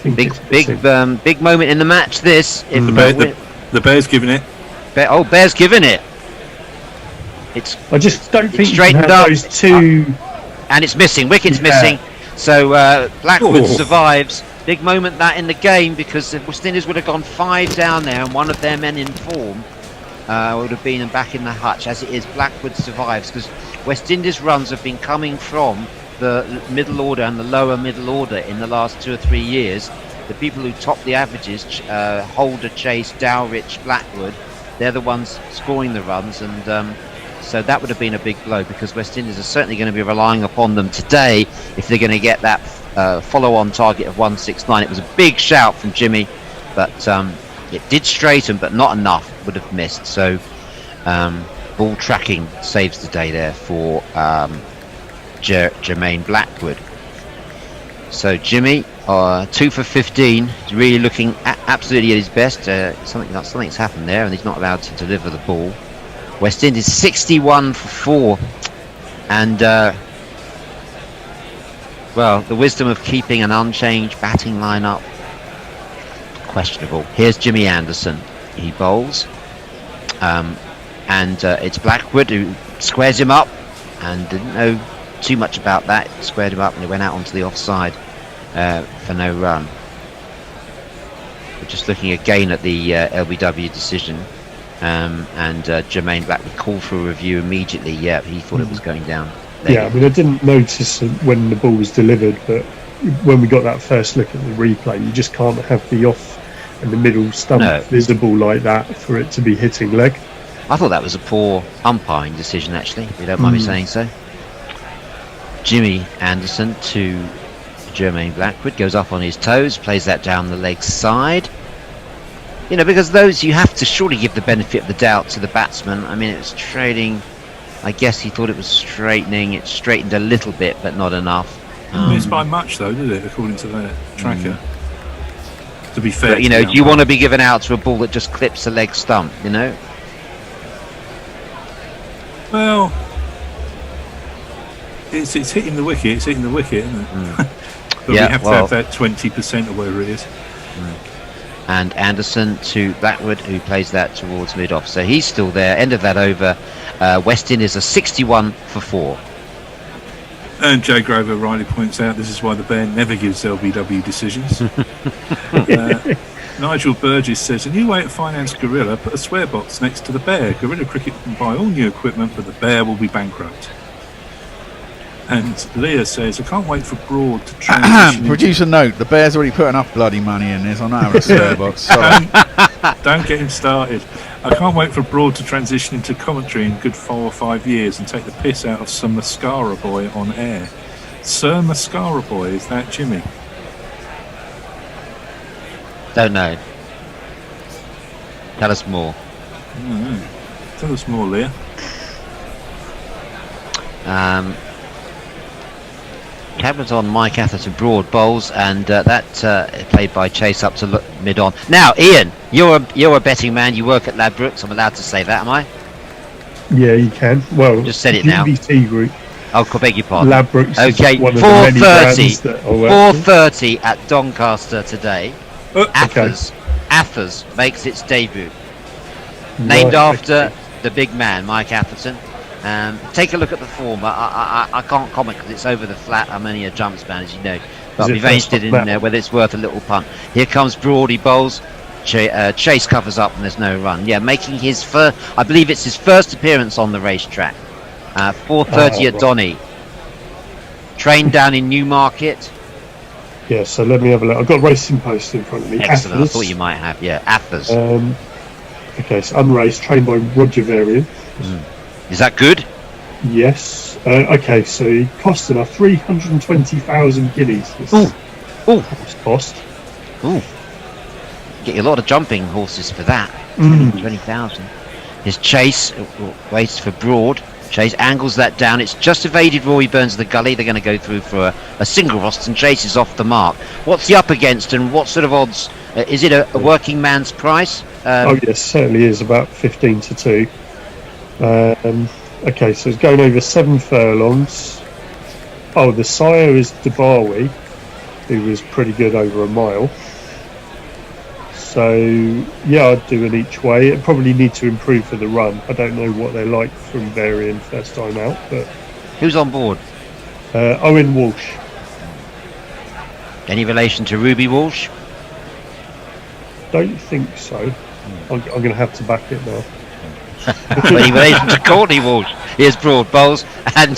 Big moment in the match. This. If the Bear's giving it. Bear's giving it. I just don't think straightened up. Those 2, and it's missing. Wicket's missing. So Blackwood survives. Big moment that in the game, because if West Indies would have gone 5 down there and one of their men in form would have been back in the hutch. As it is, Blackwood survives because West Indies runs have been coming from the middle order and the lower middle order in the last 2 or 3 years. The people who top the averages, Holder, Chase, Dowrich, Blackwood, they're the ones scoring the runs, and so that would have been a big blow because West Indies are certainly going to be relying upon them today if they're going to get that follow-on target of 169. It was a big shout from Jimmy, but it did straighten, but not enough. Would have missed. So ball tracking saves the day there for Jermaine Blackwood. So Jimmy, 2 for 15, really looking absolutely at his best. Something's happened there, and he's not allowed to deliver the ball. West Indies 61 for 4, and well, the wisdom of keeping an unchanged batting lineup, questionable. Here's Jimmy Anderson. He bowls, and it's Blackwood who squares him up, and didn't know too much about that. Squared him up, and he went out onto the offside for no run. We're just looking again at the LBW decision. And Jermaine Blackwood called for a review immediately. Yeah, he thought it was going down. Yeah, I mean, I didn't notice when the ball was delivered, but when we got that first look at the replay, you just can't have the off and the middle stump visible like that for it to be hitting leg. I thought that was a poor umpiring decision, actually, if you don't mind me saying so. Jimmy Anderson to Jermaine Blackwood, goes up on his toes, plays that down the leg side. You know, because those, you have to surely give the benefit of the doubt to the batsman. I mean, it was trading. I guess he thought it was straightening. It straightened a little bit, but not enough. Missed by much, though, did it? According to the tracker. To be fair, but, you know, do you want to be given out to a ball that just clips a leg stump? You know. Well, it's hitting the wicket. It's hitting the wicket, isn't it? But we have to have that 20% or whatever it is. And Anderson to Blackwood, who plays that towards mid-off. So he's still there. End of that over. West Indies are 61 for 4. And Jay Grover rightly points out this is why the Bear never gives LBW decisions. Nigel Burgess says, a new way to finance Gorilla, put a swear box next to the Bear. Gorilla Cricket can buy all new equipment, but the Bear will be bankrupt. And Leah says, I can't wait for Broad to transition. Produce a note. The Bear's already put enough bloody money in this. I'm not having a swear box. Sorry. Don't get him started. I can't wait for Broad to transition into commentary in good 4 or 5 years and take the piss out of some Mascara Boy on air. Sir Mascara Boy, is that Jimmy? Don't know. Tell us more. Tell us more, Cameron's on Mike Atherton, broad bowls, and that played by Chase up to mid-on. Now, Ian, you're a betting man. You work at Ladbrokes. I'm allowed to say that, am I? Yeah, you can. Well, Just said it now. UBT Group. Oh, I beg your pardon. Ladbrokes Okay, is one of the many 4:30. brands that I work with. 4:30 at Doncaster today. Okay. Athers makes its debut. Named Right, after okay. the big man, Mike Atherton. Take a look at the form. I can't comment because it's over the flat. I'm only a jumps man, as you know. But Is I'll it be very first interested off in bat? whether it's worth a little punt. Here comes Broad, he bowls. Chase covers up and there's no run. Yeah, making his first, I believe it's his first appearance on the racetrack. 4:30 at right. Donny. Trained down in Newmarket. Yeah, so let me have a look. I've got Racing Post in front of me. Excellent. I Athers. thought you might have. Yeah, Athers. Okay, so unraced, trained by Roger Varian. Is that good? Yes. Okay, so he cost enough 320,000 guineas. This Ooh. cost. Ooh. Get you a lot of jumping horses for that. 20,000. His Chase waits for Broad. Chase angles that down. It's just evaded Rory Burns of the gully. They're going to go through for a single. Roston Chase is off the mark. What's he up against and what sort of odds? Is it a working man's price? Oh yes, certainly is, about 15 to 2. Okay, so it's going over 7 furlongs. Oh, the sire is Dabawi, who was pretty good over a mile. So yeah, I'd do an each way. It probably need to improve for the run. I don't know what they're like from Varian first time out, but Who's on board? Owen Walsh. Any relation to Ruby Walsh? Don't think so. I'm going to have to back it now. Any relation to Courtney Walsh? Here's Broad bowls and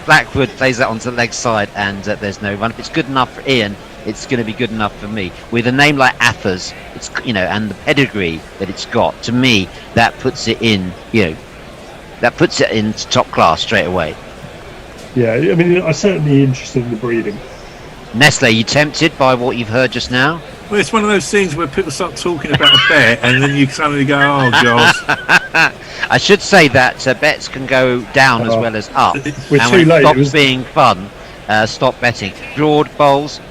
Blackwood plays that onto the leg side and there's no run. If it's good enough for Ian, it's going to be good enough for me. With a name like Athers, it's and the pedigree that it's got, to me that puts it in, that puts it into top class straight away. Yeah, I mean, I'm certainly interested in the breeding. Nestle, you tempted by what you've heard just now? Well, it's one of those things where people start talking about a bet and then you suddenly go, oh, God. I should say that bets can go down as well as up. We're and too when late. it stops being fun, stop betting. Broad bowls,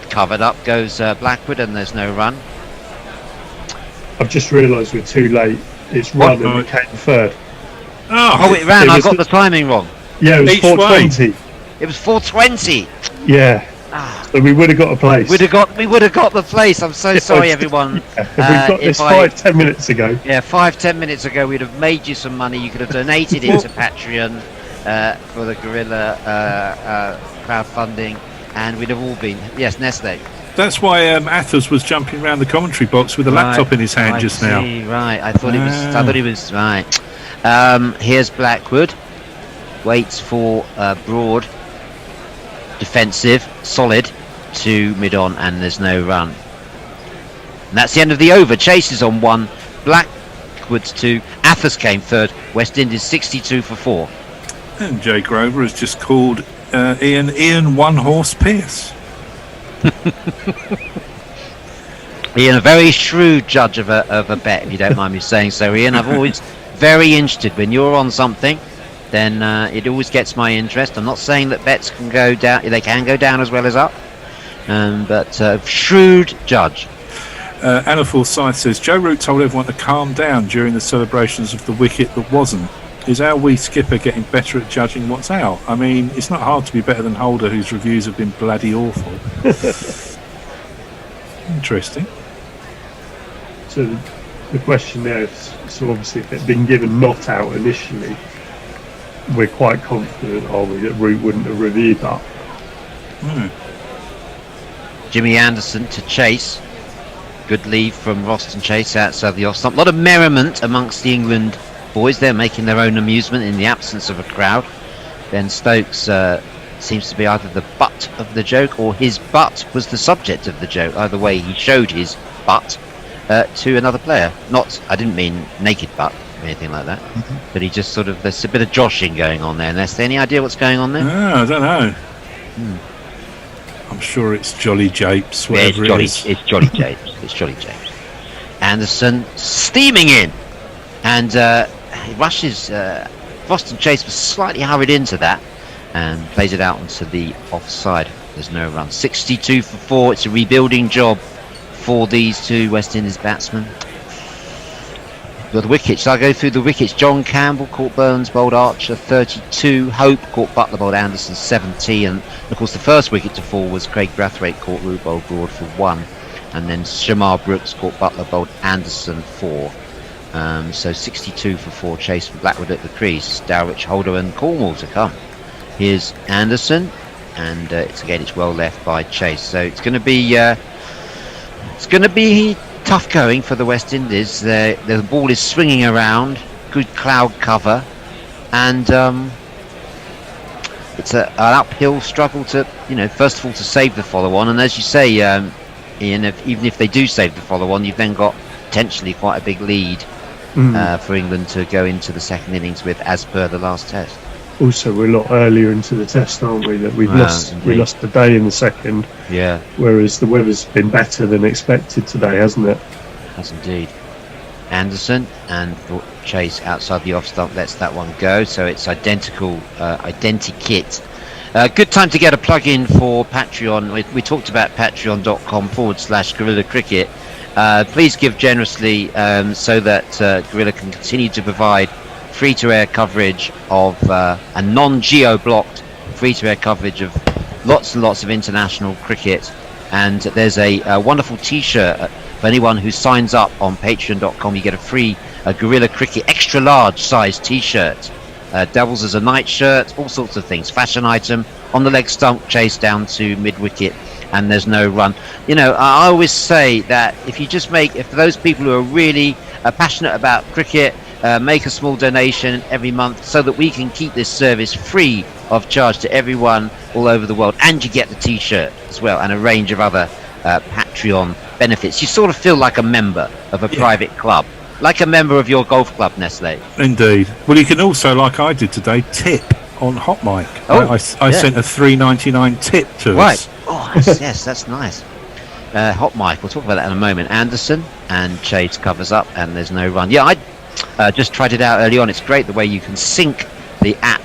covered up goes Blackwood and there's no run. I've just realised we're too late. It's run and it came third. Oh, it ran. I got the timing wrong. Yeah, it was Each 420. It was 4:20. Yeah. So we would have got a place. We would have got the place. I'm so sorry, everyone. If we got this 5-10 minutes ago. Yeah, 5-10 minutes ago, we'd have made you some money. You could have donated into Patreon for the Gorilla crowdfunding, and we'd have all been. Yes, Nestle. That's why Athers was jumping around the commentary box with a laptop in his hand just now. Right, I thought it was right. Here's Blackwood. Waits for Broad. Defensive, solid to mid-on, and there's no run. And that's the end of the over. Chase is on 1, Blackwood's 2, Athers came third, West Indies 62 for 4. And Jay Grover has just called Ian One Horse Pierce. Ian, a very shrewd judge of a bet, if you don't mind me saying so, Ian. I've always very interested when you're on something. Then it always gets my interest. I'm not saying that bets can go down; they can go down as well as up. But shrewd judge. Anna Forsyth says Joe Root told everyone to calm down during the celebrations of the wicket that wasn't. Is our wee skipper getting better at judging what's out? I mean, it's not hard to be better than Holder, whose reviews have been bloody awful. Interesting. So the question there is, so obviously if it had been given not out initially, we're quite confident, are we, that Root wouldn't have reviewed that? Jimmy Anderson to Chase. Good lead from Roston Chase outside the off stump. A lot of merriment amongst the England boys. They're making their own amusement in the absence of a crowd. Ben Stokes seems to be either the butt of the joke or his butt was the subject of the joke. Either way, he showed his butt to another player. I didn't mean naked butt or anything like that. But he just sort of, there's a bit of joshing going on there. Nestle, any idea what's going on there? No, I don't know. I'm sure it's Jolly Japes, whatever it is. It's Jolly Japes. It's Jolly Japes. Anderson steaming in. And he rushes. Boston Chase was slightly hurried into that. and plays it out onto the offside. There's no run. 62 for 4. It's a rebuilding job for these two West Indies batsmen. The wickets. Shall I go through the wickets? John Campbell caught Burns, bowled Archer, 32. Hope caught Butler, bowled Anderson, 70. And of course the first wicket to fall was Craig Brathwaite, caught Root, bowled Broad for 1. And then Shamar Brooks caught Butler, bowled Anderson, 4. So 62 for 4 chase from Blackwood at the crease. Dowrich, Holder and Cornwall to come. Here's Anderson, and it's well left by Chase. So it's going to be tough going for the West Indies. The ball is swinging around, good cloud cover, and it's an uphill struggle to, first of all to save the follow-on. And as you say, Ian, even if they do save the follow-on, you've then got potentially quite a big lead for England to go into the second innings with, as per the last test. Also, we're a lot earlier into the test, aren't we? That we lost the day in the second. Yeah. Whereas the weather's been better than expected today, hasn't it? Has indeed. Anderson and Chase outside the off stump lets that one go. So it's identical, identikit. Good time to get a plug in for Patreon. We talked about patreon.com/Guerrilla Cricket. Please give generously so that Guerrilla can continue to provide free-to-air coverage of and non-geo-blocked free-to-air coverage of lots and lots of international cricket. And there's a wonderful t-shirt for anyone who signs up on patreon.com. You get a free Guerrilla Cricket extra large size t-shirt. Doubles as a night shirt, all sorts of things. Fashion item, on the leg stump, chase down to mid-wicket, and there's no run. I always say that if those people who are really passionate about cricket, make a small donation every month so that we can keep this service free of charge to everyone all over the world, and you get the t-shirt as well and a range of other Patreon benefits. You sort of feel like a member of a private club, like a member of your golf club, Nestle. Indeed. Well, you can also, like I did today, tip on Hot Mic. I sent a $3.99 tip to us. Oh, yes, that's nice. Hot Mic, we'll talk about that in a moment. Anderson and Chase covers up, and there's no run. Yeah, I just tried it out early on. It's great the way you can sync the app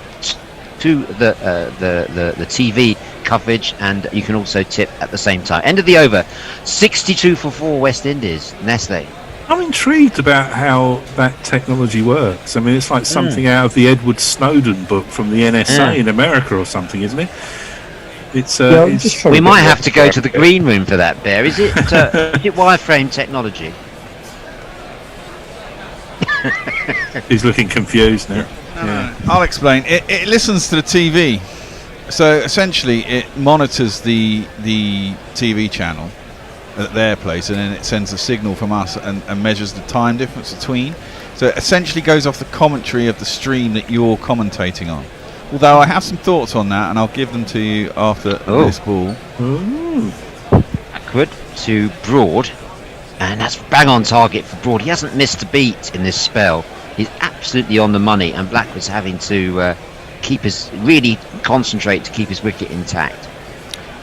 to the TV coverage, and you can also tip at the same time. End of the over. 62 for 4 West Indies. Nestle. I'm intrigued about how that technology works. I mean, it's like something out of the Edward Snowden book from the NSA in America or something, isn't it? We might have to go to the green room for that, Bear. Is it wireframe technology? He's looking confused now. No. I'll explain. It listens to the TV. So essentially it monitors the TV channel at their place, and then it sends a signal from us and measures the time difference between. So it essentially goes off the commentary of the stream that you're commentating on. Although I have some thoughts on that, and I'll give them to you after this ball. Backward to Broad, and that's bang on target for Broad. He hasn't missed a beat in this spell. He's absolutely on the money, and Blackwood's having to really concentrate to keep his wicket intact.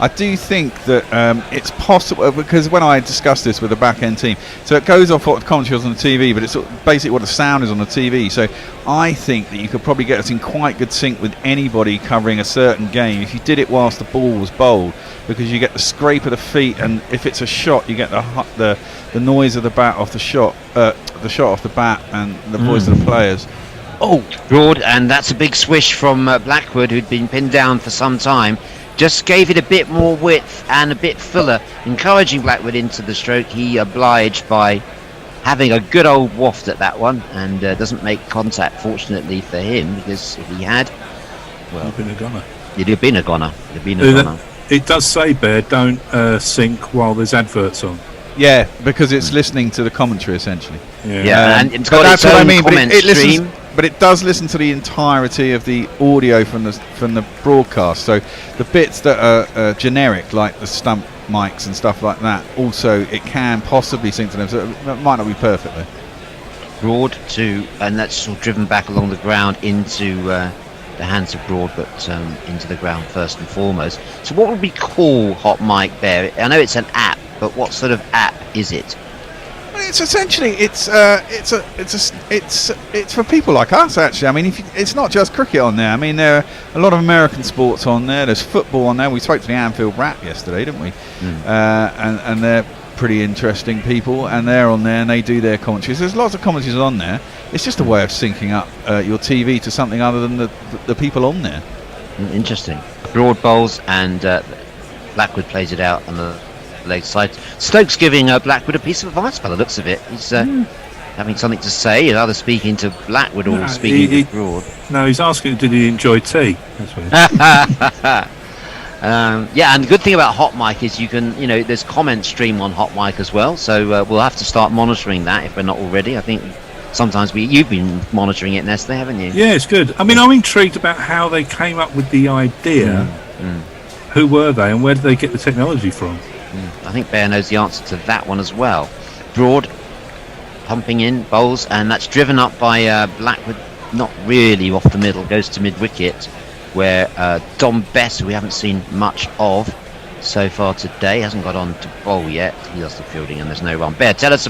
I do think that it's possible, because when I discussed this with the back end team, so it goes off what the commentary was on the TV, but it's basically what the sound is on the TV. So I think that you could probably get us in quite good sync with anybody covering a certain game if you did it whilst the ball was bowled, because you get the scrape of the feet, and if it's a shot, you get the noise of the bat off the shot, the shot off the bat, and the voice of the players. Oh, Broad, and that's a big swish from Blackwood, who'd been pinned down for some time. Just gave it a bit more width and a bit fuller, encouraging Blackwood into the stroke. He obliged by having a good old waft at that one, and doesn't make contact, fortunately for him, because if he had, well, he'd been a goner. He'd have been a goner. It does say, Bear, don't sync while there's adverts on. Yeah, because it's listening to the commentary essentially. Yeah, and it's got that's its what I own mean. But comment it stream. listens, but it does listen to the entirety of the audio from the broadcast. So the bits that are generic, like the stump mics and stuff like that, also it can possibly sync to them. So it might not be perfectly. Broad to, and that's sort of driven back along the ground into the hands of Broad, but into the ground first and foremost. So what would we call Hot Mic there? I know it's an app, but what sort of app is it? it's essentially it's for people like us actually. I mean, it's not just cricket on there. I mean, there are a lot of American sports on there. There's football on there. We spoke to the Anfield Wrap yesterday, didn't we? And they're pretty interesting people, and they're on there and they do their commentaries. There's lots of commentaries on there. It's just a way of syncing up your TV to something other than the people on there. Interesting. Broad bowls and Blackwood plays it out on the leg side. Stokes giving Blackwood a piece of advice by the looks of it. He's having something to say, either speaking to Blackwood or speaking to Broad. No, he's asking, did he enjoy tea? That's what yeah, and the good thing about Hot Mic is you can, there's comment stream on Hot Mic as well. So we'll have to start monitoring that if we're not already. I think sometimes you've been monitoring it, Nestle, haven't you? Yeah, it's good. I mean, I'm intrigued about how they came up with the idea. Who were they, and where did they get the technology from? I think Bear knows the answer to that one as well. Broad pumping in bowls, and that's driven up by Blackwood, not really off the middle, goes to mid-wicket, where Dom Bess, who we haven't seen much of so far today, hasn't got on to bowl yet. He does the fielding and there's no run. Bear, tell us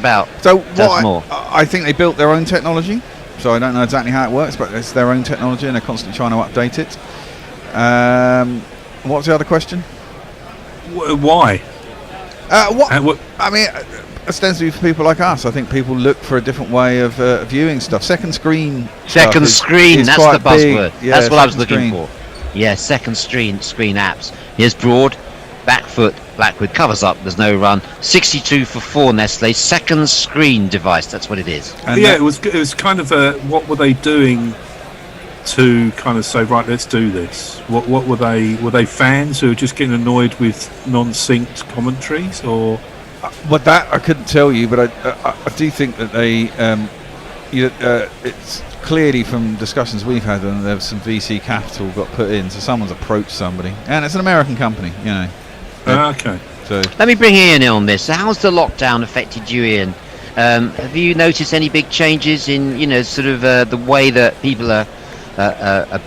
more. I think they built their own technology, so I don't know exactly how it works, but it's their own technology and they're constantly trying to update it. What's the other question? Why? I mean, ostensibly for people like us, I think people look for a different way of viewing stuff. Second screen. Second screen, that's the buzzword. Yeah, that's what I was looking for. Yeah, second screen apps. Here's Broad, back foot, Blackwood covers up. There's no run. 62 for 4, Nestle. Second screen device. That's what it is. And it was kind of what were they doing to kind of say, right, let's do this? What were they? Were they fans who were just getting annoyed with non-synced commentaries, or? Well, that I couldn't tell you, but I do think that they, it's clearly from discussions we've had, and there's some VC capital got put in, so someone's approached somebody, and it's an American company, Okay. So let me bring Ian in on this. So how's the lockdown affected you, Ian? Have you noticed any big changes in, sort of the way that people are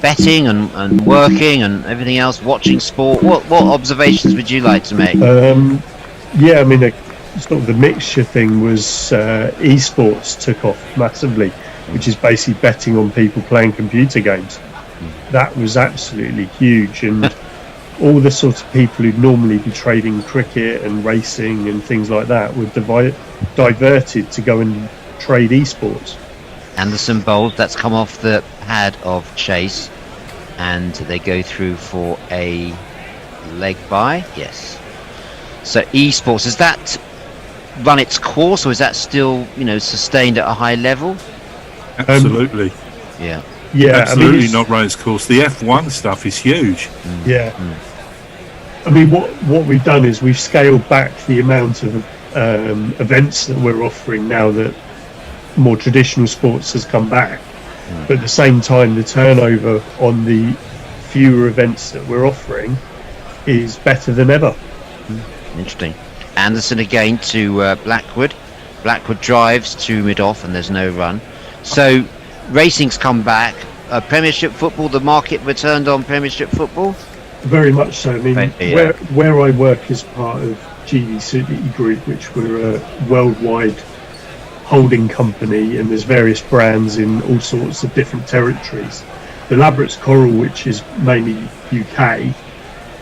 betting and working and everything else, watching sport? What observations would you like to make? Yeah, I mean, sort of the mixture thing was esports took off massively, which is basically betting on people playing computer games. That was absolutely huge, and all the sorts of people who'd normally be trading cricket and racing and things like that were diverted to go and trade esports. Anderson bowls, that's come off the pad of Chase, and they go through for a leg by. Yes. So esports, has that run its course, or is that still sustained at a high level? Absolutely. Yeah, absolutely. Not run its course. The F1 stuff is huge. I mean, what we've done is we've scaled back the amount of events that we're offering now that more traditional sports has come back, but at the same time the turnover on the fewer events that we're offering is better than ever. Interesting. Anderson again to Blackwood. Blackwood drives to mid-off and there's no run. So racing's come back. Premiership football, the market returned on Premiership football? Very much so. I mean, where I work is part of GD City Group, which we're a worldwide holding company, and there's various brands in all sorts of different territories. The Ladbrokes Coral, which is mainly UK,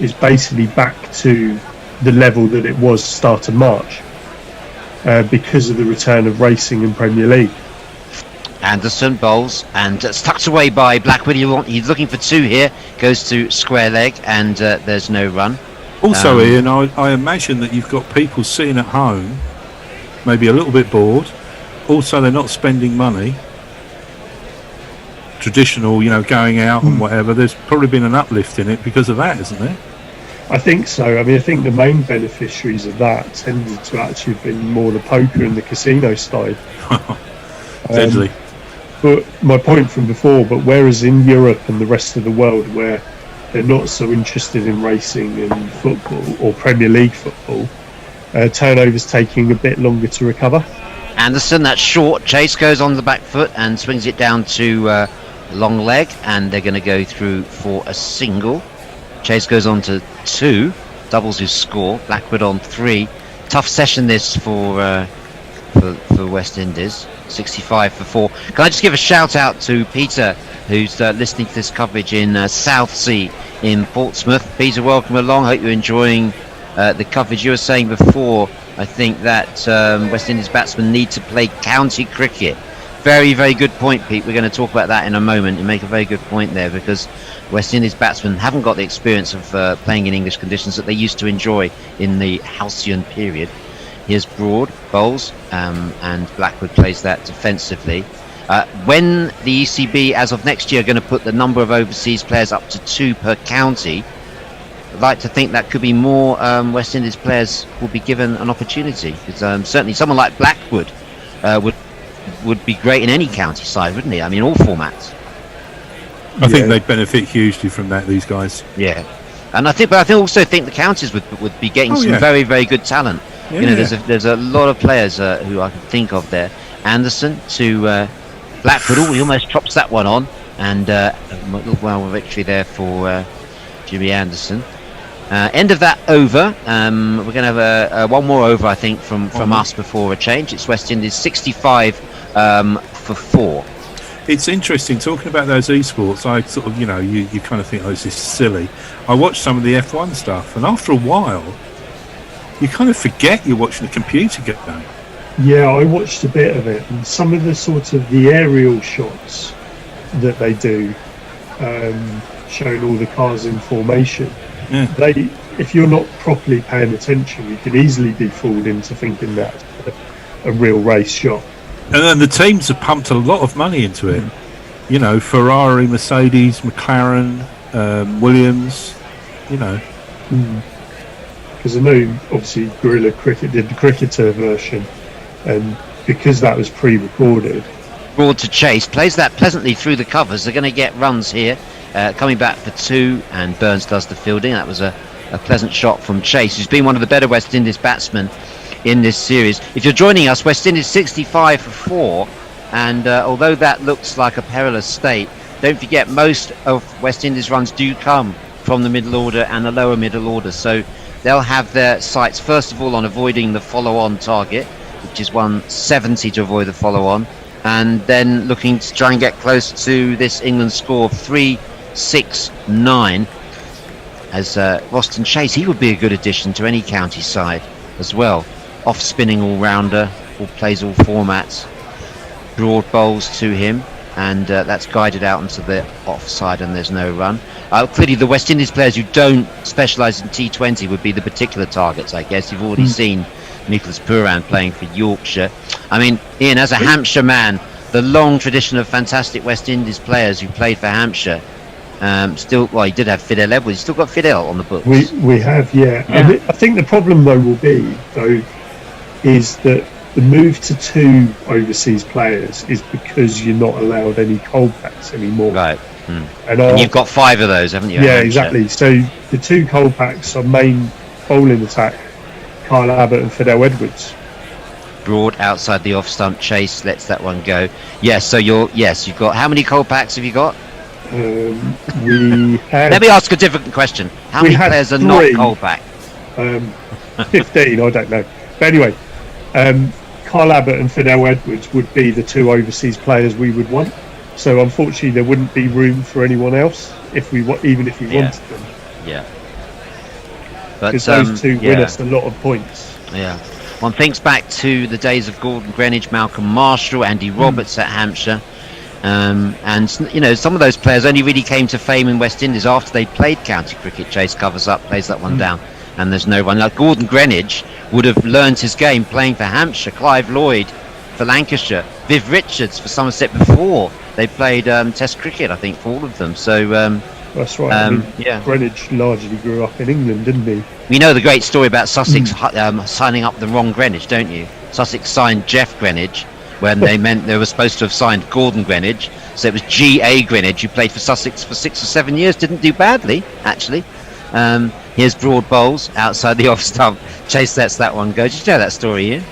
is basically back to the level that it was start of March because of the return of racing in Premier League. Anderson bowls and it's tucked away by Blackwood. He's looking for 2 here, goes to square leg, and there's no run. Also, Ian, I imagine that you've got people sitting at home, maybe a little bit bored. Also, they're not spending money. Traditional, going out and whatever. There's probably been an uplift in it because of that, isn't there? I think so. I mean, I think the main beneficiaries of that tended to actually have been more the poker and the casino side. Deadly. But my point from before, but whereas in Europe and the rest of the world where they're not so interested in racing and football or Premier League football, turnover's taking a bit longer to recover. Anderson, that's short. Chase goes on the back foot and swings it down to long leg, and they're going to go through for a single. Chase goes on to 2, doubles his score. Blackwood on 3. Tough session this for for West Indies. 65 for 4. Can I just give a shout out to Peter, who's listening to this coverage in Southsea in Portsmouth. Peter, welcome along. Hope you're enjoying the coverage. You were saying before, I think that West Indies batsmen need to play county cricket. Very, very good point, Pete. We're going to talk about that in a moment. You make a very good point there, because West Indies batsmen haven't got the experience of playing in English conditions that they used to enjoy in the halcyon period. Here's Broad, bowls, and Blackwood plays that defensively. When the ECB, as of next year, are going to put the number of overseas players up to 2 per county, I'd like to think that could be more West Indies players will be given an opportunity. Because certainly someone like Blackwood would be great in any county side, wouldn't he? I mean, all formats. I think they'd benefit hugely from that, these guys. Yeah, and I also think the counties would be getting some very, very good talent. Yeah. You know, there's a lot of players who I can think of there. Anderson to Blackwood. Oh, he almost chops that one on, and a well victory there for Jimmy Anderson. End of that over. We're going to have one more over, I think, from us before a change. It's West Indies 65 for 4. It's interesting talking about those esports. I sort of, you kind of think, oh, this is silly. I watched some of the F1 stuff, and after a while, you kind of forget you're watching a computer game. Yeah, I watched a bit of it, and some of the sort of the aerial shots that they do, showing all the cars in formation. Yeah. If you're not properly paying attention, you can easily be fooled into thinking that's a real race shot. And then the teams have pumped a lot of money into it. You know, Ferrari, Mercedes, McLaren, Williams, Because I know, obviously, Guerrilla Cricket did the cricketer version, and because that was pre-recorded. Broad to Chase, plays that pleasantly through the covers. They're going to get runs here. Coming back for 2, and Burns does the fielding. That was a pleasant shot from Chase, who's been one of the better West Indies batsmen in this series. If you're joining us, West Indies 65 for 4, and although that looks like a perilous state, don't forget most of West Indies runs do come from the middle order and the lower middle order, so they'll have their sights first of all on avoiding the follow-on target, which is 170 to avoid the follow-on, and then looking to try and get close to this England score of 3-6-9. As Roston Chase, he would be a good addition to any county side as well. Off-spinning all-rounder, plays all formats. Broad bowls to him, and that's guided out onto the offside, and there's no run. Clearly the West Indies players who don't specialise in T20 would be the particular targets, I guess. You've already seen Nicholas Pooran playing for Yorkshire. I mean, Ian, as a Hampshire man, the long tradition of fantastic West Indies players who played for Hampshire, he did have Fidel Edwards. He's still got Fidel on the books. We have, yeah. I think the problem, though, will be, is that the move to 2 overseas players is because you're not allowed any Colpacks anymore. Right. And you've got 5 of those, haven't you? Yeah, exactly. So the 2 Colpacks are main bowling attack, Kyle Abbott and Fidel Edwards. Broad outside the off stump. Chase lets that one go. Yes, so you've got, how many Colpacks have you got? We had, let me ask a different question. How many players are 3. not Colpack? 15, I don't know. But anyway, Kyle Abbott and Fidel Edwards would be the 2 overseas players we would want. So unfortunately, there wouldn't be room for anyone else even if we wanted them. Yeah. But because those 2 win us a lot of points. Yeah. One thinks back to the days of Gordon Greenidge, Malcolm Marshall, Andy Roberts at Hampshire. And some of those players only really came to fame in West Indies after they played county cricket. Chase covers up, plays that one down, and there's no run. Like Gordon Greenidge would have learned his game playing for Hampshire, Clive Lloyd for Lancashire, Viv Richards for Somerset before they played Test cricket, I think, for all of them. So that's right. Greenidge largely grew up in England, didn't he? You know the great story about Sussex signing up the wrong Greenidge, don't you? Sussex signed Jeff Greenidge when they meant they were supposed to have signed Gordon Greenidge. So it was G.A. Greenidge, who played for Sussex for 6 or 7 years. Didn't do badly, actually. Here's Broad bowls outside the off stump. Chase lets that one go. Did you know that story, Ian?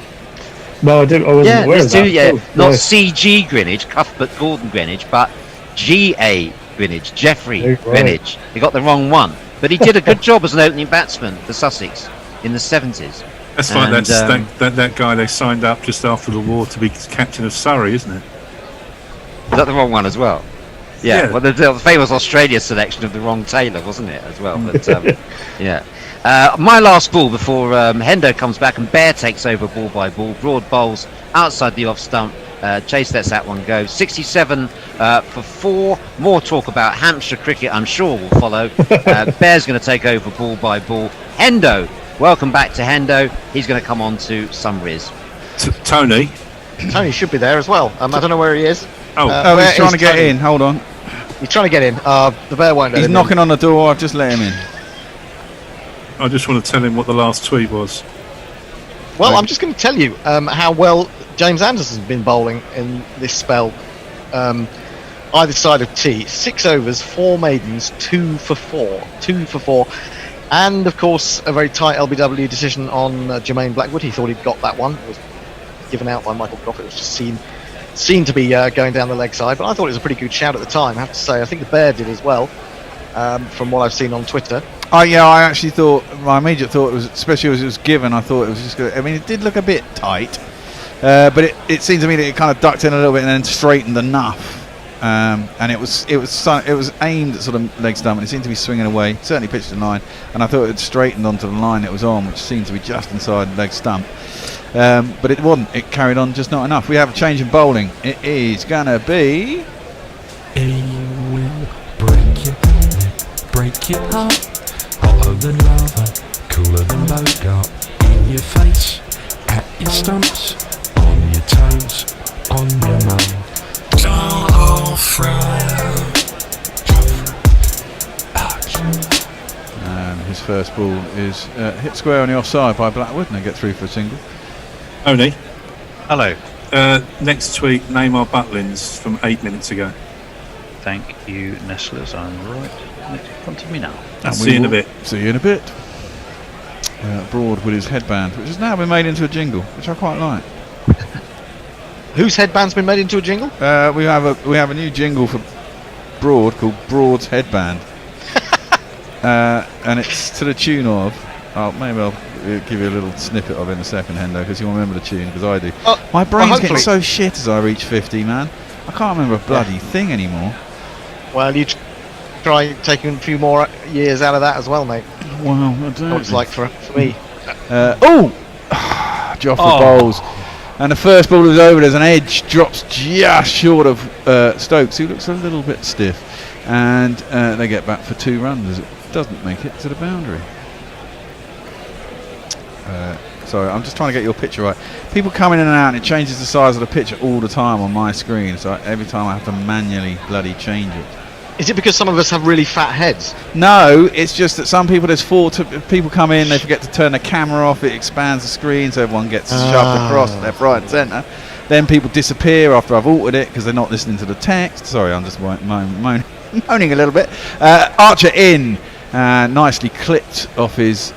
No, I didn't. I wasn't aware of that. Not C.G. Greenidge, Cuthbert Gordon Greenidge, but G.A. Greenidge, Geoffrey Greenidge. He got the wrong one. But he did a good job as an opening batsman for Sussex in the 70s. That's like that guy they signed up just after the war to be captain of Surrey, isn't it? Is that the wrong one as well? Yeah. Well, the famous Australia selection of the wrong Taylor, wasn't it, as well? But yeah. My last ball before Hendo comes back and Bear takes over ball by ball. Broad bowls outside the off stump. Chase lets that one go. 67 for 4. More talk about Hampshire cricket, I'm sure, will follow. Bear's going to take over ball by ball. Hendo, welcome back to Hendo. He's going to come on to some Riz. Tony should be there as well. I don't know where he is. He's trying to get in. Hold on. He's trying to get in. The Bear won't let him in. He's knocking on the door. I've just let him in. I just want to tell him what the last tweet was. Well, I'm just going to tell you how well James Anderson's been bowling in this spell. Either side of tee, 6 overs, 4 maidens, 2 for 4, and of course a very tight LBW decision on Jermaine Blackwood. He thought he'd got that one. It was given out by Michael Goff. It was just seen to be going down the leg side, but I thought it was a pretty good shout at the time. I have to say, I think the Bear did as well, from what I've seen on Twitter. Oh yeah, I actually thought, my immediate thought was, especially as it was given, I thought it was just good. I mean, it did look a bit tight, but it seemed to me that it kind of ducked in a little bit and then straightened enough. And it was aimed at sort of leg stump, and it seemed to be swinging away. Certainly pitched to line, and I thought it straightened onto the line it was on, which seemed to be just inside leg stump. But it wasn't. It carried on just not enough. We have a change in bowling. It is gonna be. It will break your heart, break your heart. Hotter than lava, cooler than Bogart. In your face, at your stumps, on your toes, on your mouth. And his first ball is hit square on the offside by Blackwood, and they get through for a single. Tony. Hello. Next tweet, Neymar Butlins from 8 minutes ago. Thank you, Nestlers. I'm right in front of me now. I'll see you in a bit. See you in a bit. Broad with his headband, which has now been made into a jingle, which I quite like. Whose headband's been made into a jingle? We have a new jingle for Broad called Broad's Headband, and it's to the tune of. Maybe I'll give you a little snippet of it in a second, Hendo, because you'll remember the tune, because I do. My brain's getting so shit as I reach 50, man. I can't remember a bloody thing anymore. Well, you try taking a few more years out of that as well, mate. Well, I don't know what it's like for me. Joffrey bowls. And the first ball is over. There's an edge, drops just short of Stokes, who looks a little bit stiff. And they get back for 2 runs. It doesn't make it to the boundary. Sorry, I'm just trying to get your picture right. People come in and out, and it changes the size of the picture all the time on my screen. So every time I have to manually bloody change it. Is it because some of us have really fat heads? No, it's just that some people, people come in, they forget to turn the camera off, it expands the screen so everyone gets shoved across left, right and centre. Then people disappear after I've altered it because they're not listening to the text. Sorry, I'm just moaning a little bit. Archer in, nicely clipped off his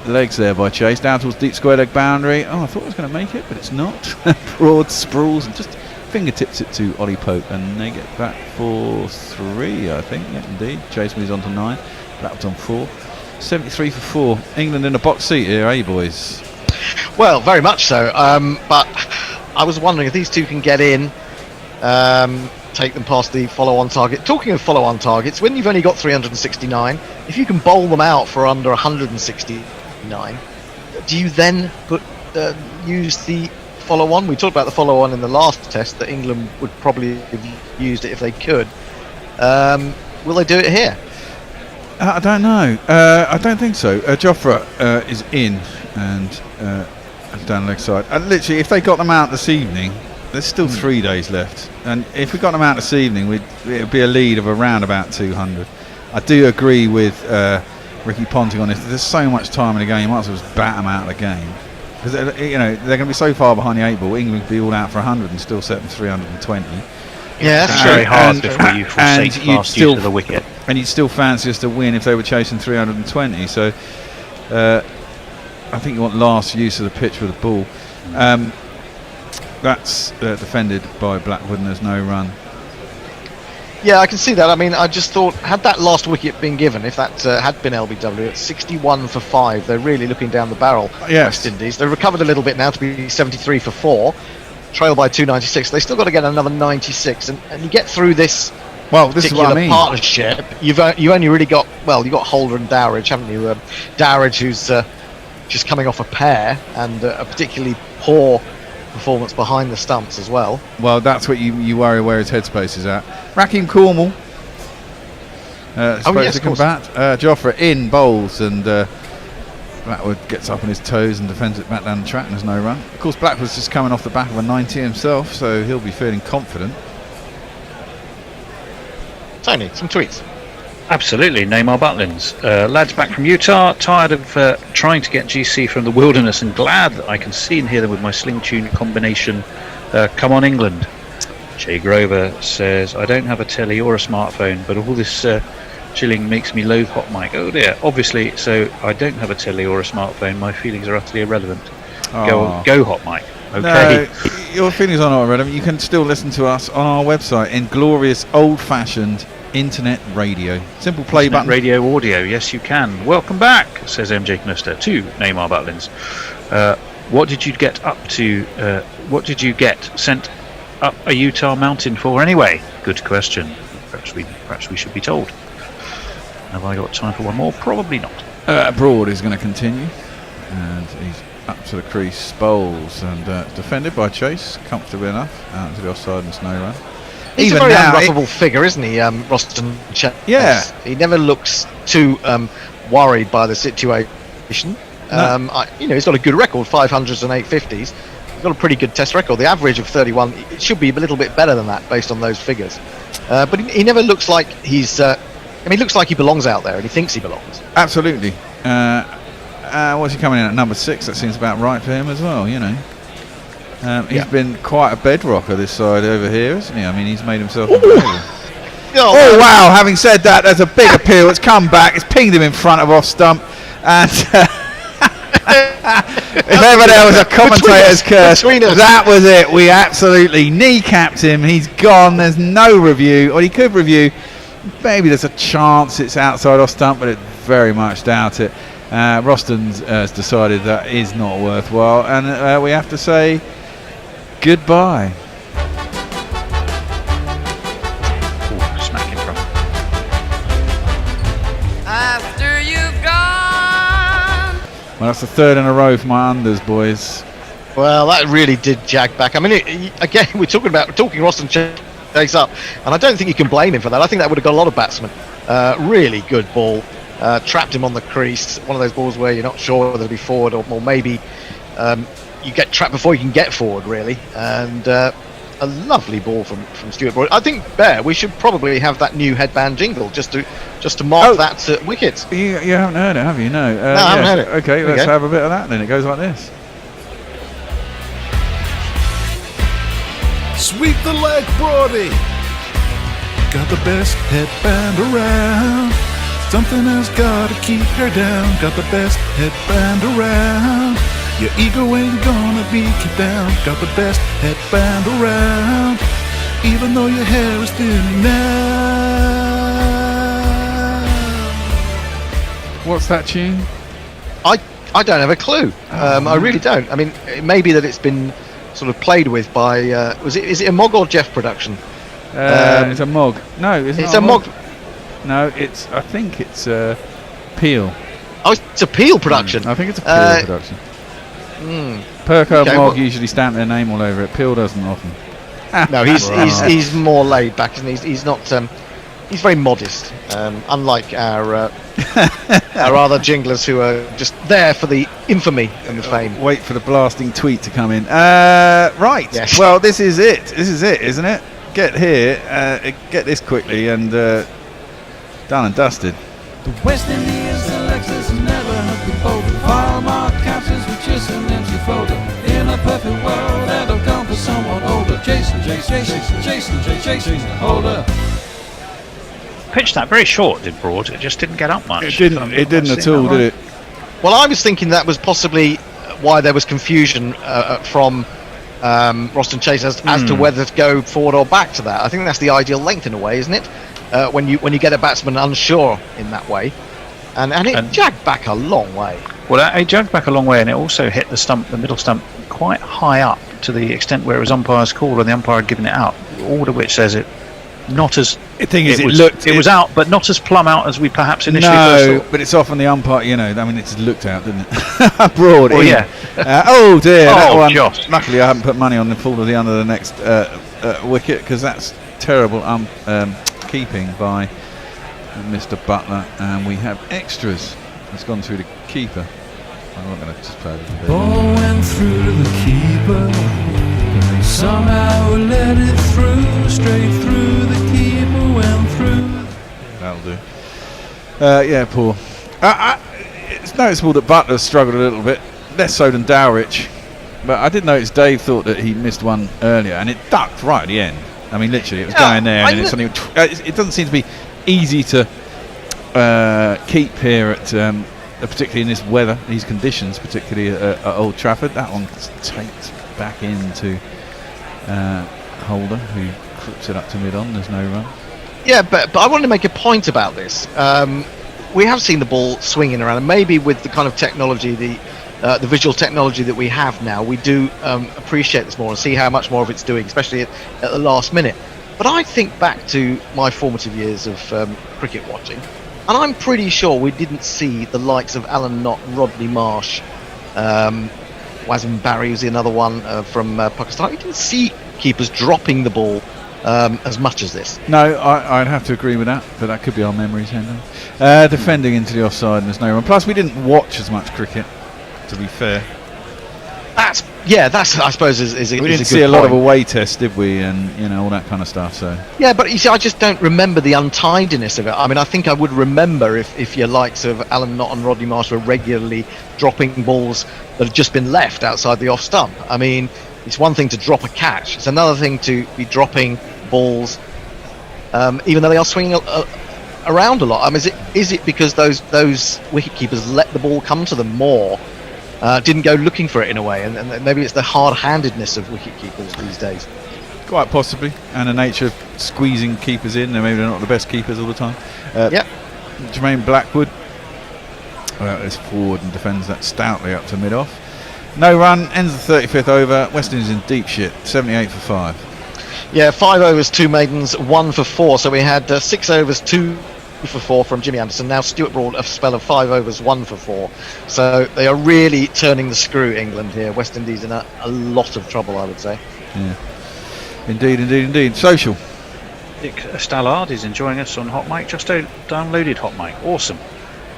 legs there by Chase, down towards deep square leg boundary. I thought I was going to make it, but it's not. Broad sprawls and just fingertips it to Ollie Pope, and they get back for 3, I think. Yeah, indeed. Chase moves on to 9. Blackwood's on 4. 73 for 4. England in a box seat here, eh, boys? Well, very much so. But I was wondering if these two can get in, take them past the follow-on target. Talking of follow-on targets, when you've only got 369, if you can bowl them out for under 169, do you then use the follow-on? We talked about the follow-on in the last test, that England would probably have used it if they could. Will they do it here? I don't know. I don't think so. Jofra is in and down the leg side. Literally, if they got them out this evening, there's still 3 days left. And if we got them out this evening, it would be a lead of around about 200. I do agree with Ricky Ponting on this. There's so much time in the game, you might as well just bat them out of the game. Because they're going to be so far behind the 8 ball, England could be all out for 100 and still set them 320. Yeah, it's very hard before you forsake last use of the wicket. And you'd still fancy us to win if they were chasing 320. So I think you want last use of the pitch with the ball. That's defended by Blackwood, and there's no run. Yeah, I can see that. I mean, I just thought, had that last wicket been given, if that had been LBW, at 61 for 5, they're really looking down the barrel. Yes. West Indies. They've recovered a little bit now to be 73 for 4, trail by 296. They still got to get another 96, and you get through this. Well, this is what I mean. Partnership. You've only really got you got Holder and Dowridge, haven't you? Dowridge, who's just coming off a pair and a particularly poor performance behind the stumps as well. Well, that's what you worry where his headspace is at. Raheem Cornwall supposed to combat. Jofra in bowls, and Blackwood gets up on his toes and defends it back down the track, and there's no run. Of course, Blackwood's just coming off the back of a 90 himself, so he'll be feeling confident. Tony, some tweets. Absolutely, Neymar Butlins. Lads back from Utah, tired of trying to get GC from the wilderness, and glad that I can see and hear them with my sling tune combination. Come on, England. Jay Grover says, I don't have a telly or a smartphone, but all this chilling makes me loathe Hot Mic. Oh dear, obviously, so I don't have a telly or a smartphone. My feelings are utterly irrelevant. Go Hot Mic. Okay. No, your feelings are not irrelevant. You can still listen to us on our website in glorious old-fashioned internet radio. Simple play button. Radio audio, yes you can. Welcome back, says MJ Knuster to Neymar Butlins. What did you get up to? What did you get sent up a Utah mountain for anyway? Good question. Perhaps we should be told. Have I got time for one more? Probably not. Broad is going to continue, and he's up to the crease, bowls, and defended by Chase comfortably enough out to the offside and no run. He's a very unruffable figure, isn't he, Roston Chase? Yeah. He never looks too worried by the situation. No. He's got a good record, 500s and 850s. He's got a pretty good test record. The average of 31, it should be a little bit better than that based on those figures. But he never looks like he's... he looks like he belongs out there, and he thinks he belongs. Absolutely. What's he coming in at? Number 6? That seems about right for him as well, you know. He's been quite a bedrocker this side over here, isn't he? I mean, he's made himself unbelievable. Oh, wow. Having said that, there's a big appeal. It's come back. It's pinged him in front of off stump. And if ever there was a commentator's curse, that was it. We absolutely kneecapped him. He's gone. There's no review. Or he could review. Maybe there's a chance it's outside off stump, but I very much doubt it. Roston's has decided that is not worthwhile. And we have to say goodbye. Smacking from. After you've gone. Well, that's the third in a row for my unders, boys. Well, that really did jag back. I mean, again, we're talking Roston Chase up, and I don't think you can blame him for that. I think that would have got a lot of batsmen. Really good ball. Trapped him on the crease. One of those balls where you're not sure whether to be forward or maybe you get trapped before you can get forward, really. And a lovely ball from Stuart Broad. I think, Bear, we should probably have that new headband jingle just to mark that wicket. You haven't heard it, have you? No. No, I haven't heard it. Okay, let's have a bit of that then. It goes like this. Sweep the leg, Brody. Got the best headband around. Something has got to keep her down. Got the best headband around. Your ego ain't gonna beat you down. Got the best headband around. Even though your hair is thinning now. What's that tune? I don't have a clue. I really don't. I mean, it may be that it's been sort of played with by is it a Mog or Jeff production? It's a Mog. No, it's a Mog. No, I think it's Peel. Oh, it's a Peel production. I think it's a Peel production. Perko and Mog usually stamp their name all over it. Peel doesn't often. No, he's more laid back, isn't he? He's not. He's very modest, unlike our other jinglers who are just there for the infamy and the fame. Wait for the blasting tweet to come in. Right. Yes. Well, this is it. This is it, isn't it? Get here. Get this quickly and done and dusted. The West Indies Alexis never have been bolted. File mark captions with just an empty folder. In a perfect world, I'd have gone for someone older. Jason, Holder. Pitched that very short, did Broad. It just didn't get up much. It didn't at all, did it? Well, I was thinking that was possibly why there was confusion from Roston Chase as to whether to go forward or back to that. I think that's the ideal length in a way, isn't it? When you get a batsman unsure in that way, and it jagged back a long way. Well, it jagged back a long way, and it also hit the middle stump, quite high up to the extent where it was umpire's call, and the umpire had given it out. Order which says it not as. The thing is, it was out, but not as plumb out as we perhaps initially first thought. But it's often the umpire. I mean, it's looked out, didn't it? Broad. Well, yeah. Oh dear. That one. Josh. Luckily, I haven't put money on the fall of the under the next wicket, because that's terrible keeping by Mr. Butler, and we have extras. It's gone through the keeper. I'm not going to just play a little bit. Ball went through the keeper, and somehow let it through, straight through the keeper, went through. That'll do. Yeah, poor. It's noticeable that Butler struggled a little bit, less so than Dowrich, but I did notice Dave thought that he missed one earlier, and it ducked right at the end. I mean, literally, it was going there, and then it doesn't seem to be easy to keep here at particularly in this weather, these conditions, particularly at Old Trafford. That one takes back into Holder, who clips it up to mid-on. There's no run. Yeah, but I wanted to make a point about this. We have seen the ball swinging around, and maybe with the kind of technology, the visual technology that we have now, we do appreciate this more and see how much more of it's doing, especially at the last minute. But I think back to my formative years of cricket watching, and I'm pretty sure we didn't see the likes of Alan Knott, Rodney Marsh, Wasim Barry was another one from Pakistan. We didn't see keepers dropping the ball as much as this. No, I'd have to agree with that, but that could be our memories, Henry. Defending into the offside, and there's no run. Plus, we didn't watch as much cricket, to be fair. That's I suppose is a we didn't is a see good a lot point. of away tests, did we? And all that kind of stuff. So yeah, but you see, I just don't remember the untidiness of it. I mean, I think I would remember if your likes of Alan Knott and Rodney Marsh were regularly dropping balls that had just been left outside the off stump. I mean, it's one thing to drop a catch; it's another thing to be dropping balls, even though they are swinging around a lot. I mean, is it because those wicket keepers let the ball come to them more? Didn't go looking for it in a way, and maybe it's the hard-handedness of wicket keepers these days. Quite possibly, and the nature of squeezing keepers in. Maybe they're not the best keepers all the time. Jermaine Blackwood is forward and defends that stoutly up to mid-off. No run, ends the 35th over. West Indies in deep shit, 78 for 5. Yeah, 5 overs, 2 maidens, 1 for 4. So we had 6 overs, 2 for 4 from Jimmy Anderson. Now Stuart Broad, a spell of 5 overs, 1 for 4. So they are really turning the screw, England here. West Indies in a lot of trouble, I would say. Yeah, indeed. Social. Dick Stallard is enjoying us on Hot Mic. Just downloaded Hot Mic. Awesome.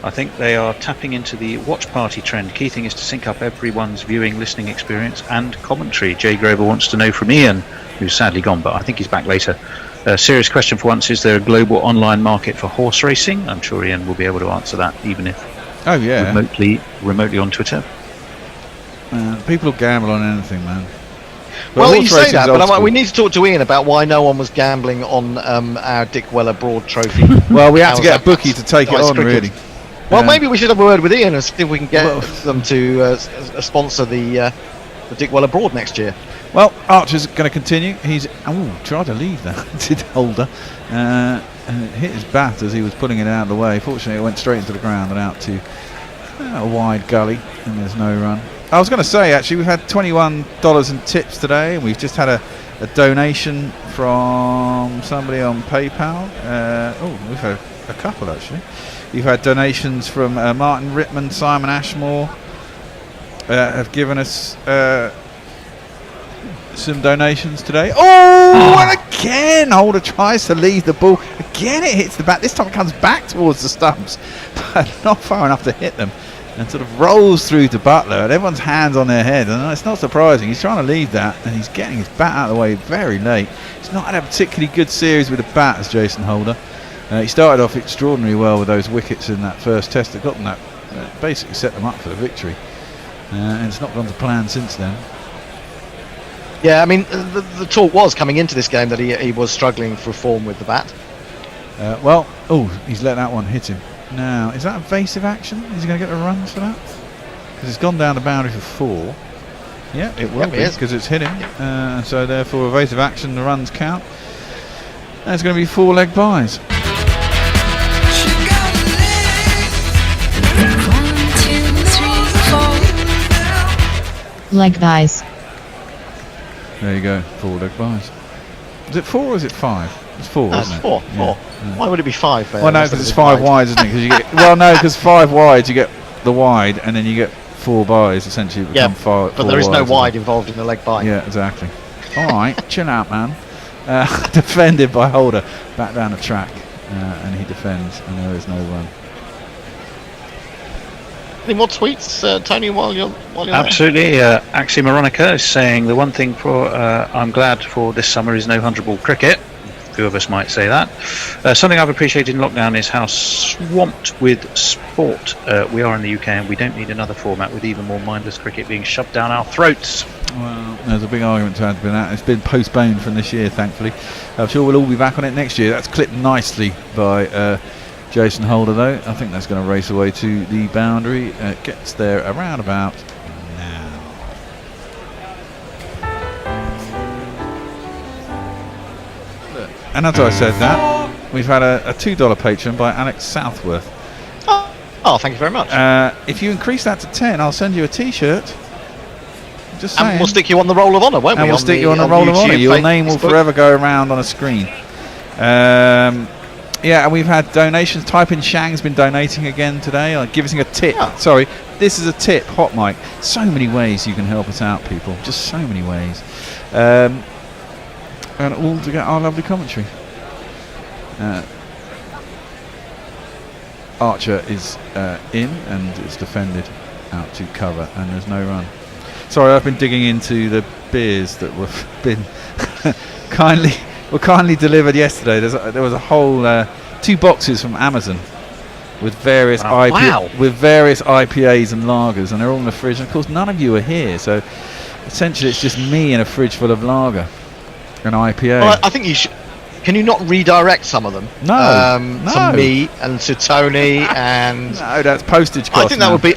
I think they are tapping into the watch party trend. Key thing is to sync up everyone's viewing, listening experience and commentary. Jay Grover wants to know from Ian, who's sadly gone, but I think he's back later. Serious question for once: is there a global online market for horse racing? I'm sure Ian will be able to answer that, even if remotely on Twitter. People gamble on anything, man. Well, you say that, but we need to talk to Ian about why no one was gambling on our Dick Weller Broad Trophy. Well, we had to get a bookie to take it on, really. Well, maybe we should have a word with Ian and see if we can get them to sponsor the Dick Weller Broad next year. Well, Archer's going to continue. He's tried to leave that, did Holder, and it hit his bat as he was putting it out of the way. Fortunately, it went straight into the ground and out to a wide gully, and there's no run. I was going to say, actually, we've had $21 in tips today, and we've just had a donation from somebody on PayPal. We've had a couple, actually. We've had donations from Martin Rittman, Simon Ashmore, have given us some donations today. And again Holder tries to leave the ball. Again it hits the bat. This time it comes back towards the stumps, but not far enough to hit them, and sort of rolls through to Butler, and everyone's hands on their head, and it's not surprising. He's trying to leave that, and he's getting his bat out of the way very late. He's not had a particularly good series with the bat as Jason Holder. He started off extraordinarily well with those wickets in that first test that got them that basically set them up for the victory, and it's not gone to plan since then. Yeah, I mean, the talk was coming into this game that he was struggling for form with the bat. He's let that one hit him. Now, is that evasive action? Is he going to get the runs for that? Because it's gone down the boundary for 4. Yeah, it will Yep, be it is. because it's hitting. So therefore, evasive action, the runs count. And it's going to be 4-leg buys. 1, 2, 3, 4. Leg buys. There you go, 4-leg buys. Is it 4 or is it 5? It's 4, No, isn't it's it? 4. Yeah. 4. Why would it be 5? Well, no, because it's 5 wides, isn't it? 'Cause you get, well, no, because 5 wides, you get the wide, and then you get 4 buys, essentially. It Yeah, become five, but 4 there is no wides, wide involved in the leg buy. Yeah, exactly. All right, chill out, man. Defended by Holder, back down the track, and he defends, and there is no run. Any more tweets, Tony, while you're Absolutely. Axie Moronica is saying the one thing for I'm glad for this summer is no 100-ball cricket. A few of us might say that. Something I've appreciated in lockdown is how swamped with sport we are in the UK, and we don't need another format with even more mindless cricket being shoved down our throats. Well, there's a big argument to have been that. It's been postponed from this year, thankfully. I'm sure we'll all be back on it next year. That's clipped nicely by Jason Holder, though. I think that's going to race away to the boundary. Gets there around about now. And as I said that, we've had a $2 patron by Alex Southworth. Oh, thank you very much. If you increase that to 10, I'll send you a T-shirt. Just saying. And we'll stick you on the Roll of Honour, won't we? And we'll stick you on the Roll of Honour. Your name will forever go around on a screen. Yeah, and we've had donations. Type in Shang's been donating again today. Giving us a tip. Yeah. Sorry, this is a tip. Hot mic. So many ways you can help us out, people. Just so many ways. And all to get our lovely commentary. Archer is in and it's defended out to cover, and there's no run. Sorry, I've been digging into the beers that were been kindly delivered yesterday. There was a whole 2 boxes from Amazon with various with various IPAs and lagers, and they're all in the fridge. And of course, none of you are here, so essentially it's just me in a fridge full of lager and IPA. Well, I think you should. Can you not redirect some of them? No, to me and to Tony and. No, that's postage cost. I think that would be.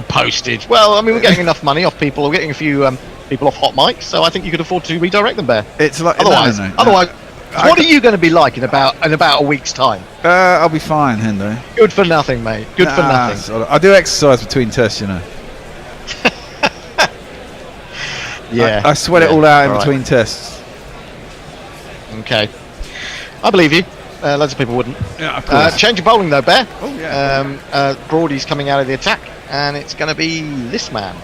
Postage. Well, I mean, we're getting enough money off people. We're getting a few people off Hot Mic, so I think you could afford to redirect them, Bear. It's like otherwise. What are you going to be like in about a week's time? I'll be fine, Hendo. Good for nothing, mate. Good for nothing. I do exercise between tests, you know. Yeah. I sweat it all out in between tests. Okay. I believe you. Loads of people wouldn't. Yeah, of course. Change of bowling though, Bear. Oh yeah. Broady's coming out of the attack, and it's going to be this man.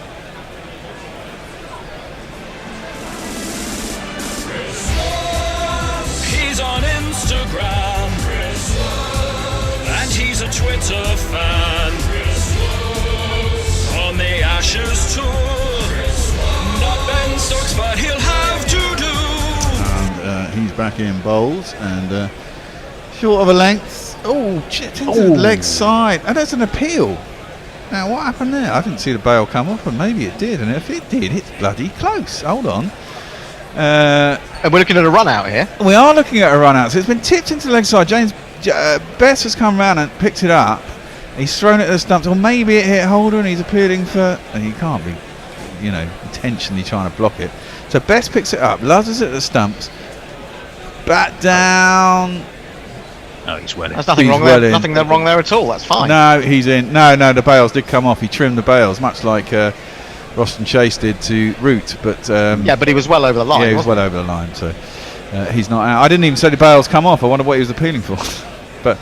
He's on Instagram, and he's a Twitter fan. On the Ashes tour, not Ben Stokes, but he'll have to do. And he's back in bowls, and short of a length. Oh, chipped into the leg side, and that's an appeal. Now, what happened there? I didn't see the bail come off, and maybe it did. And if it did, it's bloody close. Hold on. And we're looking at a run out here. We are looking at a run out. So it's been tipped into the leg side. Bess has come round and picked it up. He's thrown it at the stumps, or maybe it hit Holder, and he's appealing for. And he can't be, intentionally trying to block it. So Bess picks it up, lasers it at the stumps, bat down. No, he's well in. There's nothing wrong there. Nothing wrong there at all. That's fine. No, he's in. No, the bails did come off. He trimmed the bails, much like Roston Chase did to Root. But yeah, but he was well over the line. Yeah, he was well over the line. So he's not out. I didn't even say the bails come off. I wonder what he was appealing for. But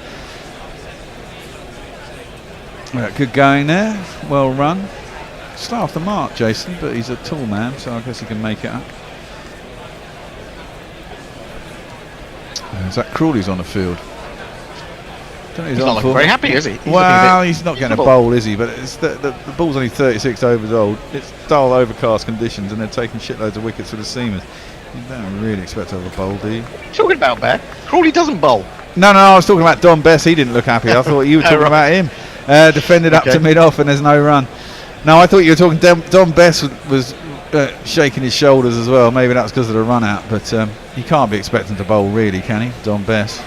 good going there. Well run. Start off the mark, Jason. But he's a tall man, so I guess he can make it up. Zach Crawley's on the field. He's not looking very happy, is he? He's not getting a bowl, is he? But it's the ball's only 36 overs old. It's dull, overcast conditions, and they're taking shitloads of wickets for the seamers. You don't really expect to have a bowl, do you? Talking about Bear, Crawley doesn't bowl. No, I was talking about Don Bess. He didn't look happy. I thought you were talking about him. Defended up to mid-off, and there's no run. No, I thought you were talking. Don Bess was shaking his shoulders as well. Maybe that's because of the run out, but he can't be expecting to bowl, really, can he, Don Bess?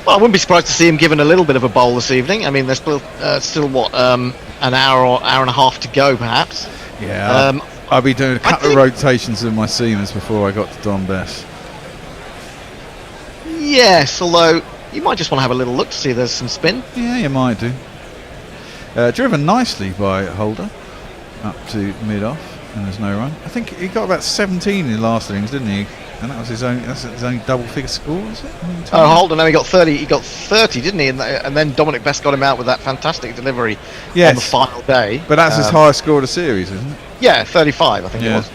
Well, I wouldn't be surprised to see him given a little bit of a bowl this evening. I mean, there's still what, an hour or hour and a half to go, perhaps. Yeah. I'll be doing a couple of rotations of my seamers before I got to Don Bess. Yes, although you might just want to have a little look to see if there's some spin. Yeah, you might do. Driven nicely by Holder up to mid-off, and there's no run. I think he got about 17 in the last innings, didn't he? And that was his only double-figure score, was it? Oh, Holder, no, he got 30. He got 30, didn't he? And then Dominic Best got him out with that fantastic delivery on the final day. But that's his highest score of the series, isn't it? Yeah, 35, I think it was.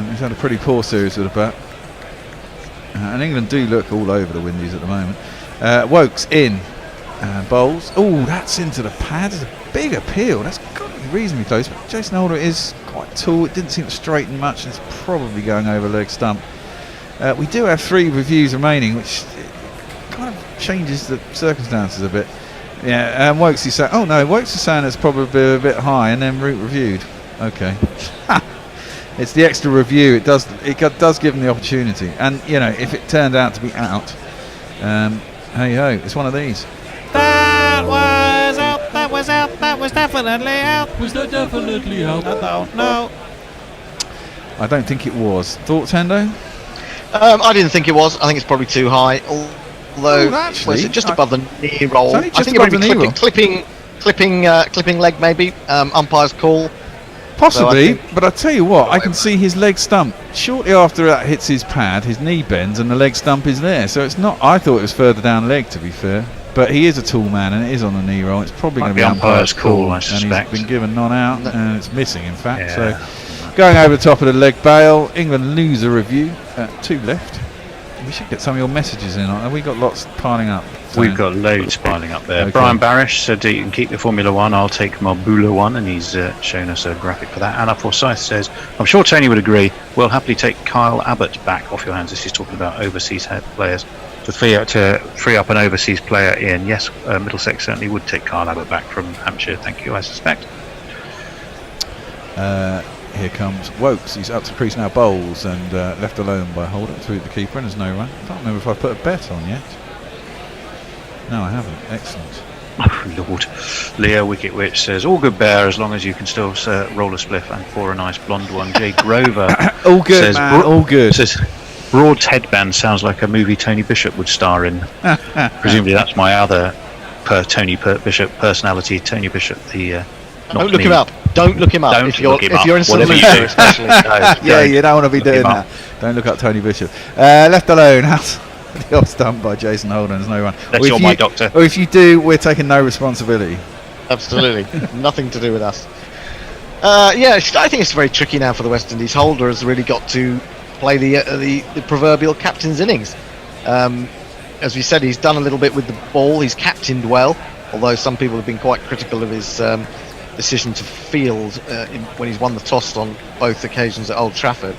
He's had a pretty poor series with the bat. And England do look all over the Windies at the moment. Wokes in. Bowls. Oh, that's into the pad. It's a big appeal. That's got to be reasonably close. But Jason Holder is quite tall. It didn't seem to straighten much. It's probably going over leg stump. We do have 3 reviews remaining, which kind of changes the circumstances a bit. Yeah, and Wokes is saying, oh no, Wokes is saying it's probably a bit high, and then route reviewed. Okay. It's the extra review. It does give them the opportunity. And, you know, if it turned out to be out, hey ho, it's one of these. That was out, that was out, that was definitely out. Was that definitely out? I don't know. I don't think it was. Thoughts, Hendo? I didn't think it was. I think it's probably too high. Although, actually, was it just above the knee roll? I think it might be clipping leg maybe. Umpire's call. Possibly, but I tell you what, I can see his leg stump shortly after that hits his pad. His knee bends and the leg stump is there. So it's not. I thought it was further down leg, to be fair. But he is a tall man and it is on the knee roll. It's probably going to be umpire's call, I suspect. And he's been given non out and it's missing, in fact. Yeah. So going over the top of the leg bail, England lose a review at 2 left. We should get some of your messages in. Have we got lots piling up? We've got loads piling up there. Okay. Brian Barish said you can keep the Formula 1, I'll take Marbula 1, and he's shown us a graphic for that. Anna Forsyth says, I'm sure Tony would agree, we'll happily take Kyle Abbott back off your hands. This is talking about overseas players. To free up an overseas player, Ian. Yes, Middlesex certainly would take Kyle Abbott back from Hampshire, thank you, I suspect. Here comes Wokes. He's up to crease now. Bowls and left alone by Holder through the keeper, and there's no run. I can't remember if I put a bet on yet. No, I haven't. Excellent. Oh, Lord. Leo Wicket Witch says, all good bear as long as you can still roll a spliff and pour a nice blonde one. Jay Grover all good, says, man. All good. Says, Broad's headband sounds like a movie Tony Bishop would star in. Presumably that's my other Tony Bishop personality, Tony Bishop, the... Don't look him up. Don't look him up. If you're in Whatever cinema, you do. especially. Yeah, you don't want to be doing that. Don't look up Tony Bishop. Left alone. The off stump by Jason Holden. There's no run. That's my doctor. Or if you do, we're taking no responsibility. Absolutely. Nothing to do with us. I think it's very tricky now for the West Indies. Holder has really got to play the proverbial captain's innings. As we said, he's done a little bit with the ball. He's captained well, although some people have been quite critical of his decision to field when he's won the toss on both occasions at Old Trafford.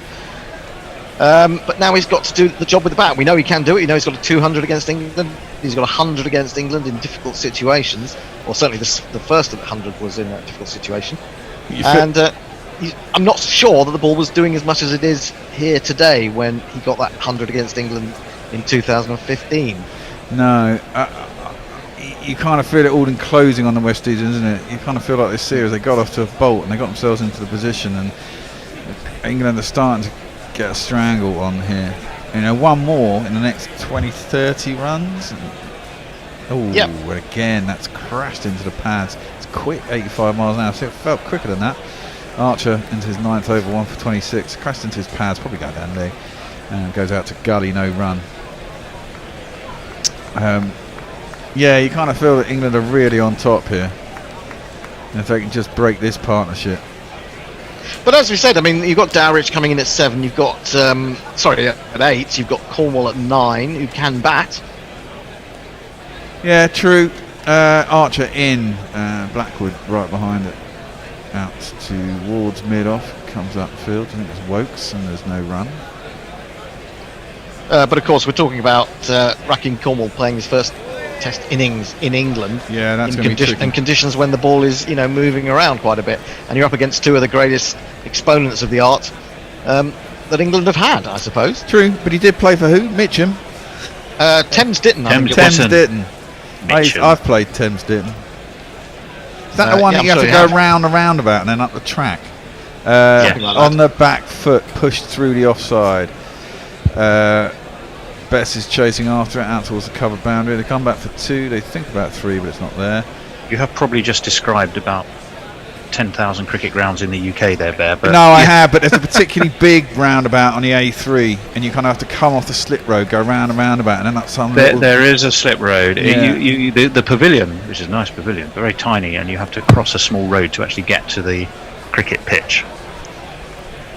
But now he's got to do the job with the bat. We know he can do it. You know he's got a 200 against England. He's got 100 against England in difficult situations. Or certainly the first of the 100 was in a difficult situation. And I'm not sure that the ball was doing as much as it is here today when he got that 100 against England in 2015. No. You kind of feel it all enclosing on the West Indies, isn't it? You kind of feel like this series, they got off to a bolt and they got themselves into the position, and England are starting to get a strangle on here. You know, one more in the next 20-30 runs. Oh, yep. Again, that's crashed into the pads. It's quick, 85 miles an hour, so it felt quicker than that. Archer into his 9th over, 1 for 26. Crashed into his pads, probably going down leg. And goes out to gully, no run. Yeah, you kind of feel that England are really on top here. And if they can just break this partnership. But as we said, I mean, you've got Dowrich coming in at 7. You've got, at 8. You've got Cornwall at 9, who can bat. Yeah, true. Archer in. Blackwood right behind it. Out towards mid-off. Comes up field. I think it's Wokes, and there's no run. But of course, we're talking about Raheem Cornwall playing his first Test innings in England. Yeah, that's going to be tricky. And conditions when the ball is, moving around quite a bit, and you're up against 2 of the greatest exponents of the art that England have had, I suppose. True, but he did play for who? Mitcham. Thames Ditton. Thames Ditton. I've played Thames Ditton. Is that the one that you have to go round the roundabout and then up the track? On the back foot, pushed through the offside. Bess is chasing after it out towards the covered boundary. They come back for 2. They think about 3, but it's not there. You have probably just described about 10,000 cricket grounds in the UK there, Bear. But no, I have, but there's a particularly big roundabout on the A3, and you kind of have to come off the slip road, go round and roundabout, and then up some. There is a slip road. Yeah. The pavilion, which is a nice pavilion, very tiny, and you have to cross a small road to actually get to the cricket pitch.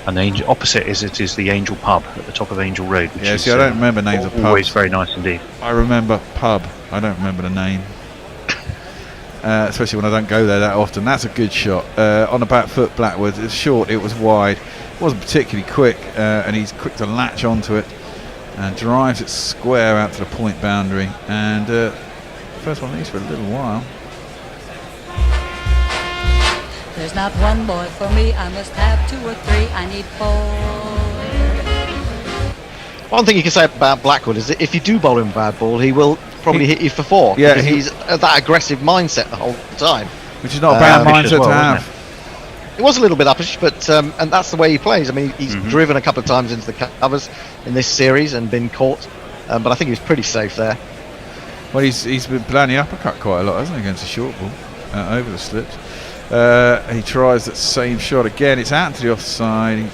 And the opposite is the Angel Pub at the top of Angel Road. Which is, I don't remember names of pubs. Always very nice indeed. I remember pub. I don't remember the name. Especially when I don't go there that often. That's a good shot. On the back foot, Blackwood. It's short, it was wide. It wasn't particularly quick, and he's quick to latch onto it and drives it square out to the point boundary. And first one leads for a little while. There's not one boy for me, I must have 2 or 3, I need 4. One thing you can say about Blackwood is that if you do bowl him a bad ball, he will probably hit you for 4. Yeah, because he's that aggressive mindset the whole time. Which is not a bad mindset to have. It was a little bit uppish, but and that's the way he plays. I mean, he's driven a couple of times into the covers in this series and been caught, but I think he was pretty safe there. Well, he's been playing the uppercut quite a lot, hasn't he, against the short ball over the slips. He tries that same shot again. It's out to the offside. He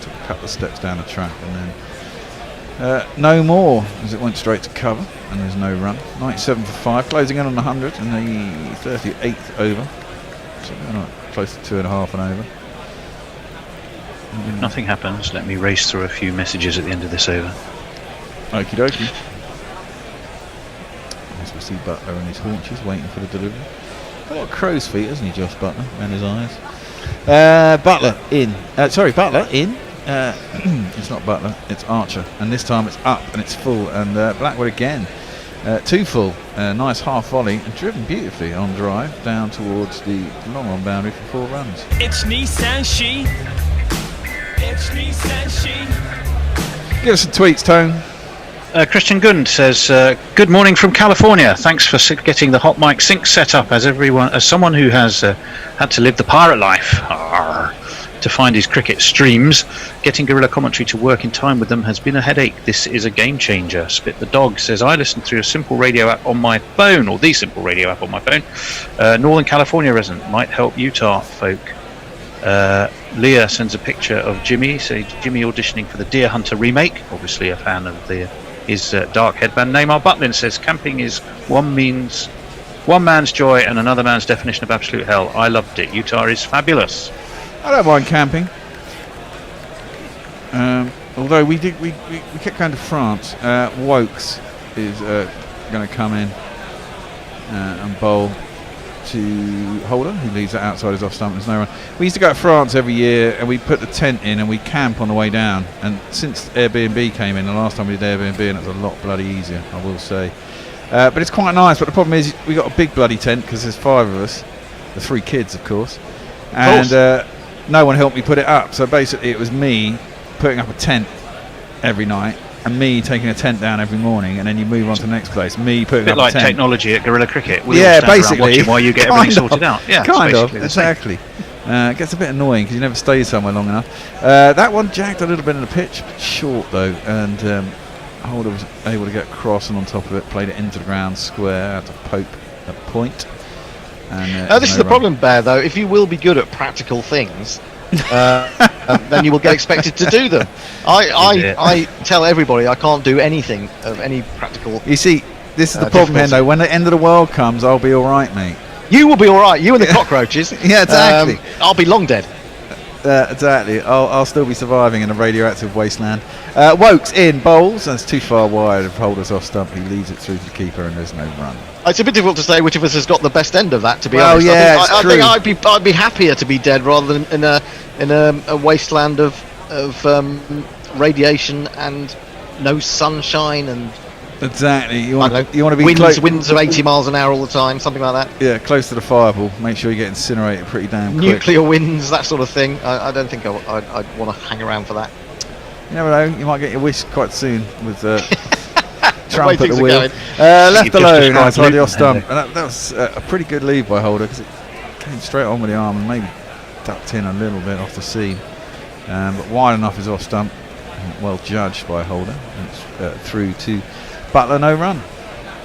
took a couple of steps down the track and then no more, as it went straight to cover and there's no run. 97 for 5, closing in on the 100 and the 38th over. So we're not close to 2.5 and over. If nothing happens, let me race through a few messages at the end of this over. Okie dokie. As we see Butler on his haunches waiting for the delivery. A lot of crow's feet, hasn't he, Josh Butler, and his eyes. Butler in. Butler in. It's not Butler, it's Archer. And this time it's up and it's full. And Blackwood again. 2 full. Nice half volley and driven beautifully on drive down towards the long on boundary for 4 runs. It's Nissan She. It's Nissan She. Give us some tweets, Tone. Christian Gund says, "Good morning from California. Thanks for getting the hot mic sync set up. As someone who has had to live the pirate life to find his cricket streams, getting guerrilla commentary to work in time with them has been a headache. This is a game changer." Spit the Dog says, "I listen through a simple radio app on my phone, or the simple radio app on my phone. Northern California resident, might help Utah folk." Leah sends a picture of Jimmy. Say Jimmy auditioning for the Deer Hunter remake. Obviously a fan of his dark headband. Neymar Butlin says, "Camping is one man's joy and another man's definition of absolute hell. I loved it. Utah is fabulous." I don't mind camping. Although we kept going to France. Wokes is going to come in and bowl to Holder, who leaves it outside his off stump. There's no run. We used to go to France every year and we put the tent in and we camp on the way down. And since Airbnb came in, the last time we did Airbnb, and it was a lot bloody easier, I will say. But it's quite nice. But the problem is we got a big bloody tent because there's 5 of us, the 3 kids, of course, and no one helped me put it up. So basically, it was me putting up a tent every night. And me taking a tent down every morning, and then you move on to the next place. Me putting a bit up like a tent. technology at Guerrilla Cricket. We yeah, all stand basically. around watching while you get everything sorted out. Yeah, kind of, exactly. It gets a bit annoying because you never stay somewhere long enough. That one jagged a little bit in the pitch, but short though, and Holder was able to get across and on top of it, played it into the ground square out to Pope at point. And this is the problem, Bear. Though, if you will be good at practical things. Then you will get expected to do them. I tell everybody I can't do anything of any practical. You see, this is the problem, Hendo. When the end of the world comes, I'll be all right, mate. You will be all right. You and the cockroaches. Yeah, exactly. I'll be long dead. Exactly. I'll still be surviving in a radioactive wasteland. Wokes in, bowls, and it's too far wide of Holder's off stump. He leads it through to the keeper, and there's no run. It's a bit difficult to say which of us has got the best end of that. To be honest, yeah, I think I'd be happier to be dead rather than in a wasteland of radiation and no sunshine and. Exactly. You want to be winds of 80 miles an hour all the time, something like that. Yeah, close to the fireball. Make sure you get incinerated pretty damn quick. Nuclear winds, that sort of thing. I don't think I'd want to hang around for that. You never know. You might get your wish quite soon with Trump at the wheel. Left alone outside the off stump, and that was a pretty good lead by Holder because it came straight on with the arm and maybe ducked in a little bit off the seam, but wide enough is off stump. Well judged by Holder. It's through to Butler, no run.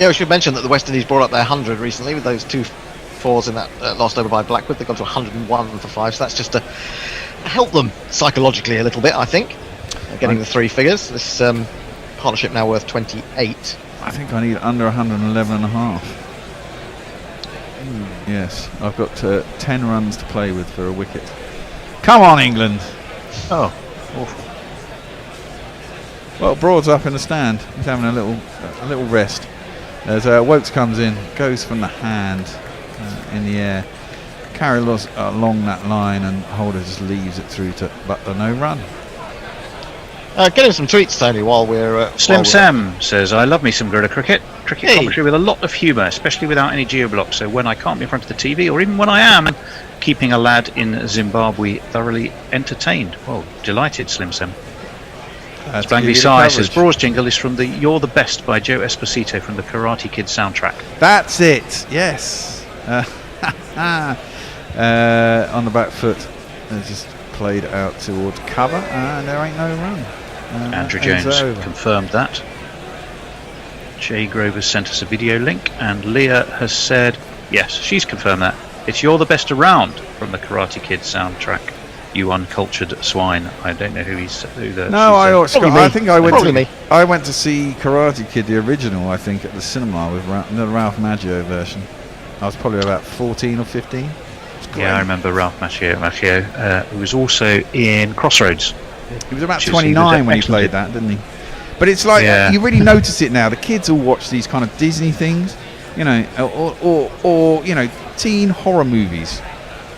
Yeah, we should mention that the West Indies brought up their 100 recently with those 2 fours in that lost over by Blackwood. They've gone to 101 for 5, so that's just to help them psychologically a little bit, I think, getting the 3 figures. This partnership now worth 28. I think I need under 111 and a half. Yes, I've got 10 runs to play with for a wicket. Come on, England. Oh, awful. Well, Broad's up in the stand. He's having a little rest. As Wokes comes in, goes from the hand in the air, carries along that line, and Holder just leaves it through to Butler, no run. Getting some tweets, Tony, while we're... Slim Sam says, I love me some guerrilla cricket. Cricket commentary with a lot of humour, especially without any geo-blocks. So when I can't be in front of the TV, or even when I am, keeping a lad in Zimbabwe thoroughly entertained. Well, delighted, Slim Sam. Spang V. Sai says, Broad's jingle is from the You're the Best by Joe Esposito from the Karate Kid soundtrack. That's it, yes. On the back foot, just played out towards cover, and there ain't no run. Andrew Jones confirmed that. Jay Grover sent us a video link, and Leah has said, yes, she's confirmed that. It's You're the Best Around from the Karate Kid soundtrack. You uncultured swine. I don't know who the. No, I think I went to see Karate Kid, the original, I think, at the cinema with the Ralph Macchio version. I was probably about 14 or 15. Yeah, I remember Ralph Macchio, who was also in Crossroads. He was about 29 when he played that, didn't he? But it's like, you really notice it now. The kids all watch these kind of Disney things, you know, or you know, teen horror movies.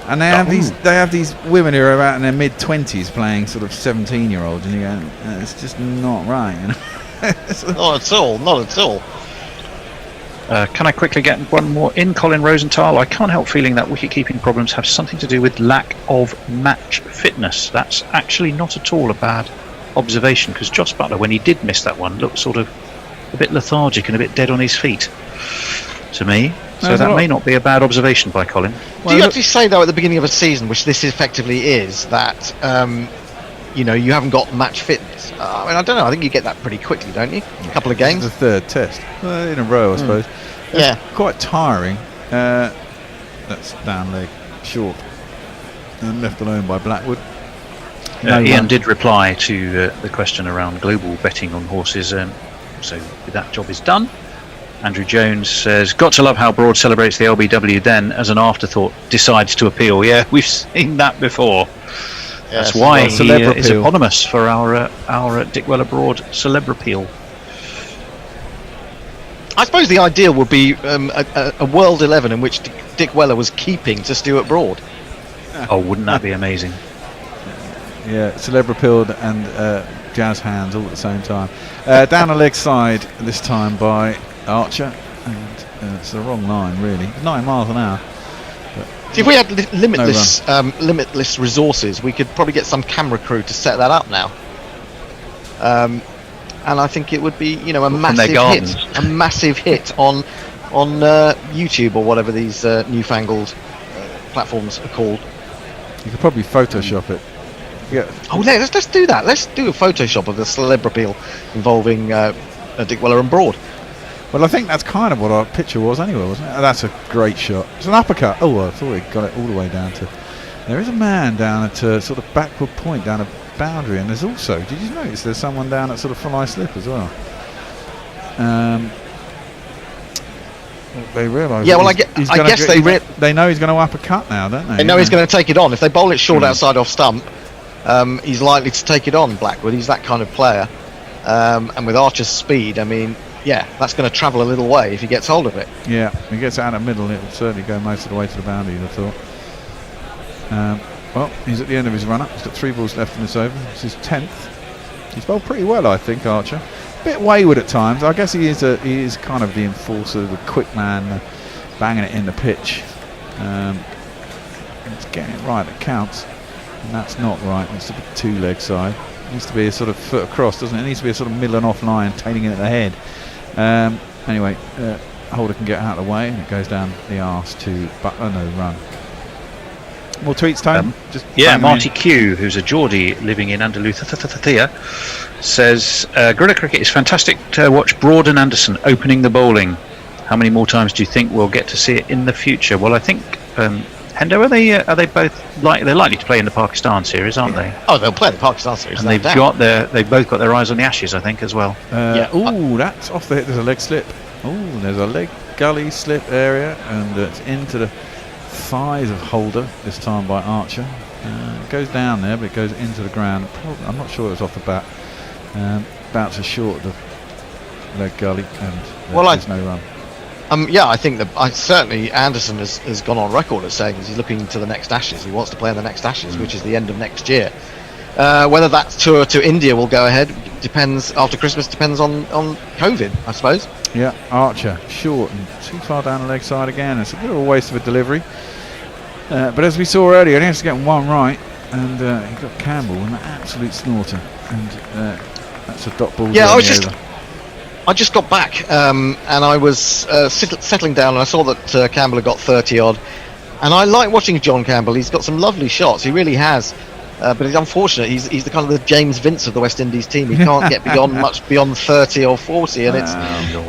And they have these women who are about in their mid-20s playing sort of 17-year-olds, and you go, it's just not right, you know? Not at all. Can I quickly get one more in? Colin Rosenthal, I can't help feeling that wicket-keeping problems have something to do with lack of match fitness. That's actually not at all a bad observation, because Joss Butler, when he did miss that one, looked sort of a bit lethargic and a bit dead on his feet to me. So that may not be a bad observation by Colin. Well, do you actually say, though, at the beginning of a season, which this effectively is, that you know, you haven't got match fitness? I mean, I don't know. I think you get that pretty quickly, don't you? A couple of games. The third test in a row, I suppose. Yeah, quite tiring. That's down leg short and left alone by Blackwood. Ian did reply to the question around global betting on horses, so that job is done. Andrew Jones says, got to love how Broad celebrates the LBW, then as an afterthought decides to appeal. Yeah, we've seen that before. That's why he is eponymous for our Dick Weller Broad celeb appeal. I suppose the ideal would be a World 11 in which Dick Weller was keeping to Stuart Broad. Oh, wouldn't that be amazing? Yeah, celeb appealed and jazz hands all at the same time. Down the leg side this time by Archer, and it's the wrong line really. 9 miles an hour. See, if we had limitless resources, we could probably get some camera crew to set that up now. And I think it would be, you know, a massive hit on YouTube or whatever these newfangled platforms are called. You could probably Photoshop it. Yeah. Oh, let's do that. Let's do a Photoshop of the celeb appeal involving Dick Weller and Broad. Well, I think that's kind of what our picture was anyway, wasn't it? That's a great shot. It's an uppercut. Oh, I thought he got it all the way down to... There is a man down at sort of backward point down a boundary, and there's also... Did you notice there's someone down at sort of fly slip as well? They realise... Yeah, well, I guess they know he's going to uppercut now, don't they? They know he's going to take it on. If they bowl it short outside off stump, he's likely to take it on, Blackwood. He's that kind of player. And with Archer's speed, I mean... Yeah, that's going to travel a little way if he gets hold of it. Yeah, if he gets out of the middle, it'll certainly go most of the way to the boundary, you'd have thought. Well, he's at the end of his run-up. He's got 3 balls left in this over. This is 10th. He's bowled pretty well, I think, Archer. A bit wayward at times. I guess he is kind of the enforcer, the quick man, banging it in the pitch. He's getting it right, it counts. And that's not right. It's a 2-leg side. It needs to be a sort of foot across, doesn't it? It needs to be a sort of middle and off line, tailing it at the head. Anyway, Holder can get out of the way, and it goes down the arse to Butler, no run. More tweets, Tone? Just Yeah, bang 'em Marty in. Q, who's a Geordie living in Andalusia, says Guerrilla cricket is fantastic to watch. Broad and Anderson opening the bowling. How many more times do you think we'll get to see it in the future? Well, I think Hendo, are they both they're likely to play in the Pakistan series, aren't they? Oh, they'll play the Pakistan series. And no doubt. they've both got their eyes on the Ashes, I think, as well. Ooh, that's off the hit. There's a leg slip. Ooh, there's a leg gully slip area, and it's into the thighs of Holder this time by Archer. It goes down there, but it goes into the ground. I'm not sure it was off the bat. Bounces short of the leg gully, and there's no run. I think that certainly Anderson has gone on record as saying he's looking to the next Ashes. He wants to play in the next Ashes, which is the end of next year. Whether that tour to India will go ahead depends after Christmas. Depends on COVID, I suppose. Yeah, Archer short and too far down the leg side again. It's a bit of a waste of a delivery. But as we saw earlier, he has to get one right, and he got Campbell an absolute snorter, and that's a dot ball. Yeah, I just got back, and I was settling down, and I saw that Campbell had got 30 odd, and I like watching John Campbell. He's got some lovely shots. He really has. But he's unfortunate. He's the kind of the James Vince of the West Indies team. He can't get much beyond 30 or 40, and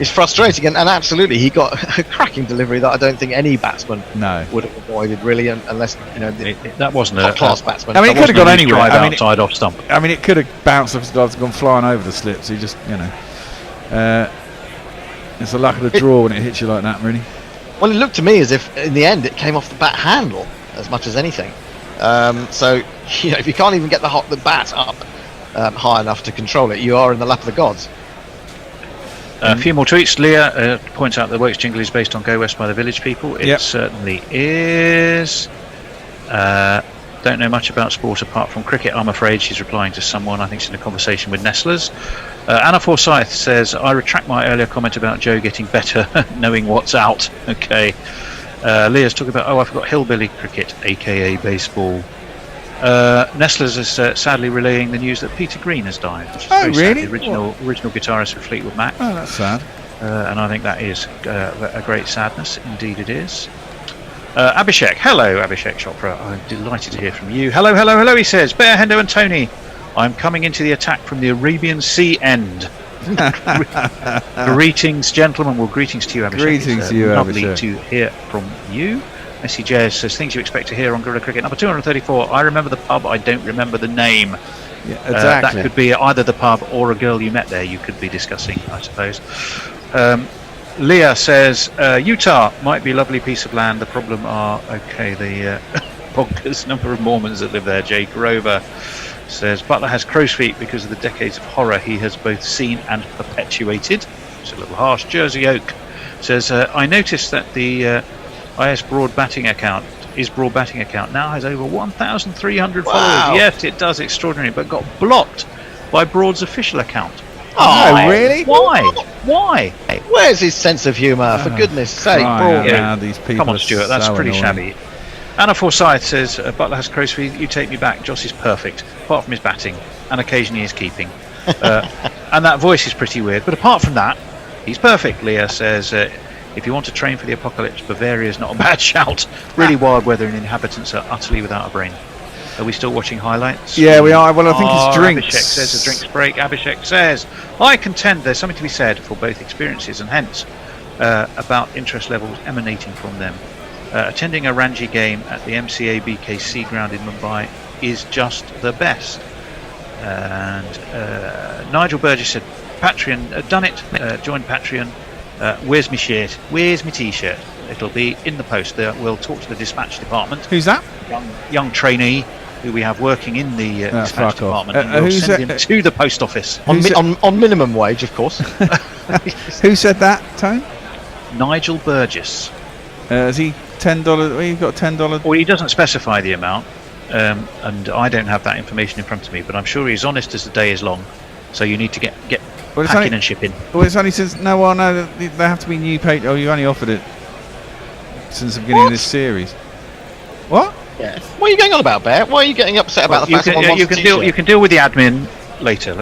it's frustrating. And absolutely, he got a cracking delivery that I don't think any batsman would have avoided, really, unless that wasn't a class batsman. I mean, it could have gone anywhere. Outside off stump. I mean, it could have bounced off the gone flying over the slips. He just, it's the luck of the draw when it hits you like that, really. Well, it looked to me as if in the end it came off the bat handle as much as anything. So if you can't even get the bat up high enough to control it, you are in the lap of the gods. A few more tweets. Leah points out the Works jingle is based on Go West by the Village People. It certainly is. Don't know much about sport apart from cricket, I'm afraid. She's replying to someone. I think she's in a conversation with Nestlers. Anna Forsyth says, I retract my earlier comment about Joe getting better knowing what's out. Okay. Leah's talking about, I forgot hillbilly cricket, aka baseball. Nestlers is sadly relaying the news that Peter Green has died. Which is very really? Sad, the original guitarist for Fleetwood Mac. Oh, that's sad. And I think that is a great sadness. Indeed it is. Abhishek, hello Abhishek Chopra. I'm delighted to hear from you. Hello, he says. Bear, Hendo and Tony, I'm coming into the attack from the Arabian Sea end. Greetings, gentlemen. Well, greetings to you, Abhishek. Greetings to you, lovely Abhishek. to hear from you. Messi Jazz says, things you expect to hear on Guerrilla Cricket. Number 234, I remember the pub, I don't remember the name. Yeah, exactly. That could be either the pub or a girl you met there you could be discussing, I suppose. Leah says, Utah might be a lovely piece of land. The problem are, the bonkers number of Mormons that live there. Jay Grover says, Butler has crow's feet because of the decades of horror he has both seen and perpetuated. It's a little harsh. Jersey Oak says, I noticed that the IS Broad Batting account now has over 1,300 followers. Yes, it does, extraordinary, but got blocked by Broad's official account. Oh, really? Why? Where's his sense of humour? For goodness sake, Broad. These people Come on, Stuart, that's so pretty annoying. shabby. Anna Forsyth says, Butler has crow's feet, you take me back. Joss is perfect, apart from his batting, and occasionally his keeping. And that voice is pretty weird, but apart from that, he's perfect. Leah says, if you want to train for the apocalypse, Bavaria is not a bad shout. Really wild weather and inhabitants are utterly without a brain. Are we still watching highlights? Yeah, we are. Well, I think it's drinks. Abhishek says a drinks break. Abhishek says, I contend there's something to be said for both experiences and hence about interest levels emanating from them. Attending a Ranji game at the MCA BKC ground in Mumbai is just the best. And Nigel Burgess said, Patreon, done it, joined Patreon. Where's my shirt? Where's my t-shirt? It'll be in the post. We'll talk to the dispatch department. Who's that? Young trainee who we have working in the dispatch department. And we'll send him to the post office. On minimum wage, of course. Who said that, Tone? Nigel Burgess. Is he $10? Well, you've got $10. Well, he doesn't specify the amount, and I don't have that information in front of me. But I'm sure he's honest as the day is long. So you need to get packing and shipping. Well, it's only since no, they have to be new page. Oh, you only offered it since the beginning of this series. What? Yeah. What are you going on about, Bear? Why are you getting upset about the fact that you can deal with the admin later.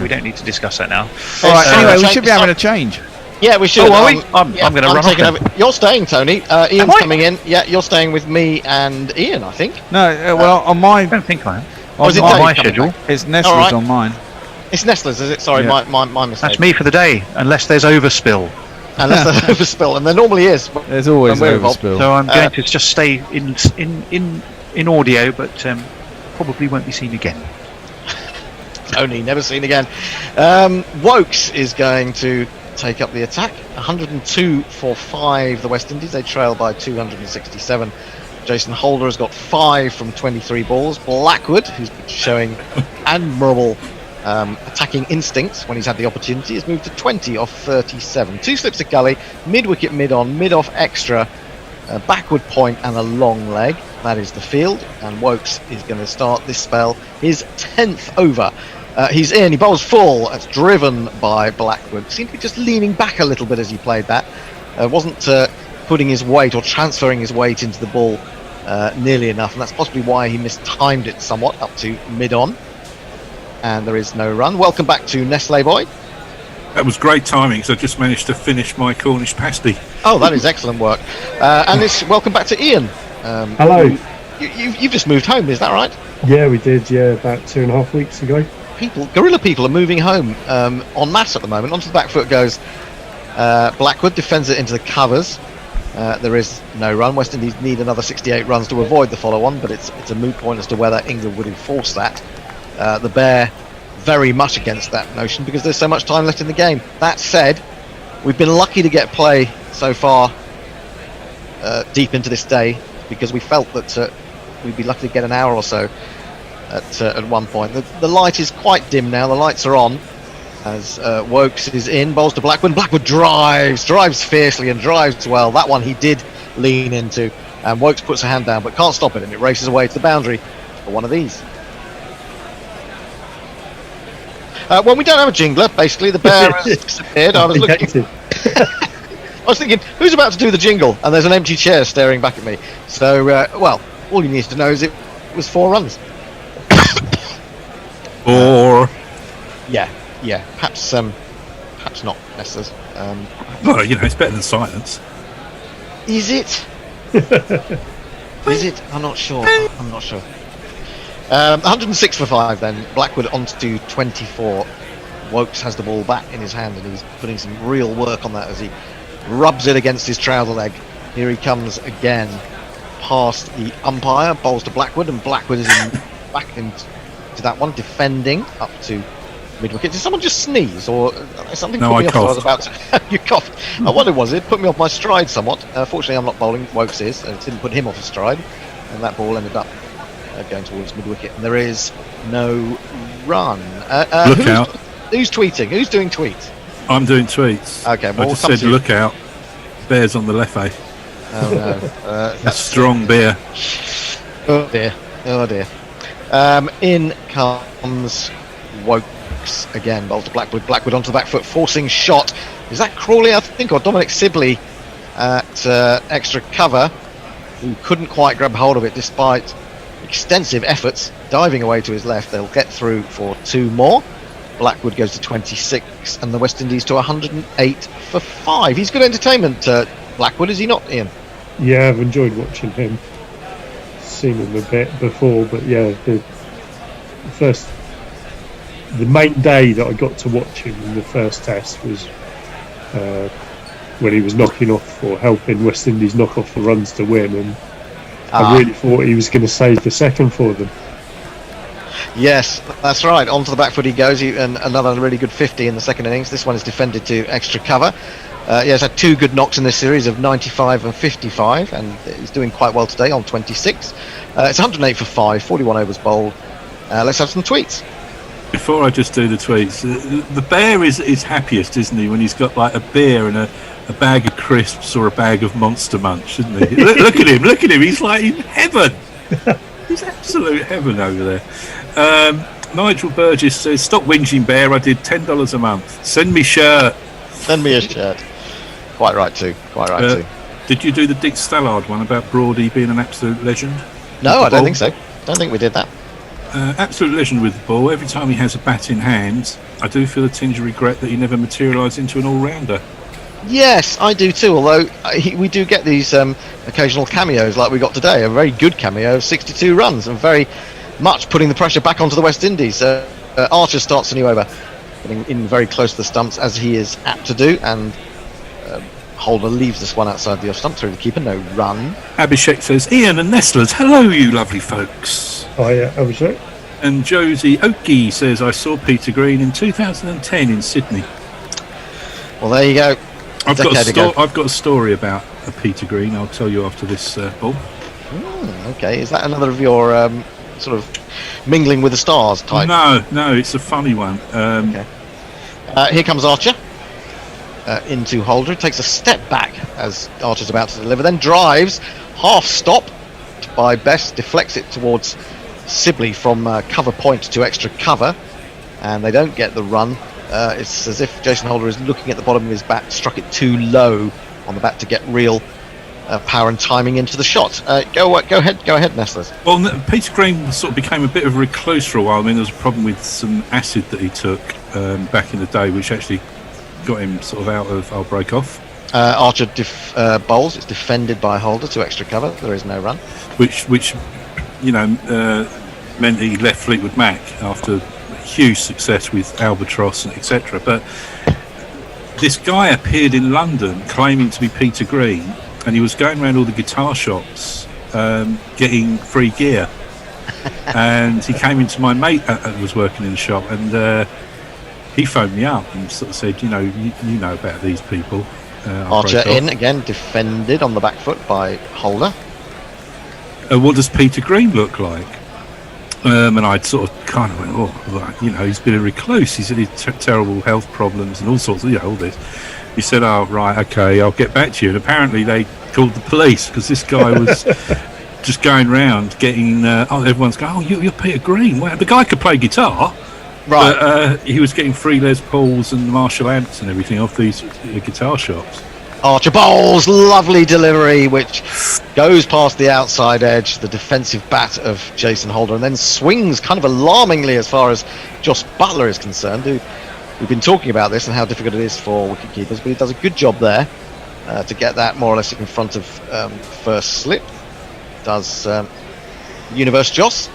We don't need to discuss that now. All right. Anyway, we should be having a change. Yeah, we should. Oh, are we? I'm going to run off taking then. over. You're staying, Tony. Ian's coming in. Yeah, you're staying with me and Ian, I think. No, well, on my... I don't think I am. Or is it On Dave my coming schedule. back? It's Nestle's All right. on mine. It's Nestle's, is it? Sorry, Yeah. my mistake. That's me for the day, unless there's overspill. Unless there's overspill, and there normally is. There's always when we're involved. overspill. So I'm going to just stay in audio, but probably won't be seen again. Tony, never seen again. Wokes is going to take up the attack. 102 for 5, the West Indies. They trail by 267. Jason Holder has got 5 from 23 balls. Blackwood, who's been showing admirable attacking instincts when he's had the opportunity, has moved to 20 off 37. 2 slips to gully, mid-wicket, mid-on, mid-off extra, backward point and a long leg. That is the field, and Wokes is going to start this spell his 10th over. He's in, he bowls full. It's driven by Blackwood. Seemed to be just leaning back a little bit as he played that. Wasn't putting his weight or transferring his weight into the ball nearly enough, and that's possibly why he mistimed it somewhat up to mid-on. And there is no run. Welcome back to Nestle Boy. That was great timing, because I just managed to finish my Cornish pasty. Oh, that is excellent work. And it's welcome back to Ian. Hello. You've just moved home, is that right? Yeah, we did. Yeah, about 2.5 weeks ago. Guerrilla people are moving home en masse at the moment. Onto the back foot goes Blackwood, defends it into the covers. There is no run. West Indies need another 68 runs to avoid the follow-on, but it's a moot point as to whether England would enforce that. The Bear very much against that notion because there's so much time left in the game. That said, we've been lucky to get play so far deep into this day because we felt that we'd be lucky to get an hour or so at one point. The light is quite dim now. The lights are on as Wokes is in, bowls to Blackwood. Blackwood drives fiercely and drives well. That one he did lean into, and Wokes puts a hand down but can't stop it, and it races away to the boundary for one of these. Well, we don't have a jingler. Basically, the Bear has disappeared. I was thinking, who's about to do the jingle? And there's an empty chair staring back at me. So, well, all you need to know is it was 4 runs. 4. Yeah. Perhaps not, Nesters. Well, it's better than silence. Is it? Is it? I'm not sure. 106 for 5 then. Blackwood onto 24. Wokes has the ball back in his hand and he's putting some real work on that as he rubs it against his trouser leg. Here he comes again past the umpire, bowls to Blackwood, and Blackwood is back into that one, defending up to mid-wicket. Did someone just sneeze or something? No, put me I off? coughed. I was about to... You coughed. What it was, it put me off my stride somewhat. Fortunately, I'm not bowling. Wokes is. It didn't put him off his stride, and that ball ended up going towards mid-wicket. And there is no run. Look out. Who's tweeting? Who's doing tweets? I'm doing tweets. Okay, well, I just said look out. Bear's on the left, eh? Oh no. A strong bear. Oh dear. In comes Wokes again. Bowls to Blackwood. Blackwood onto the back foot, forcing shot. Is that Crawley, I think, or Dominic Sibley at extra cover, who couldn't quite grab hold of it despite extensive efforts, diving away to his left. They'll get through for 2 more. Blackwood goes to 26 and the West Indies to 108 for 5. He's good entertainment, Blackwood, is he not, Ian? Yeah, I've enjoyed watching him. Seen him a bit before, but yeah, the main day that I got to watch him in the first test was when he was knocking off or helping West Indies knock off the runs to win, and I really thought he was going to save the second for them. Yes, that's right. Onto the back foot he goes, and another really good 50 in the second innings. This one is defended to extra cover. He's had 2 good knocks in this series of 95 and 55, and he's doing quite well today on 26. It's 108 for 5, 41 overs bowled. Let's have some tweets. Before I just do the tweets, the Bear is happiest, isn't he, when he's got like a beer and a bag of crisps or a bag of Monster Munch, isn't he? Look at him, he's like in heaven. He's absolute heaven over there. Nigel Burgess says, stop whinging, Bear, I did $10 a month. Send me shirt. Send me a shirt. Quite right too. Did you do the Dick Stallard one about Broady being an absolute legend? No, I don't think so. Don't think we did that. Absolute legend with the ball. Every time he has a bat in hand, I do feel a tinge of regret that he never materialised into an all-rounder. Yes, I do too. Although we do get these occasional cameos, like we got today. A very good cameo of 62 runs, and very much putting the pressure back onto the West Indies. Archer starts a new over, getting in very close to the stumps, as he is apt to do, and Holder leaves this one outside the off stump through the keeper. No run. Abhishek says, Ian and Nestlers, hello, you lovely folks. Oh yeah, Abhishek. And Josie Oakey says, I saw Peter Green in 2010 in Sydney. Well, there you go. I've got a story about Peter Green. I'll tell you after this ball. Okay, is that another of your sort of mingling with the stars type? No, it's a funny one. Okay. Here comes Archer into Holder. He takes a step back as Archer's about to deliver, then drives, half stopped by Best, deflects it towards Sibley from cover point to extra cover, and they don't get the run. It's as if Jason Holder is looking at the bottom of his bat, struck it too low on the bat to get real power and timing into the shot. Go ahead, Nestlers. Well, Peter Green sort of became a bit of a recluse for a while. I mean, there was a problem with some acid that he took back in the day, which actually got him sort of out of I'll break off. Archer bowls. It's defended by Holder to extra cover. There is no run. Which meant he left Fleetwood Mac after huge success with Albatross and etc. But this guy appeared in London claiming to be Peter Green, and he was going around all the guitar shops getting free gear. And he came into my mate that was working in the shop, and he phoned me up and sort of said, you know about these people. Archer in again, defended on the back foot by Holder. What does Peter Green look like? And I'd sort of kind of went, he's been a recluse. He's had terrible health problems and all sorts of, all this. He said, oh, right, okay, I'll get back to you. And apparently they called the police because this guy was just going round getting, everyone's going, oh, you're Peter Green. Well, the guy could play guitar. Right. But he was getting free Les Pauls and Marshall amps and everything off these guitar shops. Archer bowls, lovely delivery, which goes past the outside edge, the defensive bat of Jason Holder, and then swings kind of alarmingly as far as Josh Butler is concerned. We've been talking about this and how difficult it is for wicket keepers, but he does a good job there to get that more or less in front of first slip. Does Universe Joss.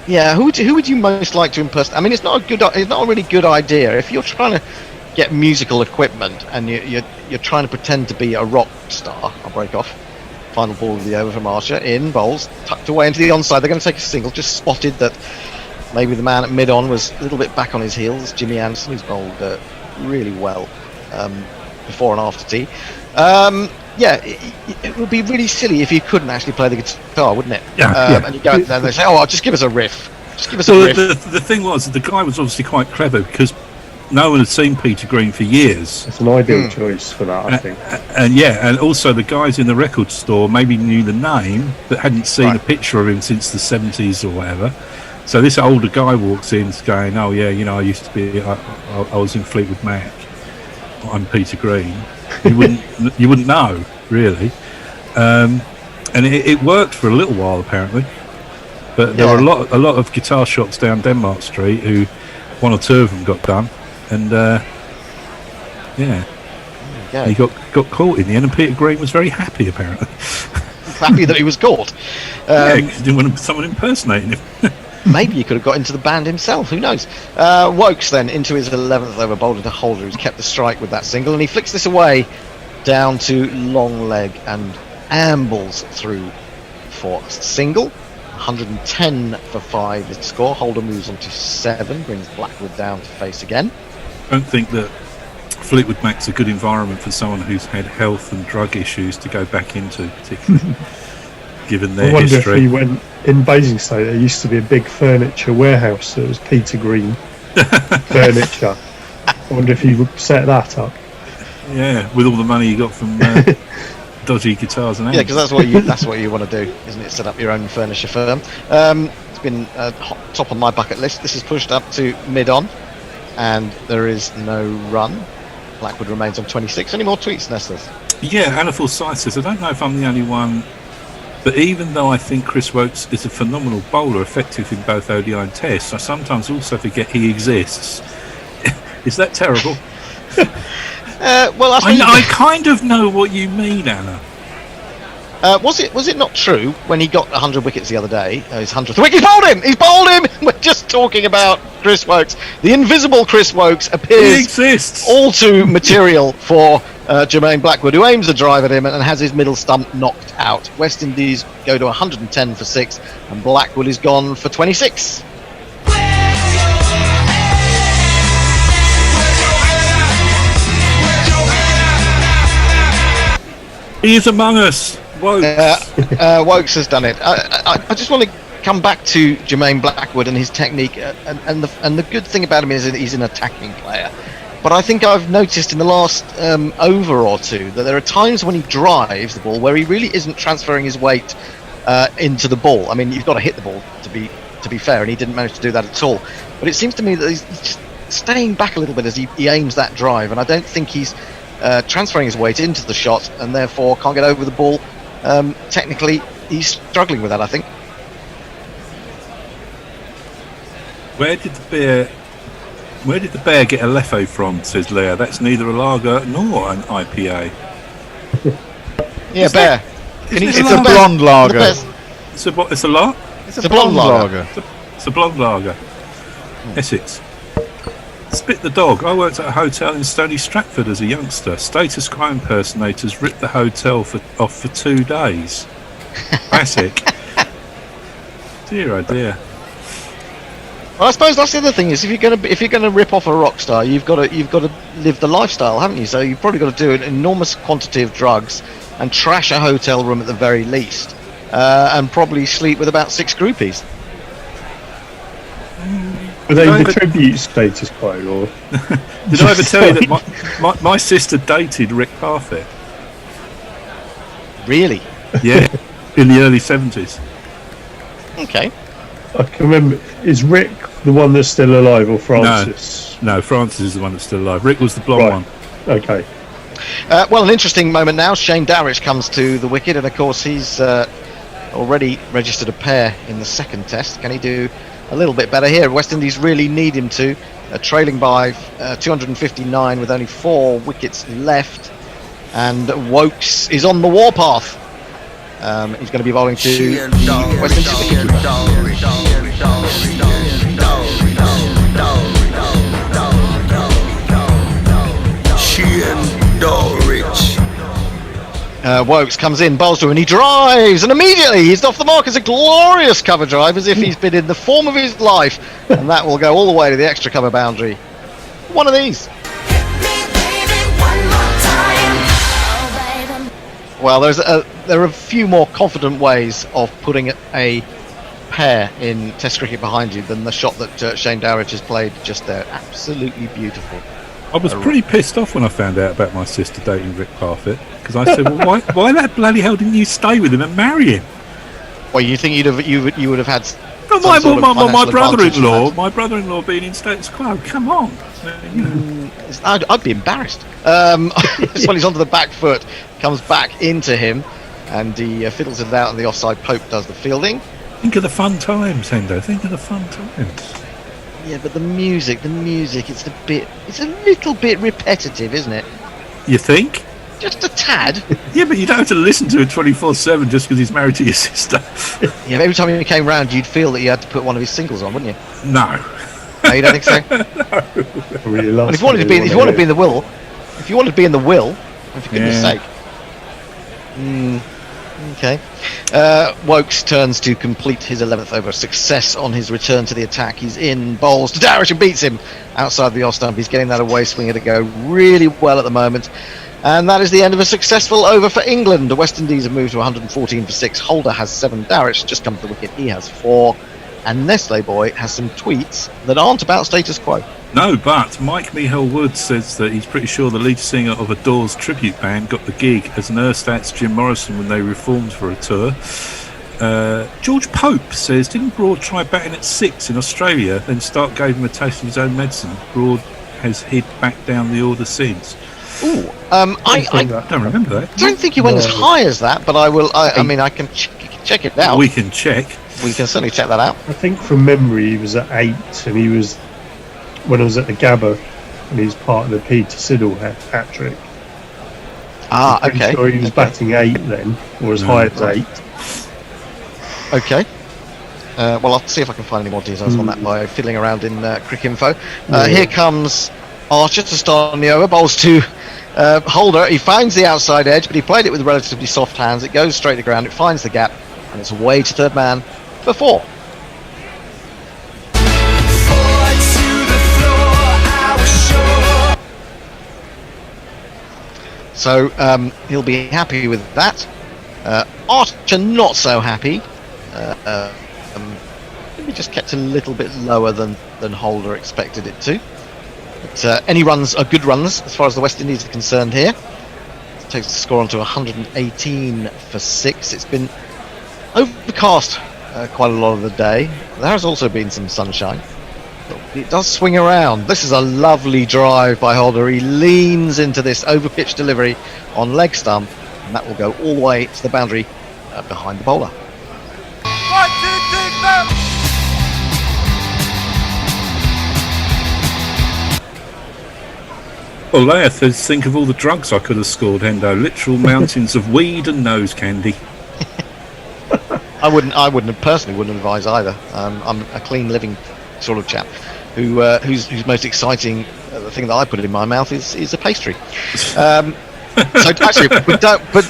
Yeah, who would you most like to impersonate? I mean, it's not a really good idea if you're trying to get musical equipment and you're trying to pretend to be a rock star. I'll break off. Final ball of the over from Archer. In, bowls, tucked away into the onside. They're going to take a single. Just spotted that maybe the man at mid-on was a little bit back on his heels. Jimmy Anderson, who's bowled really well before and after tea. It would be really silly if you couldn't actually play the guitar, wouldn't it? Yeah. And you go out there and they say, oh, just give us a riff. Just give us a riff. The thing was, the guy was obviously quite clever because no one had seen Peter Green for years. It's an ideal choice for that, I think. And also the guys in the record store maybe knew the name but hadn't seen a picture of him since the 70s or whatever. So this older guy walks in going, oh yeah, I used to be, I was in Fleetwood Mac. I'm Peter Green. You wouldn't know, really. And it worked for a little while apparently. But there were a lot of guitar shops down Denmark Street who one or two of them got done. And he got caught in the end, and Peter Green was very happy apparently. Happy that he was caught. He didn't want someone impersonating him. Maybe he could have got into the band himself, who knows. Wokes then into his 11th over, bowled into Holder, who's kept the strike with that single, and he flicks this away down to long leg and ambles through for a single. 110 for 5 is the score. Holder moves on to 7, brings Blackwood down to face again. I don't think that Fleetwood Mac's a good environment for someone who's had health and drug issues to go back into, particularly given their history. I wonder if he went in Basingstoke. There used to be a big furniture warehouse that was Peter Green furniture. I wonder if he would set that up. Yeah, with all the money he got from dodgy guitars and amps. Yeah, because that's what you want to do, isn't it? Set up your own furniture firm. It's been top on my bucket list. This is pushed up to mid-on, and there is no run. Blackwood remains on 26. Any more tweets, Nestlers? Yeah, Anna Forsyth says, I don't know if I'm the only one, but even though I think Chris Wokes is a phenomenal bowler, effective in both ODI and Tests, I sometimes also forget he exists. Is that terrible? Well, I kind of know what you mean, Anna. Was it not true when he got 100 wickets the other day? His 100th wicket. He's bowled him. He's bowled him. We're just talking about Chris Woakes. The invisible Chris Woakes appears. He exists. All too material for Jermaine Blackwood, who aims a drive at him and has his middle stump knocked out. West Indies go to 110 for 6, and Blackwood is gone for 26. He is among us. Woakes has done it. I just want to come back to Jermaine Blackwood and his technique, and the good thing about him is that he's an attacking player. But I think I've noticed in the last over or two that there are times when he drives the ball where he really isn't transferring his weight into the ball. I mean, you've got to hit the ball to be fair, and he didn't manage to do that at all. But it seems to me that he's just staying back a little bit as he aims that drive, and I don't think he's transferring his weight into the shot, and therefore can't get over the ball. Technically, he's struggling with that, I think. Where did the bear get a Leffe from? Says Leah. That's neither a lager nor an IPA. Yeah, bear. It's a blonde lager. It's a what? It's a lot. It's a blonde lager. It's a blonde lager. Essex. Spit the dog. I worked at a hotel in Stony Stratford as a youngster. Status quo impersonators ripped the hotel off for 2 days. Classic. Dear oh dear. Well, I suppose that's the other thing is if you're gonna rip off a rock star, you've got to live the lifestyle, haven't you? So you've probably got to do an enormous quantity of drugs and trash a hotel room at the very least, and probably sleep with about 6 groupies. Were they the tribute status quo, or did I ever tell you that my sister dated Rick Parfitt? Really? Yeah, in the early 70s. Okay. I can remember. Is Rick the one that's still alive, or Francis? No, Francis is the one that's still alive. Rick was the blonde one. Okay. Well, an interesting moment now. Shane Dowrich comes to the wicket, and of course he's already registered a pair in the second test. Can he do a little bit better here? West Indies really need him to. Trailing by 259 with only 4 wickets left, and Woakes is on the warpath. He's going to be bowling to West Indies wicketkeeper. Woakes comes in, bowls to him, and he drives, and immediately he's off the mark as a glorious cover drive, as if he's been in the form of his life, and that will go all the way to the extra cover boundary. One of these. Well, there are a few more confident ways of putting a pair in Test cricket behind you than the shot that Shane Dowrich has played just there. Absolutely beautiful. I was pretty pissed off when I found out about my sister dating Rick Parfitt, because I said, "Well, why that bloody hell didn't you stay with him and marry him?" Well, you think you would have had? My brother-in-law being in status quo. Come on. I'd be embarrassed. This one, he's onto the back foot, comes back into him, and he fiddles it out, and the offside Pope does the fielding. Think of the fun times, Hendo. Think of the fun times. Yeah, but the music, it's a little bit repetitive, isn't it? You think? Just a tad. Yeah, but you don't have to listen to it 24/7 just because he's married to your sister. Yeah, every time he came round, you'd feel that you had to put one of his singles on, wouldn't you? No. No, you don't think so? No. But if you wanted to be in the will, for goodness sake. Okay. Woakes turns to complete his 11th over. Success on his return to the attack. He's in, bowls to Dowrich and beats him outside the off stump. He's getting that away swinger to go really well at the moment. And that is the end of a successful over for England. The West Indies have moved to 114 for 6. Holder has 7. Dowrich just come to the wicket. He has 4. And Nestle Boy has some tweets that aren't about status quo. No, but Mike Michael Wood says that he's pretty sure the lead singer of a Doors tribute band got the gig as an Erstat's Jim Morrison when they reformed for a tour. George Pope says, didn't Broad try batting at 6 in Australia, then Stark gave him a taste of his own medicine? Broad has hid back down the order since. Ooh, I don't remember that. I don't think he went as high as that, but I will. I mean, I can check it out. We can check. We can certainly check that out. I think from memory he was at 8, and he was, when I was at the Gabba, and he's part of the Peter Siddle hat trick. Ah, I'm okay. sure he was batting 8 then, or as high as 8. Okay. Well, I'll see if I can find any more details on that by fiddling around in Cricinfo. Here comes Archer to start on the over. Bowls to Holder. He finds the outside edge, but he played it with relatively soft hands. It goes straight to ground. It finds the gap, and it's away to third man for 4. So he'll be happy with that. Archer not so happy. Maybe just kept a little bit lower than Holder expected it to. But any runs are good runs as far as the West Indies are concerned here. It takes the score on to 118 for 6. It's been overcast quite a lot of the day. There has also been some sunshine. It does swing around. This is a lovely drive by Holder. He leans into this over-pitch delivery on leg stump, and that will go all the way to the boundary behind the bowler. 1, 2, 3, 4. Well, Laeth, think of all the drugs I could have scored, Hendo. Literal mountains of weed and nose candy. I wouldn't personally wouldn't advise either. I'm a clean living sort of chap whose most exciting thing that I put in my mouth is a pastry. So actually, but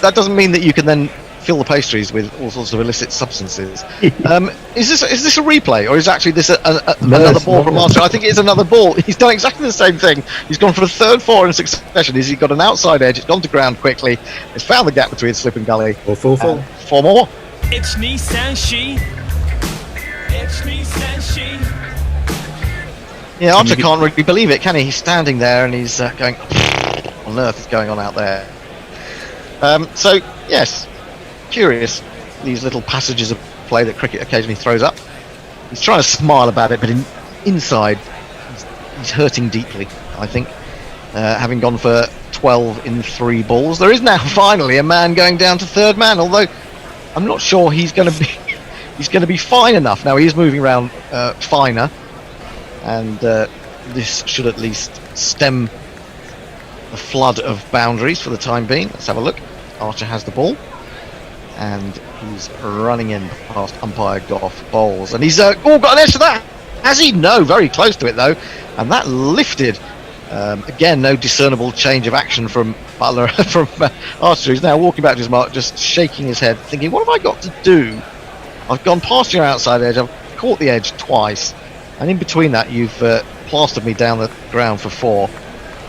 that doesn't mean that you can then fill the pastries with all sorts of illicit substances. Is this a replay, or is actually this another ball from Archer? I think it is another ball. He's done exactly the same thing. He's gone for a third 4 in succession. He's got an outside edge. It's gone to ground quickly. It's found the gap between slip and gully. 4. 4 more. It's Nissan She. It's Nissan She. Yeah, Archer can't really believe it, can he? He's standing there and he's going, what on earth is going on out there? So, yes, curious, these little passages of play that cricket occasionally throws up. He's trying to smile about it, but inside, he's hurting deeply, I think, having gone for 12 in 3 balls. There is now finally a man going down to third man, although I'm not sure he's going to be fine enough. Now, he is moving around finer, and this should at least stem the flood of boundaries for the time being. Let's have a look. Archer has the ball, and he's running in past umpire Goff bowls, and he's got an edge to that. Has he? No, very close to it though, and that lifted. Again, no discernible change of action from Butler from Archer. He's now walking back to his mark, just shaking his head, thinking, "What have I got to do? I've gone past your outside edge. I've caught the edge twice, and in between that, you've plastered me down the ground for 4.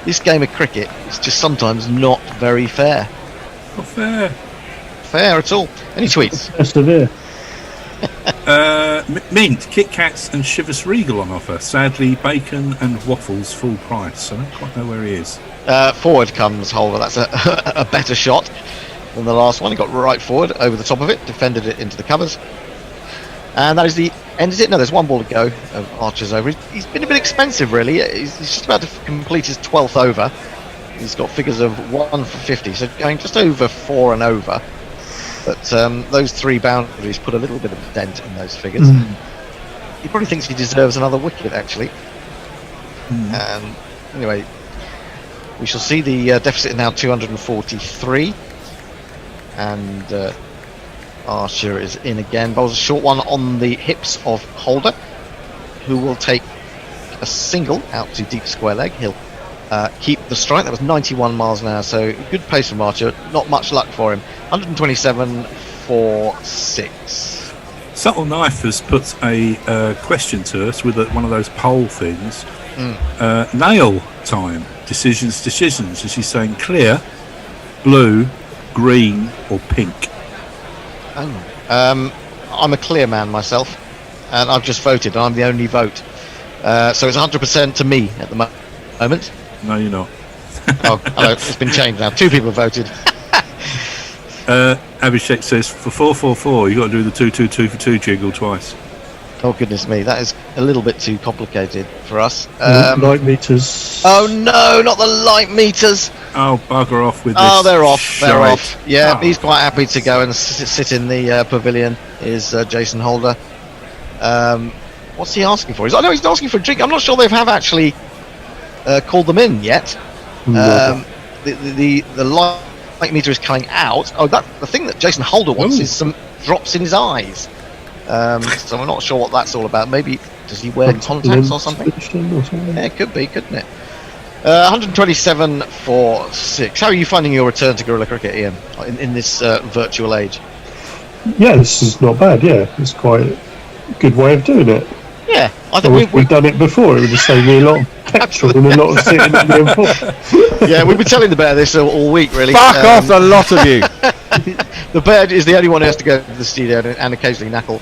This game of cricket is just sometimes not very fair. Not fair. Fair at all." Any tweets? Severe. Mint, Kit Kats and Chivas Regal on offer. Sadly, bacon and waffles full price. I don't quite know where he is. Forward comes Holder. That's a better shot than the last one. He got right forward over the top of it, defended it into the covers. And that is the end of it. No, there's one ball to go of Archer's over. He's been a bit expensive, really. He's just about to complete his 12th over. He's got figures of 1 for 50, so going just over 4 and over. But those 3 boundaries put a little bit of a dent in those figures. He probably thinks he deserves another wicket, actually. And anyway, we shall see the deficit now 243. And Archer is in again. Bowls a short one on the hips of Holder, who will take a single out to deep square leg. He'll keep the strike. That was 91 miles an hour, so good pace from Archer. Not much luck for him. 127 for 6. Subtle Knife has put a question to us with one of those poll things. Nail time. Decisions. And she's saying clear, blue, green or pink. I'm a clear man myself, and I've just voted, and I'm the only vote. So it's 100% to me at the moment. No, you're not. Oh, hello. It's been changed now. 2 people have voted. Abhishek says for 444 you've got to do the 222 for 2 jiggle twice. Oh goodness me, that is a little bit too complicated for us. Light meters. Oh no, not the light meters. Oh, bugger off with this. Oh, they're off. shite. They're off. Yeah, he's quite happy to go and sit in the pavilion. Is Jason Holder? What's he asking for? He's asking for a drink. I'm not sure they have actually called them in yet. The light meter is coming out. Oh, the thing that Jason Holder wants is some drops in his eyes. So I'm not sure what that's all about. Maybe does he wear contacts or something? Yeah, it could be, couldn't it? 127 for 6. How are you finding your return to guerrilla cricket, Ian, in this virtual age? Yeah, this is not bad. Yeah, it's quite a good way of doing it. Yeah, I think we've done it before. It would have saved me a lot of petrol and a lot of sitting in the M4. Yeah, we've been telling the bear this all week, really. Fuck off, a lot of you. The bear is the only one who has to go to the studio and occasionally knackle,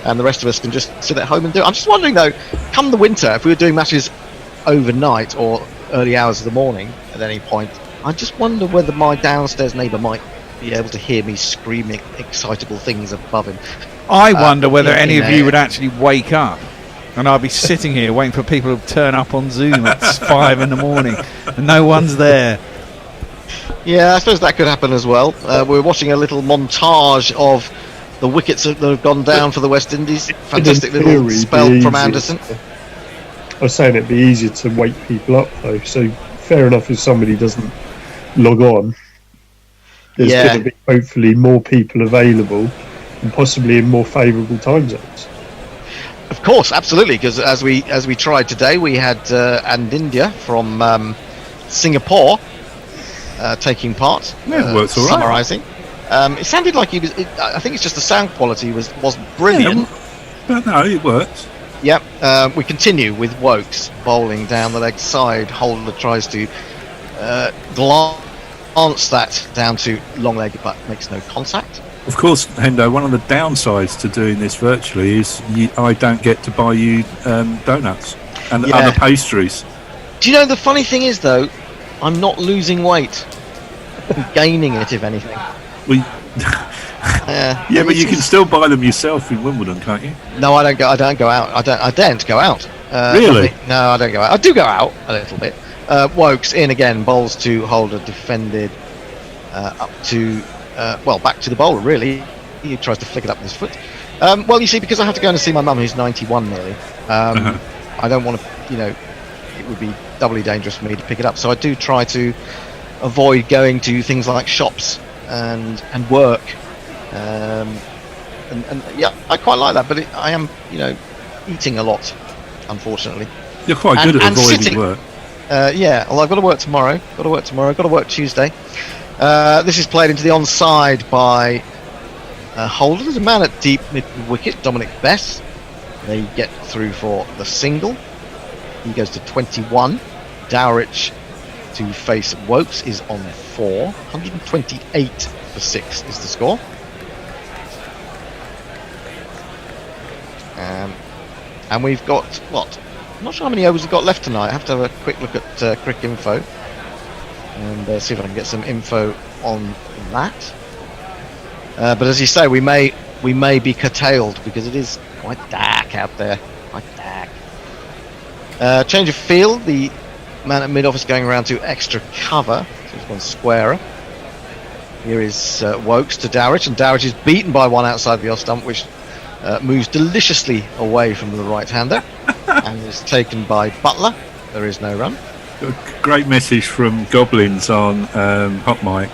and the rest of us can just sit at home and do it. I'm just wondering, though, come the winter, if we were doing matches overnight or early hours of the morning at any point, I just wonder whether my downstairs neighbour might be able to hear me screaming excitable things above him. I wonder whether any of you would actually wake up, and I'll be sitting here waiting for people to turn up on Zoom at 5 in the morning and no one's there. Yeah, I suppose that could happen as well. We're watching a little montage of the wickets that have gone down for the West Indies. Fantastic little spell from Anderson. I was saying it'd be easier to wake people up, though, so fair enough if somebody doesn't log on. There's going to be hopefully more people available and possibly in more favourable time zones. Of course, absolutely, because as we tried today, we had Andindia from Singapore taking part, summarising. It sounded like he was. I think it's just the sound quality was brilliant. But no, it worked. Yep. We continue with Wokes bowling down the leg side. Holder tries to glance that down to long leg, but makes no contact. Of course, Hendo, one of the downsides to doing this virtually is I don't get to buy you donuts and other pastries. Do you know, the funny thing is, though, I'm not losing weight. I'm gaining it, if anything. Yeah, but you can still buy them yourself in Wimbledon, can't you? No, I don't go out. I daren't go out. Really? No, I don't go out. I do go out a little bit. Wokes in again, bowls to Holder, defended up to back to the bowler, really. He tries to flick it up with his foot. Well, you see, because I have to go and see my mum, who's 91 nearly, I don't want to, it would be doubly dangerous for me to pick it up. So I do try to avoid going to things like shops and work. And yeah, I quite like that, but I am, eating a lot, unfortunately. You're quite good at avoiding sitting, work. Yeah, although I've got to work tomorrow. Got to work Tuesday. This is played into the onside by Holder. There's a man at deep mid wicket, Dominic Bess. They get through for the single. He goes to 21. Dowrich to face Wokes is on 4. 128 for 6 is the score. And we've got, I'm not sure how many overs we've got left tonight. I have to have a quick look at Crick Info and see if I can get some info on that. But as you say, we may be curtailed because it is quite dark out there. Quite dark. Change of field. The man at mid-office going around to extra cover. So he's gone squarer. Here is Wokes to Dowrich, and Dowrich is beaten by one outside the off stump, which moves deliciously away from the right-hander and is taken by Butler. There is no run. A great message from Goblins on Hot Mic.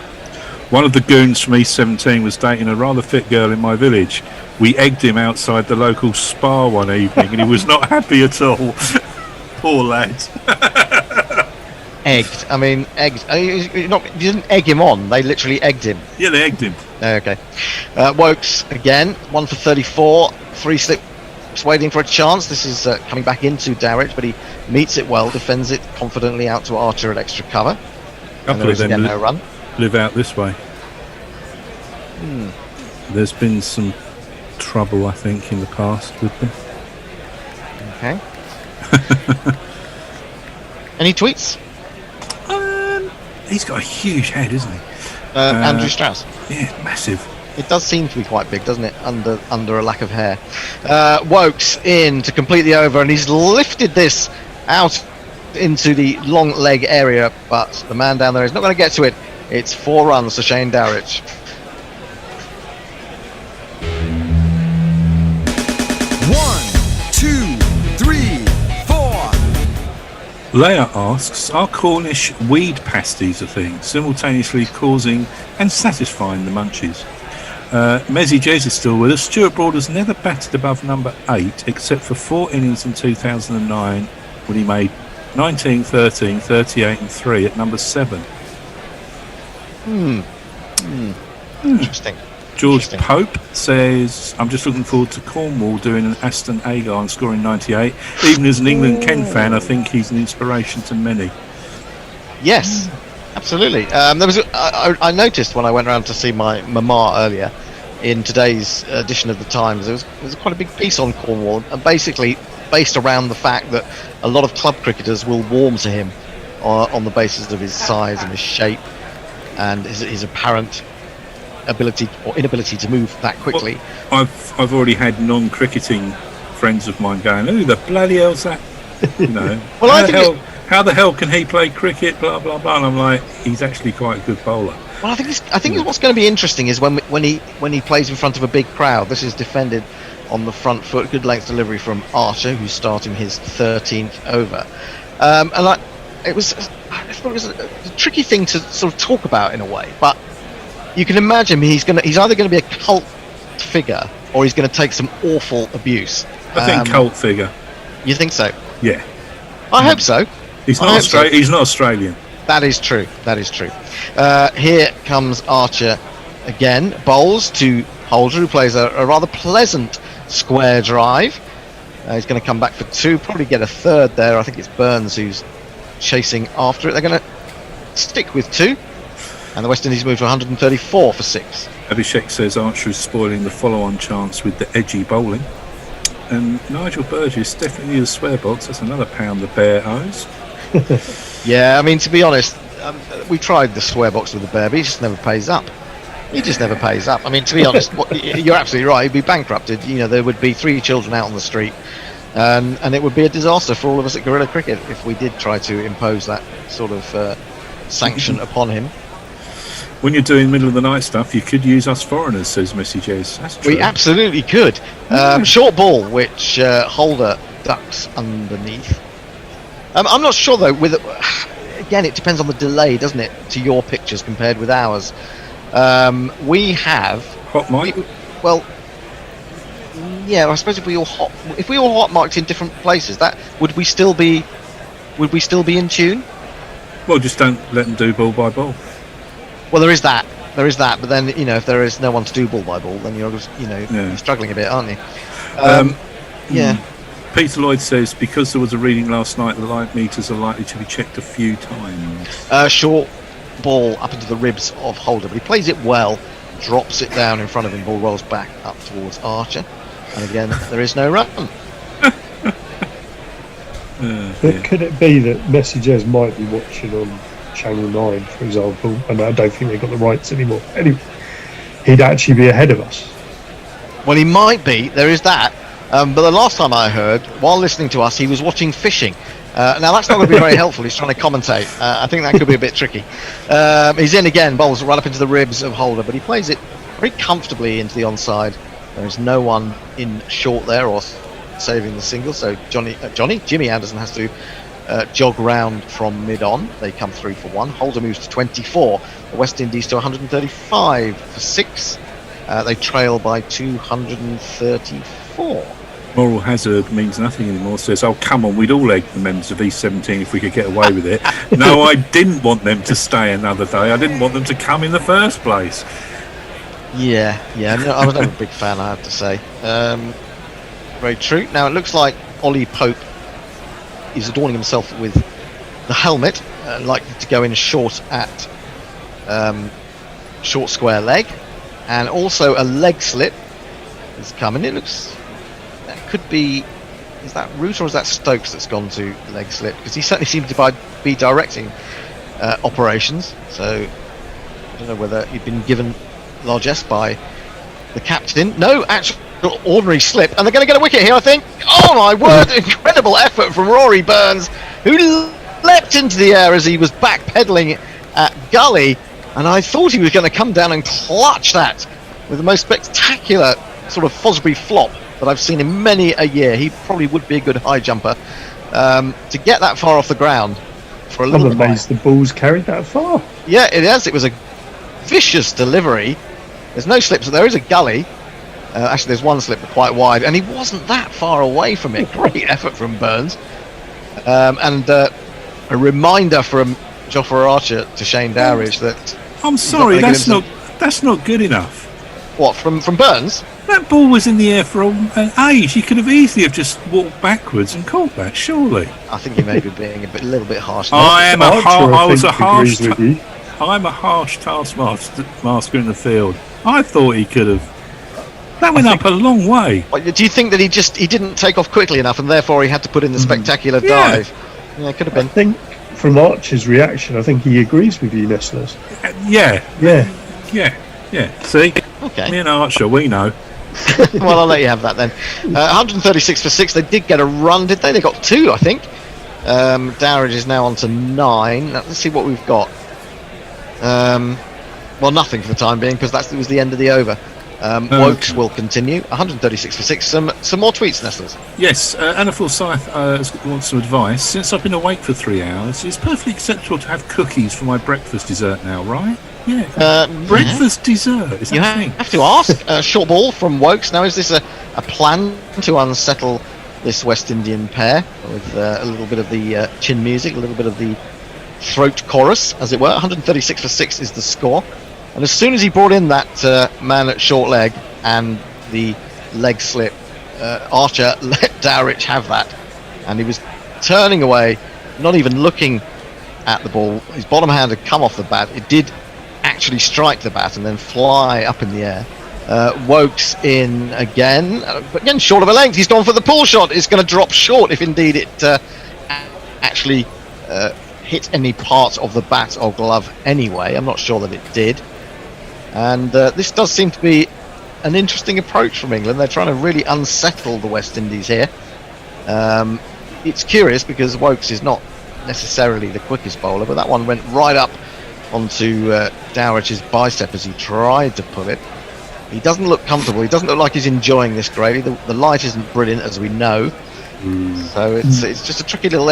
One of the goons from East 17 was dating a rather fit girl in my village. We egged him outside the local spa one evening and he was not happy at all. Poor lad. Egged. I mean, egged. You didn't egg him on. They literally egged him. Yeah, they egged him. Okay. Wokes again. 1 for 34. 3 slips waiting for a chance. This is coming back into Dowrich, but he meets it well, defends it confidently out to Archer at extra cover. And there is again no run. Live out this way. There's been some trouble, I think, in the past with them. Okay. Any tweets? He's got a huge head, isn't he? Andrew Strauss. Yeah, massive. It does seem to be quite big, doesn't it? Under a lack of hair. Wokes in to complete the over, and he's lifted this out into the long leg area, but the man down there is not going to get to it. It's 4 runs to Shane Dowrich. 1, 2, 3, 4. Leia asks, are Cornish weed pasties a thing, simultaneously causing and satisfying the munchies? Mezzy Jez is still with us. Stuart Broad has never batted above number 8 except for 4 innings in 2009 when he made 19, 13, 38 and 3 at number 7. Interesting. George Pope says, I'm just looking forward to Cornwall doing an Aston Agar and scoring 98. Even as an England Kent fan, I think he's an inspiration to many. Yes, absolutely. I noticed when I went around to see my mama earlier in today's edition of the Times, there was quite a big piece on Cornwall, and basically based around the fact that a lot of club cricketers will warm to him on the basis of his size and his shape and his apparent ability or inability to move that quickly. Well, I've already had non-cricketing friends of mine going, "Who the bloody hell's that?" You know, well, how the hell can he play cricket? Blah blah blah. And I'm like, he's actually quite a good bowler. Well, I think what's going to be interesting is when he plays in front of a big crowd. This is defended on the front foot, good length delivery from Archer, who's starting his 13th over. I thought it was a tricky thing to sort of talk about in a way, but you can imagine he's either going to be a cult figure or he's going to take some awful abuse. I think cult figure. You think so? Yeah. I hope so. He's not Australian. That is true. Here comes Archer again. Bowls to Holder, who plays a rather pleasant square drive. He's going to come back for 2, probably get a third there. I think it's Burns who's chasing after it. They're going to stick with 2. And the West Indies move to 134 for 6. Abhishek says Archer is spoiling the follow-on chance with the edgy bowling. And Nigel Burgess definitely the swear box. That's another pound the bear owes. Yeah, I mean, to be honest, we tried the swear box with the bear, but he just never pays up. I mean, to be honest, you're absolutely right. He'd be bankrupted. You know, there would be 3 children out on the street, and it would be a disaster for all of us at Guerrilla Cricket if we did try to impose that sort of sanction upon him. When you're doing middle of the night stuff, you could use us foreigners, says Messages. That's true. We absolutely could. Short ball, which Holder ducks underneath. I'm not sure though. Again, it depends on the delay, doesn't it, to your pictures compared with ours. We have hot mic. I suppose if we all hot mic'd in different places, that would we still be in tune? Well, just don't let them do ball by ball. Well, there is that. But then, you know, if there is no one to do ball by ball, then you're struggling a bit, aren't you? Peter Lloyd says because there was a reading last night, the light meters are likely to be checked a few times. Short ball up into the ribs of Holder, but he plays it well, drops it down in front of him, ball rolls back up towards Archer, and again there is no run. But could it be that Messages might be watching on Channel 9, for example, and I don't think they've got the rights anymore. Anyway, he'd actually be ahead of us. Well, he might be, there is that. But the last time I heard, while listening to us, he was watching fishing. Now, that's not going to be very helpful. He's trying to commentate. I think that could be a bit tricky. He's in again, bowls right up into the ribs of Holder, but he plays it very comfortably into the onside. There is no one in short there or saving the single, so Jimmy Anderson has to jog round from mid-on. They come through for 1. Holder moves to 24. The West Indies to 135 for 6. They trail by 234. Moral hazard means nothing anymore. Says, oh, come on, we'd all egg the members of E17 if we could get away with it. No, I didn't want them to stay another day. I didn't want them to come in the first place. Yeah, no, I was never a big fan, I have to say. Very true. Now, it looks like Ollie Pope is adorning himself with the helmet, likely to go in short at short square leg, and also a leg slip is coming. It looks, that could be, is that Root or is that Stokes that's gone to leg slip? Because he certainly seemed to be directing operations, so I don't know whether he'd been given largesse by the captain. No, actual ordinary slip, and they're going to get a wicket here, I think. Oh my word, incredible effort from Rory Burns, who leapt into the air as he was backpedaling at gully, and I thought he was going to come down and clutch that with the most spectacular sort of Fosbury flop that I've seen in many a year. He probably would be a good high jumper, to get that far off the ground for a I'm little amazed the ball's carried that far. Yeah, it is. It was a vicious delivery. There's no slips. There is a gully. Actually, there's one slip quite wide, and he wasn't that far away from it. Great effort from Burns. And a reminder from Jofra Archer to Shane Dowridge that... I'm sorry, that's not good enough. What, from Burns? That ball was in the air for an age. He could have easily have just walked backwards and caught that, surely. I think he may be being a little bit harsh. I'm a harsh taskmaster in the field. I thought he could have. That went up a long way. Do you think that he didn't take off quickly enough, and therefore he had to put in the spectacular dive? Yeah, it could have been. I think from Archer's reaction, I think he agrees with you, Nestlers. Yeah. See? Okay. Me and Archer, we know. Well, I'll let you have that then. 136 for 6. They did get a run, did they? They got 2, I think. Dowridge is now on to 9. Now, let's see what we've got. Well, nothing for the time being, because that was the end of the over. Wokes will continue. 136 for 6. Some more tweets, Nestlers. Yes, Anna Forsyth wants some advice. Since I've been awake for 3 hours, it's perfectly acceptable to have cookies for my breakfast dessert now, right? Yeah. Breakfast dessert. Is that a thing? Have to ask. Short ball from Wokes. Now, is this a plan to unsettle this West Indian pair with a little bit of the chin music, a little bit of the throat chorus, as it were? 136 for 6 is the score. And as soon as he brought in that man at short leg and the leg slip, Archer let Dowridge have that. And he was turning away, not even looking at the ball. His bottom hand had come off the bat. It did actually strike the bat and then fly up in the air. Wokes in again, but again short of a length. He's gone for the pull shot. It's going to drop short if indeed it actually hit any part of the bat or glove anyway. I'm not sure that it did. And this does seem to be an interesting approach from England. They're trying to really unsettle the West Indies here. It's curious because Wokes is not necessarily the quickest bowler, but that one went right up onto Dowridge's bicep as he tried to pull it. He doesn't look comfortable. He doesn't look like he's enjoying this greatly. The light isn't brilliant, as we know. So it's just a tricky little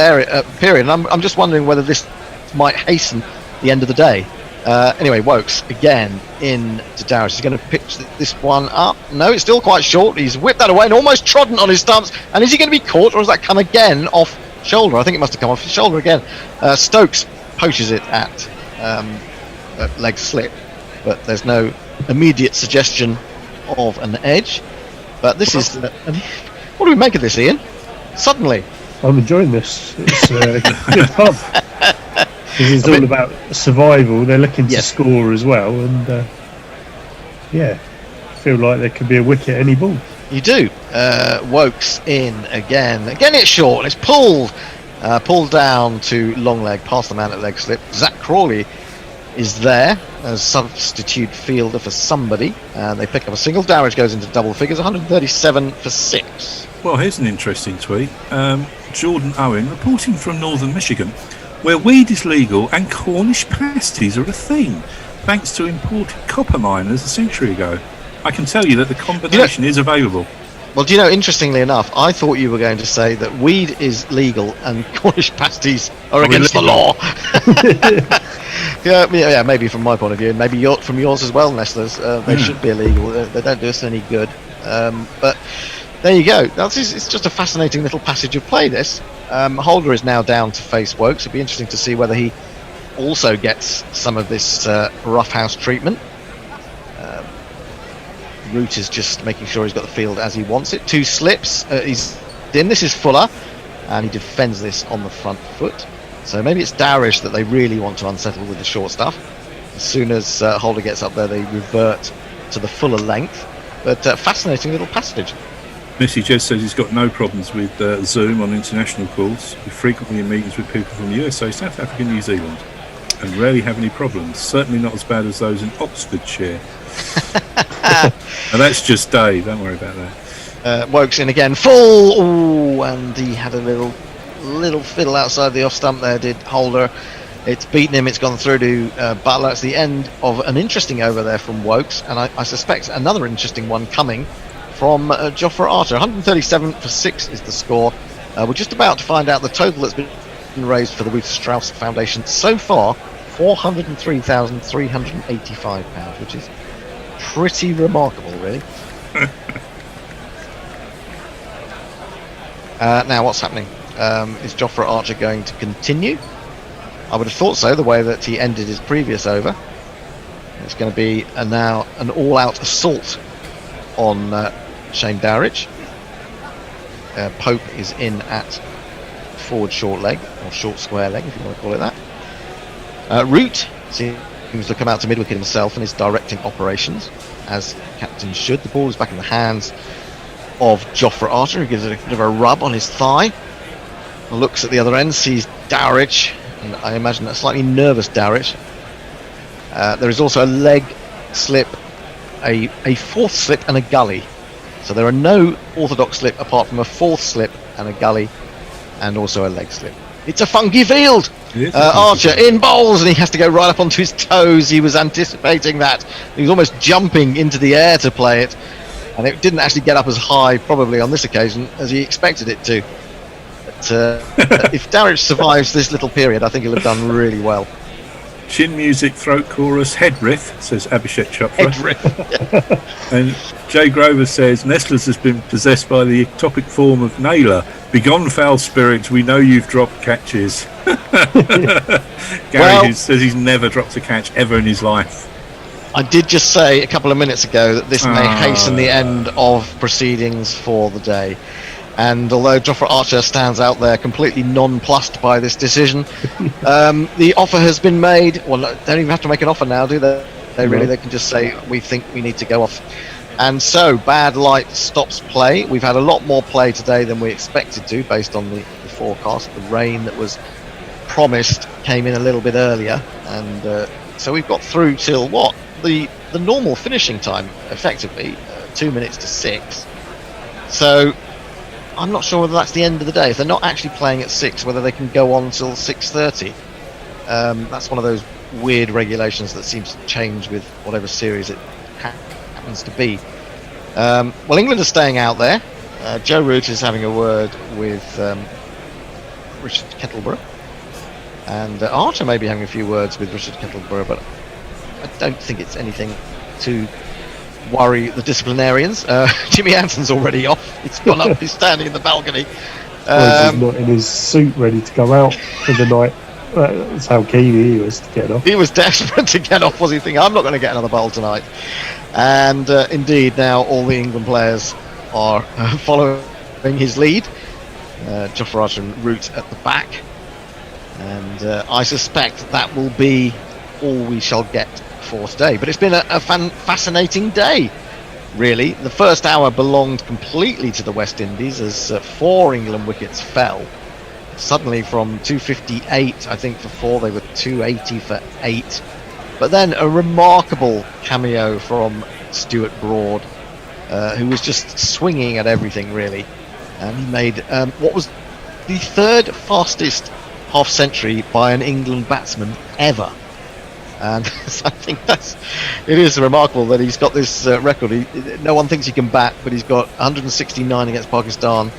period. And I'm just wondering whether this might hasten the end of the day. Anyway, Wokes again in to Dowridge. He's going to pitch this one up. No, it's still quite short. He's whipped that away and almost trodden on his stumps. And is he going to be caught, or has that come again off shoulder? I think it must have come off his shoulder again. Stokes poaches it at leg slip, but there's no immediate suggestion of an edge. But this is what do we make of this, Ian? Suddenly I'm enjoying this. It's good fun. It's all about survival. They're looking to score as well, and feel like there could be a wicket any ball. You do. Wokes in again. Again, it's short. It's pulled down to long leg, past the man at leg slip. Zach Crawley is there as substitute fielder for somebody, and they pick up a single. Dowridge goes into double figures. 137 for 6. Well, here's an interesting tweet. Jordan Owen reporting from northern Michigan, where weed is legal and Cornish pasties are a thing, thanks to imported copper miners a century ago. I can tell you that the combination is available. Well, do you know, interestingly enough, I thought you were going to say that weed is legal and Cornish pasties are against the law. yeah, maybe from my point of view, and maybe from yours as well, Nestlers. They should be illegal. They don't do us any good. But there you go. It's just a fascinating little passage of play, this. Holder is now down to face Wokes. It'd be interesting to see whether he also gets some of this roughhouse treatment. Root is just making sure he's got the field as he wants it. 2 slips. He's in. This is Fuller, and he defends this on the front foot. So maybe it's Dowridge that they really want to unsettle with the short stuff. As soon as Holder gets up there, they revert to the Fuller length. But fascinating little passage. Missy Jez says he's got no problems with Zoom on international calls. We're frequently in meetings with people from the USA, South Africa, New Zealand, and rarely have any problems. Certainly not as bad as those in Oxfordshire. And that's just Dave, don't worry about that. Wokes in again, full. Ooh, and he had a little fiddle outside the off stump there, did Holder. It's beaten him, it's gone through to Butler. It's the end of an interesting over there from Wokes, and I suspect another interesting one coming from Jofra Archer. 137 for 6 is the score. We're just about to find out the total that's been raised for the Ruth Strauss Foundation so far, £403,385, which is pretty remarkable, really. Now, what's happening? Is Jofra Archer going to continue? I would have thought so, the way that he ended his previous over. It's going to be now an all-out assault on Shane Dowrich. Pope is in at forward short leg, or short square leg, if you want to call it that. Root seems to come out to mid-wicket himself and is directing operations, as captain should. The ball is back in the hands of Jofra Archer, who gives it a bit of a rub on his thigh. Looks at the other end, sees Dowrich, and I imagine a slightly nervous Dowrich. There is also a leg slip, a fourth slip and a gully. So there are no orthodox slip apart from a fourth slip and a gully, and also a leg slip. It's a funky field. Archer in bowls, and he has to go right up onto his toes. He was anticipating that. He was almost jumping into the air to play it, and it didn't actually get up as high, probably on this occasion, as he expected it to. But if Dowrich survives this little period, I think he'll have done really well. Chin music, throat chorus, head riff, says Abhishek Chopra. Head riff. And Jay Grover says, Nestlers has been possessed by the ectopic form of Naylor. Begone, foul spirit, we know you've dropped catches. Gary, who says he's never dropped a catch ever in his life. I did just say a couple of minutes ago that this may hasten the end of proceedings for the day. And although Jofra Archer stands out there completely nonplussed by this decision, the offer has been made. Well, they don't even have to make an offer now, do they? They can just say, we think we need to go off. And so, bad light stops play. We've had a lot more play today than we expected to, based on the forecast. The rain that was promised came in a little bit earlier. And so we've got through till what? The normal finishing time, effectively, 2 minutes to 6. So I'm not sure whether that's the end of the day. If they're not actually playing at 6, whether they can go on till 6:30. That's one of those weird regulations that seems to change with whatever series it happens to be. Well, England are staying out there. Joe Root is having a word with Richard Kettleborough. And Archer may be having a few words with Richard Kettleborough, but I don't think it's anything to worry the disciplinarians. Jimmy Anson's already off. He's gone up. He's standing in the balcony. He's not in his suit, ready to go out for the night. That's how keen he was to get off. He was desperate to get off. Was he thinking, I'm not going to get another bowl tonight? And indeed, now all the England players are following his lead. Jofra Archer and Root at the back, and I suspect that will be all we shall get for today. But it's been a fascinating day, really. The first hour belonged completely to the West Indies as 4 England wickets fell. Suddenly from 258, I think, for 4, they were 280 for 8. But then a remarkable cameo from Stuart Broad, who was just swinging at everything, really. And he made what was the 3rd fastest half-century by an England batsman ever. And I think it is remarkable that he's got this record. No one thinks he can bat, but he's got 169 against Pakistan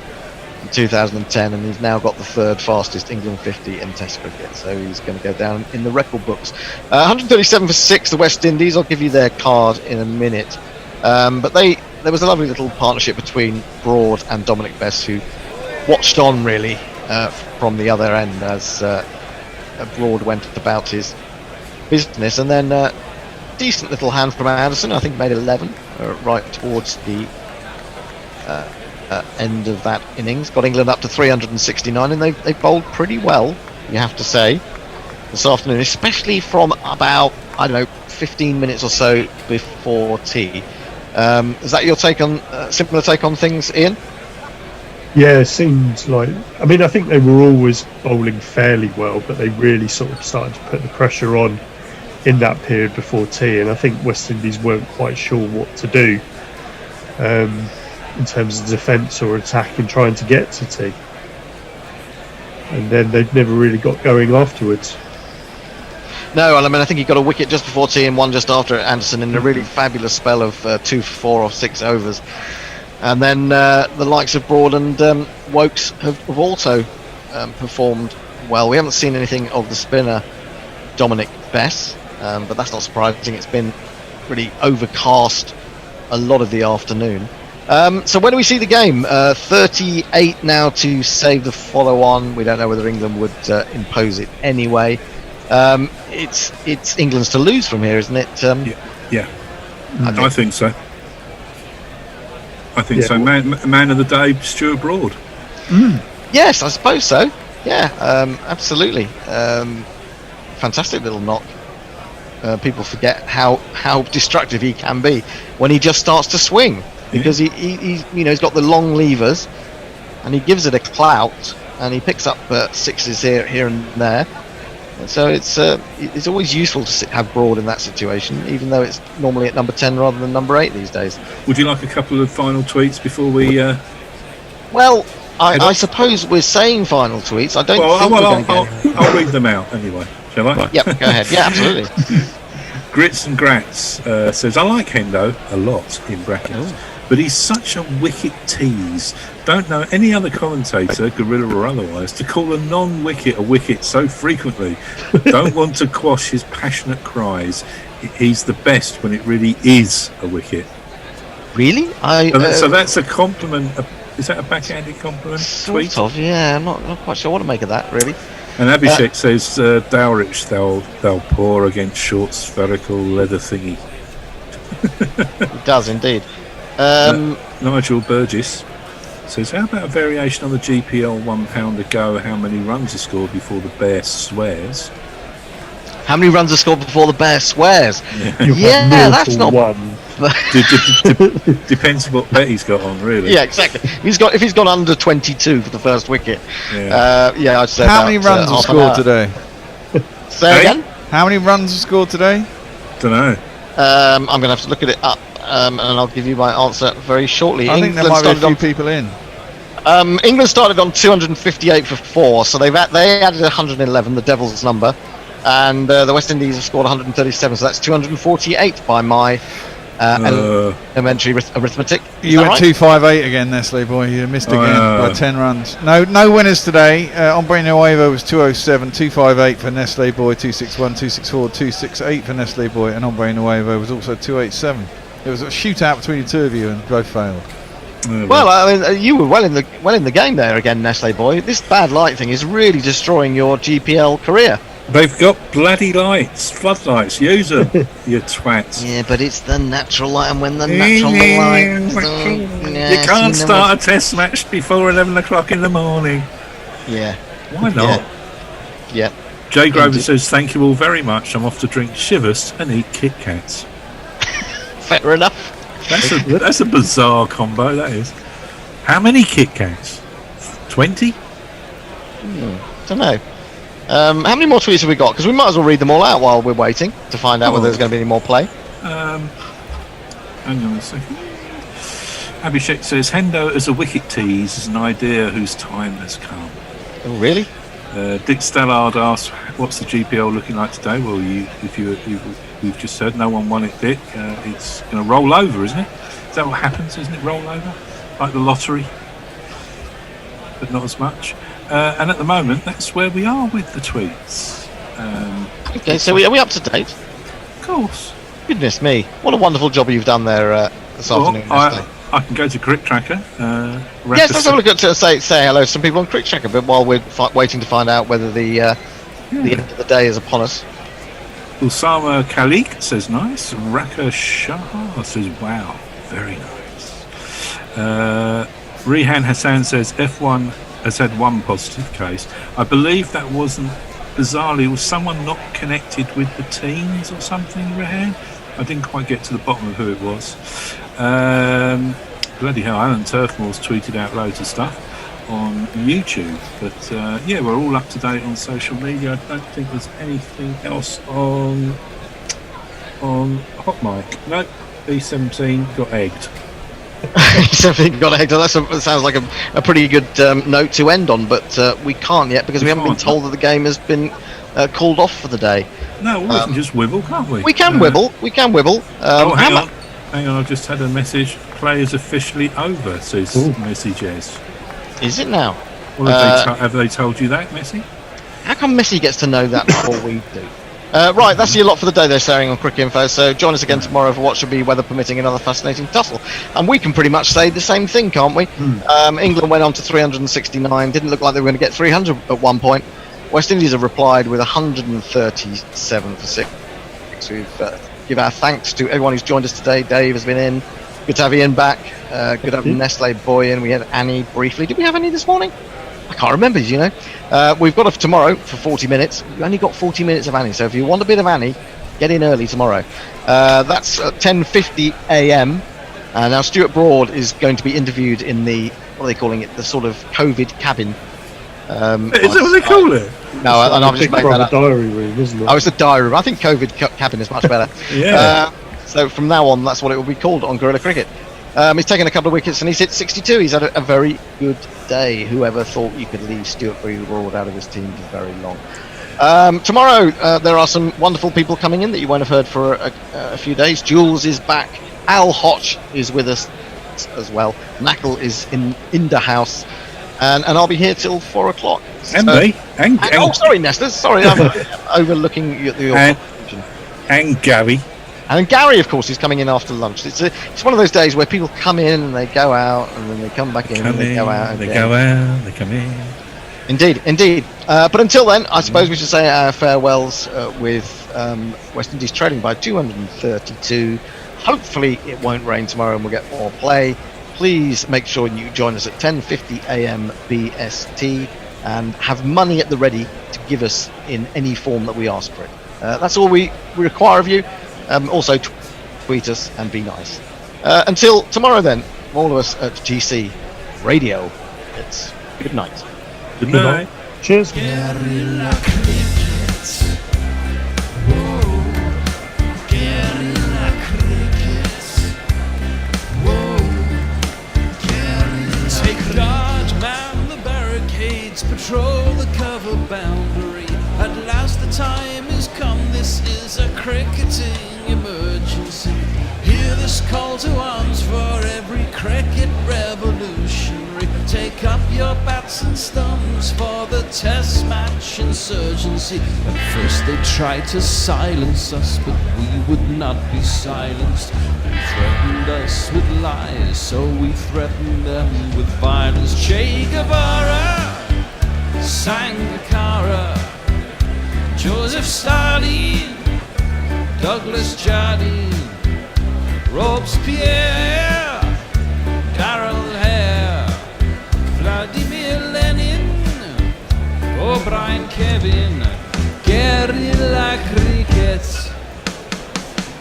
in 2010, and he's now got the 3rd fastest England 50 in Test cricket. So he's going to go down in the record books. 137 for 6, the West Indies. I'll give you their card in a minute. But there was a lovely little partnership between Broad and Dominic Bess, who watched on really from the other end as Broad went about his business, and then decent little hand from Anderson. I think made 11 right towards the end of that innings. Got England up to 369, and they bowled pretty well, you have to say, this afternoon, especially from about 15 minutes or so before tea. Is that your take on similar take on things, Ian? Yeah, it seemed like. I mean, I think they were always bowling fairly well, but they really sort of started to put the pressure on in that period before tea, and I think West Indies weren't quite sure what to do in terms of defence or attack and trying to get to tea. And then they've never really got going afterwards. No, I mean, I think he got a wicket just before tea and one just after Anderson in a really fabulous spell of 2 for 4 or 6 overs. And then the likes of Broad and Wokes have also performed well. We haven't seen anything of the spinner Dominic Bess, but that's not surprising. It's been really overcast a lot of the afternoon. So when do we see the game? 38 now to save the follow-on. We don't know whether England would impose it anyway. It's England's to lose from here, isn't it? Yeah. I think so. I think so. Man of the day, Stuart Broad. Yes, I suppose so. Yeah, absolutely. Fantastic little knock. People forget how destructive he can be when he just starts to swing, because he's got the long levers, and he gives it a clout, and he picks up sixes here and there. And so it's always useful to have Broad in that situation, even though it's normally at number 10 rather than number 8 these days. Would you like a couple of final tweets before we? Well, I suppose we're saying final tweets. I don't think we're going to get... I'll read them out anyway. Shall I? Yep, go ahead. Yeah, absolutely. Grits and Grats says, I like Hendo a lot, in brackets, but he's such a wicket tease. Don't know any other commentator, gorilla or otherwise, to call a non-wicket a wicket so frequently. Don't want to quash his passionate cries. He's the best when it really is a wicket. Really? So that's a compliment. Is that a backhanded compliment? Sort of, yeah. I'm not quite sure what to make of that, really. And Abhishek says, Dowrich, they'll pour against short spherical leather thingy. It does indeed. Nigel Burgess says, how about a variation on the GPL £1 ago? How many runs are scored before the bear swears? How many runs are scored before the bear swears? Yeah, that's not one. Depends what bet he's got on, really. Yeah, exactly. If he's gone under 22 for the first wicket, I'd say. How many runs are scored today? Say again. How many runs are scored today? Don't know. I'm going to have to look at it up, and I'll give you my answer very shortly. I think there might be a few people in. England started on 258 for 4, so they added 111, the Devils' number, and the West Indies have scored 137, so that's 248 by my elementary arithmetic. You went 258 again, Nestle boy. You missed again by 10 runs. No winners today. Hombre Nuevo was 207, 258 for Nestle boy, 261, 264, 268 for Nestle boy, and Hombre Nuevo was also 287. It was a shootout between the two of you, and both failed. Well, I mean, you were well in the game there again, Nestle boy. This bad light thing is really destroying your GPL career. They've got bloody lights, floodlights. Use them, you twats. Yeah, but it's the natural light, and when the natural light... you can't start a test match before 11 o'clock in the morning. Yeah. Why not? Yeah. Jay Grover says, thank you all very much. I'm off to drink Chivas and eat Kit Kats. Fair enough. That's a bizarre combo, that is. How many Kit Kats? 20? Don't know. How many more tweets have we got? Because we might as well read them all out while we're waiting to find out whether there's going to be any more play. Hang on a second. Abhishek says, Hendo as a wicket tease is an idea whose time has come. Oh, really? Dick Stallard asks, what's the GPL looking like today? Well, we've just said no one won it, Dick. It's going to roll over, isn't it? Is that what happens, isn't it? Roll over? Like the lottery? But not as much. And at the moment, that's where we are with the tweets. Okay, so are we up to date? Of course. Goodness me, what a wonderful job you've done there this afternoon. I can go to Crick Tracker. Yes, let's have a look at say hello to some people on Crick Tracker, but while we're waiting to find out whether the end of the day is upon us. Usama Khalik says nice. Raka Shah says wow, very nice. Rehan Hassan says F1 has had one positive case. I believe that wasn't, bizarrely, was someone not connected with the teams or something, Rehan? I didn't quite get to the bottom of who it was. Bloody hell, Alan Turfmore's tweeted out loads of stuff on YouTube. But yeah, we're all up to date on social media. I don't think there's anything else on Hot Mic. Nope, B17 got egged. Something got egged. That sounds like a pretty good note to end on, but we can't yet because we haven't been told that the game has been called off for the day. No, we can just wibble, can't we? We can wibble. Hang on. Hang on, I've just had a message. Play is officially over, says Messages. Is it now? Well, have they told you that, Messi? How come Messi gets to know that before we do? Right, that's your lot for the day they're sharing on Cricket Info. So join us again tomorrow for what should be, weather permitting, another fascinating tussle. And we can pretty much say the same thing, can't we? England went on to 369. Didn't look like they were going to get 300 at one point. West Indies have replied with 137 for 6. We've give our thanks to everyone who's joined us today. Dave has been in. Good to have Ian back. Good to have Nestle Boy in. We had Annie briefly. Did we have Annie this morning? I can't remember, you know. We've got off tomorrow for 40 minutes. We've only got 40 minutes of Annie, so if you want a bit of Annie, get in early tomorrow. That's at 10:50 a.m. Now Stuart Broad is going to be interviewed in the, what are they calling it, the sort of COVID cabin. Is that what they call it? No, and I've just made that up. Diary room, isn't it? Oh, it's the diary room. I think COVID cabin is much better. Yeah. So from now on, that's what it will be called on Guerrilla Cricket. He's taken a couple of wickets and he's hit 62. He's had a very good day. Whoever thought you could leave Stuart Broad out of his team for very long. Tomorrow, there are some wonderful people coming in that you won't have heard for a few days. Jules is back. Al Hodge is with us as well. Knackle is in the house. And I'll be here till 4 o'clock. Oh, sorry, Nestor. Sorry, I'm overlooking your contribution. And Gary. And Gary, of course, is coming in after lunch. It's one of those days where people come in and they go out, and then they come back in and they go out. They go out, they come in. Indeed. But until then, I suppose we should say our farewells with West Indies trailing by 232. Hopefully it won't rain tomorrow and we'll get more play. Please make sure you join us at 10:50 a.m. BST and have money at the ready to give us in any form that we ask for it. That's all we require of you. Also, tweet us and be nice. Until tomorrow, then, from all of us at GC Radio, it's good night. Good night. Cheers. Guerrilla cricket. Whoa. Guerrilla cricket. Whoa. Guerrilla. Take guard, man the barricades, patrol the cover boundary. At last the time has come. This is a cricketing emergency. Hear this call to arms for every cricket revolutionary. Take up your bats and stumps for the test match insurgency. At first they tried to silence us, but we would not be silenced. They threatened us with lies, so we threatened them with violence. Che Guevara, Sangakkara, Joseph Stalin, Douglas Jardine, Robespierre, Darrell Hare, Vladimir Lenin, O'Brien Kevin, guerrilla cricket.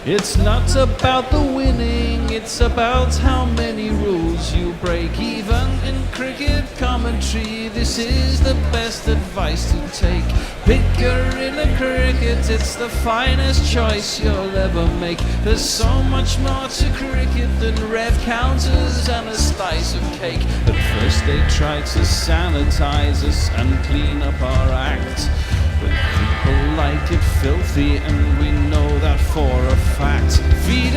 It's not about the winning, it's about how many rules you break. Even in cricket commentary, this is the best advice to take. Pick guerrilla cricket, it's the finest choice you'll ever make. There's so much more to cricket than red counters and a slice of cake. At first they tried to sanitize us and clean up our act, but people like it filthy, and we know that for a fact. Feed